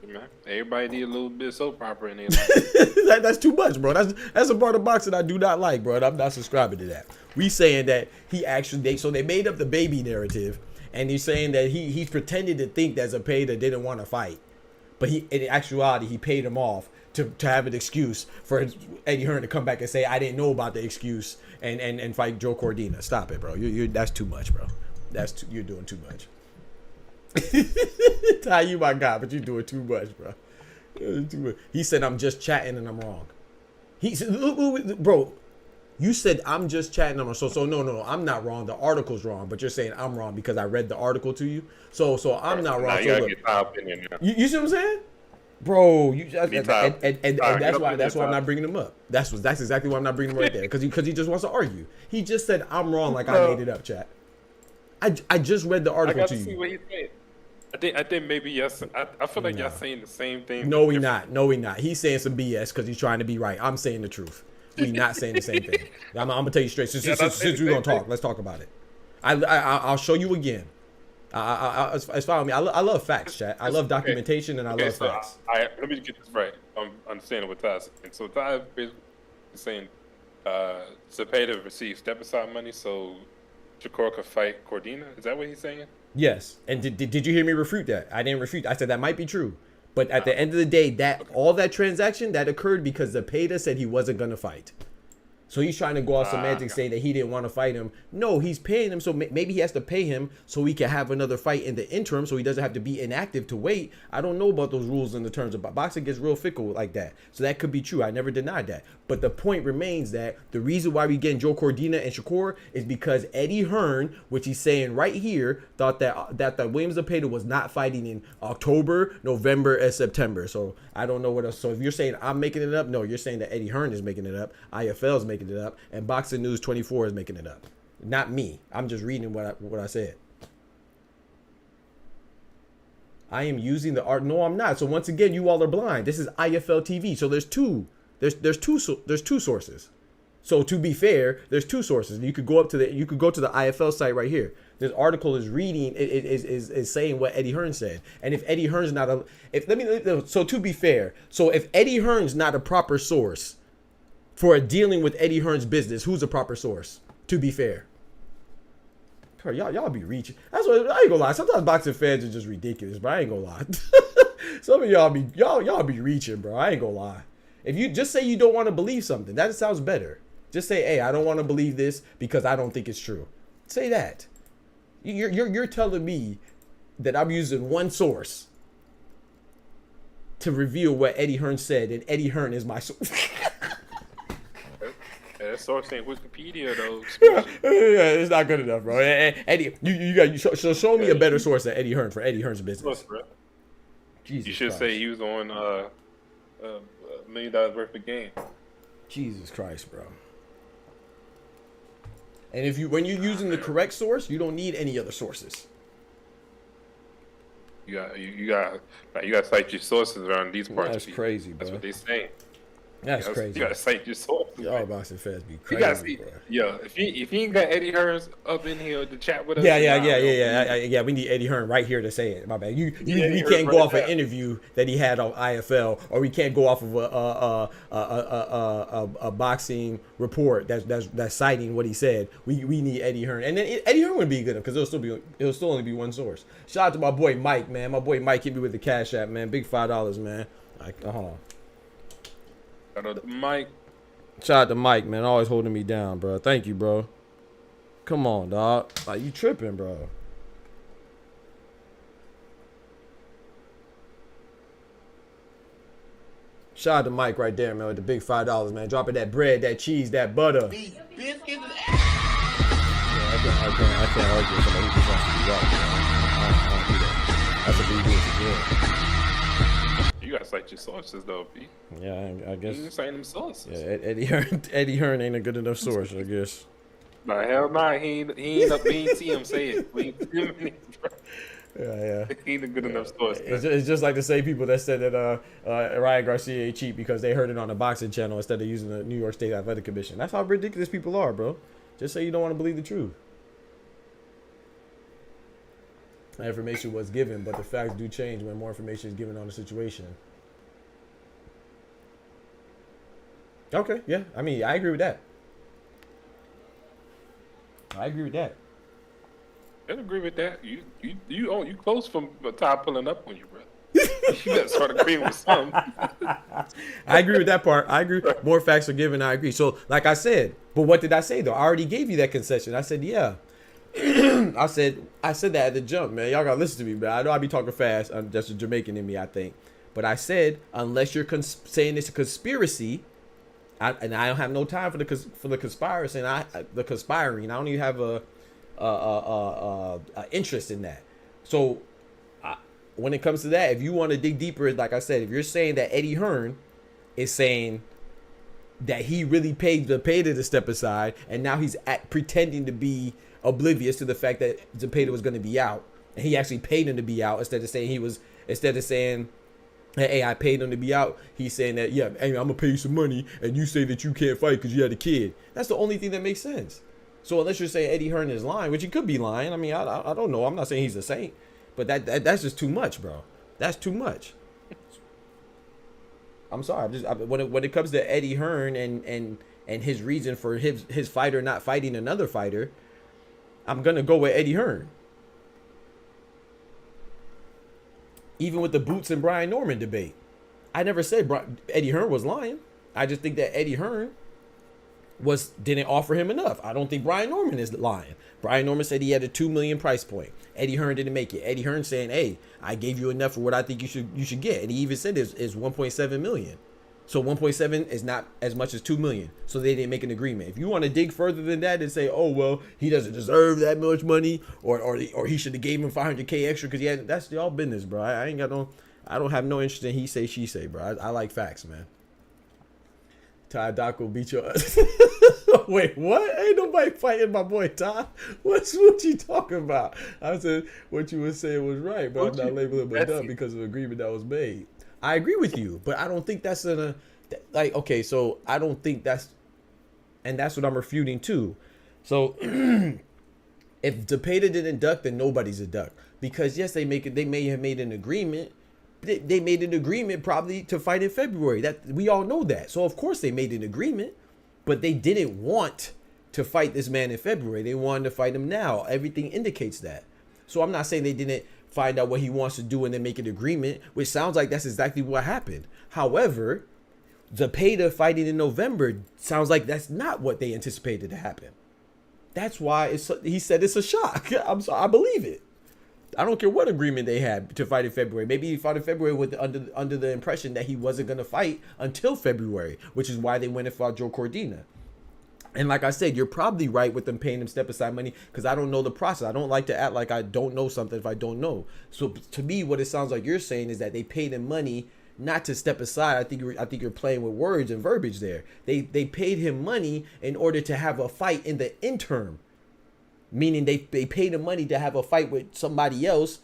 Man, everybody need a little bit of soap opera in their life. That's too much, bro. That's a part of boxing I do not like, bro. I'm not subscribing to that. We saying that he actually so they made up the baby narrative, and he's saying that he's pretending to think that Zepeda didn't want to fight, but in actuality he paid him off to have an excuse for Eddie Hearn to come back and say I didn't know about the excuse and fight Joe Cordina. Stop it, bro. That's too much, bro. You're doing too much. Ty, you my guy, but you're doing too much, bro. Too much. He said I'm just chatting and I'm wrong. He said, bro, you said I'm just chatting. I'm wrong. So no, I'm not wrong. The article's wrong, but you're saying I'm wrong because I read the article to you. So I'm not wrong. You gotta get my opinion now. You see what I'm saying, bro? That's why I'm not bringing him up. That's exactly why I'm not bringing him right there because he just wants to argue. He just said I'm wrong like I made it up, chat. I just read the article to you. See what he's saying. I think maybe yes. I feel like y'all saying the same thing. No, we not. He's saying some BS because he's trying to be right. I'm saying the truth. We not saying the same thing. I'm gonna tell you straight. Since we're gonna talk, let's talk about it. I'll show you again. It's fine with me. I love facts, chat. I love documentation and I love facts. Let me get this right. I'm understanding what Ty's saying. So Ty is saying Zepeda received step aside money so Shakur could fight Cordina. Is that what he's saying? Yes. And did you hear me refute that? I didn't refute. I said that might be true. But at the end of the day, all that transaction that occurred because Zepeda said he wasn't gonna fight. So he's trying to go out semantics saying that he didn't want to fight him. No, he's paying him, so maybe he has to pay him so he can have another fight in the interim so he doesn't have to be inactive to wait. I don't know about those rules in the terms of boxing gets real fickle like that. So that could be true. I never denied that. But the point remains that the reason why we getting Joe Cordina and Shakur is because Eddie Hearn, which he's saying right here, thought that Williams Zepeda was not fighting in October, November, and September. So I don't know what else. So if you're saying I'm making it up, no, you're saying that Eddie Hearn is making it up. IFL is making it up, and Boxing News 24 is making it up. Not me. I'm just reading what I said. I am using the art. No, I'm not. So once again, you all are blind. This is IFL TV. So there's two. There's two sources. So to be fair, there's two sources. You could go to the IFL site right here. This article is reading is saying what Eddie Hearn said. And if Eddie Hearn's not so to be fair, so if Eddie Hearn's not a proper source for dealing with Eddie Hearn's business, who's a proper source? To be fair. Y'all be reaching. That's what I ain't gonna lie. Sometimes boxing fans are just ridiculous, but I ain't gonna lie. Some of y'all be reaching, bro. I ain't gonna lie. If you just say you don't want to believe something, that sounds better. Just say, hey, I don't want to believe this because I don't think it's true. Say that. You're telling me that I'm using one source to reveal what Eddie Hearn said, and Eddie Hearn is my source. That source ain't Wikipedia though. Yeah, it's not good enough, bro. Eddie, you show me a better source than Eddie Hearn for Eddie Hearn's business. Jesus you should Christ. say he was on $1 million worth of game. Jesus Christ, bro. And when you're using the correct source, you don't need any other sources. You got to cite your sources around these parts. That's crazy, bro. That's what they say. That's crazy. You got to cite your sources. Y'all boxing fans be crazy, bro. Yeah, if he ain't got Eddie Hearns up in here to chat with us. Yeah. We need Eddie Hearn right here to say it. My bad. We can't go off an interview that he had on IFL, or we can't go off of a boxing report that's citing what he said. We need Eddie Hearn, and then Eddie Hearn would be good because it'll still only be one source. Shout out to my boy Mike, man. My boy Mike hit me with the Cash App, man. Big $5, man. Hold on. Shout out to Mike. Shout out to Mike, man. Always holding me down, bro. Thank you, bro. Come on, dog. Like, you tripping, bro. Shout out to Mike right there, man, with the big $5, man. Dropping that bread, that cheese, that butter. Yeah, I can't argue with somebody who just wants to be right, man. I don't do that. That's what we do again. You gotta cite your sources, though, P. Yeah, I guess. You citing them sources. Yeah, Eddie Hearn ain't a good enough source, I guess. Nah, hell nah, he ain't see him say it. We ain't see him. Yeah. He ain't a good enough source. It's just like the same people that said that Ryan Garcia ain't cheap because they heard it on the boxing channel instead of using the New York State Athletic Commission. That's how ridiculous people are, bro. Just say you don't want to believe the truth. That information was given, but the facts do change when more information is given on the situation. Okay, yeah. I mean, I agree with that. I agree with that. I agree with that. You close from Todd pulling up on you, brother. You gotta start agreeing with some. I agree with that part. I agree. More facts are given. I agree. So, like I said, but what did I say though? I already gave you that concession. I said, yeah. I said that at the jump, man. Y'all gotta listen to me, man. I know I be talking fast. That's a Jamaican in me, I think. But I said, unless you're saying it's a conspiracy, and I don't have no time for the conspiracy, and the conspiring. I don't even have a interest in that. So when it comes to that, if you want to dig deeper, like I said, if you're saying that Eddie Hearn is saying that he really paid Zepeda to step aside, and now he's pretending to be oblivious to the fact that Zepeda was going to be out, and he actually paid him to be out instead of saying, hey, I paid him to be out. He's saying that, yeah, hey, I'm gonna pay you some money, and you say that you can't fight because you had a kid. That's the only thing that makes sense. So unless you're saying Eddie Hearn is lying, which he could be lying. I mean, I don't know. I'm not saying he's a saint, but that's just too much, bro. That's too much. I'm sorry. When it comes to Eddie Hearn and his reason for his fighter not fighting another fighter, I'm gonna go with Eddie Hearn. Even with the Boots and Brian Norman debate, I never said Eddie Hearn was lying. I just think that Eddie Hearn didn't offer him enough. I don't think Brian Norman is lying. Brian Norman said he had a $2 million price point. Eddie Hearn didn't make it. Eddie Hearn saying, hey, I gave you enough for what I think you should get. And he even said it's 1.7 million. So 1.7 is not as much as 2 million. So they didn't make an agreement. If you want to dig further than that and say, oh, well, he doesn't deserve that much money, or he should have gave him 500K extra because he had, that's y'all business, bro. I don't have no interest in he say, she say, bro. I like facts, man. Ty Doc will beat your ass. Wait, what? Ain't nobody fighting my boy Ty. What you talking about? I said what you were saying was right, but I'm not labeling him dumb because of the agreement that was made. I agree with you, but I don't think that's okay, so I don't think that's, and that's what I'm refuting too. So if Zepeda didn't duck, then nobody's a duck. Because yes, they may have made an agreement. They made an agreement probably to fight in February. That we all know that. So of course they made an agreement, but they didn't want to fight this man in February. They wanted to fight him now. Everything indicates that. So I'm not saying they didn't find out what he wants to do and then make an agreement, which sounds like that's exactly what happened. However, Zepeda fighting in November sounds like that's not what they anticipated to happen. That's why he said it's a shock. I'm sorry, I believe it. I don't care what agreement they had to fight in February. Maybe he fought in February with under the impression that he wasn't going to fight until February, which is why they went and fought Joe Cordina. And like I said, you're probably right with them paying him step aside money because I don't know the process. I don't like to act like I don't know something if I don't know. So to me, what it sounds like you're saying is that they paid him money not to step aside. I think you're playing with words and verbiage there. They paid him money in order to have a fight in the interim, meaning they paid him money to have a fight with somebody else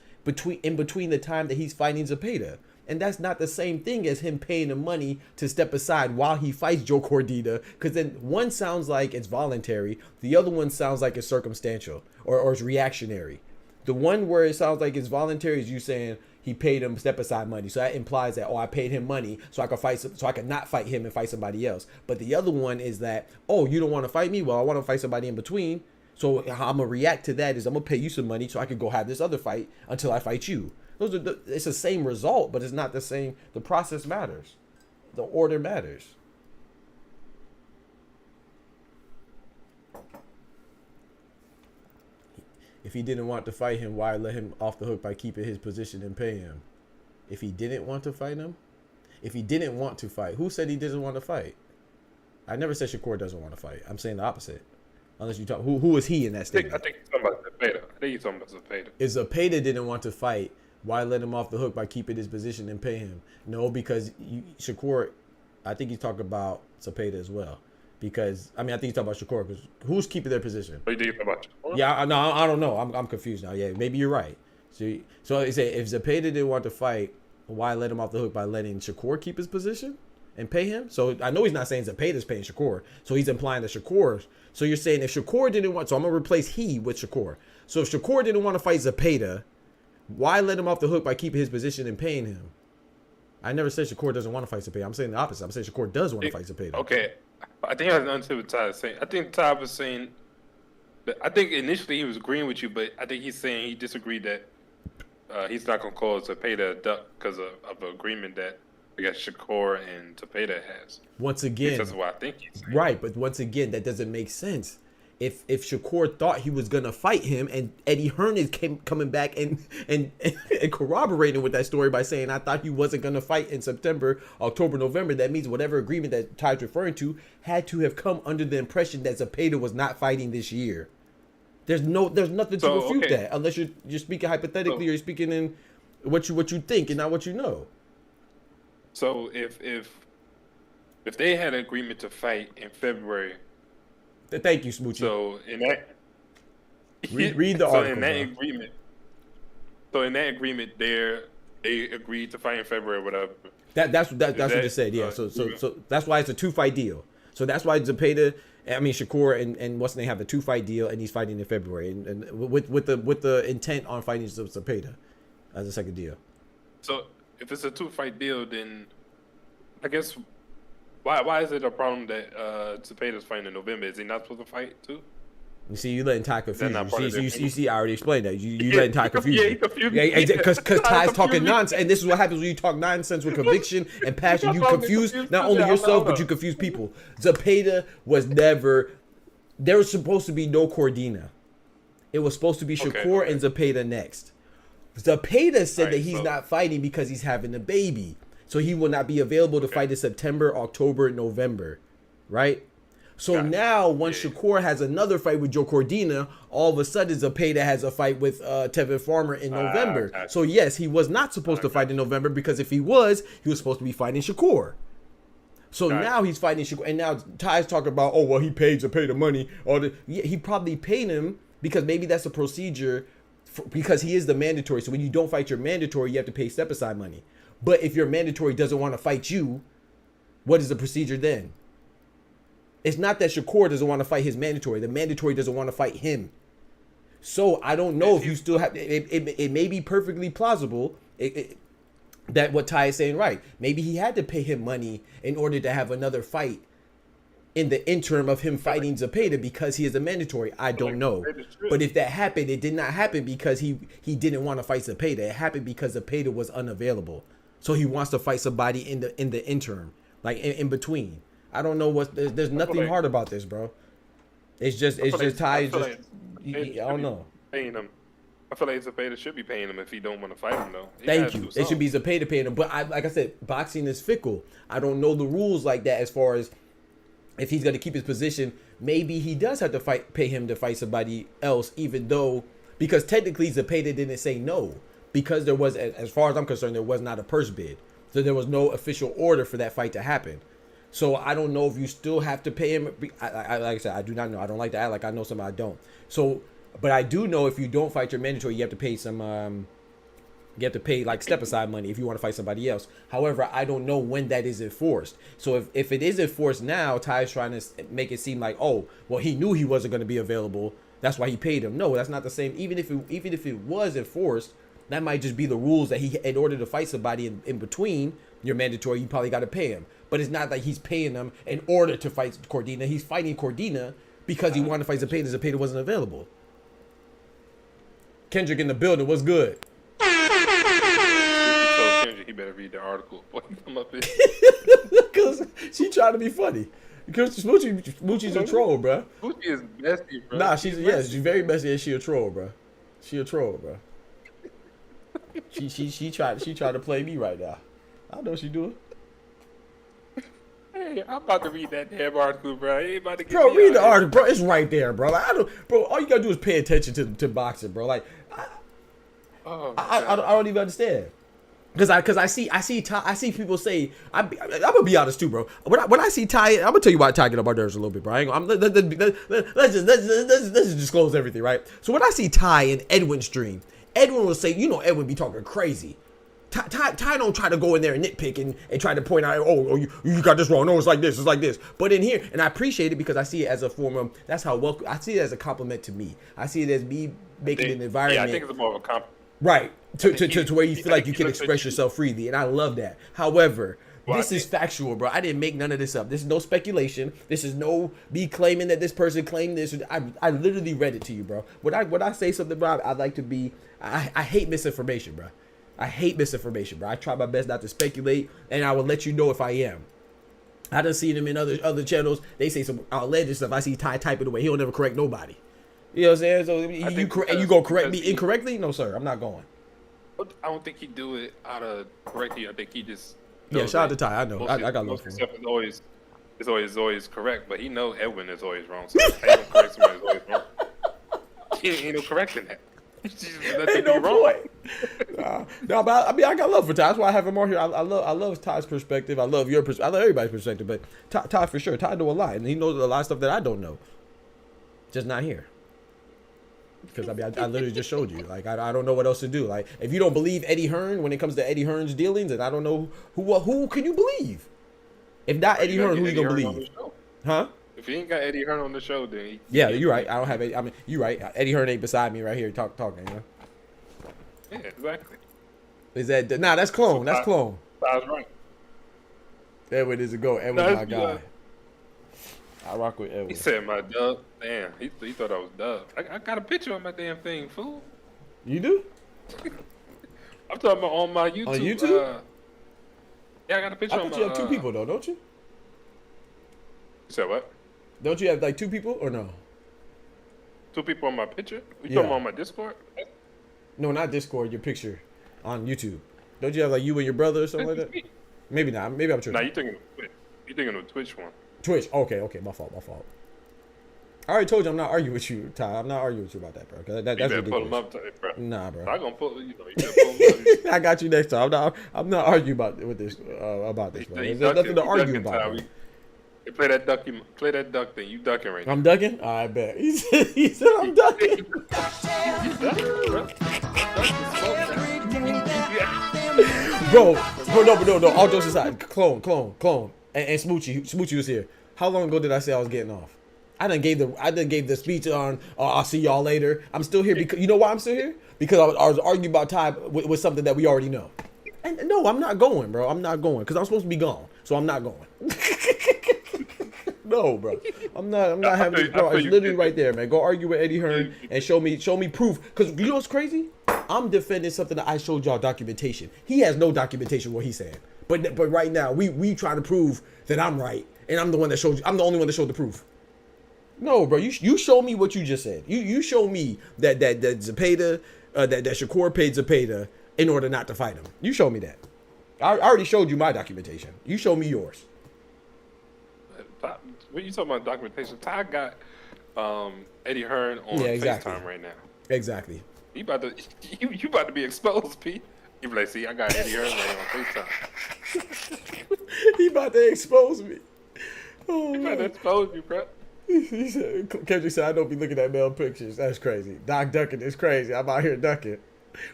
in between the time that he's fighting Zepeda. And that's not the same thing as him paying him money to step aside while he fights Joe Cordina, because then one sounds like it's voluntary, the other one sounds like it's circumstantial or it's reactionary. The one where it sounds like it's voluntary is you saying he paid him step aside money, so that implies that, oh, I paid him money so I could not fight him and fight somebody else. But the other one is that, oh, you don't want to fight me, well, I want to fight somebody in between, so how I'm gonna react to that is I'm gonna pay you some money so I can go have this other fight until I fight you. It's the same result, but it's not the same. The process matters. The order matters. If he didn't want to fight him, why let him off the hook by keeping his position and paying him? If he didn't want to fight him? If he didn't want to fight, who said he doesn't want to fight? I never said Shakur doesn't want to fight. I'm saying the opposite. Unless you talk, who is he in that statement? I think you're talking about Zepeda. I think you're talking about Zepeda. If Zepeda didn't want to fight, why let him off the hook by keeping his position and pay him? No, because Shakur, I think he's talking about Zepeda as well. Because, I mean, I think he's talking about Shakur, because who's keeping their position? What do you think about Shakur? Yeah, no, I don't know. I'm confused now. Yeah, maybe you're right. So they say if Zepeda didn't want to fight, why let him off the hook by letting Shakur keep his position and pay him? So I know he's not saying Zepeda's paying Shakur. So he's implying that Shakur. So you're saying if Shakur didn't want, so I'm going to replace he with Shakur. So if Shakur didn't want to fight Zepeda, why let him off the hook by keeping his position and paying him? I never said Shakur doesn't want to fight Zepeda. I'm saying the opposite. I'm saying Shakur does want to fight Zepeda. Okay. I think I understood what Ty was saying. I think Ty was saying that I think initially he was agreeing with you, but I think he's saying he disagreed that he's not going to call Zepeda a duck because of an agreement that I guess Shakur and Zepeda has. Once again, that's what I think he's saying. Right, but once again, that doesn't make sense. If Shakur thought he was gonna fight him, and Eddie Hearn is coming back and corroborating with that story by saying I thought he wasn't gonna fight in September, October, November, that means whatever agreement that Ty's referring to had to have come under the impression that Zepeda was not fighting this year. There's nothing to refute that unless you're speaking hypothetically or you're speaking in what you think and not what you know. So if they had an agreement to fight in February. Thank you, Smoochie. So in that, read the article. In that agreement, they agreed to fight in February or whatever. That's what they said. Yeah. So that's why it's a 2-fight deal. So that's why Zepeda, Shakur and what's the name have a 2-fight deal, and he's fighting in February, and with the intent on fighting Zepeda as a second deal. So if it's a 2-fight deal, then I guess. Why is it a problem that Zepeda's fighting in November? Is he not supposed to fight too? You see, you letting Ty confuse you. You see, I already explained that. You letting Ty confuse you. Because Ty's talking nonsense, and this is what happens when you talk nonsense with conviction and passion. You confuse not only yourself, but you confuse people. Zepeda was never. There was supposed to be no Cordina. It was supposed to be Shakur and Zepeda next. Zepeda said that he's not fighting because he's having a baby. So he will not be available to fight in September, October, November, right? So now, once Shakur has another fight with Joe Cordina, all of a sudden Zepeda has a fight with Tevin Farmer in November. So yes, he was not supposed to fight in November, because if he was supposed to be fighting Shakur. So now he's fighting Shakur, and now Ty's talking about, oh well, he paid Zepeda money. He probably paid him because maybe that's a procedure, because he is the mandatory. So when you don't fight your mandatory, you have to pay step aside money. But if your mandatory doesn't want to fight you, what is the procedure then? It's not that Shakur doesn't want to fight his mandatory. The mandatory doesn't want to fight him. So I don't know if you still have... It may be perfectly plausible that what Ty is saying right. Maybe he had to pay him money in order to have another fight in the interim of him fighting Zepeda because he is a mandatory. I don't know. But if that happened, it did not happen because he didn't want to fight Zepeda. It happened because Zepeda was unavailable. So he wants to fight somebody in the interim, like in between. I don't know what. There's nothing hard about this, bro. It's just Ty. I don't know. Paying him. I feel like Zepeda should be paying him if he don't want to fight him though. Thank you. It should be Zepeda paying him. But like I said, boxing is fickle. I don't know the rules like that as far as if he's going to keep his position. Maybe he does have to pay him to fight somebody else, even though because technically Zepeda didn't say no. Because there was, as far as I'm concerned, there was not a purse bid. So there was no official order for that fight to happen. So I don't know if you still have to pay him. Like I said, I do not know. I don't like to act like I know something I don't. So, but I do know if you don't fight your mandatory, you have to pay some. You have to pay like step aside money if you want to fight somebody else. However, I don't know when that is enforced. So if it is enforced now, Ty is trying to make it seem like, oh, well, he knew he wasn't going to be available. That's why he paid him. No, that's not the same. Even if it was enforced, that might just be the rules that he, in order to fight somebody in between your mandatory, you probably got to pay him. But it's not like he's paying them in order to fight Cordina. He's fighting Cordina because he wanted to fight Zepeda. Zepeda wasn't available. Kendrick in the building. What's good? He better read the article. Come up here. Because she trying to be funny. Because Smoochie's a troll, bro. Smoochie is messy, bro. Nah, she's very messy and she a troll, bro. She a troll, bro. She tried to play me right now. I know what she doing. Hey, I'm about to read that damn article, bro. I ain't about to get Bro, read the article, bro. It's right there, bro. Like, bro. All you gotta do is pay attention to boxing, bro. Like, I don't even understand. Because I see people say, I'm gonna be honest too, bro. When I see Ty, I'm gonna tell you why Ty get on my nerves a little bit, bro. Let's just disclose everything, right? So when I see Ty in Edwin's stream, Edwin will say, you know, Edwin be talking crazy. Ty don't try to go in there and nitpick and try to point out, oh you got this wrong. No, it's like this, it's like this. But in here, and I appreciate it because I see it as a form of, that's how welcome, I see it as a compliment to me. I see it as me making an environment. Yeah, I think it's more of a compliment. Right, to where you feel like you can express yourself freely, and I love that. However, this is factual, bro. I didn't make none of this up. This is no speculation. This is no me claiming that this person claimed this. I literally read it to you, bro. When I say something, bro, I like to be. I hate misinformation, bro. I hate misinformation, bro. I try my best not to speculate, and I will let you know if I am. I done seen him in other channels. They say some outlandish stuff. I see Ty typing away. He'll never correct nobody. You know what I'm saying? So you gonna correct me incorrectly? No, sir. I'm not going. I don't think he do it out of correctly. I think he just. Yeah, shout out to Ty. I know. I got love for him. It's always correct, but he know Edwin is always wrong. So Edwin corrects him is always wrong. He ain't no correcting that. Ain't no point. No, but I mean, I got love for Ty. That's why I have him on here. I love Ty's perspective. I love your perspective. I love everybody's perspective. But Ty for sure. Ty know a lot, and he knows a lot of stuff that I don't know. Just not here. Because I mean, I literally just showed you. Like, I don't know what else to do. Like, if you don't believe Eddie Hearn when it comes to Eddie Hearn's dealings, and I don't know who can you believe? If not Eddie Hearn, who you gonna believe? Huh? If he ain't got Eddie Hearn on the show, then yeah, you're right. I don't have Eddie. I mean, you're right. Eddie Hearn ain't beside me right here talking. You know? Yeah, exactly. Is that nah? That's clone. That's clone. I was right. Edwin is a go. Edwin's my guy. I rock with Edwin. He said my dub. Damn, he thought I was dub. I got a picture on my damn thing, fool. You do? I'm talking about on my YouTube. On YouTube? Yeah, I got a picture on my... you have two people, though, don't you? You said what? Don't you have, like, two people, or no? Two people on my picture? You talking about on my Discord? No, not Discord, your picture on YouTube. Don't you have, like, you and your brother or something like that? Maybe not. Maybe I'm tripping. Nah, you thinking of Twitch one. Twitch. Okay. My fault. I already told you I'm not arguing with you, Ty. I'm not arguing with you about that, bro. Cause that's ridiculous. Pull him up, bro. Nah, bro. I'm gonna pull. You better pull him up. I got you next time. I'm not arguing about this, bro. There's nothing to argue about. You play that duck thing. You ducking right now. I'm ducking? I bet. He said I'm ducking. Bro, no. All jokes aside, clone. And Smoochie was here. How long ago did I say I was getting off? I done gave the speech on I'll see y'all later. I'm still here because you know why I'm still here? Because I was arguing about Ty with something that we already know. And no, I'm not going, bro. I'm not going because I'm supposed to be gone, so I'm not going. No, bro. I'm not having this, bro. It's literally right there, man. Go argue with Eddie Hearn and show me proof. Because you know what's crazy? I'm defending something that I showed y'all documentation. He has no documentation what he's saying. But right now we try to prove that I'm right, and I'm the one that showed you. I'm the only one that showed the proof. No, bro. You show me what you just said. You show me that Zepeda that Shakur paid Zepeda in order not to fight him. You show me that. I already showed you my documentation. You show me yours. What you talking about documentation? Ty got Eddie Hearn on FaceTime right now. Exactly. You about to be exposed, Pete. You be like, see, I got Eddie Hearn right on FaceTime. He about to expose me. Oh, I'm trying to man. expose you, bro. He said, Kendrick said, I don't be looking at male pictures. That's crazy. Doc ducking is crazy. I'm out here ducking.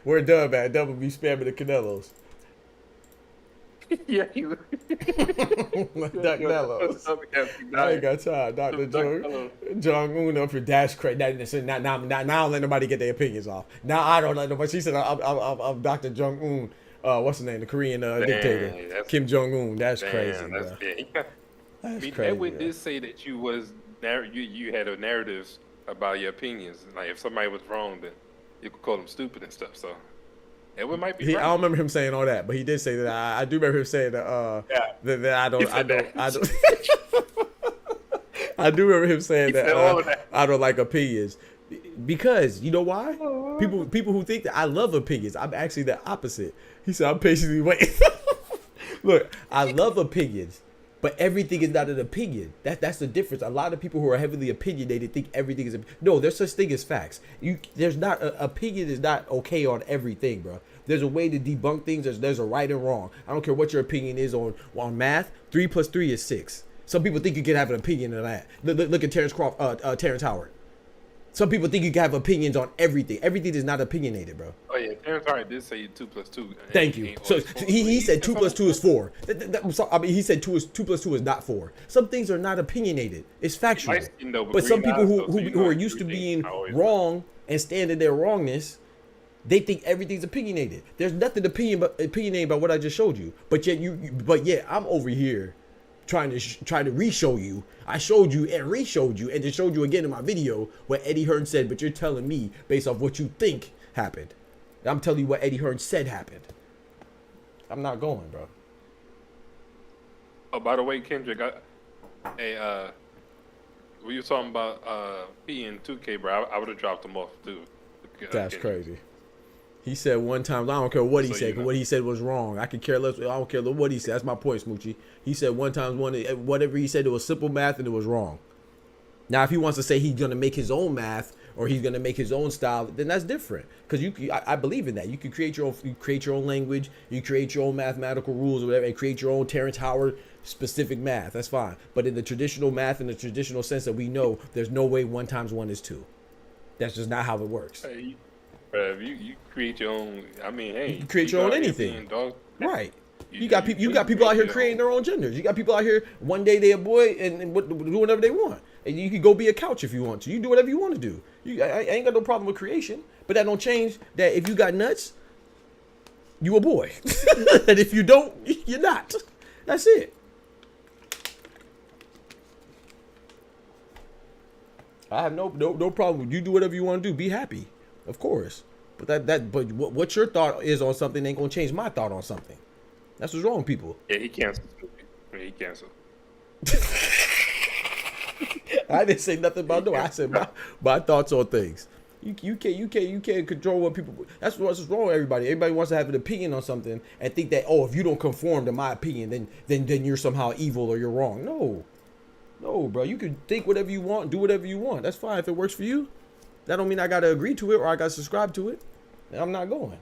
Where Dub at? Dub will be spamming the Canelos. Yeah, he was. Duck Nellos. I ain't got time. Dr. Jong-un up here. That's crazy. Now I don't let nobody get their opinions off. Now I don't let nobody. She said, I'm Dr. Jong-un. What's his name? The Korean dictator. Kim Jong-un. That's crazy, bro. That's crazy. Edwin did say that you had a narrative about your opinions. Like if somebody was wrong, then you could call them stupid and stuff. So Edwin might be. I don't remember him saying all that, but he did say that. I do remember him saying that. That I don't. I do remember him saying that. I don't like opinions because you know why? People who think that I love opinions, I'm actually the opposite. He said I'm patiently waiting. Look, I love opinions. But everything is not an opinion. That's the difference. A lot of people who are heavily opinionated think everything is. No, there's such thing as facts. There's not opinion is not okay on everything, bro. There's a way to debunk things. There's a right and wrong. I don't care what your opinion is on math. 3 + 3 is 6. Some people think you can have an opinion on that. Look at Terrence Howard. Some people think you can have opinions on everything. Everything is not opinionated, bro. Oh yeah, Terrence Howard did say 2 + 2. Thank you. So he said 2 + 2 is 4. I mean, he said 2 + 2 is not 4. Some things are not opinionated. It's factual. But some people who are used to being wrong and stand in their wrongness, they think everything's opinionated. There's nothing opinionated about what I just showed you. But yet I'm over here trying to re-show you. I showed you and re-showed you and just showed you again in my video what Eddie Hearn said, but you're telling me based off what you think happened. I'm telling you what Eddie Hearn said happened. I'm not going, bro. Oh, by the way, Kendrick, we were talking about P and 2K, bro. I would have dropped them off too. That's crazy. He said one time, I don't care what he said, because what he said was wrong. I could care less. I don't care what he said. That's my point, Smoochie. He said whatever he said, it was simple math and it was wrong. Now, if he wants to say he's going to make his own math or he's going to make his own style, then that's different. Because I believe in that. You can create your own language, you create your own mathematical rules or whatever, and create your own Terrence Howard specific math. That's fine. But in the traditional math, in the traditional sense that we know, there's no way 1 × 1 is 2. That's just not how it works. Hey, you create your own. I mean, hey, you can create your own anything, right? You got people out here creating their own genders. You got people out here. One day they're a boy and do whatever they want, and you can go be a couch if you want to. You do whatever you want to do. I ain't got no problem with creation, but that don't change that if you got nuts, you a boy, and if you don't, you're not. That's it. I have no problem. You do whatever you want to do. Be happy. Of course, but but what your thought is on something ain't gonna change my thought on something. That's what's wrong with people. Yeah, he canceled. He canceled. I didn't say nothing about no. I said my thoughts on things. You can't control what people. That's what's wrong with everybody. Everybody wants to have an opinion on something and think that if you don't conform to my opinion, then you're somehow evil or you're wrong. No, bro. You can think whatever you want, do whatever you want. That's fine if it works for you. That don't mean I gotta agree to it or I gotta subscribe to it. I'm not going.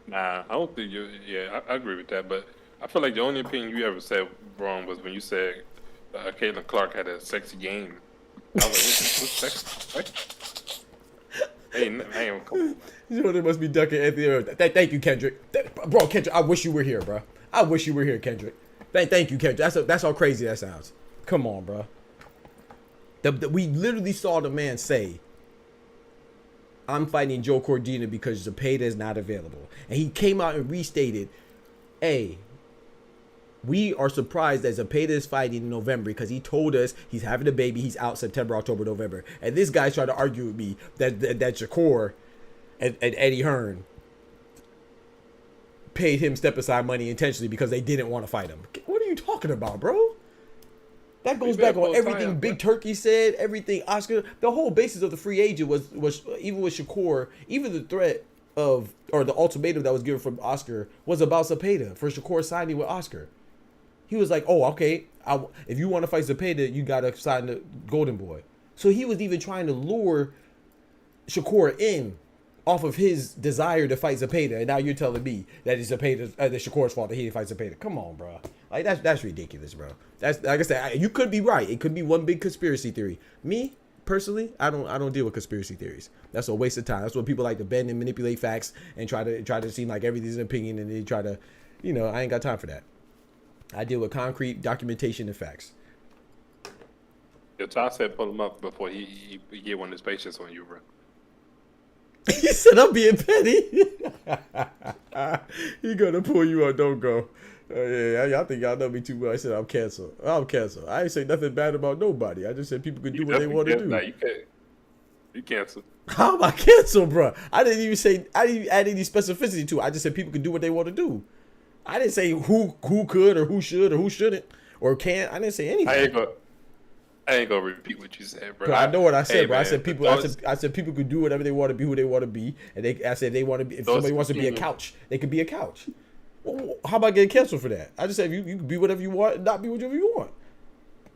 Nah, I don't think you. Yeah, I agree with that. But I feel like the only opinion you ever said wrong was when you said Caitlin Clark had a sexy game. I was like, what's sexy? What? Hey, come on. You know, they must be ducking Anthony. Thank you, Kendrick. Bro, Kendrick, I wish you were here, bro. I wish you were here, Kendrick. Thank you, Kendrick. That's how crazy that sounds. Come on, bro. We literally saw the man say, I'm fighting Joe Cordina because Zepeda is not available. And he came out and restated, hey, we are surprised that Zepeda is fighting in November because he told us he's having a baby. He's out September, October, November. And this guy's trying to argue with me that Shakur and Eddie Hearn paid him step aside money intentionally because they didn't want to fight him. What are you talking about, bro? That goes back on everything Big Turkey said, everything Oscar. The whole basis of the free agent was even with Shakur, even the threat of or the ultimatum that was given from Oscar was about Zepeda for Shakur signing with Oscar. He was like, "Oh, okay, if you want to fight Zepeda, you gotta sign the Golden Boy." So he was even trying to lure Shakur in off of his desire to fight Zepeda, and now you're telling me that it's Zepeda, that Shakur's fault that he didn't fight Zepeda. Come on, bro. Like that's ridiculous, bro. That's like I said, you could be right. It could be one big conspiracy theory. Me personally, I don't deal with conspiracy theories. That's a waste of time. That's when people like to bend and manipulate facts and try to seem like everything's an opinion, and they try to, I ain't got time for that. I deal with concrete documentation and facts. Yeah, Ty said pull him up before he get one of his patients on you, bro. He said I'm being petty. He gonna pull you up. Don't go. Yeah, y'all think y'all know me too well. I said I'm canceled. I'm canceled. I ain't say nothing bad about nobody. I just said people can do what they want to do. Nah, you can't. You canceled. How am I canceled, bro? I didn't even add any specificity to it. I just said people can do what they want to do. I didn't say who could or who should or who shouldn't or can't. I didn't say anything. I ain't gonna repeat what you said, bro. I know what I said, bro. Man, I said people could do whatever they want to be, who they want to be, and I said they want to be. If somebody wants to be a couch, they could be a couch. Well, how about getting canceled for that? I just said you can be whatever you want, not be whatever you want.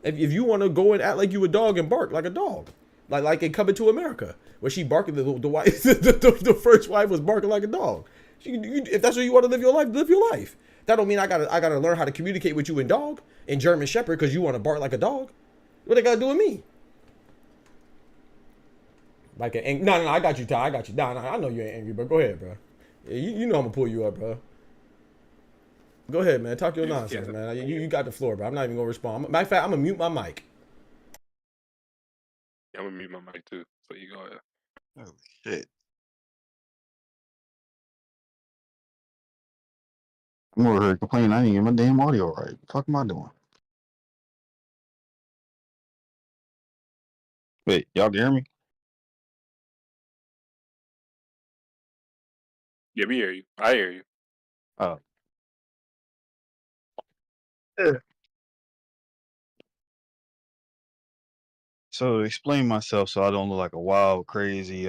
If you want to go and act like you a dog and bark like a dog, like in Coming to America, where she barking, the wife, the first wife was barking like a dog. If that's what you want to live your life, live your life. That don't mean I gotta learn how to communicate with you in dog, in German Shepherd, because you want to bark like a dog. What they gotta do with me? No, I got you, Ty. I got you. No, I know you ain't angry, but go ahead, bro. You know I'm gonna pull you up, bro. Go ahead, man. Talk your nonsense, man. You got the floor, bro. I'm not even gonna respond. Matter of fact, I'm gonna mute my mic. Yeah, I'm gonna mute my mic too. So you go ahead. Oh shit. I'm over here complaining I ain't get my damn audio right. What the fuck am I doing? Wait, y'all can hear me? Yeah, we hear you. I hear you. Oh. Yeah. So to explain myself so I don't look like a wild, crazy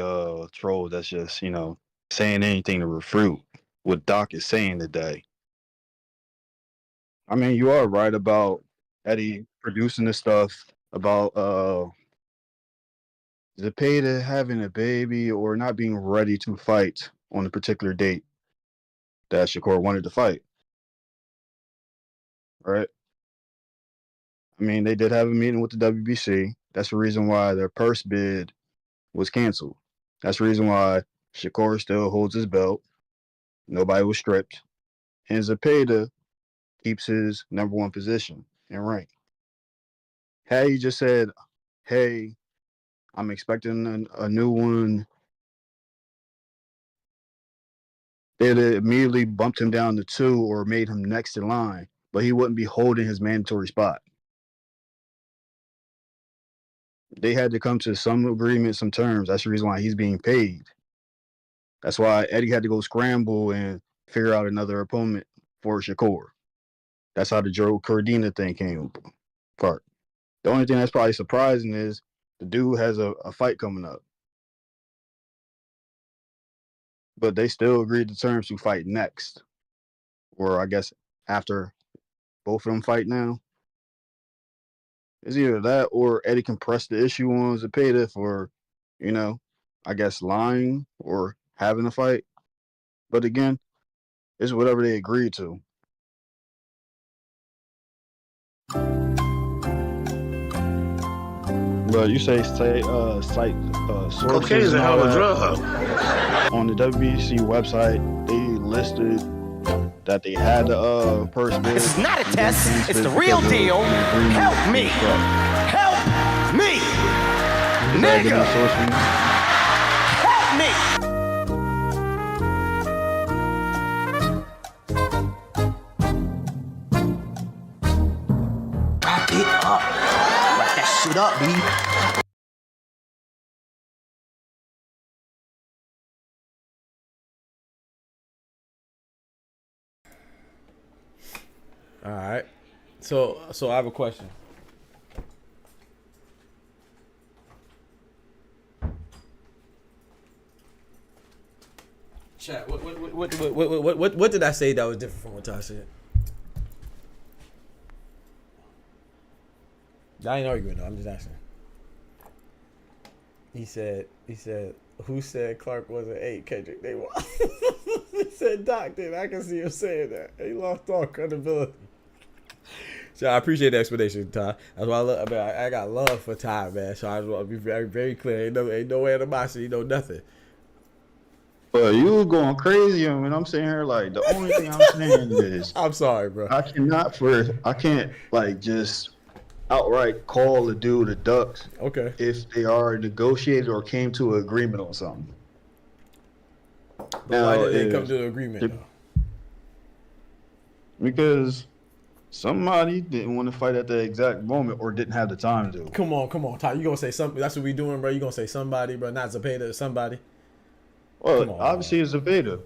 troll that's just, saying anything to refute what Doc is saying today. I mean, you are right about Eddie producing the stuff about Zepeda having a baby or not being ready to fight on a particular date that Shakur wanted to fight. Right? I mean, they did have a meeting with the WBC. That's the reason why their purse bid was canceled. That's the reason why Shakur still holds his belt. Nobody was stripped. And Zepeda keeps his #1 position in rank. Had he just said, hey, I'm expecting a new one, they'd immediately bumped him down to 2 or made him next in line, but he wouldn't be holding his mandatory spot. They had to come to some agreement, some terms. That's the reason why he's being paid. That's why Eddie had to go scramble and figure out another opponent for Shakur. That's how the Joe Cordina thing came apart. The only thing that's probably surprising is the dude has a fight coming up. But they still agreed to terms to fight next. Or I guess after both of them fight now. It's either that or Eddie can press the issue on Zepeda for, I guess lying or having a fight. But again, it's whatever they agreed to. But you cite sources. Cocaine is a hell of a drug. On the WBC website, they listed that they had the purse bid. It's not a test. It's the real deal. Help me. Help me. Nigga. Help me. Back it up. Back that shit up, B. All right. So I have a question. Chat. What did I say that was different from what I said? I ain't arguing though. I'm just asking. He said, who said Clark wasn't 8? Kendrick, they won. He said Doc did. I can see him saying that. He lost all credibility. So I appreciate the explanation, Ty. That's why I love. I got love for Ty, man. So I just want to be very, very clear. Ain't no animosity, no nothing. But you was going crazy, and I'm sitting here like the only thing I'm saying is I'm sorry, bro. I can't like just outright call a dude a duck. Okay. If they are negotiated or came to an agreement on something. But why did they come to an agreement? Because somebody didn't want to fight at the exact moment or didn't have the time to. Come on, Ty. You gonna say something? That's what we doing, bro. You gonna say somebody, bro? Not Zepeda, somebody. Well, obviously it's Zepeda.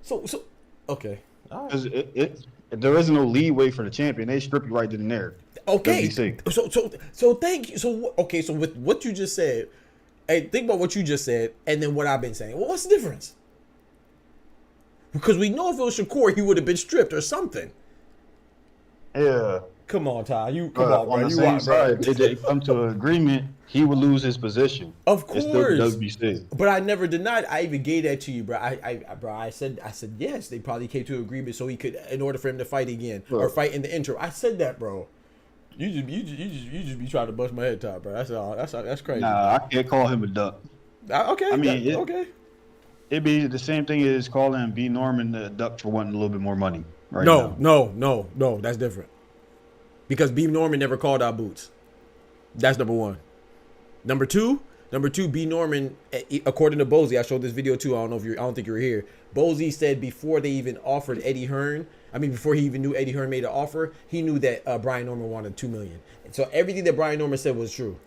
So, okay. All right. There is no leeway for the champion. They strip you right then and there. Okay. So thank you. So okay. So with what you just said, hey, think about what you just said, and then what I've been saying. Well, what's the difference? Because we know if it was Shakur, he would have been stripped or something. Yeah. Come on, Ty. Come on, bro. On the same side, if they come to an agreement, he would lose his position. Of course. It's still WBC. But I never denied. I even gave that to you, bro. I said yes. They probably came to an agreement so he could, in order for him to fight again or fight in the intro. I said that, bro. You just be trying to bust my head, Ty, bro. That's all. That's crazy. Nah, I can't call him a duck. Okay. I mean, okay. It'd be the same thing as calling B. Norman the duck for wanting a little bit more money. Right? No. That's different. Because B. Norman never called out Boots. That's number one. Number two, B. Norman, according to Bozy, I showed this video too. I don't think you were here. Bozy said before they even offered Eddie Hearn, before he even knew Eddie Hearn made an offer, he knew that Brian Norman wanted $2 million. And so everything that Brian Norman said was true.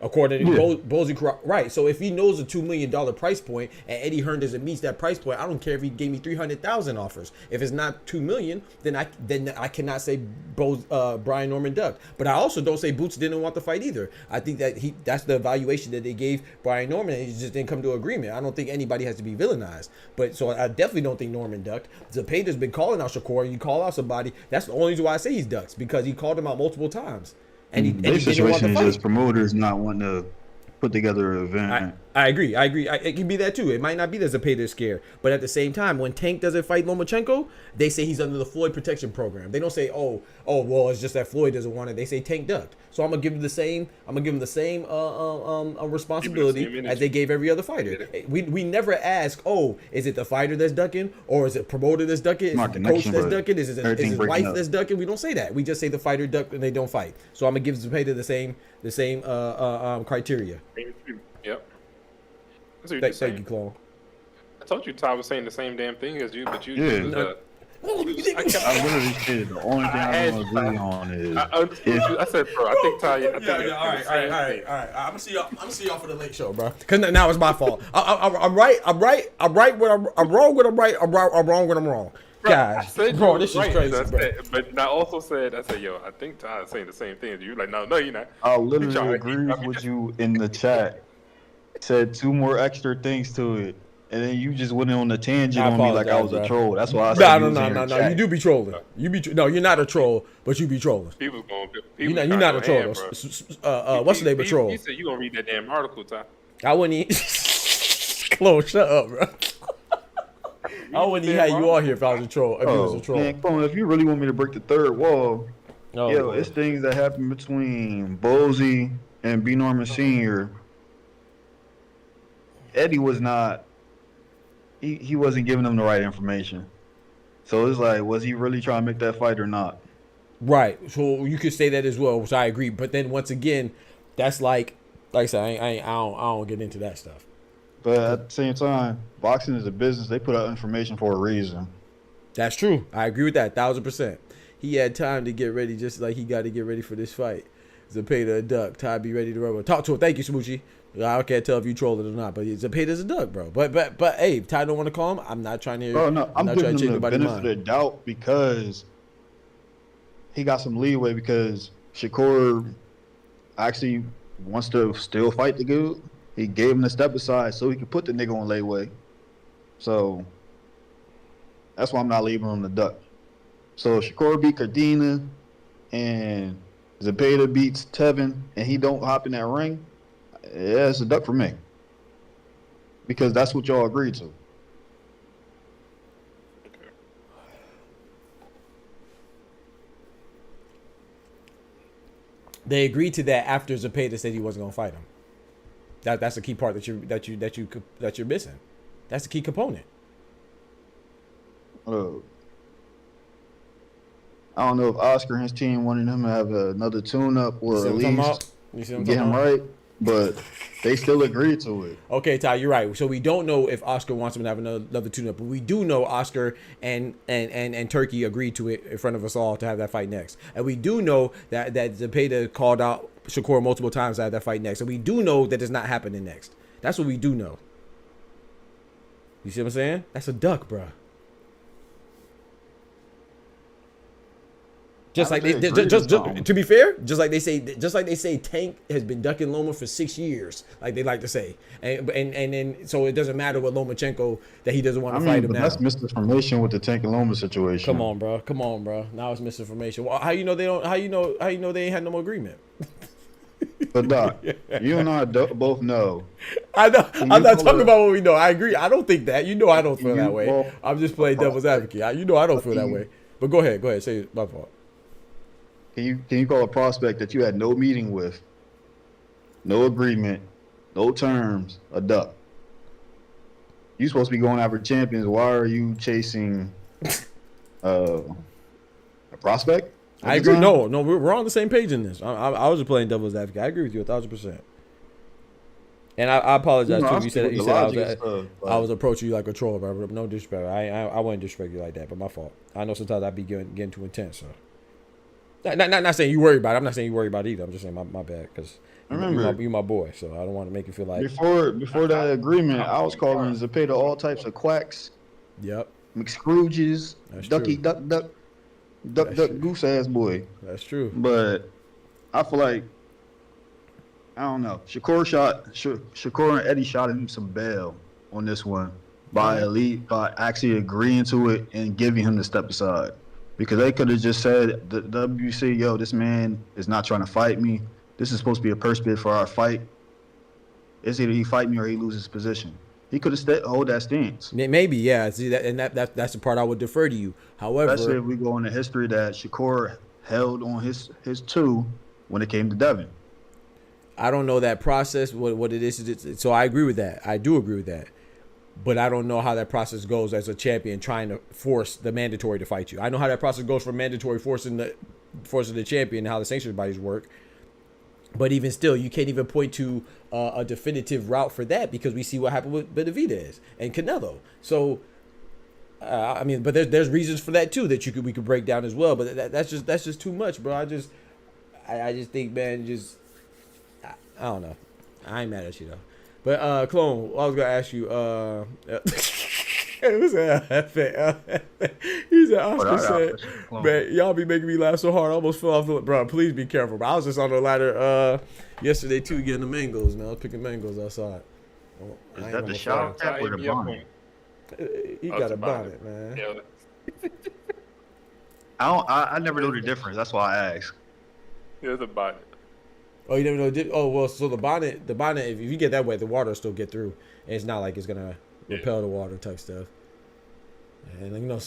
According to Bozy, right? So if he knows a $2 million price point and Eddie Hearn doesn't meet that price point, I don't care if he gave me 300,000 offers. If it's not $2 million, then I cannot say Brian Norman ducked. But I also don't say Boots didn't want the fight either. I think that that's the evaluation that they gave Brian Norman, and he just didn't come to an agreement. I don't think anybody has to be villainized. But so I definitely don't think Norman ducked. Zepeda's been calling out Shakur. You call out somebody, that's the only reason why I say he's ducks, because he called him out multiple times. And this situation is just promoters not wanting to put together an event. I agree. It can be that too. It might not be that Zepeda scared, but at the same time, when Tank doesn't fight Lomachenko, they say he's under the Floyd protection program. They don't say, oh, well, it's just that Floyd doesn't want it. They say Tank ducked. So I'm gonna give him the same. Responsibility as they gave every other fighter. We never ask, oh, is it the fighter that's ducking, or is it promoter that's ducking? Is it the coach that's ducking? Is it his wife that's ducking? We don't say that. We just say the fighter ducked and they don't fight. So I'm gonna give Zepeda the same criteria. Yep. Thank you, Clone. I told you Ty was saying the same damn thing as you, but you. Yeah. I literally said the only thing I don't agree on is. I said, bro. I think Ty. All right. I'm gonna see y'all for the late show, bro. Cause now it's my fault. I'm right when I'm wrong when I'm right. I'm wrong when I'm wrong. Guys, bro, this is crazy, bro. But I also said, yo, I think Ty is saying the same thing as you. Like, no, you're not. I literally agree with you in the chat. Said 2 more extra things to it, and then you just went on a tangent on me like I was a troll. That's why I said no. You do be trolling. No, you're not a troll, but you be trolling. You're not a troll. What's the name of troll? You said you gonna read that damn article, Ty. I wouldn't even. Close, shut up, bro. I wouldn't even have you on here if I was a troll. If you was a troll. Man, come on, if you really want me to break the third wall, it's things that happen between Bozy and B. Norman Sr. Eddie was not. He wasn't giving them the right information. So it's like, was he really trying to make that fight or not? Right. So you could say that as well, which I agree. But then once again, that's like I said, I don't get into that stuff. But at the same time, boxing is a business. They put out information for a reason. That's true. I agree with that 1,000%. He had time to get ready, just like he got to get ready for this fight. Zepeda a duck. Ty be ready to run. Talk to him. Thank you, Smoochie. I can't tell if you trolling or not, but Zepeda's a duck, bro. But hey, Ty don't want to call him. I'm not trying to. Bro, no, I'm giving him the benefit of the doubt because he got some leeway because Shakur actually wants to still fight the dude. He gave him the step aside so he could put the nigga on layaway. So that's why I'm not leaving him the duck. So Shakur beat Cardina and Zepeda beats Tevin and he don't hop in that ring. Yeah, it's a duck for me. Because that's what y'all agreed to. They agreed to that after Zepeda said he wasn't gonna fight him. That's the key part that you're missing. That's the key component. I don't know if Oscar and his team wanted him to have another tune-up or at least get him right, but they still agreed to it. Okay, Ty, you're right. So we don't know if Oscar wants him to have another tune-up, but we do know Oscar and Turkey agreed to it in front of us all to have that fight next. And we do know that Zepeda called out Shakur multiple times to have that fight next. And we do know that it's not happening next. That's what we do know. You see what I'm saying? That's a duck, bruh. Just like to be fair, just like they say, Tank has been ducking Loma for 6 years, like they like to say, and then so it doesn't matter what Lomachenko that he doesn't want to fight him now. That's misinformation with the Tank and Loma situation. Come on, bro. Now it's misinformation. Well, how you know they don't? How you know they ain't had no more agreement? But Doc, you and I both know. I know. I'm not talking about what we know. I agree. I don't think that. You know, I don't feel that way. I'm just playing devil's advocate. You know, I don't feel that way. But go ahead. Say it. My fault. Can you call a prospect that you had no meeting with, no agreement, no terms, a duck? You supposed to be going after champions. Why are you chasing a prospect? I agree. No, we're on the same page in this. I was just playing devil's advocate. I agree with you 1,000%. And I apologize too. You said I was approaching you like a troll, bro. No disrespect. I wouldn't disrespect you like that, but my fault. I know sometimes I be getting too intense. So. Not saying you worry about it. I'm not saying you worry about it either. I'm just saying my bad because you my boy, so I don't want to make you feel like before that agreement, I was calling Zepeda all types of quacks. Yep. McScrooges, ducky duck goose ass boy. That's true. But I feel like I don't know. Shakur and Eddie shot him some bail on this one by actually agreeing to it and giving him the step aside. Because they could have just said, the WBC, yo, this man is not trying to fight me. This is supposed to be a purse bid for our fight. It's either he fight me or he loses his position. He could have hold that stance. Maybe, yeah. See that, and that's the part I would defer to you. However, especially if we go into history that Shakur held on his two when it came to Devin. I don't know that process, what it is. So I agree with that. I do agree with that. But I don't know how that process goes as a champion trying to force the mandatory to fight you. I know how that process goes for mandatory forcing the champion and how the sanctions bodies work. But even still, you can't even point to a definitive route for that because we see what happened with Benavidez and Canelo. So, I mean, but there's reasons for that too that we could break down as well. But that's just too much, bro. I just think, man, I don't know. I ain't mad at you though. But Clone, I was gonna ask you. He said, Oscar said, man, y'all be making me laugh so hard. I almost fell off the bro. Please be careful, bro. I was just on the ladder yesterday too, getting the mangoes. Man, I was picking mangoes outside. Is that the shower cap or the bonnet? He got a bonnet, man. Yeah. I never know the difference. That's why I asked. Yeah, the bonnet. Oh, you never know? Oh, well, so the bonnet, if you get that wet, the water will still get through. And it's not like it's going to repel the water type stuff. And, you know,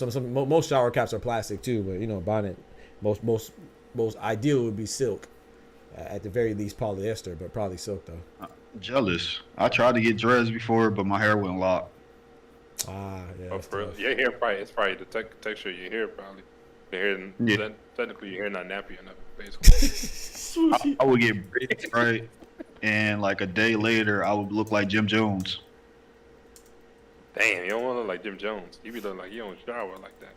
most shower caps are plastic too, but, you know, bonnet, most ideal would be silk. At the very least, polyester, but probably silk, though. Jealous. I tried to get dreads before, but my hair wouldn't lock. Ah, yeah. Oh, for real? Your hair probably, it's probably the texture of your hair, probably. Your hair, technically, your hair not nappy enough, basically. I would get braids, right? And like a day later, I would look like Jim Jones. Damn, you don't want to look like Jim Jones. You be looking like you don't shower like that.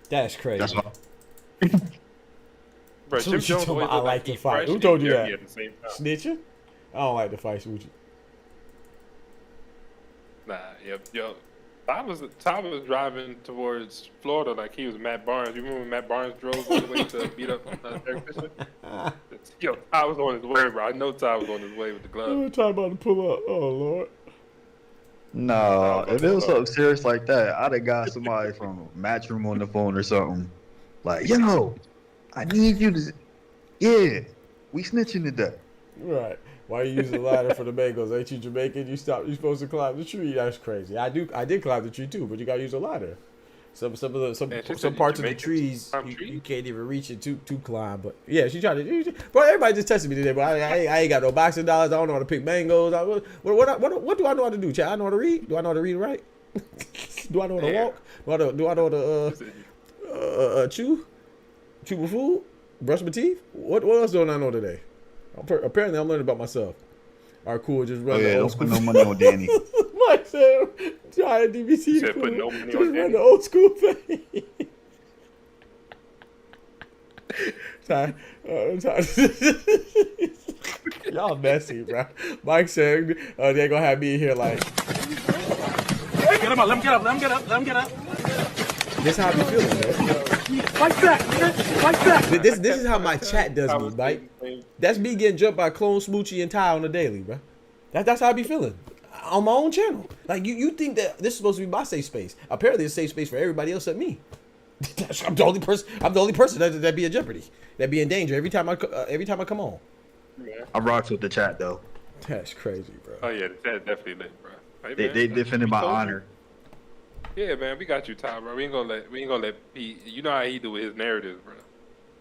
That's crazy. That's why. Bro, Jim Jones always I like to fight. Who told you that? Snitching? I don't like to fight, Smoochie. Nah, yo. Ty was driving towards Florida like he was Matt Barnes. You remember when Matt Barnes drove all the way to beat up Derek Fisher? Yo, Ty was on his way, bro. I know Ty was on his way with the glove. Oh, Ty about to pull up. Oh, Lord. No, if it was something serious like that, I'd have got somebody from Matchroom on the phone or something. Like, yo, I need you to... Yeah, we snitching today. Right. Why you use a ladder for the mangoes? Ain't you Jamaican? You supposed to climb the tree. That's crazy. I did climb the tree too, but you gotta use a ladder. Some parts of the trees you can't even reach it to climb. But yeah, she tried to. Bro, everybody just tested me today. But I ain't got no boxing dollars. I don't know how to pick mangoes. What do I know how to do? Chad, I know how to read. Do I know how to read and write? Do I know how to walk? Do I know how to chew my food? Brush my teeth? What else don't I know today? Apparently, I'm learning about myself. All right, cool. Just run the old school. Don't put no money on Danny. Mike said, "Giant DVC. Said put no money just on run Danny. the old school thing." Y'all messy, bro. Mike said they're gonna have me in here like. Get him up. Let him get up. Let him get up. Let him get up. This how I be feeling, man. Fight back. Fight back. This is how my chat does me, Mike. That's me getting jumped by Clone, Smoochie, and Ty on the daily, bro. That's how I be feeling on my own channel. Like you think that this is supposed to be my safe space? Apparently, it's a safe space for everybody else except me. I'm the only person that be in jeopardy, that be in danger every time I come on. Yeah. I rocks with the chat though. That's crazy, bro. Oh yeah, that's definitely lit, bro. Hey, They defended my honor. Yeah, man, we got you, Ty, bro. We ain't gonna let Pete. You know how he do with his narratives, bro.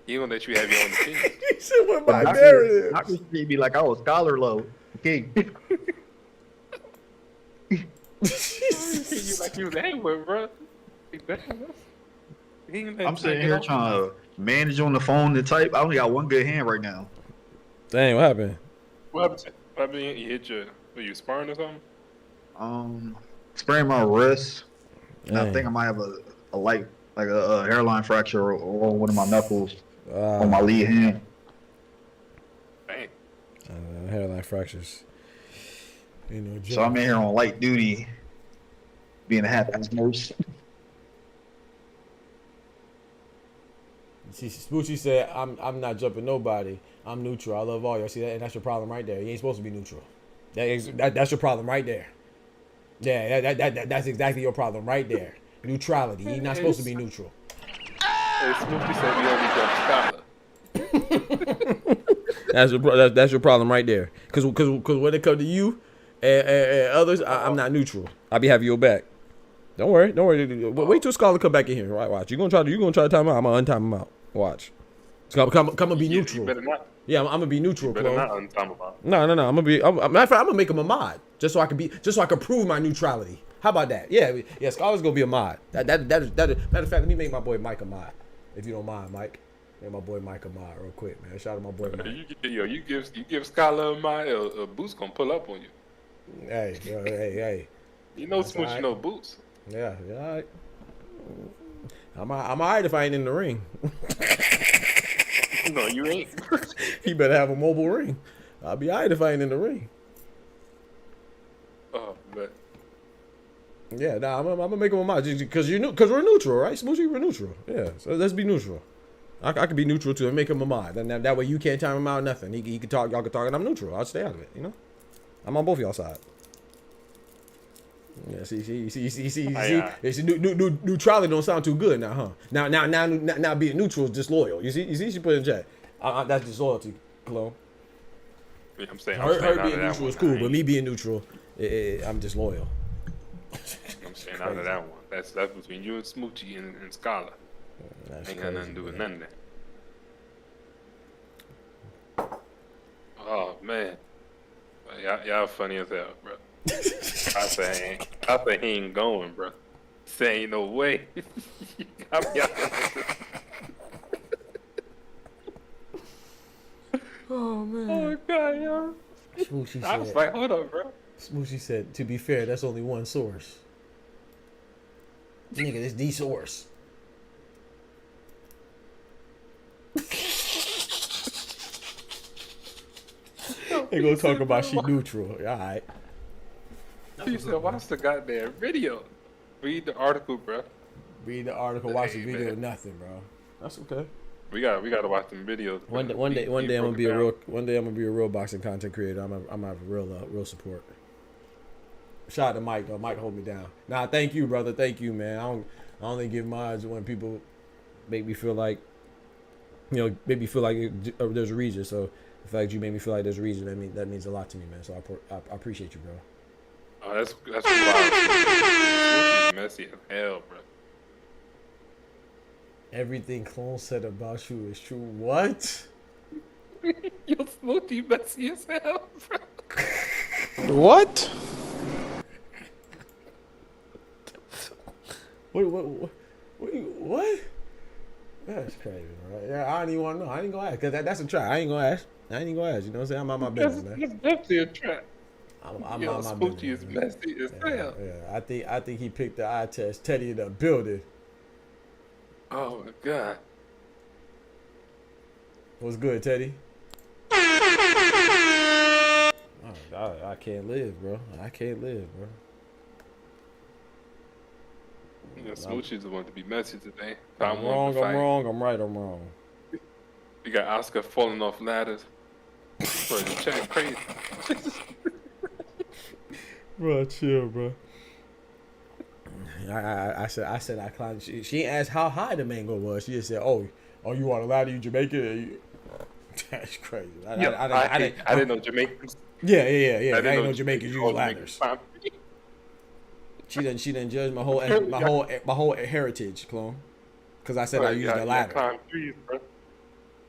He ain't gonna let you have your own opinion. He said, "What my I narrative?" could be like I was scholar low. King. You like you was angry, bro. I'm sitting here trying to manage on the phone and type. I only got one good hand right now. Dang, what happened? What happened? You hit your. Were you sparring or something? Sprained my wrist. And I Dang. think I might have a light, like a hairline fracture or one of my knuckles on my lead hand. Dang. Hairline fractures. You know, So I'm in here on light duty, being a half-ass nurse. Smoochie said, "I'm not jumping nobody. I'm neutral. I love all y'all." See that, and that's your problem right there. You ain't supposed to be neutral. That's your problem right there. Yeah, that's exactly your problem right there. Neutrality. You're not supposed to be neutral. Hey, Smoothie said we only jump scholar. That's your problem right there. Cause when it comes to you and others, I'm not neutral. I'll be having your back. Don't worry. Wait till Scholar come back in here. Right, watch. You gonna try to time him out. I'm gonna untime him out. Watch. Come and be neutral. You better not. Yeah, I'm gonna be neutral, You better Chloe. not untime about. No. I'm gonna be. Matter of fact, I'm gonna make him a mod just so I can prove my neutrality. How about that? Yeah. Scholar's gonna be a mod. Matter of fact, let me make my boy Mike a mod, if you don't mind, Mike. Make my boy Mike a mod real quick, man. Shout out my boy Mike. You give Scholar a mind, a Boots gonna pull up on you. Hey. You know That's Smooch, all right. you know Boots. Yeah. All right. I'm alright if I ain't in the ring. No, you ain't. He better have a mobile ring. I'll be alright if I ain't in the ring. Oh, but Yeah, I'm gonna make him a mod because we're neutral, right? Smoochie, we're neutral. Yeah, so let's be neutral. I could be neutral too and make him a mod. And that way you can't time him out. Nothing. He can talk. Y'all can talk, and I'm neutral. I'll stay out of it. You know, I'm on both of y'all side. Yeah, see. Neutrality don't sound too good now, huh? Now being neutral is disloyal. You see, she put in chat. That's disloyalty, Chloe. yeah, I'm saying Her being neutral is cool, but me being neutral, I'm disloyal. I'm saying out of that one. That's between you and Smoochie and Scholar. That's Ain't got nothing to do with none of that. Oh man, y'all funny as hell, bro. I say he ain't going, bro. Say ain't no way. Oh man. Oh god, y'all. Smoochie I was said. like, hold up, bro. Smoochie said, "To be fair, that's only one source." Nigga, it's the source. They gonna talk about she neutral. All right. He said, watch the goddamn video. Read the article, bro. Read the article, watch the Hey, video, man. nothing, bro. That's okay. We gotta watch them videos. Bro. One day, He I'm gonna broke be it a down. real. One day, I'm gonna be a real boxing content creator. I'm gonna have real support. Shout out to Mike though. Mike hold me down. Nah, thank you, brother. Thank you, man. I only give mods when people make me feel like made me feel like there's a reason. So the fact you made me feel like there's a reason, that means a lot to me, man. So I appreciate you, bro. Oh, that's wild. Smoochie's messy as hell, bro. Everything Clone said about you is true. What? Your smoothie messy as hell, bro. What? What? That's crazy, bro. Yeah, I don't even want to know. I ain't gonna ask, cause that's a try. I ain't gonna ask. You know what I'm saying? I'm on my business, man. That's definitely a trap. I'm on my Smoochie business. is messy as hell. Yeah, I think he picked the eye test. Teddy in the building. Oh my god. What's good, Teddy? I can't live, bro. I can't live, bro. Yeah, Smoochie's the one to be messy today. I'm wrong. I'm right. I'm wrong. You got Oscar falling off ladders. Bro, the chat crazy. Bro, chill, bro. I said I climbed. She asked how high the mango was. She just said, "Oh, you want a ladder? You Jamaican?" That's crazy. I didn't know Jamaicans. Yeah. I didn't know Jamaicans use ladders. She didn't judge my whole heritage, clone. Because I said I used a ladder. Climb trees, bro.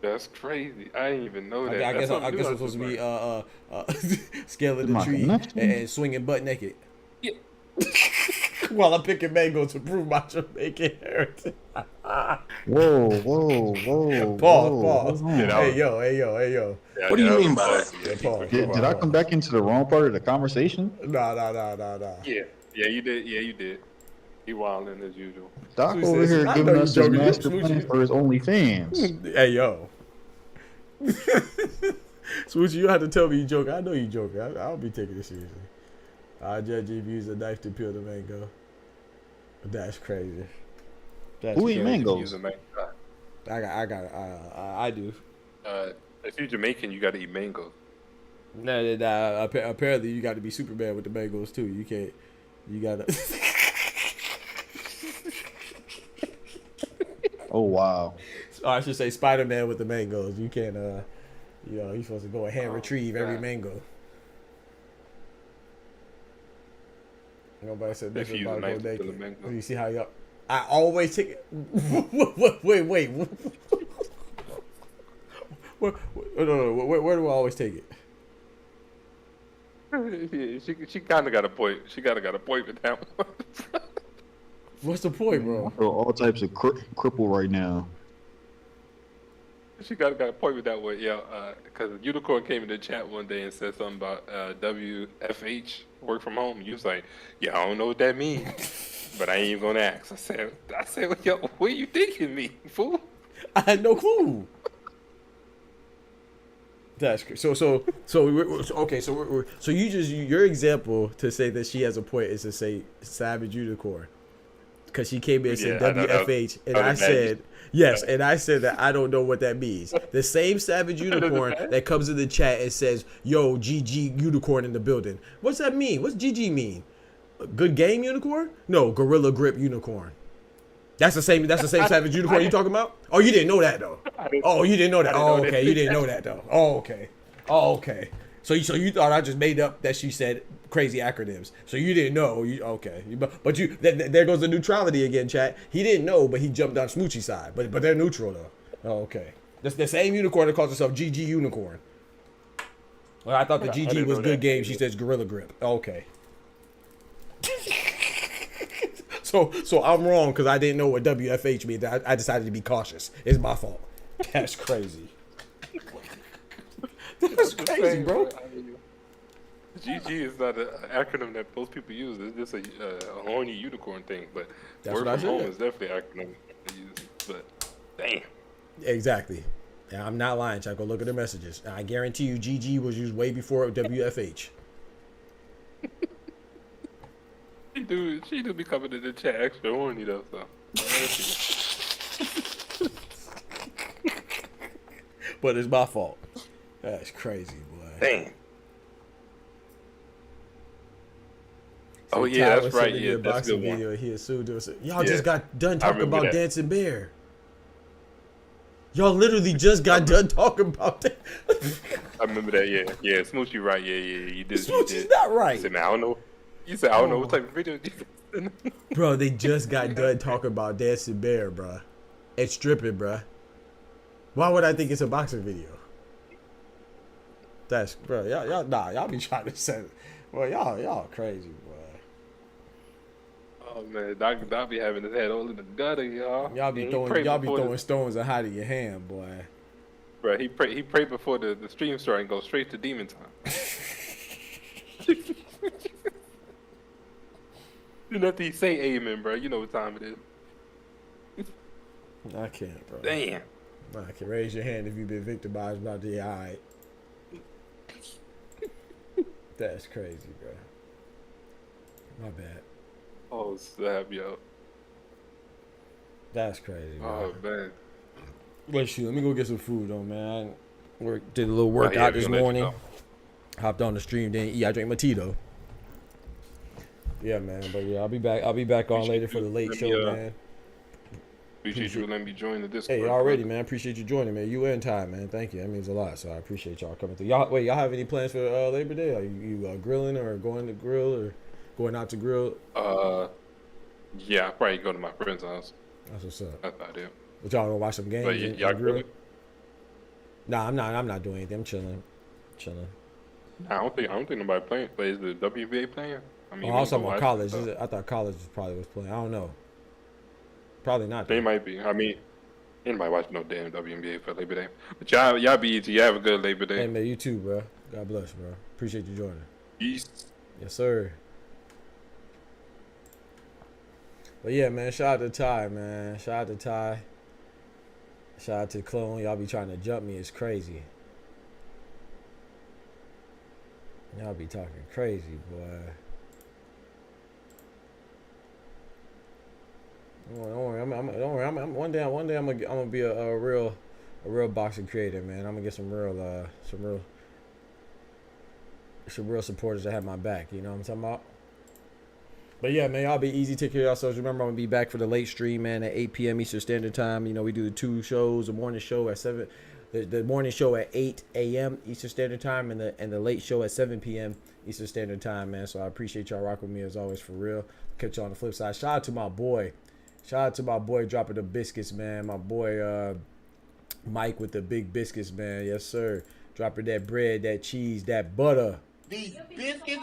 That's crazy. I didn't even know that. I guess I'm supposed to be scaling the tree and swinging butt naked. Yeah. While I'm picking mango to prove my Jamaican heritage. Whoa. Pause. Hey yo. Yeah, What do you mean by that? Did I come back into the wrong part of the conversation? Nah. Yeah, you did. He wilding as usual. Doc Smoochie over says, here I giving know us you his joking. master Smoochie. plan for his OnlyFans. Hey yo. Smoochie, you have to tell me you joking. I know you joking. I don't be taking this seriously. I judge you if you use a knife to peel the mango. That's crazy. Who eat mangoes? I do. If you're Jamaican, you got to eat mangoes. Nah. Apparently, you got to be Superman with the mangoes too. You can't. You gotta. Oh wow. Or I should say Spider-Man with the mangoes. You can't. You're supposed to go and hand retrieve every mango. Nobody said this about go naked. You see how y'all? I always take it. Wait. No. Where do I always take it? She kind of got a point. She got a point with that one. What's the point, bro? I feel all types of cripple right now. She got a point with that one, yeah. Because Unicorn came in the chat one day and said something about WFH, work from home. You was like, yeah, I don't know what that means, but I ain't even gonna ask. I said, yo, what you thinking me, fool? I had no clue. That's so okay. So you just your example to say that she has a point is to say Savage Unicorn, because she came in and said WFH, and I said yes, and I said that I don't know what that means. The same Savage Unicorn that comes in the chat and says, "Yo, GG Unicorn in the building." What's that mean? What's GG mean? Good game unicorn? No, Gorilla Grip Unicorn. That's the same Savage Unicorn you talking about? Oh, you didn't know that though. Oh, you didn't know that. Oh, okay, you didn't know that though. Oh, okay. So you thought I just made up that she said crazy acronyms. So you didn't know. Okay. But there goes the neutrality again, chat. He didn't know, but he jumped on Smoochie's side. But they're neutral though. Oh, okay. That's the same unicorn that calls herself GG Unicorn. Well, I thought the GG was good game. She says Gorilla Grip. Okay. So I'm wrong because I didn't know what WFH means. I decided to be cautious. It's my fault. That's crazy. That's crazy, bro. GG is not an acronym that most people use. It's just a horny unicorn thing. But that's work from home is definitely an acronym they use. But damn. Exactly. And I'm not lying, Chuck. Go look at the messages. I guarantee you GG was used way before WFH. She do be coming to the chat extra horny though, so. But it's my fault. That's crazy, boy. Dang. Oh yeah, that's right. Yeah, that's a good one. Y'all just got done talking about Dancing Bear. Y'all literally just got done talking about that. I remember that. Yeah. Smooch, you right. Yeah. You did. Smooch is not right. You said, man, I don't know. You said, I don't know what type of video. Bro, they just got done talking about dancing bear, bro. And stripping, bro. Why would I think it's a boxing video? That's, bro, y'all be trying to say it. Well, y'all crazy, boy. Oh man, Doc be having his head all in the gutter, y'all. Y'all be throwing stones and hiding your hand, boy. Bro, he prayed before the stream started and go straight to demon time. You know, he say amen, bro. You know what time it is. I can't, bro. Damn. I can raise your hand if you've been victimized by the eye. That's crazy, bro. My bad. Oh, snap, yo. That's crazy, bro. Oh, man. Wait, shoot. Let me go get some food, though, man. Did a little workout this morning. Hopped on the stream, then I drank my tea, though. Yeah, man. But yeah, I'll be back on later for the late show, man. Appreciate you letting me join the Discord. Hey, already, man. Appreciate you joining, man. You in time, man. Thank you. That means a lot. So I appreciate y'all coming through. Y'all have any plans for Labor Day? Are you grilling or going to grill or going out to grill? Yeah, I'll probably go to my friend's house. That's what's up. That's about it. But y'all gonna watch some games? But y'all grilling? Nah, I'm not doing anything. I'm chilling. Nah, I don't think nobody playing. But is the WBA playing? I mean, I was talking about college. I thought college probably was playing. I don't know. Probably not. They might be. I mean, anybody watching no damn WNBA for Labor Day. But y'all be easy. Y'all have a good Labor Day. Hey, man, you too, bro. God bless, bro. Appreciate you joining. Peace. Yes, sir. But yeah, man, shout out to Ty, man. Shout out to Ty. Shout out to Clone. Y'all be trying to jump me. It's crazy. Y'all be talking crazy, boy. Don't worry. One day I'm gonna be a real boxing creator, man. I'm gonna get some real supporters that have my back. You know what I'm talking about? But yeah, man, y'all be easy. Take care of yourselves. Remember, I'm gonna be back for the late stream, man, at 8 p.m. Eastern Standard Time. You know, we do the two shows: the morning show at 7, the morning show at 8 a.m. Eastern Standard Time, and the late show at 7 p.m. Eastern Standard Time, man. So I appreciate y'all rocking with me as always, for real. Catch y'all on the flip side. Shout out to my boy. Dropping the biscuits, man. My boy Mike with the big biscuits, man. Yes, sir. Dropping that bread, that cheese, that butter. These biscuits.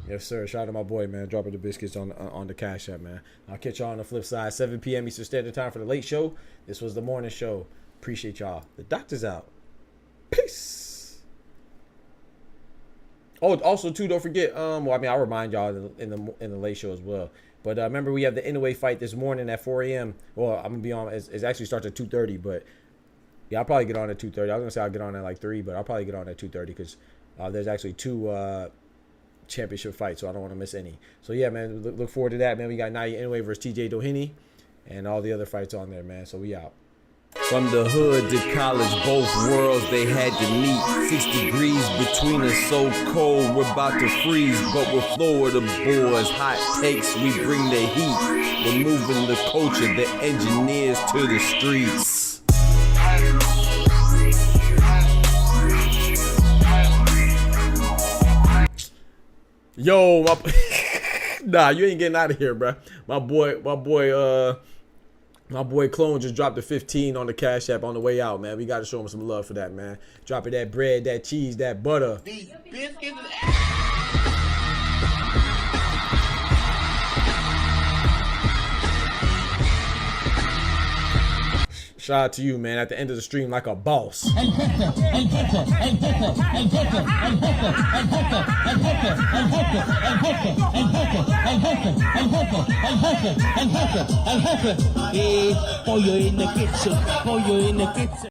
Yes, sir. Shout out to my boy, man. Dropping the biscuits on the Cash App, man. I'll catch y'all on the flip side. 7 p.m. Eastern Standard Time for the late show. This was the morning show. Appreciate y'all. The doctor's out. Peace. Oh, also too, don't forget. Well, I mean, I'll remind y'all in the late show as well. But remember, we have the Inoue fight this morning at 4 a.m. Well, I'm gonna be on. It actually starts at 2:30, but yeah, I'll probably get on at 2:30. I was gonna say I'll get on at like 3, but I'll probably get on at 2:30 because there's actually 2 championship fights, so I don't want to miss any. So yeah, man, look forward to that, man. We got Naya Inoue versus TJ Doheny, and all the other fights on there, man. So we out. From the hood to college, both worlds they had to meet. 6 degrees between us, so cold we're about to freeze. But we're Florida boys, hot takes, we bring the heat. We're moving the culture, the engineers to the streets. Yo, nah, you ain't getting out of here, bro. My boy Clone just dropped a 15 on the Cash App on the way out, man. We got to show him some love for that, man. Dropping that bread, that cheese, that butter. These biscuits. Shout out to you, man, at the end of the stream like a boss. Pollo in the kitchen, pollo in the kitchen.